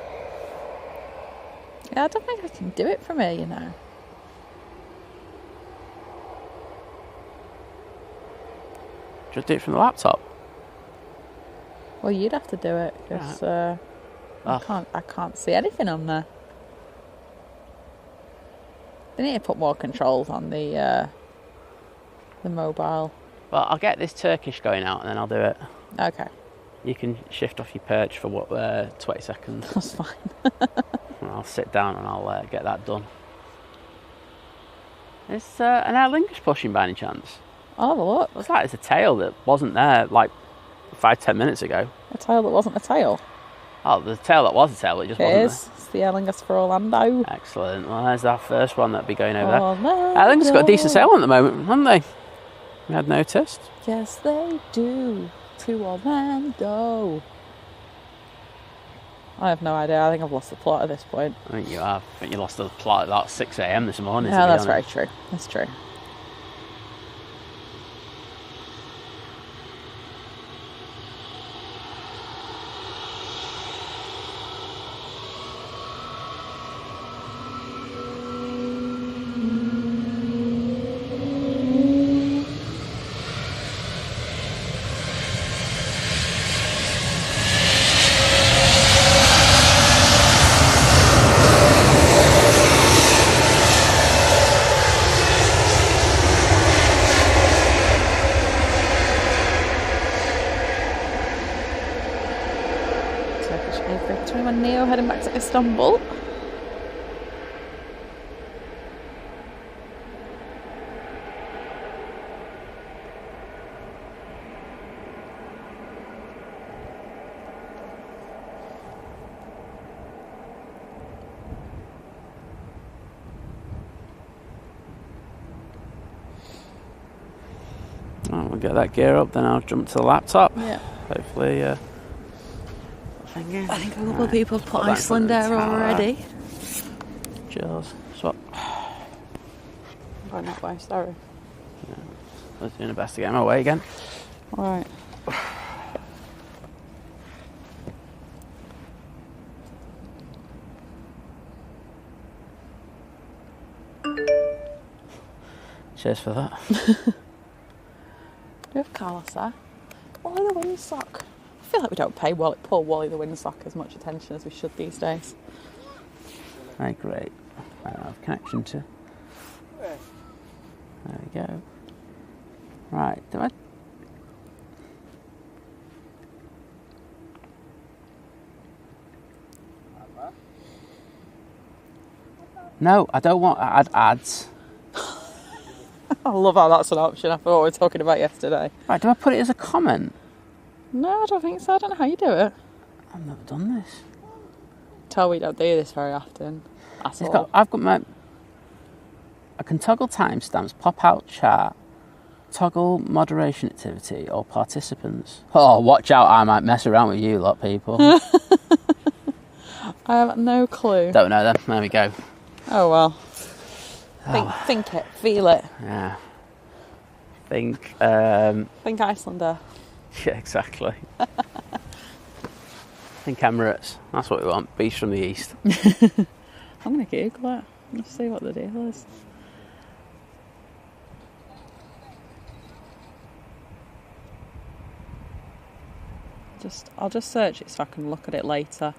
Yeah, I don't think I can do it from here, you know. Just do it from the laptop. Well, you'd have to do it because I can't see anything on there. They need to put more controls on the mobile. Well, I'll get this Turkish going out and then I'll do it. Okay, You can shift off your perch for 20 seconds. that's fine. And I'll sit down and I'll get that done. Is an Aer Lingus pushing by any chance? I'll have a look. What's that? It's a tail that wasn't there 5-10 minutes ago. A tail that wasn't a tail. Oh, the tail that was a tail, it just wasn't It is. It's the Aer Lingus for Orlando. there. Excellent. Well, there's our first one that'll be going over Orlando. there. Aer Lingus has got a decent sail on at the moment, haven't they? We had noticed. Yes, they do. To Orlando. I have no idea. I think I've lost the plot at this point. I think you have. I think you lost the plot at about 6 a.m. this morning. Yeah, that's very true. That's true. Neo heading back to Istanbul. Oh, we'll get that gear up, then I'll jump to the laptop. Yeah. Hopefully, I think a couple of people put Put that in Iceland front of there the tower. already. Jaws. Swap. Going that way, sorry. I was doing the best to get my way again. Alright. Cheers for that. Do we have Carlos there? Wally the Windsock. I feel like we don't pay poor Wally the Windsock as much attention as we should these days. Right, great. I don't have connection to. There we go. Right, do I? No, I don't want to add ads. I love how that's an option. I forgot what we were talking about yesterday. Right, do I put it as a comment? No, I don't think so. I don't know how you do it. I've never done this. Tell we don't do this very often. At all. I've got my... I can toggle timestamps, pop out chat, toggle moderation activity or participants. Oh, watch out, I might mess around with you lot, people. I have no clue. Don't know then, there we go. Oh well. Think it, feel it. Yeah. Think Icelander. Yeah, exactly. Think Emirates. That's what we want. Beast from the east. I'm going to Google it. Let's see what the deal is. I'll just search it so I can look at it later.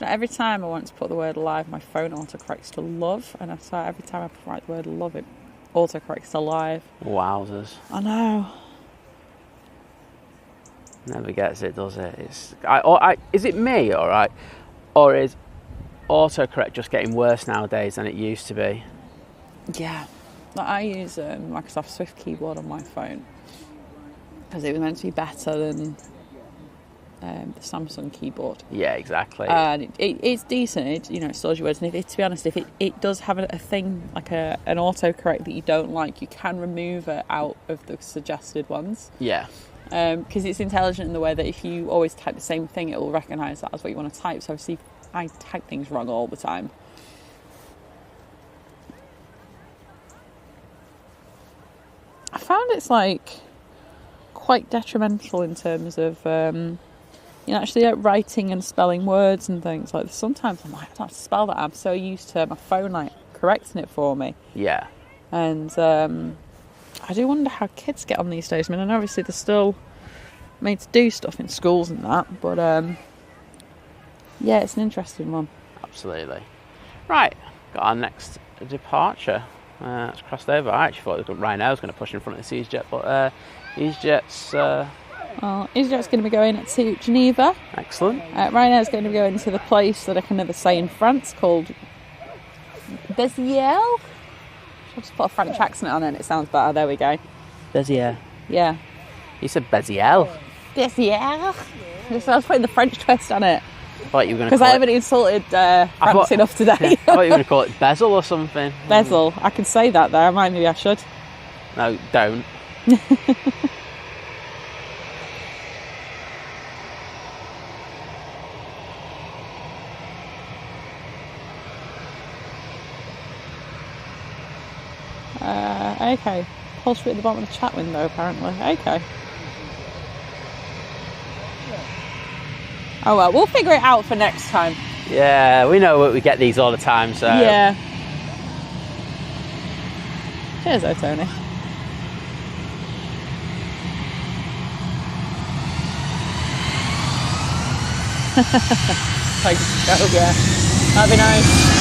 Every time I want to put the word live, my phone autocorrects to love, and I swear every time I write the word love, it autocorrects to live. Wowzers. I know. Never gets it, does it? Is it me, alright? Or is autocorrect just getting worse nowadays than it used to be? Yeah. I use Microsoft Swift keyboard on my phone because it was meant to be better than the Samsung keyboard. Yeah, exactly. And it's decent. It stores your words. And to be honest, if it does have a thing like an autocorrect that you don't like, you can remove it out of the suggested ones. Yeah. Because it's intelligent in the way that if you always type the same thing, it will recognise that as what you want to type. So obviously, I type things wrong all the time. I found it's quite detrimental in terms of actually writing and spelling words and things. Like sometimes I'm like, I don't have to spell that. I'm so used to my phone correcting it for me. Yeah. And I do wonder how kids get on these days. I mean, and obviously they're still made to do stuff in schools and that, but yeah, it's an interesting one. Absolutely. Right, got our next departure. It's crossed over. I actually thought Ryanair was going to push in front of the EasyJet, but EasyJet's... EasyJet's going to be going to Geneva. Excellent. Ryanair's going to be going to the place that I can never say in France called Béziers. I'll just put a French accent on it and it sounds better. There we go. Béziers. Yeah. You said Béziers. Béziers. So I was putting the French twist on it. Because I haven't insulted France enough today. I thought you were going to call it Bezel or something. Bezel. I can say that there. Maybe I should. No, don't. Okay. Upholstery at the bottom of the chat window, apparently. Okay. Oh well, we'll figure it out for next time. Yeah, we know we get these all the time, so... Yeah. Cheers though, Tony. Yeah. That'd be nice.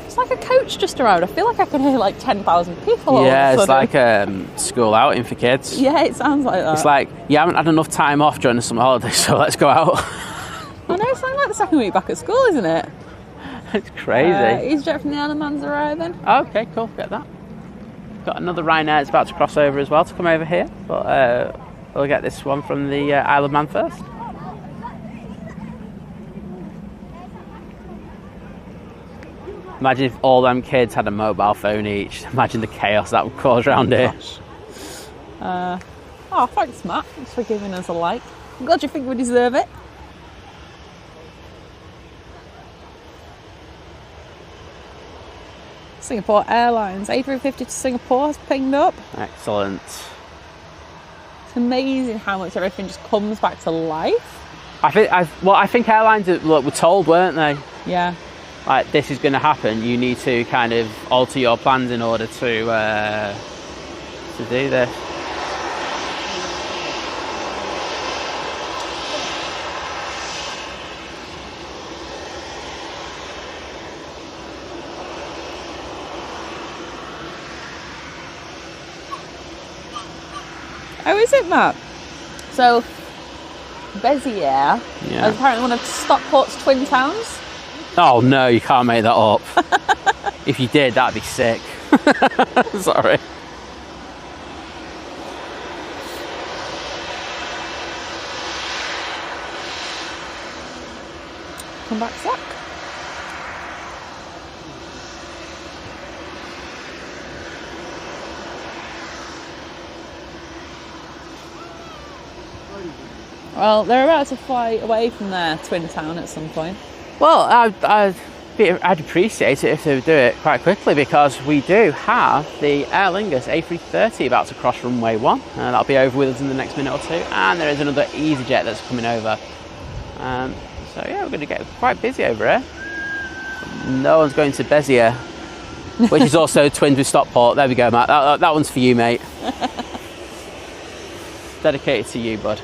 It's like a coach just around. I feel like I can hear 10,000 people. Yeah, it's like a school outing for kids. Yeah, it sounds like that. It's like, you haven't had enough time off during the summer holidays, so let's go out. I know, it's like the second week back at school, isn't it? It's crazy. EasyJet from the Isle of Man's arriving. Okay, cool, get that. Got another Ryanair that's about to cross over as well to come over here, but we'll get this one from the Isle of Man first. Imagine if all them kids had a mobile phone each. Imagine the chaos that would cause around here. Oh, thanks, Matt. Thanks for giving us a like. I'm glad you think we deserve it. Singapore Airlines A350 to Singapore has pinged up. Excellent. It's amazing how much everything just comes back to life. I think airlines were told, weren't they? Yeah. Like, this is going to happen. You need to kind of alter your plans in order to do this. Oh, is it, Matt? So, Béziers is apparently one of Stockport's twin towns. Oh no, you can't make that up. If you did, that'd be sick. Sorry. Come back, Zach. Well, they're about to fly away from their twin town at some point. Well, I'd appreciate it if they would do it quite quickly, because we do have the Aer Lingus A330 about to cross runway 1. That'll be over with us in the next minute or two, and there is another EasyJet that's coming over. So yeah, we're going to get quite busy over here. No one's going to Béziers, which is also twinned with Stockport. There we go, Matt. That one's for you, mate. Dedicated to you, bud.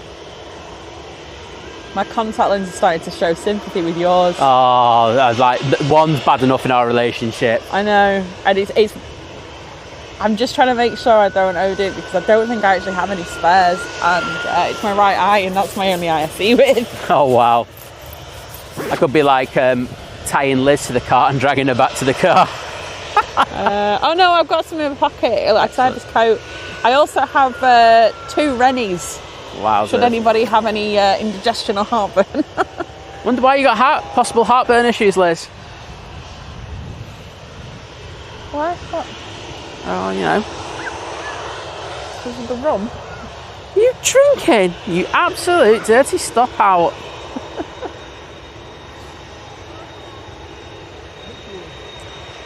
My contact lens is starting to show sympathy with yours. Oh, like, one's bad enough in our relationship. I know, and it's. I'm just trying to make sure I don't overdo it, because I don't think I actually have any spares, and it's my right eye, and that's my only eye I see with. Oh wow! I could be like tying Liz to the car and dragging her back to the car. Oh no, I've got some in my pocket. Like I said, this coat. I also have 2 Rennies. Wow. Should anybody have any indigestion or heartburn? Wonder why you got possible heartburn issues, Liz. Why? What? Oh, you know. Because of the rum? You drinking? You absolute dirty stop out.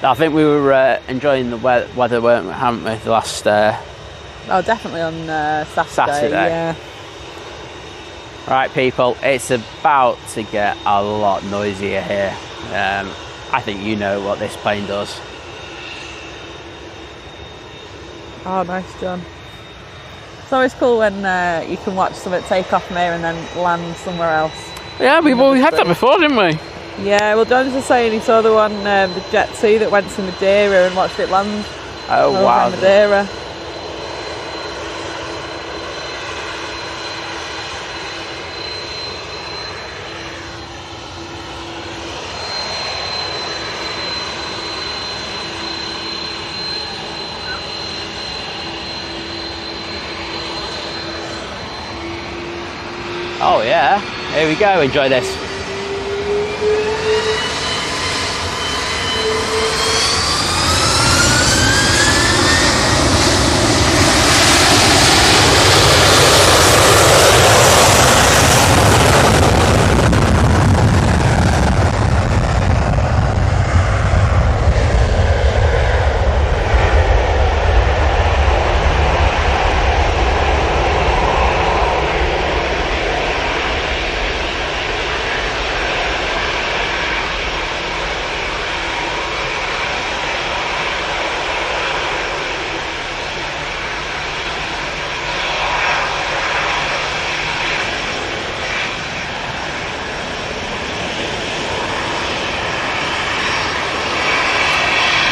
I think we were enjoying the weather, haven't we, the last... Oh, definitely on Saturday. Yeah. Right, people, it's about to get a lot noisier here. I think you know what this plane does. Oh, nice, John. It's always cool when you can watch something take off from here and then land somewhere else. Yeah, we had that before, didn't we? Yeah, well, John's was saying he saw the one, the Jet 2 that went to Madeira and watched it land. Oh, wow. In Madeira. Oh yeah, here we go, enjoy this.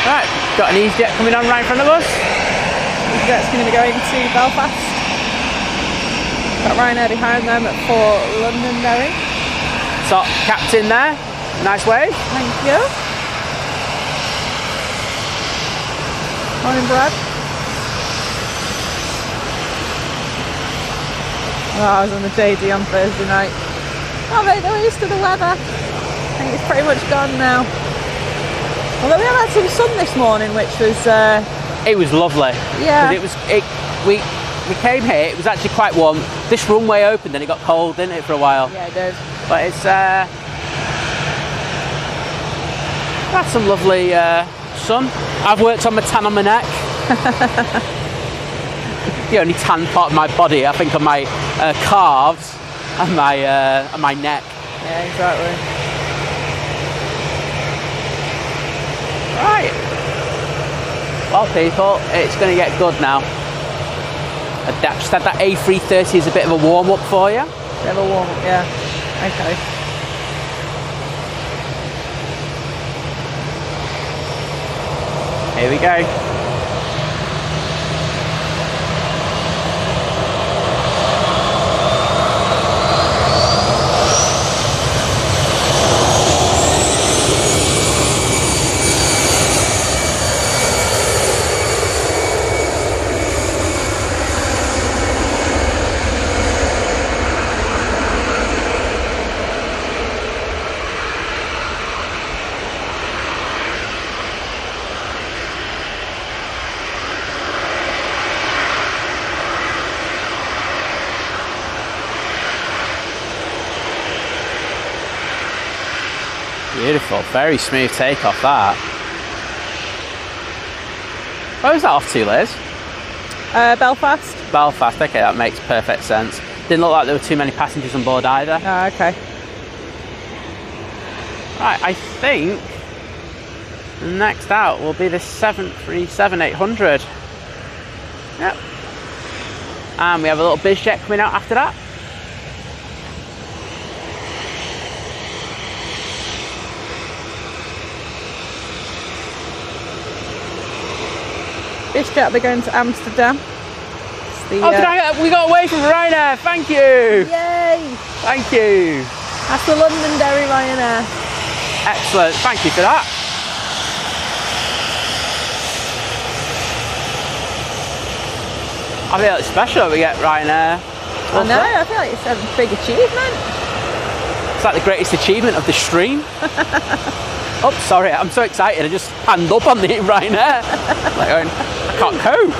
Right, got an EasyJet coming on right in front of us. EasyJet's going to be going to Belfast. Got Ryanair behind them for Londonderry. So, captain there, nice wave. Thank you. Morning, Brad. Oh, I was on the JD on Thursday night. Oh, mate, they're used to the weather. I think it's pretty much gone now. Although we have had some sun this morning, which was... It was lovely. Yeah. We came here, it was actually quite warm. This runway opened and it got cold, didn't it, for a while? Yeah, it did. But it's... that's some lovely sun. I've worked on my tan on my neck. The only tan part of my body, I think, on my calves. and my neck. Yeah, exactly. Right. Well, people, it's going to get good now. Just had that A330 as a bit of a warm-up for you. Bit of a warm-up, yeah. Okay. Here we go. Beautiful, very smooth takeoff that. Where was that off to, Liz? Belfast. Belfast, okay, that makes perfect sense. Didn't look like there were too many passengers on board either. Oh, okay. Right, I think next out will be the 737-800. Yep. And we have a little biz jet coming out after that. This jet will be going to Amsterdam. The, we got away from Ryanair, thank you! Yay! Thank you! That's the Londonderry Ryanair. Excellent, thank you for that. I feel it's special that we get Ryanair. I know, I feel like it's a big achievement. It's like the greatest achievement of the stream. Oh, sorry, I'm so excited, I just panned up on the Ryanair. Like going, I can't cope.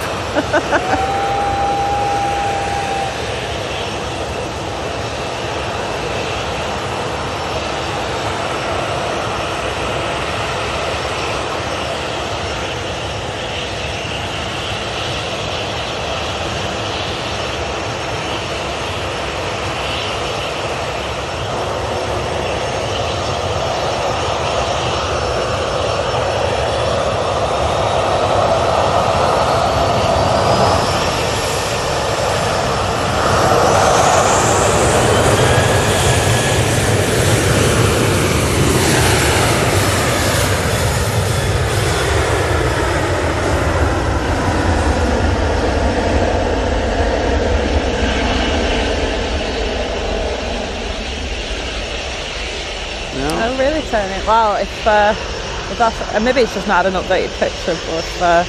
Well, if that's maybe it's just not an updated picture, but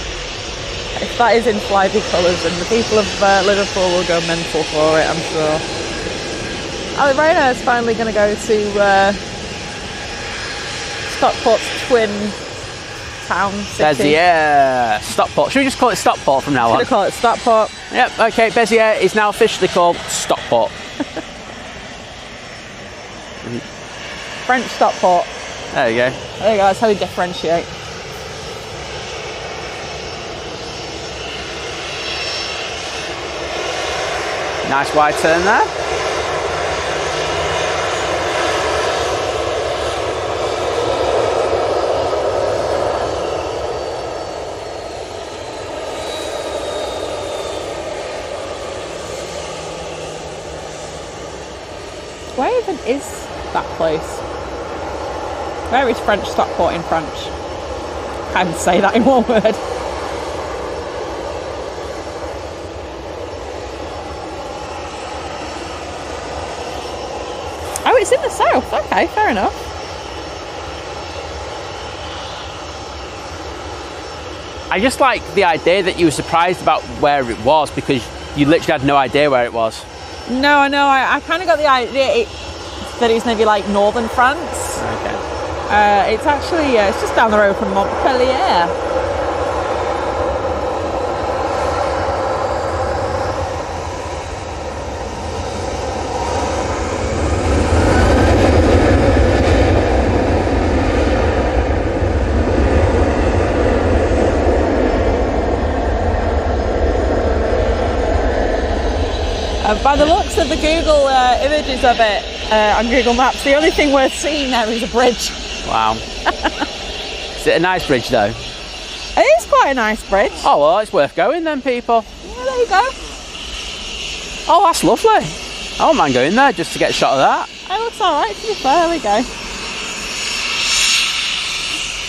if that is in flyby colours, then the people of Liverpool will go mental for it, I'm sure. Oh, Ryanair is finally going to go to Stockport's twin town city. Béziers, Stockport. Should we just call it Stockport from now on? Should I call it Stockport? Yep. Okay. Béziers is now officially called Stockport. French Stockport. There you go. There you go, that's how we differentiate. Nice wide turn there. Where even is that place? Where is French Stockport in French? I can say that in one word. Oh, it's in the south. Okay, fair enough. I just like the idea that you were surprised about where it was because you literally had no idea where it was. No, I know. I kind of got the idea that it's maybe like northern France. Okay. It's actually, it's just down the road from Montpellier. By the looks of the Google images of it on Google Maps, the only thing worth seeing there is a bridge. Wow. Is it a nice bridge though? It is quite a nice bridge. Oh well, it's worth going then, people. Yeah, there you go. Oh, that's lovely. I don't mind going there just to get a shot of that. It looks alright, to be fair. There we go.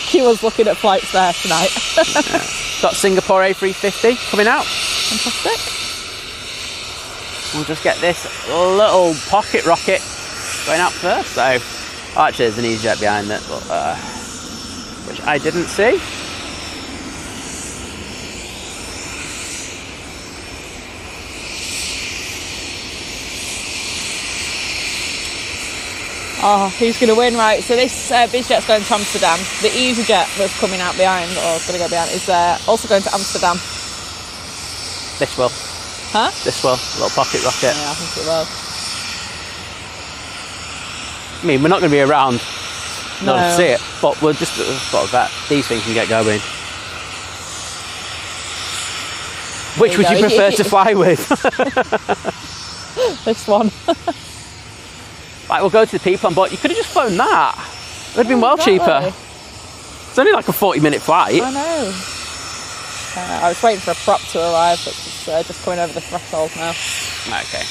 Kiwa's looking at flights there tonight. Yeah. Got Singapore A350 coming out. Fantastic. We'll just get this little pocket rocket going out first. So, actually, there's an EasyJet behind it, but, which I didn't see. Oh, who's going to win? Right, so this BizJet's going to Amsterdam. The EasyJet that's coming out behind, or going to go behind, is also going to Amsterdam. This will. Huh? This will. Little pocket rocket. Yeah, I think it will. I mean, we're not going to be around not to No. see it, but we'll just sort of bet these things can get going. Which would you you go. prefer to fly with? This one. Right, we'll go to the P-Plan, but you could have just flown that. It would have been well cheaper. It's only like a 40-minute flight. I know. I was waiting for a prop to arrive, but it's just coming over the threshold now. Okay.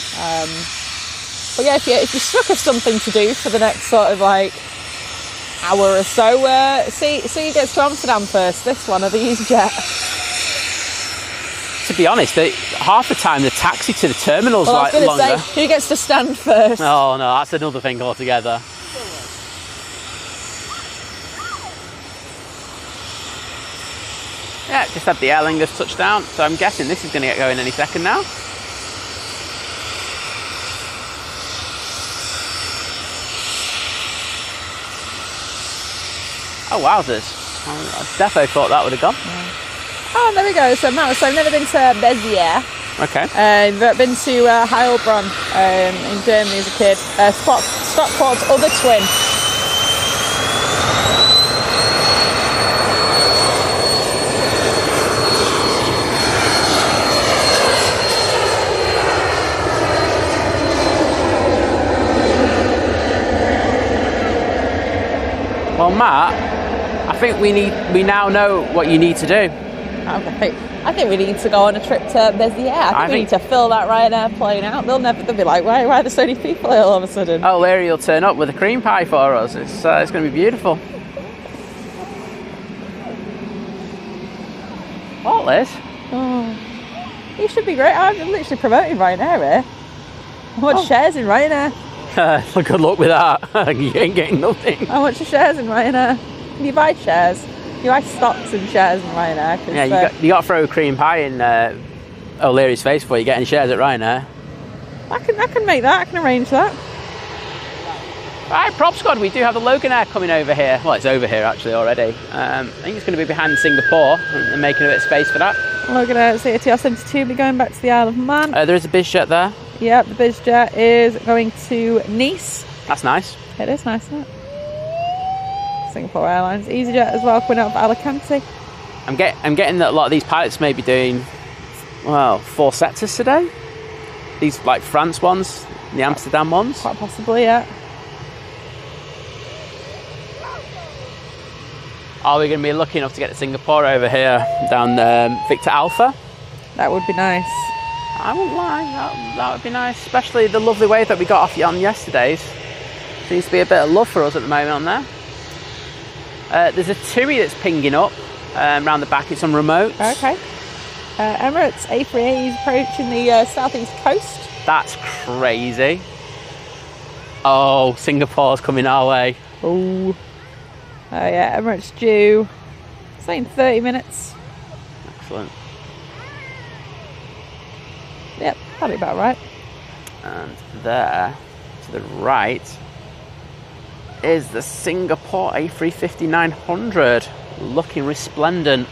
But yeah, if you're stuck of something to do for the next sort of like hour or so, see who gets to Amsterdam first. This one or the EasyJet. To be honest, half the time the taxi to the terminal's Well, like I was longer. going to say, who gets to stand first? Oh no, that's another thing altogether. Yeah, just had the Aer Lingus touchdown, so I'm guessing this is going to get going any second now. Oh wowzers, I defo thought that would have gone. Oh, there we go. So I've never been to Béziers. Okay. I've been to Heilbronn in Germany as a kid. Stockport's other twin. Well, Matt, I think we now know what you need to do. Okay. I think we need to go on a trip to Béziers. I think we need to fill that Ryanair plane out. They'll be like, why are there so many people here all of a sudden? Oh, Larry will turn up with a cream pie for us. It's going to be beautiful. What, Liz? Oh, you should be great. I'm literally promoting Ryanair here. How much shares in Ryanair? Good luck with that. You ain't getting nothing. How much are shares in Ryanair? Can you buy shares? You buy stocks and shares in Ryanair? Yeah, you got to throw a cream pie in O'Leary's face before you get any shares at Ryanair. I can make that. I can arrange that. Right, Prop Squad, we do have the Logan Air coming over here. Well, it's over here actually already. I think it's going to be behind Singapore and making a bit of space for that. Logan Air, it's the ATR-72, will be going back to the Isle of Man. There is a BizJet there. Yep, the BizJet is going to Nice. That's nice. It is nice, isn't it? Singapore Airlines. EasyJet as well, coming out of Alicante. I'm getting that a lot of these pilots may be doing, 4 sectors today. These like France ones, the Amsterdam ones. Quite possibly, yeah. Are we going to be lucky enough to get to Singapore over here down Victor Alpha? That would be nice. I wouldn't lie, that would be nice, especially the lovely wave that we got off on yesterday's. Seems to be a bit of love for us at the moment on there. There's a TUI that's pinging up around the back. It's on remote. Okay. Emirates A3A is approaching the southeast coast. That's crazy. Oh, Singapore's coming our way. Oh. Yeah, Emirates due. Saying 30 minutes. Excellent. Yep, that'll be about right. And there, to the right, is the Singapore A350-900, looking resplendent.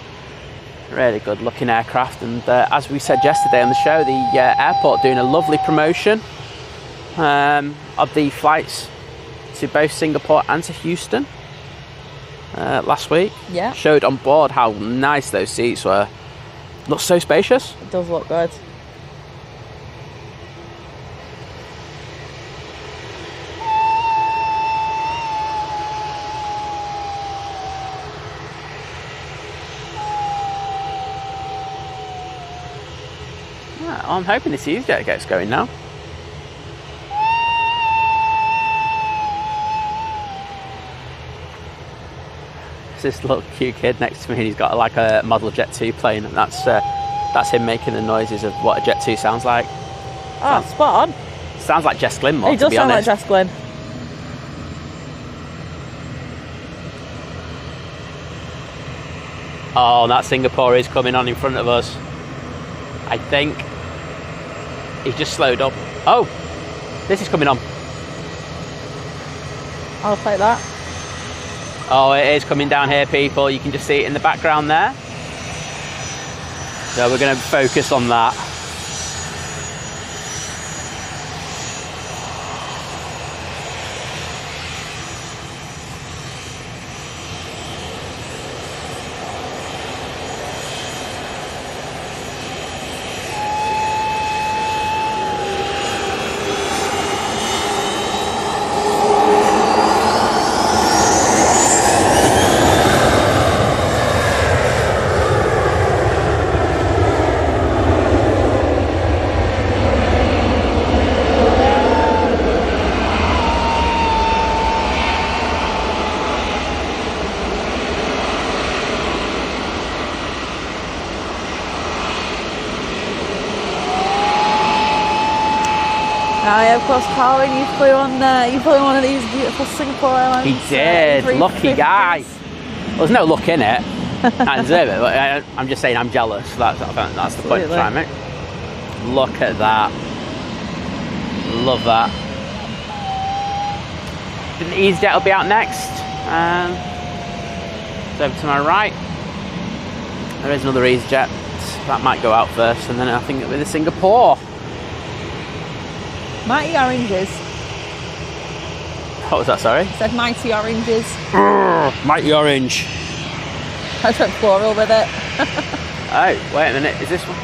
Really good looking aircraft, and as we said yesterday on the show, the airport doing a lovely promotion of the flights to both Singapore and to Houston last week. Yeah. Showed on board how nice those seats were. Looks so spacious. It does look good. Yeah, I'm hoping this EasyJet gets going now. This little cute kid next to me, and he's got like a model Jet 2 plane, and that's him making the noises of what a Jet 2 sounds like. Oh, spot on. Sounds like Jess Glynn more, He does sound like Jess Glynn. Oh, that Singapore is coming on in front of us. I think he's just slowed up. Oh, this is coming on. I'll take that. Oh, it is coming down here, people. You can just see it in the background there. So we're going to focus on that. Of course, Colin, you flew on one of these beautiful Singapore Airlines. He did, lucky guy. Well, there's no luck in it. I deserve it, but I'm just saying I'm jealous. That's the point of trying, mate. Look at that. Love that. The EasyJet will be out next. It's over to my right. There is another EasyJet. That might go out first, and then I think it'll be the Singapore. Mighty Oranges. What was that, sorry? I said Mighty Oranges. Mighty Orange. I went floral with it. Oh, wait a minute, is this one?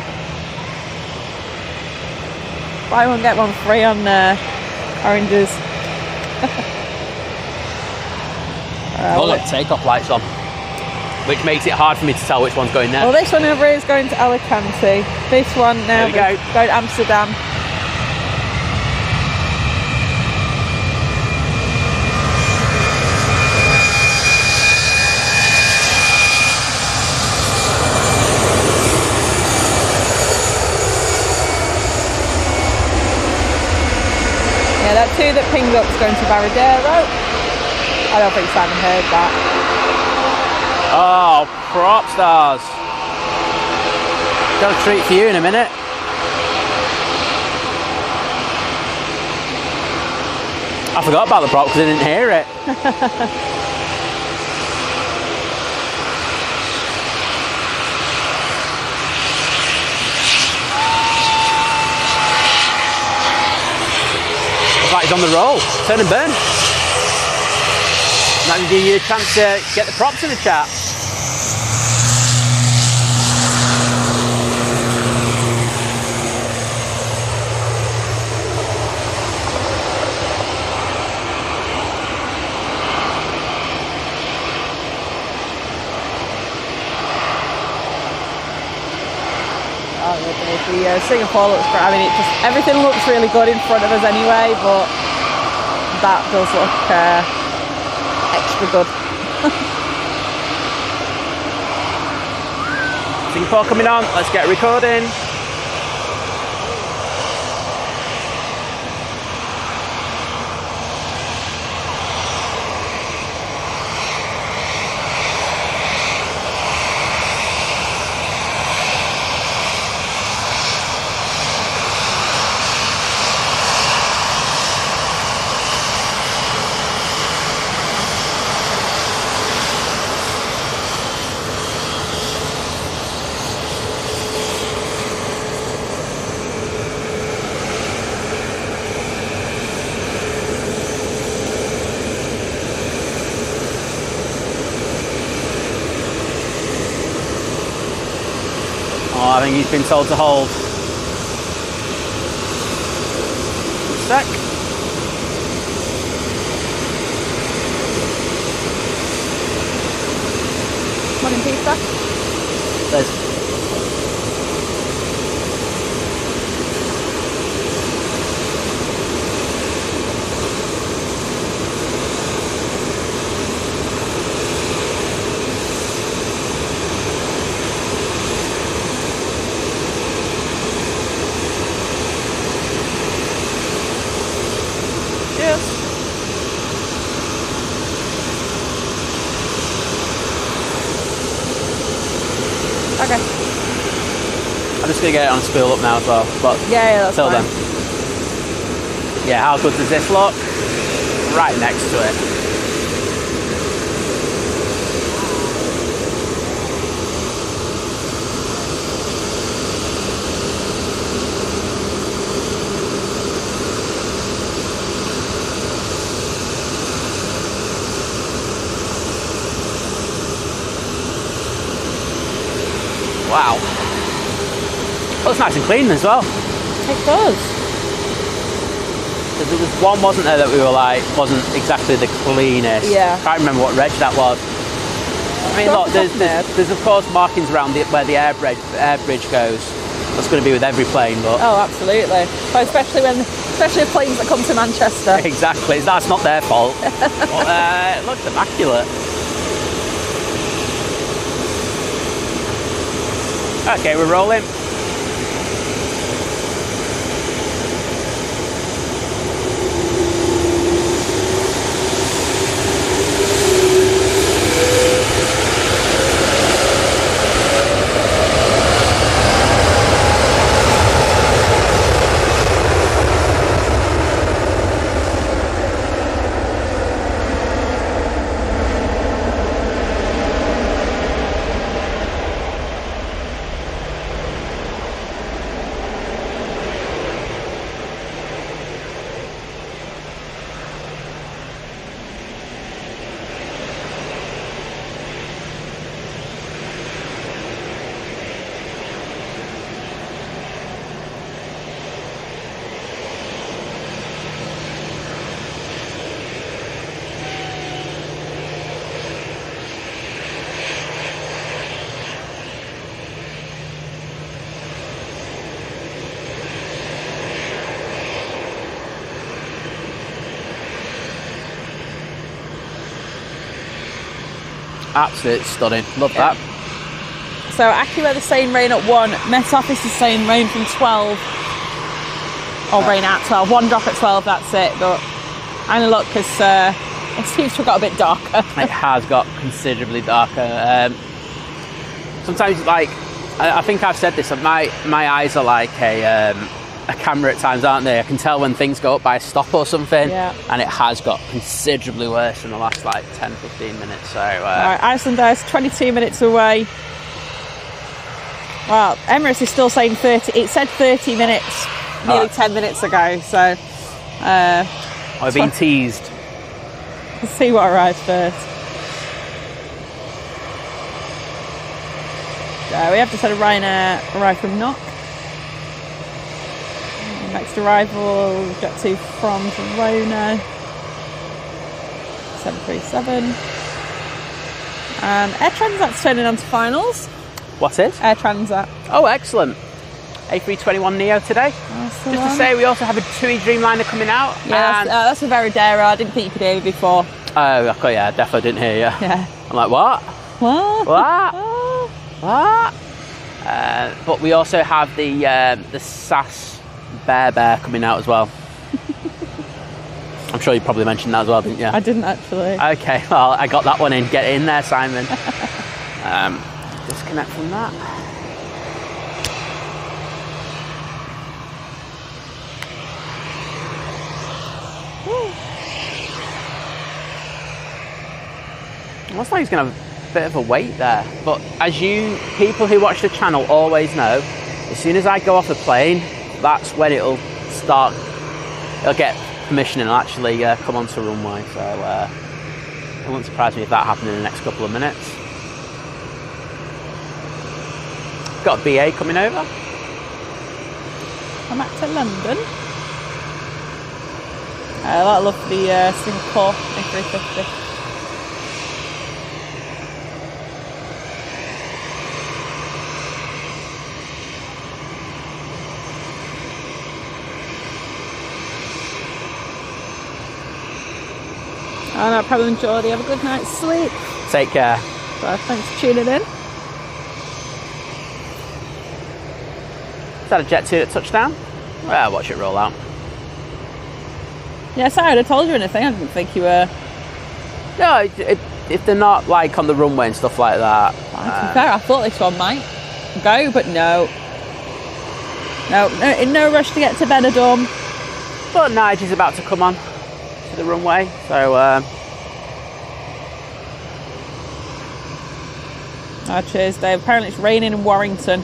Buy one, get one free on oranges. Oh, look, takeoff lights on. Which makes it hard for me to tell which one's going there. Well, this one over here is going to Alicante. This one now is going to Amsterdam. Yeah, that two that pinged up is going to Varadero. I don't think Simon heard that. Oh, prop stars. Got a treat for you in a minute. I forgot about the prop because I didn't hear it. Looks like he's on the roll. Turn and burn. That will give you a chance to get the props in the chat. The Singapore looks great. I mean, everything looks really good in front of us anyway, but that does look extra good. Singapore coming on, let's get recording. I think he's been told to hold. Sec. Morning, Peter. There's. Okay. I'm just going to get it on spool up now as well. But Yeah, that's till fine. then. Yeah, how good does this look? Right next to it. Wow. Looks nice and clean as well. It does. There was one, wasn't there, that we were like, wasn't exactly the cleanest. Yeah. Can't remember what reg that was. I mean, look, there's of course markings around where the air bridge goes. That's going to be with every plane, but... Oh, absolutely. But especially with planes that come to Manchester. Exactly. That's not their fault. But, it looks immaculate. Okay, we're rolling. Absolutely stunning. Love that. So AccuAir the same rain at 1. Met Office the same rain from 12. Or rain at 12. One drop at 12, that's it. But I'm going to look because it seems to have got a bit darker. It has got considerably darker. Sometimes, like, I think I've said this, my eyes are like a camera at times, aren't they? I can tell when things go up by a stop or something. Yeah. And it has got considerably worse in the last, like, 10, 15 minutes. So, Right, Iceland Air's 22 minutes away. Well, Emirates is still saying 30. It said 30 minutes nearly 10 minutes ago. So, I've been teased. Let's see what arrives first. So we have just had a Ryanair arrive from Knock. Next arrival, we've got 2 from Verona. 737. And Air Transat's turning on to finals. What is? Air Transat. Oh, excellent. A321neo today. That's the Just one. to say, we also have a TUI Dreamliner coming out. Yeah, that's a Veradero. I didn't think you could hear me before. Oh, okay, yeah, definitely didn't hear you. Yeah. I'm like, what? What? What? Oh. What? But we also have the SAS Bear coming out as well. I'm sure you probably mentioned that as well, didn't you? I didn't actually. Okay, well, I got that one in. Get it in there, Simon. Disconnect from that. Looks like he's going to have a bit of a wait there. But as you people who watch the channel always know, as soon as I go off the plane, that's when it'll start. It'll get permission and actually come onto runway. So it wouldn't surprise me if that happened in the next couple of minutes. Got a BA coming over. I'm back to London. I love the Singapore A350. And I probably enjoy it. Have a good night's sleep. Take care. So thanks for tuning in. Is that a Jet 2 at touchdown? Well, watch it roll out. Yeah, sorry, I'd have told you anything. I didn't think you were. No, if they're not like on the runway and stuff like that. To be fair, I thought this one might. go, but no. No, in no rush to get to Benidorm. But Nigel's about to come on to the runway, so cheers, Dave. Apparently it's raining in Warrington.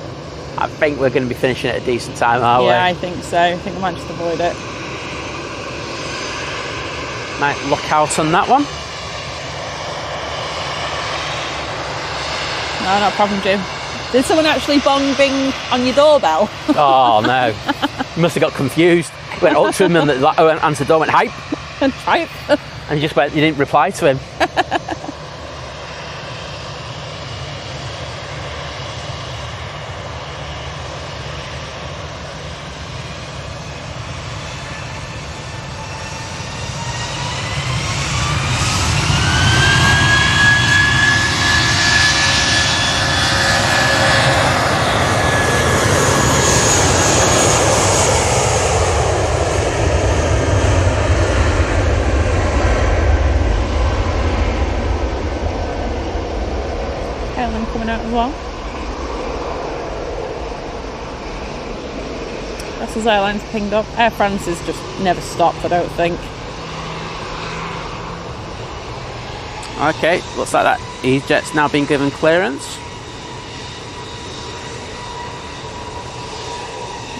I think we're going to be finishing at a decent time, aren't we? Yeah, I think so. I think I might just avoid it. Might look out on that one. No, not a problem, Jim. Did someone actually bong bing on your doorbell? Oh no, you must have got confused. Went up to him and answered the door, went hype. Hype. And he just went, you didn't reply to him. Coming out as well. Brussels Airlines pinged up. Air France has just never stopped, I don't think. Okay, looks like that EasyJet's now been given clearance.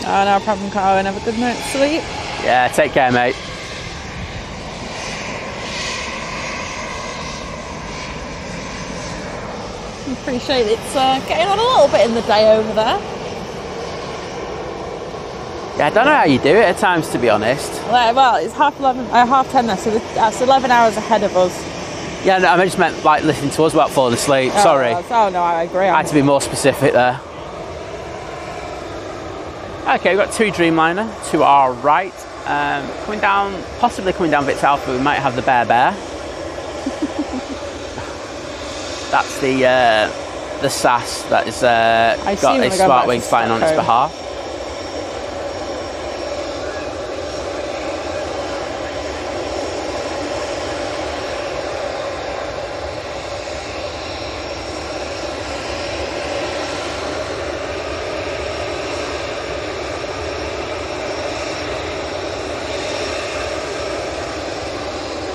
Oh, no problem, Carl. Have a good night's sleep. Yeah, take care, mate. Appreciate it's getting on a little bit in the day over there. Yeah, I don't know how you do it at times, to be honest. Well, it's 10 there, so that's 11 hours ahead of us. Yeah, no, I just meant like listening to us about falling asleep. Sorry. Oh no, I agree. I had to be more specific there. Okay, we've got two Dreamliner to our right. Possibly coming down Victor Alpha, we might have the Bear. That's the SAS that is got a Smart Wing flying on its behalf.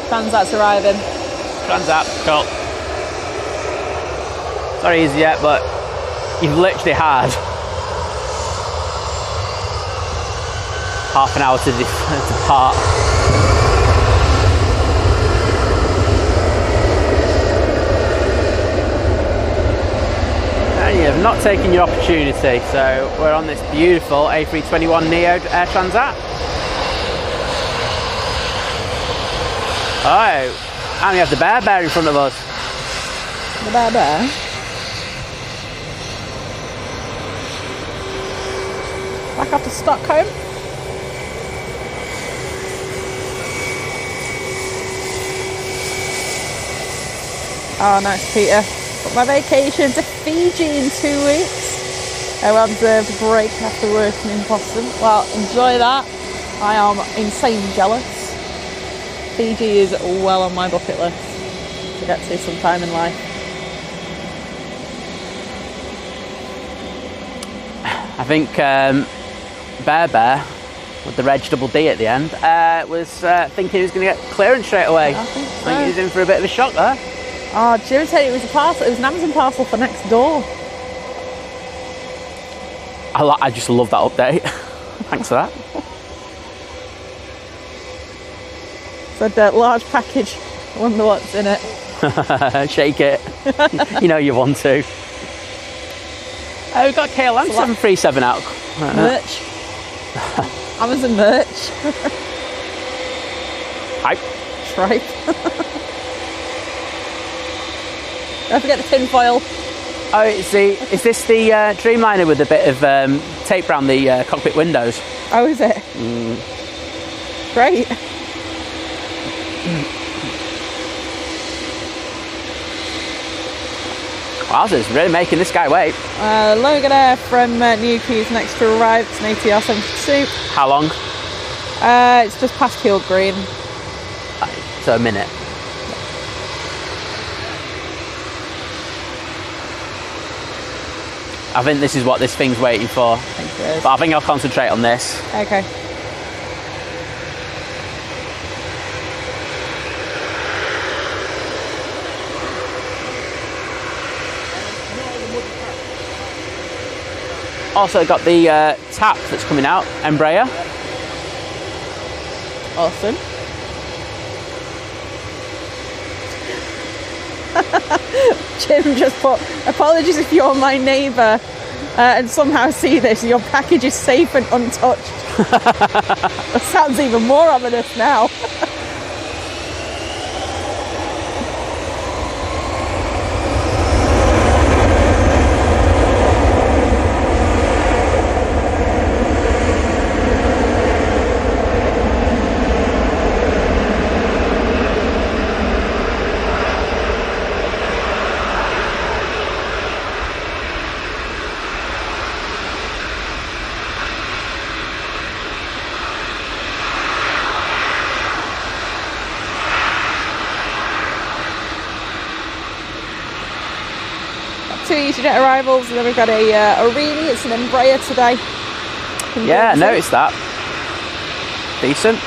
Transat's arriving. Transat, cool. Not easy yet, but you've literally had half an hour to depart. And you have not taken your opportunity, so we're on this beautiful A321neo Air Transat. Oh, and we have the Bear in front of us. The Bear? Back up to Stockholm. Oh, nice, Peter. Got my vacation to Fiji in 2 weeks. A well-deserved break after working in Boston. Well, enjoy that. I am insanely jealous. Fiji is well on my bucket list to get to sometime in life. I think Bear with the Reg double D at the end was thinking he was going to get clearance straight away. I think so. I think he was in for a bit of a shock there. Oh, Jim said it was a parcel. It was an Amazon parcel for next door. I just love that update. Thanks for that. Said large package. I wonder what's in it. Shake it. You know you want to. We've got KLM 737 out. Merch. Amazon merch. Hype. Tripe. Don't forget the tin foil. Oh, is this the Dreamliner with a bit of tape around the cockpit windows? Oh, is it? Great. Wowzers, really making this guy wait. Logan Air from Newquay's next to arrive. It's an ATR 72. How long? It's just past Field Green. So a minute. I think this is what this thing's waiting for. But I think I'll concentrate on this. Okay. Also got the tap that's coming out, Embraer. Awesome. Jim just put, apologies if you're my neighbour and somehow see this, your package is safe and untouched. That sounds even more ominous now. Two EasyJet arrivals, and then we've got a Arini. It's an Embraer today. Yeah, I noticed that. Decent.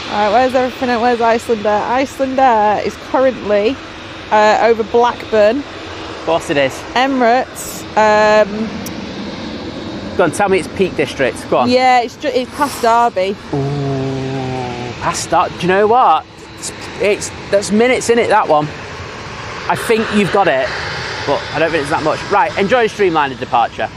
Alright, where's everything? Where's Iceland Air? Iceland Air is currently over Blackburn. Of course it is. Emirates. Go on, tell me it's Peak District. Go on. Yeah, it's past Derby. Ooh, past that. Do you know what? There's minutes in it, that one. I think you've got it. But I don't think it's that much. Right, enjoy the Streamliner departure.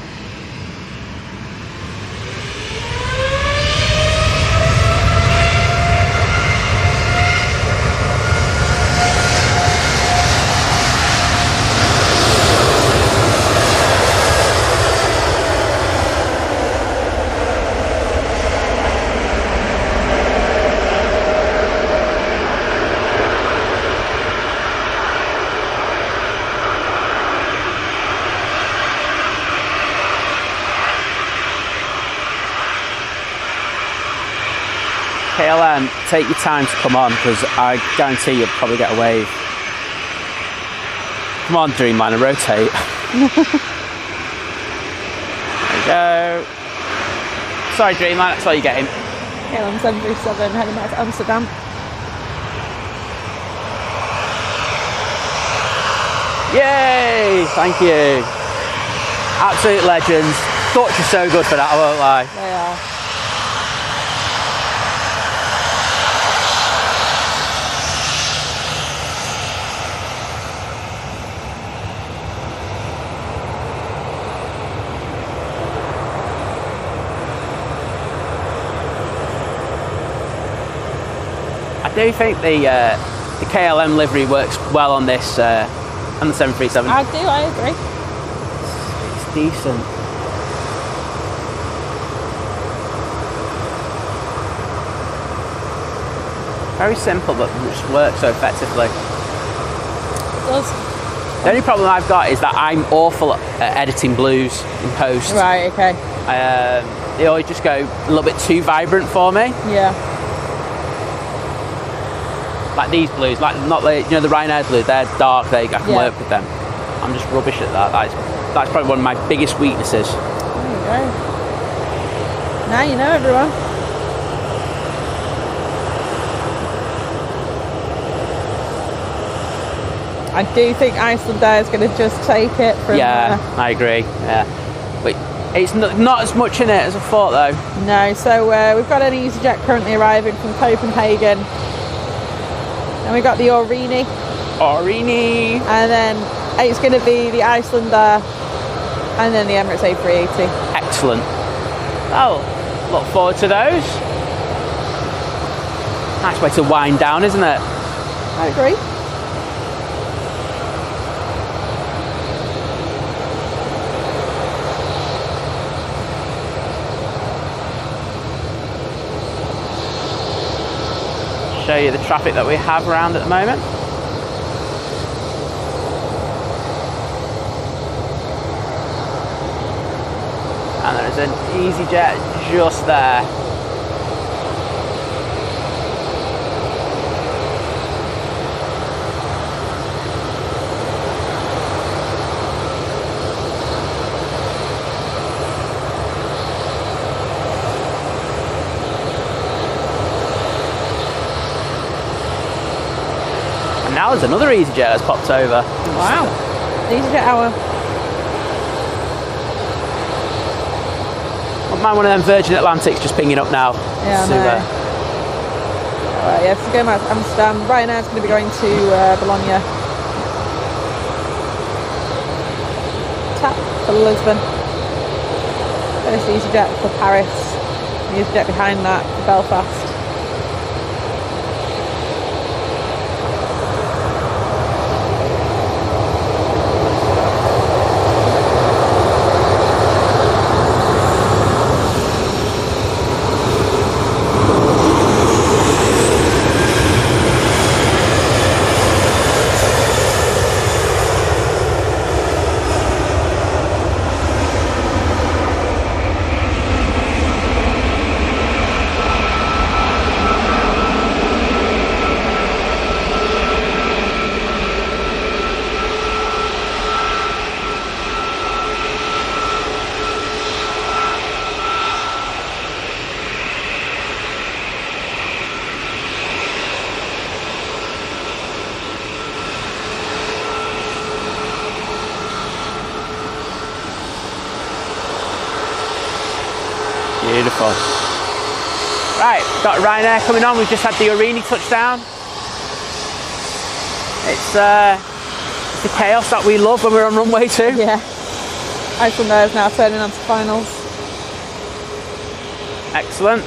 KLM, take your time to come on, because I guarantee you'll probably get a wave. Come on, Dreamliner, rotate. There you go. Sorry, Dreamliner, that's all you're getting. KLM 737 heading back to Amsterdam. Yay! Thank you. Absolute legends. Thought you're so good for that, I won't lie. They are. I do think the KLM livery works well on this, on the 737. I do, I agree. It's decent. Very simple, but just works so effectively. It does. The only problem I've got is that I'm awful at editing blues in post. Right, okay. They always just go a little bit too vibrant for me. Yeah. Like these blues, like not the, you know, the Ryanair blue, they're dark, I can work with them. I'm just rubbish at that. That's probably one of my biggest weaknesses. There you go. Now you know, everyone. I do think Iceland Air is going to just take it from I agree. Yeah. But it's not as much in it as I thought, though. No, so we've got an EasyJet currently arriving from Copenhagen. And we got the Arini. And then it's going to be the Iceland Air. And then the Emirates A380. Excellent. Oh, look forward to those. Nice way to wind down, isn't it? I agree. Show you the traffic that we have around at the moment. And there's an EasyJet just there. now there's another EasyJet that's popped over. Wow. EasyJet hour. Wouldn't mind one of them Virgin Atlantics just pinging up now. Yeah, Super. Alright, yeah, so going back to Amsterdam. Ryanair's going to be going to Bologna. Tap for Lisbon. First EasyJet for Paris. The EasyJet behind that for Belfast. Beautiful. Right, got Ryanair coming on. We've just had the Arini touchdown. It's the chaos that we love when we're on runway 2. Yeah. Iceland is now turning on to finals. Excellent.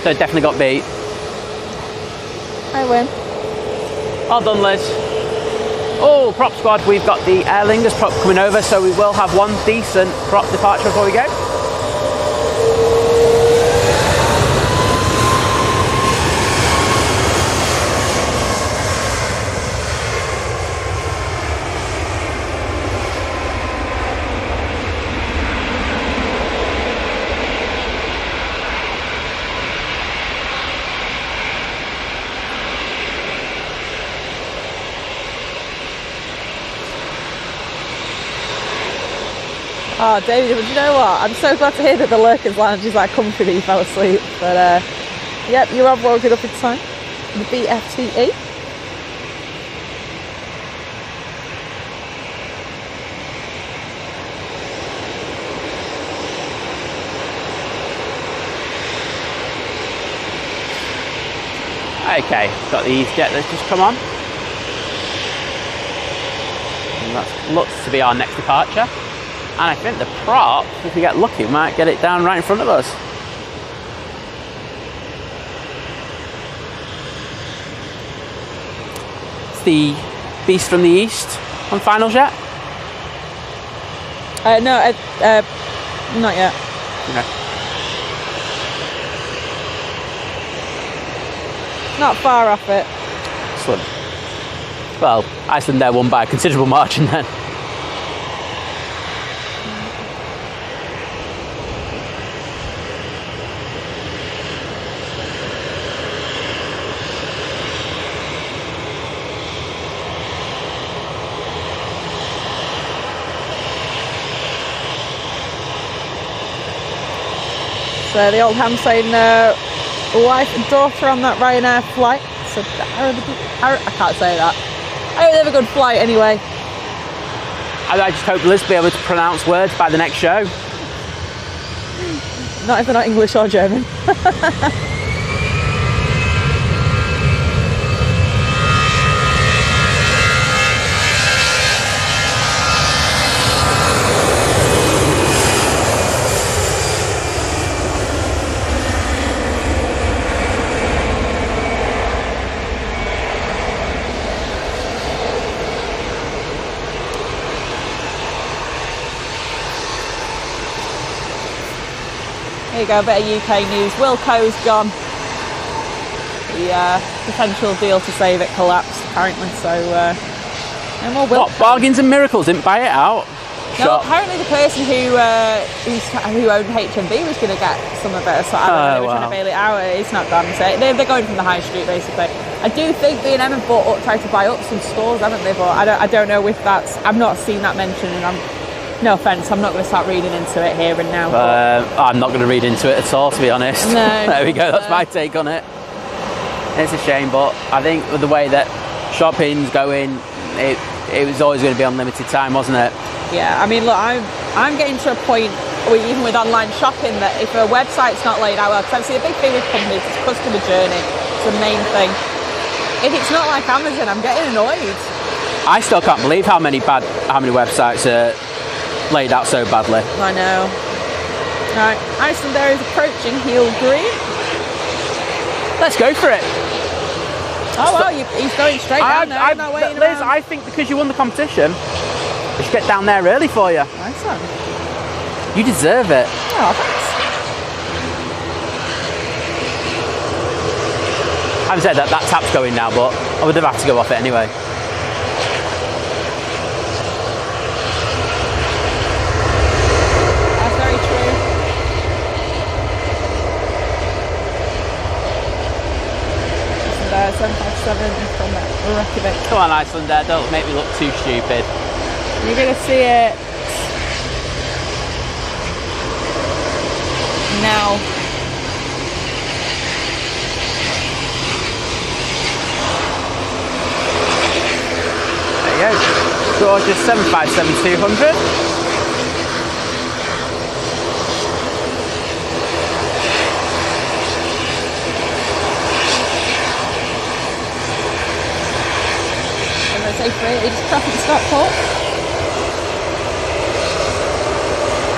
So definitely got beat. I win. Well done, Liz. Oh, prop squad, we've got the Aer Lingus prop coming over, so we will have one decent prop departure before we go. Oh, David, but you know what? I'm so glad to hear that the Lurkers Lounge is like comfy that you fell asleep. But, yep, you have woken up in time. The BFTE. Okay, got the EasyJet that's just come on. And that looks to be our next departure. And I think the prop, if we get lucky, might get it down right in front of us. It's the Beast from the East on finals yet? No, not yet. Okay. Not far off it. Excellent. Well, Iceland there won by a considerable margin then. So the old ham saying wife and daughter on that Ryanair flight. So I can't say that. I hope they have a good flight anyway. I just hope Liz will be able to pronounce words by the next show. Not if they're not English or German. Here you go, a bit of UK news. Wilco's gone. The potential deal to save it collapsed, apparently. So, no more Wilco. What, Bargains and Miracles didn't buy it out? No, apparently the person who owned HMV was going to get some of it. So they were trying to bail it out. It's not gone. So they're going from the high street, basically. I do think B&M have tried to buy up some stores, haven't they? But I don't know if that's... I've not seen that mentioned, and no offence, I'm not going to start reading into it here and now. I'm not going to read into it at all, to be honest. No. There we go, that's my take on it. It's a shame, but I think with the way that shopping's going. It was always going to be on limited time, wasn't it? Yeah, I mean, look, I'm getting to a point, even with online shopping, that if a website's not laid out well, because obviously a big thing with companies is customer journey. It's the main thing. If it's not like Amazon, I'm getting annoyed. I still can't believe how many websites are laid out so badly. I know. Right, Icelandair is approaching heel green. Let's go for it. Oh well, he's going straight down there. I'm not waiting Liz, around. I think because you won the competition, we should get down there early for you. Nice one. You deserve it. Oh, thanks. I've said that tap's going now, but I would have had to go off it anyway. That's very true. Icelandair 757 from Reykjavik. Come on, Icelandair, don't make me look too stupid. You're going to see it now. There you go. Gorgeous 757-200. It's traffic to Stockport.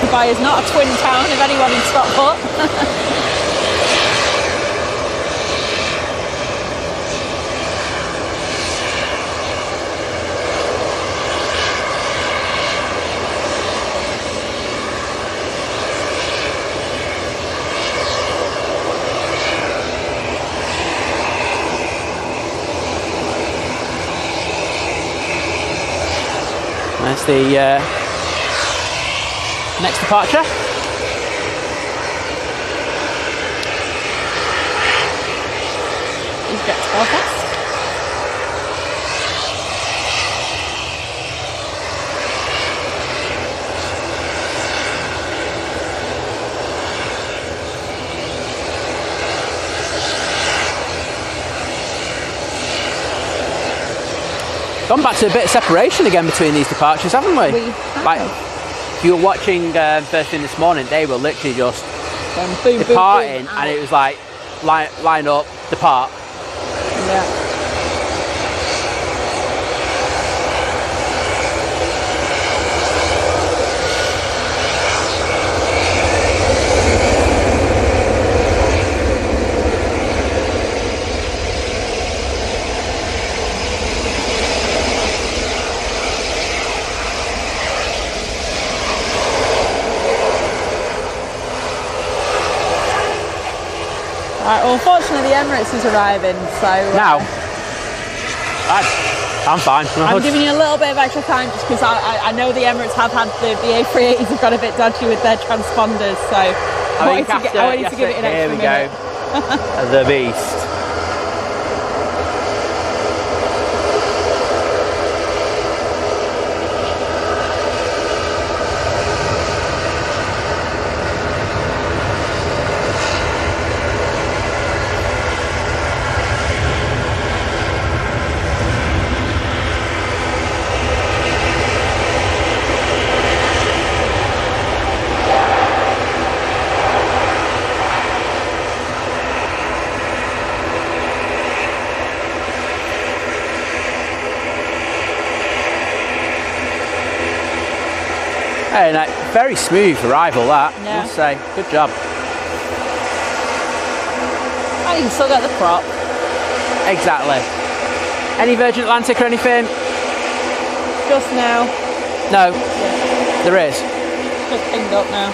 Dubai is not a twin town of anyone in Stockport. That's the next departure. He's jet to Belfast. Gone back to a bit of separation again between these departures, haven't we? We have. Like, if you were watching first thing this morning, they were literally just Boom, departing, boom, boom, and it was like line up, depart. Yeah. Right, well, unfortunately, the Emirates is arriving, so... Now, I'm fine. I'm giving you a little bit of extra time just because I know the Emirates have had the A380s have got a bit dodgy with their transponders, so I wanted to give it an extra minute. Here we go. The beast. Hey, no, very smooth arrival that, I must say. Good job. And you can still get the prop. Exactly. Any Virgin Atlantic or anything? Just now. No. Yeah. There is. Just pinged up now.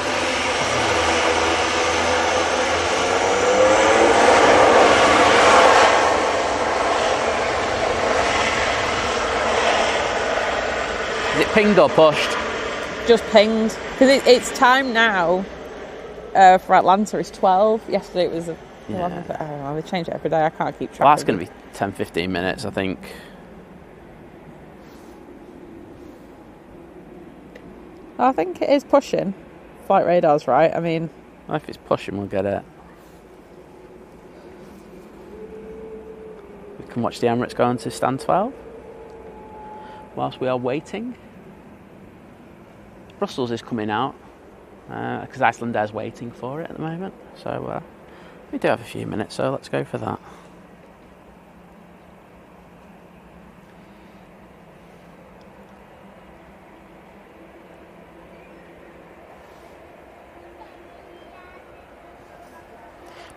Is it pinged or pushed? Just pinged. Because it's time now for Atlanta. It's 12. Yesterday it was 11. I don't know, they change it every day. I can't keep track. Well, that's going to be 10-15 minutes, I think. I think it is pushing. Flight radar's right. I mean... Well, if it's pushing, we'll get it. can watch the Emirates go on to stand 12 whilst we are waiting. Brussels is coming out because Iceland's waiting for it at the moment. So we do have a few minutes, so let's go for that.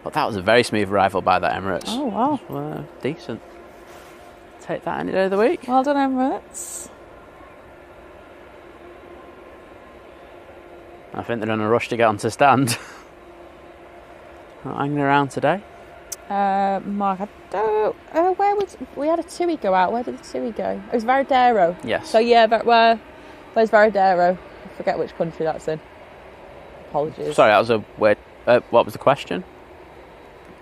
But that was a very smooth arrival by that Emirates. Oh, wow. Decent. Take that any day of the week. Well done, Emirates. I think they're in a rush to get onto stand. Not hanging around today. Mark, I don't... we had a TUI go out. Where did the TUI go? It was Varadero. Yes. So, yeah, where's Varadero? I forget which country that's in. Apologies. Sorry, that was a weird... what was the question?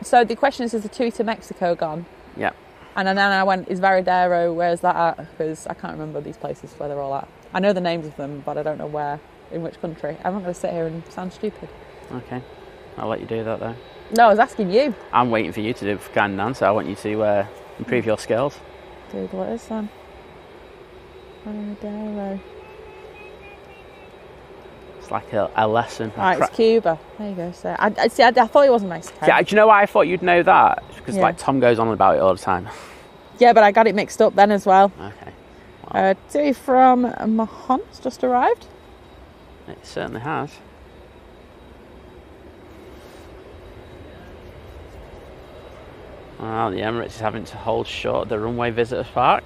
So the question is the TUI to Mexico gone? Yeah. And then I went, is Varadero, where's that at? Because I can't remember these places where they're all at. I know the names of them, but I don't know where, in which country. I'm not going to sit here and sound stupid. Okay. I'll let you do that, though. No, I was asking you. I'm waiting for you to do it for kind of answer. I want you to improve your skills. Google it is then. Varadero. It's like a lesson. Right, it's Cuba. There you go. So I thought it wasn't Mexico. Yeah, do you know why I thought you'd know that? Because Yeah. like Tom goes on about it all the time. Yeah, but I got it mixed up then as well. Okay. TUI from Mahon's just arrived. It certainly has. Well, the Emirates is having to hold short at the Runway Visitors Park.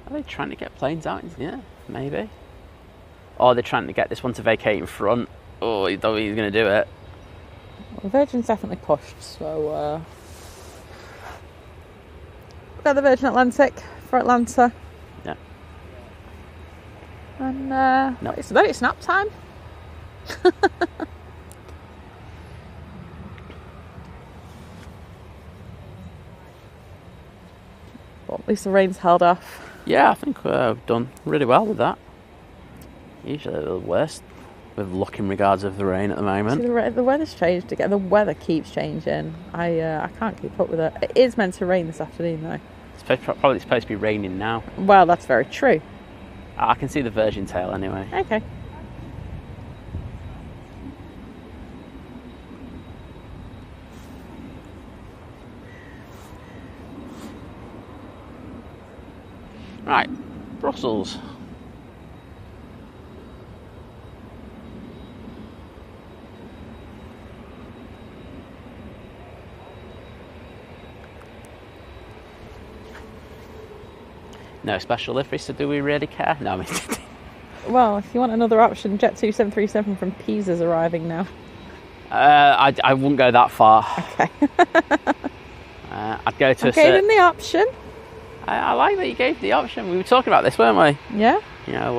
Are they trying to get planes out? Yeah, maybe. Or they're trying to get this one to vacate in front. Oh, he thought he was going to do it. Well, Virgin's definitely pushed, so... we've got the Virgin Atlantic for Atlanta. Yeah. And No. it's nap time. Well, at least the rain's held off. Yeah, I think we've done really well with that. Usually the worst with luck in regards of the rain at the moment. See, the weather's changed again. The weather keeps changing. I can't keep up with it. It is meant to rain this afternoon, though. It's probably supposed to be raining now. Well, that's very true. I can see the Virgin tail anyway. Okay. Right, Brussels. No special livery, so do we really care? No, I mean... Well, if you want another option, Jet 2737 from Pisa's arriving now. I wouldn't go that far. Okay. I'd go to I gave him the option. I like that you gave the option. We were talking about this, weren't we? Yeah. You know,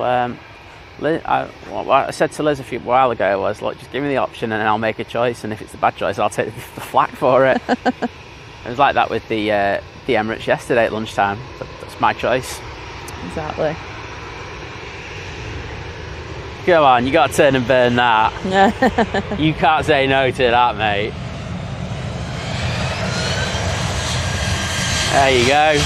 what I said to Liz a while ago was, look, just give me the option and then I'll make a choice, and if it's the bad choice, I'll take the flak for it. It was like that with the Emirates yesterday at lunchtime. That's my choice. Exactly. Go on, you got to turn and burn that. You can't say no to that, mate. There you go.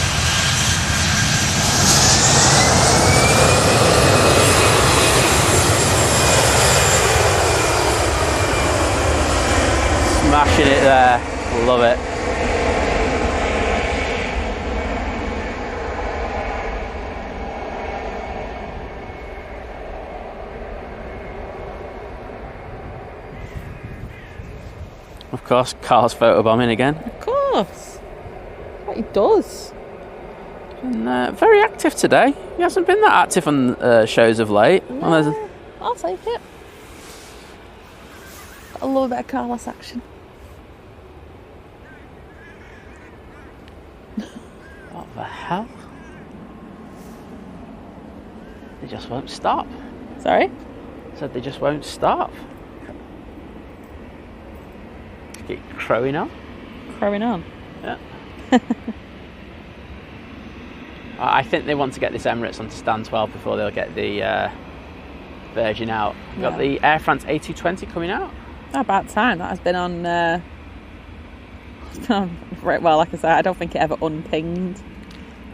Smashing it there. Love it. Of course, Carl's photobombing again. Of course. What he does. And, very active today. He hasn't been that active on shows of late. No, I'll take it. I love a bit of Carlos action. What the hell? They just won't stop. Sorry? Said they just won't stop. Just keep crowing on. Crowing on? Yeah. I think they want to get this Emirates onto stand 12 before they'll get the Virgin out. We've got the Air France A220 coming out. About time. That has been on Right, well, like I said, I don't think it ever unpinged.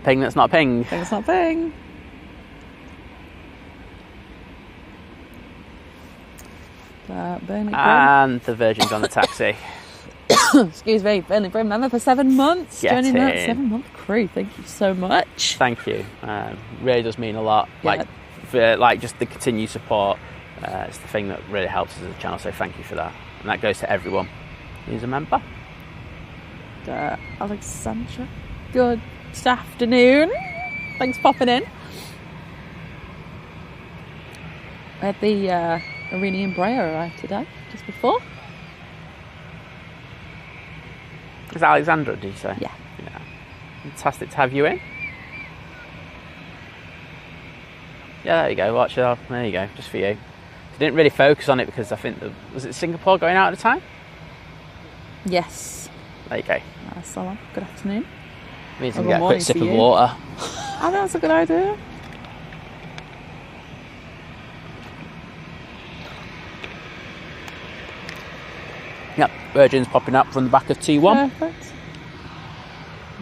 Ping that's not ping. Ping that's not ping. And the Virgin's on the taxi. Excuse me, Burnley Brim member for 7 months. Get Joining that in. 7-month crew. Thank you so much. Thank you. Really does mean a lot. Yeah. Like just the continued support. It's the thing that really helps us as a channel. So thank you for that. And that goes to everyone who's a member. Alexandra, good afternoon. Thanks for popping in. We had the Irene and Brea arrive today, just before. Is Alexandra, did you say? Yeah. Fantastic to have you in. Yeah, there you go. Watch it off. There you go. Just for you. Didn't really focus on it because I think was it Singapore going out at the time? Yes. There you go. So good afternoon. Means we can get a quick sip of water. I think that's a good idea. Yep, Virgin's popping up from the back of T1. Perfect.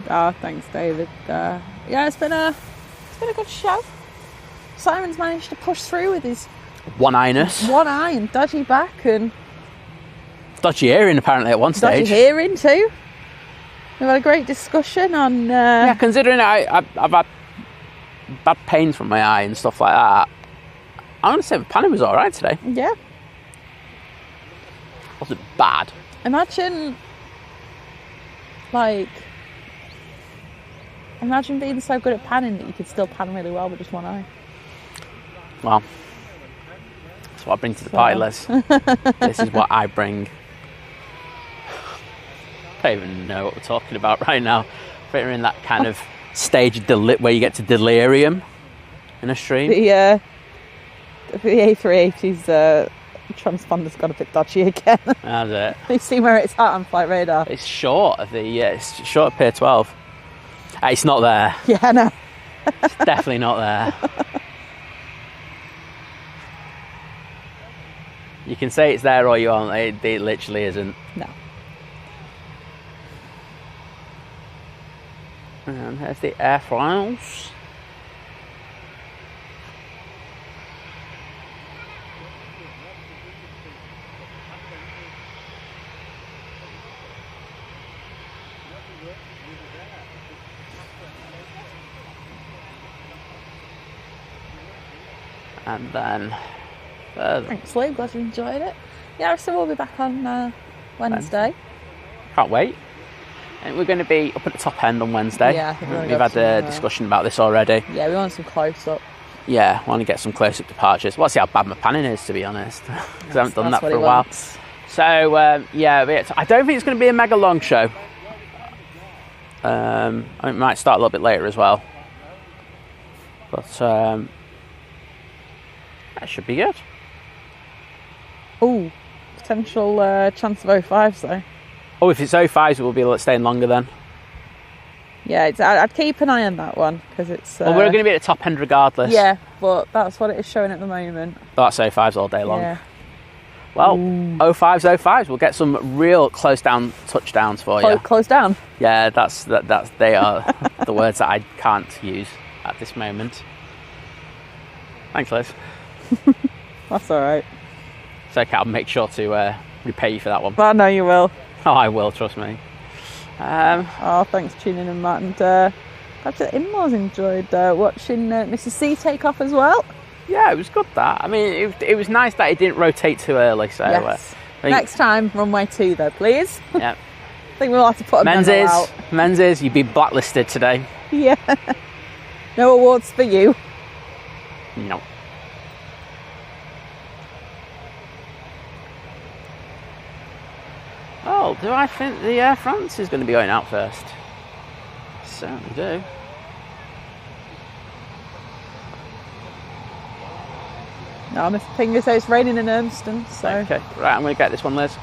Oh, thanks, David. Yeah, it's been a good show. Simon's managed to push through with his one-eyiness. One eye and dodgy back and dodgy hearing apparently at one stage. Dodgy hearing too. We've had a great discussion on... Yeah, considering I've had bad pains from my eye and stuff like that, I'm going to say the panning was alright today. Yeah. Wasn't bad. Imagine being so good at panning that you could still pan really well with just one eye. Well, that's what I bring to the party, Liz. This is what I bring. I don't even know what we're talking about right now. We're in that kind of stage of where you get to delirium in a stream. The A380's transponder's got a bit dodgy again. That's it. You see where it's at on flight radar. It's short of it's short of Pier 12. It's not there. Yeah, no. It's definitely not there. You can say it's there all you want. It literally isn't. No. And there's the Air France. And then further. Thanks, Lou. Glad you enjoyed it. Yeah, so we'll be back on Wednesday. Can't wait. And we're going to be up at the top end on Wednesday. Yeah, I think we've had a discussion about this already. Yeah, we want some close-up. Yeah, want to get some close-up departures. Well, see how bad my panning is, to be honest. Because I haven't done that for a while. So, yeah, I don't think it's going to be a mega long show. It might start a little bit later as well. But that should be good. Oh, potential chance of 05s though. Oh, if it's 05s, we'll be staying longer then. Yeah, I'd keep an eye on that one because it's. Well, we're going to be at the top end regardless. Yeah, but that's what it is showing at the moment. That's 05s all day long. Yeah. Well, 05s. We'll get some real close down touchdowns for you. Close down. Yeah, they are the words that I can't use at this moment. Thanks, Liz. That's all right. It's okay. I'll make sure to repay you for that one. I know you will. Oh, I will. Trust me. Thanks for tuning in, Matt. And perhaps the in-laws enjoyed watching Mrs. C take off as well. Yeah, it was good that. I mean, it was nice that it didn't rotate too early. So yes. Next time, runway 2 though, please. Yeah. I think we'll have to put a memo out. Menzies, you'd be blacklisted today. Yeah. No awards for you. No. Oh, do I think the Air France is going to be going out first? Certainly do. No, Mr. Finger says it's raining in Urmston, so... Okay, right, I'm going to get this one, Liz.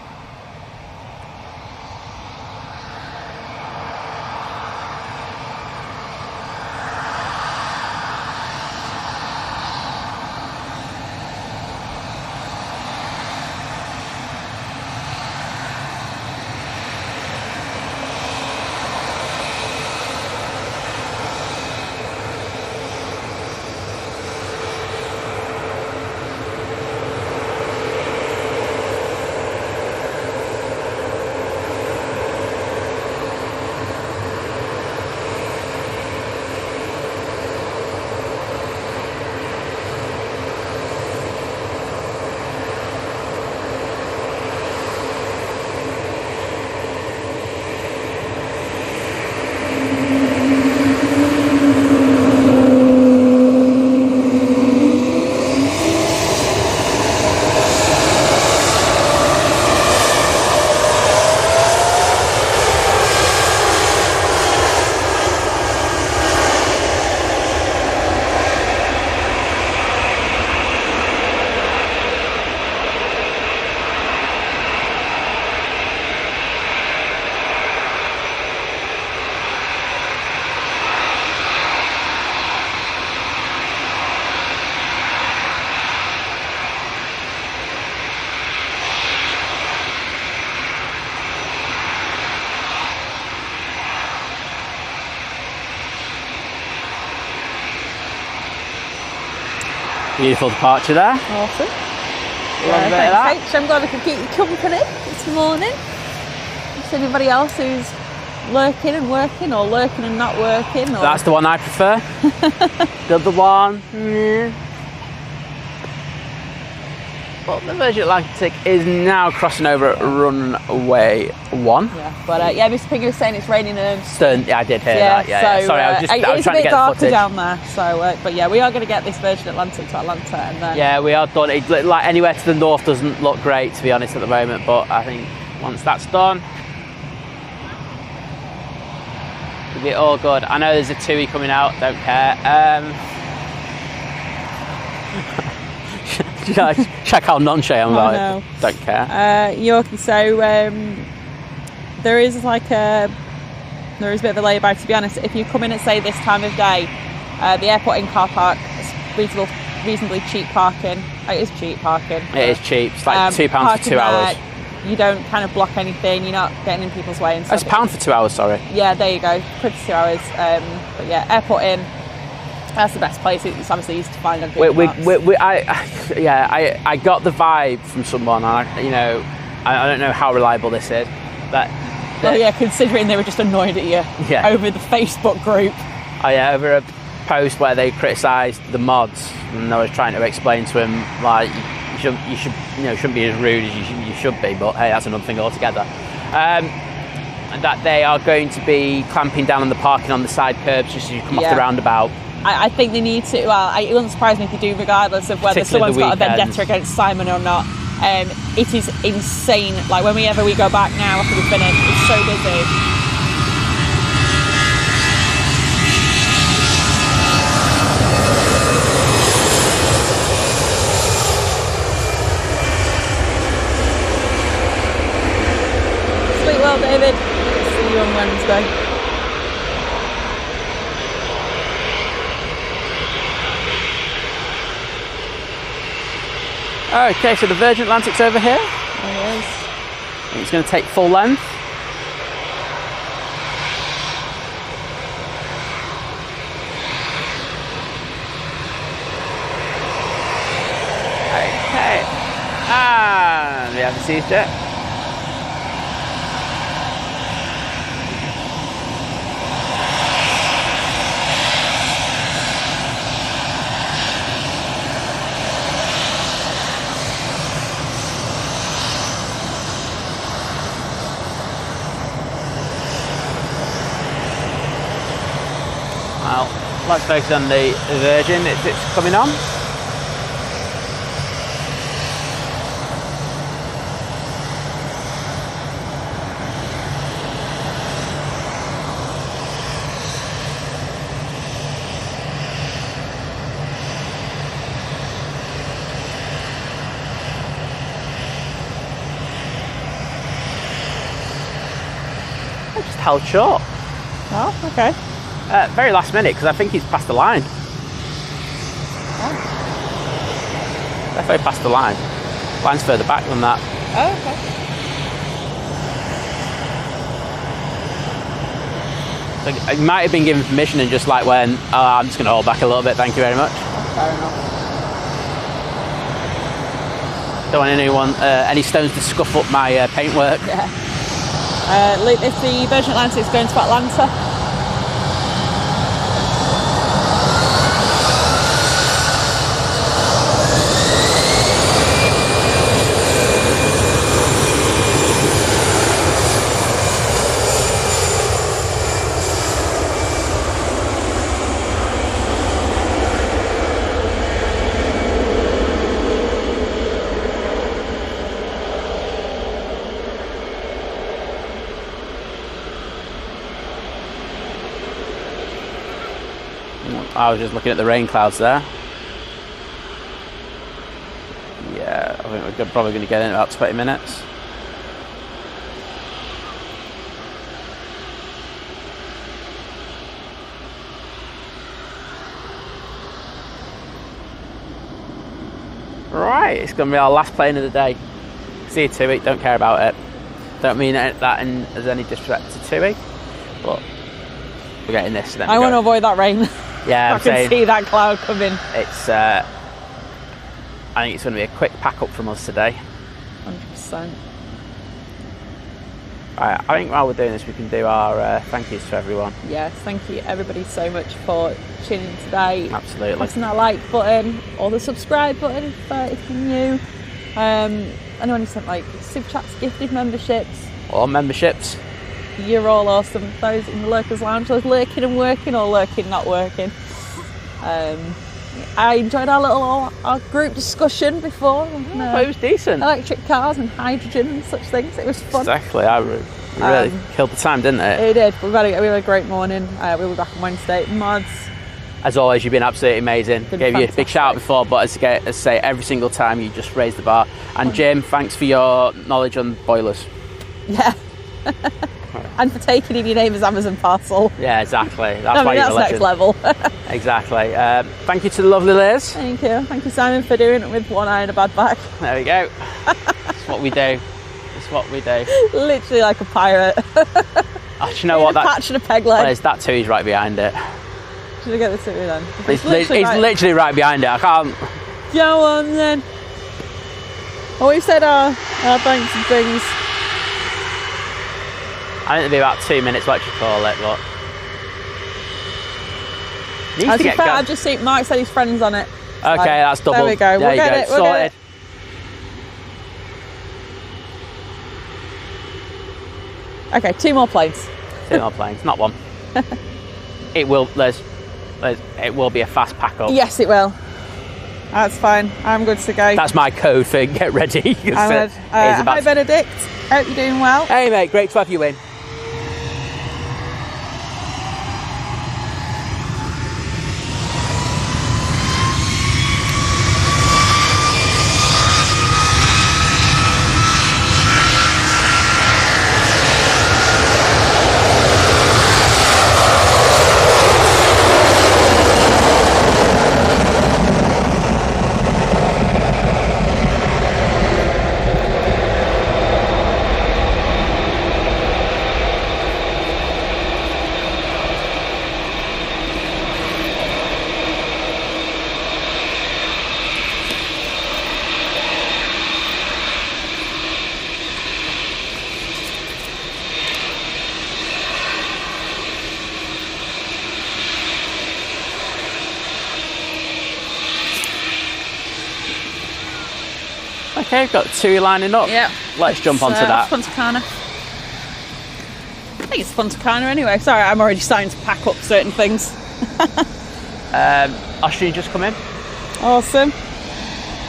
Beautiful departure there. Awesome. Love a bit of that. Thanks, I'm glad I could keep you company this morning. Is anybody else who's lurking and working, or lurking and not working? Or... That's the one I prefer. The other one. Well, the Virgin Atlantic is now crossing over at runway 1. Yeah, but Mr. Piggy was saying it's raining and Stern. Yeah, I did hear that. Yeah, so, sorry, I was trying to get the footage. It's a bit darker down there, so but yeah, we are going to get this Virgin Atlantic to Atlanta, and then yeah, we are done. It, like anywhere to the north doesn't look great, to be honest, at the moment. But I think once that's done, it'll be all good. I know there's a TUI coming out. Don't care. Check how nonchalant I am about it. Don't care. Yorkie, so there is a bit of a lay-by, to be honest. If you come in at, say, this time of day, the airport in car park is reasonably cheap parking. It is cheap parking. It is cheap. It's like £2 for 2 hours. You don't kind of block anything. You're not getting in people's way and stuff. It's £1 for 2 hours, sorry. Yeah, there you go. Quick 2 hours. But yeah, airport in. That's the best place. It's obviously easy to find on Google Maps. I got the vibe from someone. I don't know how reliable this is, but considering they were just annoyed at you over the Facebook group. Oh yeah, over a post where they criticised the mods, and I was trying to explain to him like you shouldn't be as rude as you should be, but hey, that's another thing altogether. And that they are going to be clamping down on the parking on the side curbs just as you come off the roundabout. I think they need to. Well, it wouldn't surprise me if they do, regardless of whether someone's got a vendetta against Simon or not. It is insane. Like whenever we go back now after we finish, it's so busy. Sleep well, David. See you on Wednesday. Okay, so the Virgin Atlantic's over here. It is. And it's going to take full length. Okay. And we have the Seas Jet. Well, let's focus on the Virgin. It's coming on. I just held short. Oh, okay. Very last minute, because I think he's past the line. Oh. Definitely past the line. Line's further back than that. Oh, okay. So he might have been given permission and just like went, oh, I'm just going to hold back a little bit, thank you very much. Fair enough. Don't want any stones to scuff up my paintwork. Yeah. If the Virgin Atlantic is going to Atlanta, I was just looking at the rain clouds there. Yeah, I think we're probably going to get in about 20 minutes. Right, it's going to be our last plane of the day. See you TUI, don't care about it. Don't mean that as any disrespect to TUI, but we're getting this. I want to avoid that rain. Yeah, I can see that cloud coming. It's I think it's going to be a quick pack up from us today. 100%. Right, I think while we're doing this, we can do our thank yous to everyone. Yes, thank you everybody so much for tuning in today. Absolutely. Pressing that like button or the subscribe button if you're new. Anyone who sent like super chats, gifted memberships. Or memberships. You're all awesome. Those in the Lurkers Lounge, those lurking and working or lurking not working. I enjoyed our group discussion before. It was decent. Electric cars and hydrogen and such things. It was fun. Exactly. I really killed the time, didn't it? It did. We had a great morning. We'll be back on Wednesday. Mods. As always, you've been absolutely amazing. Gave you a big shout out before, but as I say, every single time you just raise the bar. And Jim, thanks for your knowledge on boilers. Yeah. And for taking in your neighbour's Amazon parcel. Yeah, exactly. That's next level. Exactly. Thank you to the lovely Liz. Thank you. Thank you, Simon, for doing it with one eye and a bad back. There we go. That's what we do. That's what we do. Literally like a pirate. Oh, do you know what? A patch and a peg leg. Well, that too is right behind it. Should I get the two then? It's literally right behind it. I can't. Go on then. Well, we've said our thanks and things. I think it'll be about 2 minutes, what you call it, but... As you fair, I've just seen Mark said his friend's on it. Okay, that's double. There we go. We'll get it. Sorted. Okay, 2 more planes. 2 more planes, not one. It will, Liz, it will be a fast pack up. Yes, it will. That's fine. I'm good to go. That's my code for get ready. Hi, Benedict. Hope you're doing well. Hey, mate. Great to have you in. Okay, we've got 2 lining up. Yeah. Let's jump onto that. Punta Cana. I think it's Punta Cana anyway. Sorry, I'm already starting to pack up certain things. Ashton, you just come in? Awesome.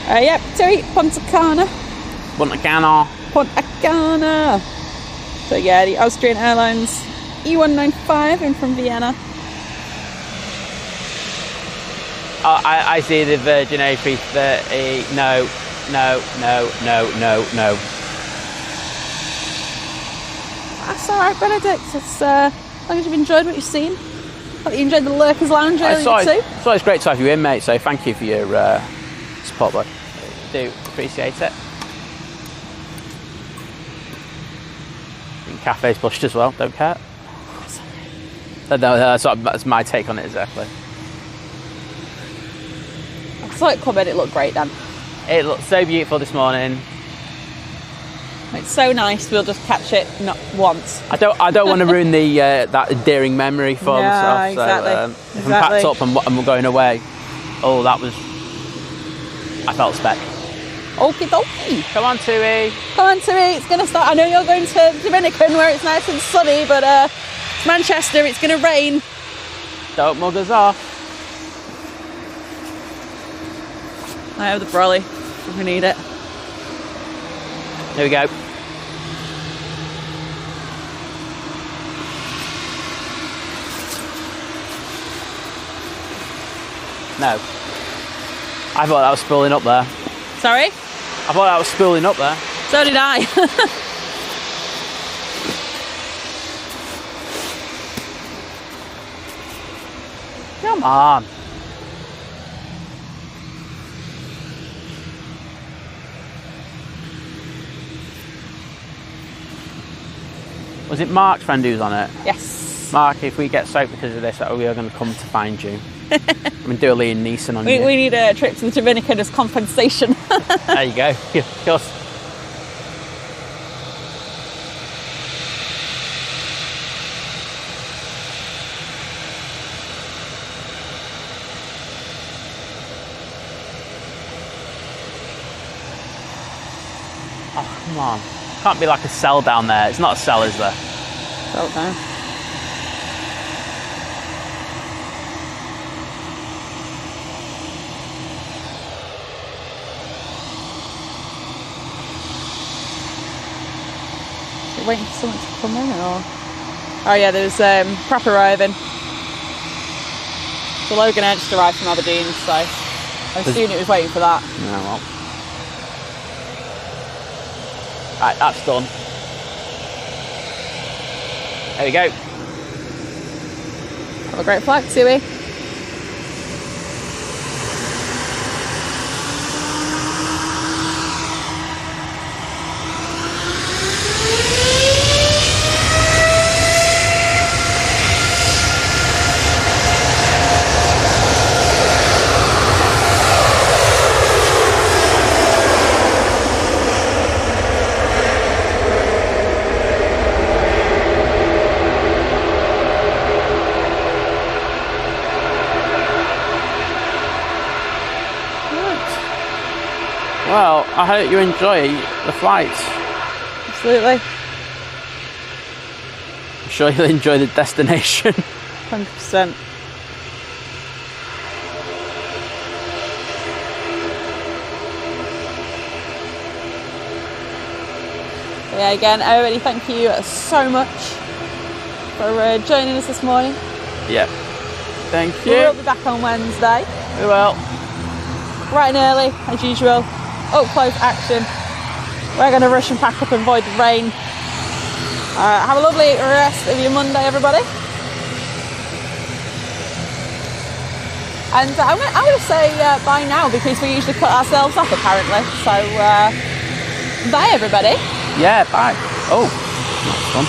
Yep, to Punta Cana. Punta Cana. Punta Cana. So yeah, the Austrian Airlines E195 in from Vienna. Oh, I see the Virgin A330. No. That's alright, Benedict. It's, as long as you've enjoyed what you've seen. Hope you enjoyed the Lurkers Lounge earlier too. So it's great to have you in, mate. So thank you for your support, bud. Do appreciate it. Cafe's pushed as well. Don't care. No, that's my take on it exactly. I saw it come in. It looked great, Dan. It looked so beautiful this morning. It's so nice. We'll just catch it not once. I don't want to ruin the that endearing memory for myself. Exactly. So if I'm packed up and we're going away, I felt spec. Okie dokie. Come on, Tui. Come on, Tui. It's going to start. I know you're going to Dominican where it's nice and sunny, but Manchester, it's going to rain. Don't mug us off. I have the brolly if we need it. Here we go. No. I thought that was spooling up there. Sorry? I thought that was spooling up there. So did I. Come on. Was it Mark's friend who's on it? Yes. Mark, if we get soaked because of this, we are going to come to find you. I'm going to do a Liam Neeson on you. We need a trip to the Dominican as compensation. There you go. Yeah, of course. Oh, come on. Can't be like a cell down there. It's not a cell, is there? Don't know. You're waiting for someone to come in, or? Oh yeah, there's prep arriving. So Logan Air just arrived from Aberdeen, so I assumed it was waiting for that. No, well. Right, that's done. There we go. Have a great flight, Tui. Well, I hope you enjoy the flights. Absolutely. I'm sure you'll enjoy the destination. 100%. Yeah, again, everybody, thank you so much for joining us this morning. Yeah. Thank you. We'll be back on Wednesday. We will. Bright and early, as usual. Up close action. We're going to rush and pack up and avoid the rain. Have a lovely rest of your Monday, everybody. And I'm going to say bye now, because we usually cut ourselves off apparently. So bye, everybody. Yeah, bye. Oh, that's fun.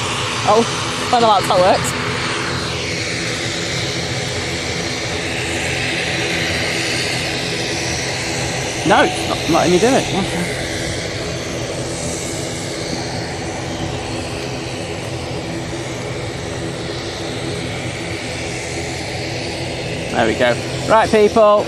Oh, well, that's how it works. No, it's not letting me do it. There we go. Right, people.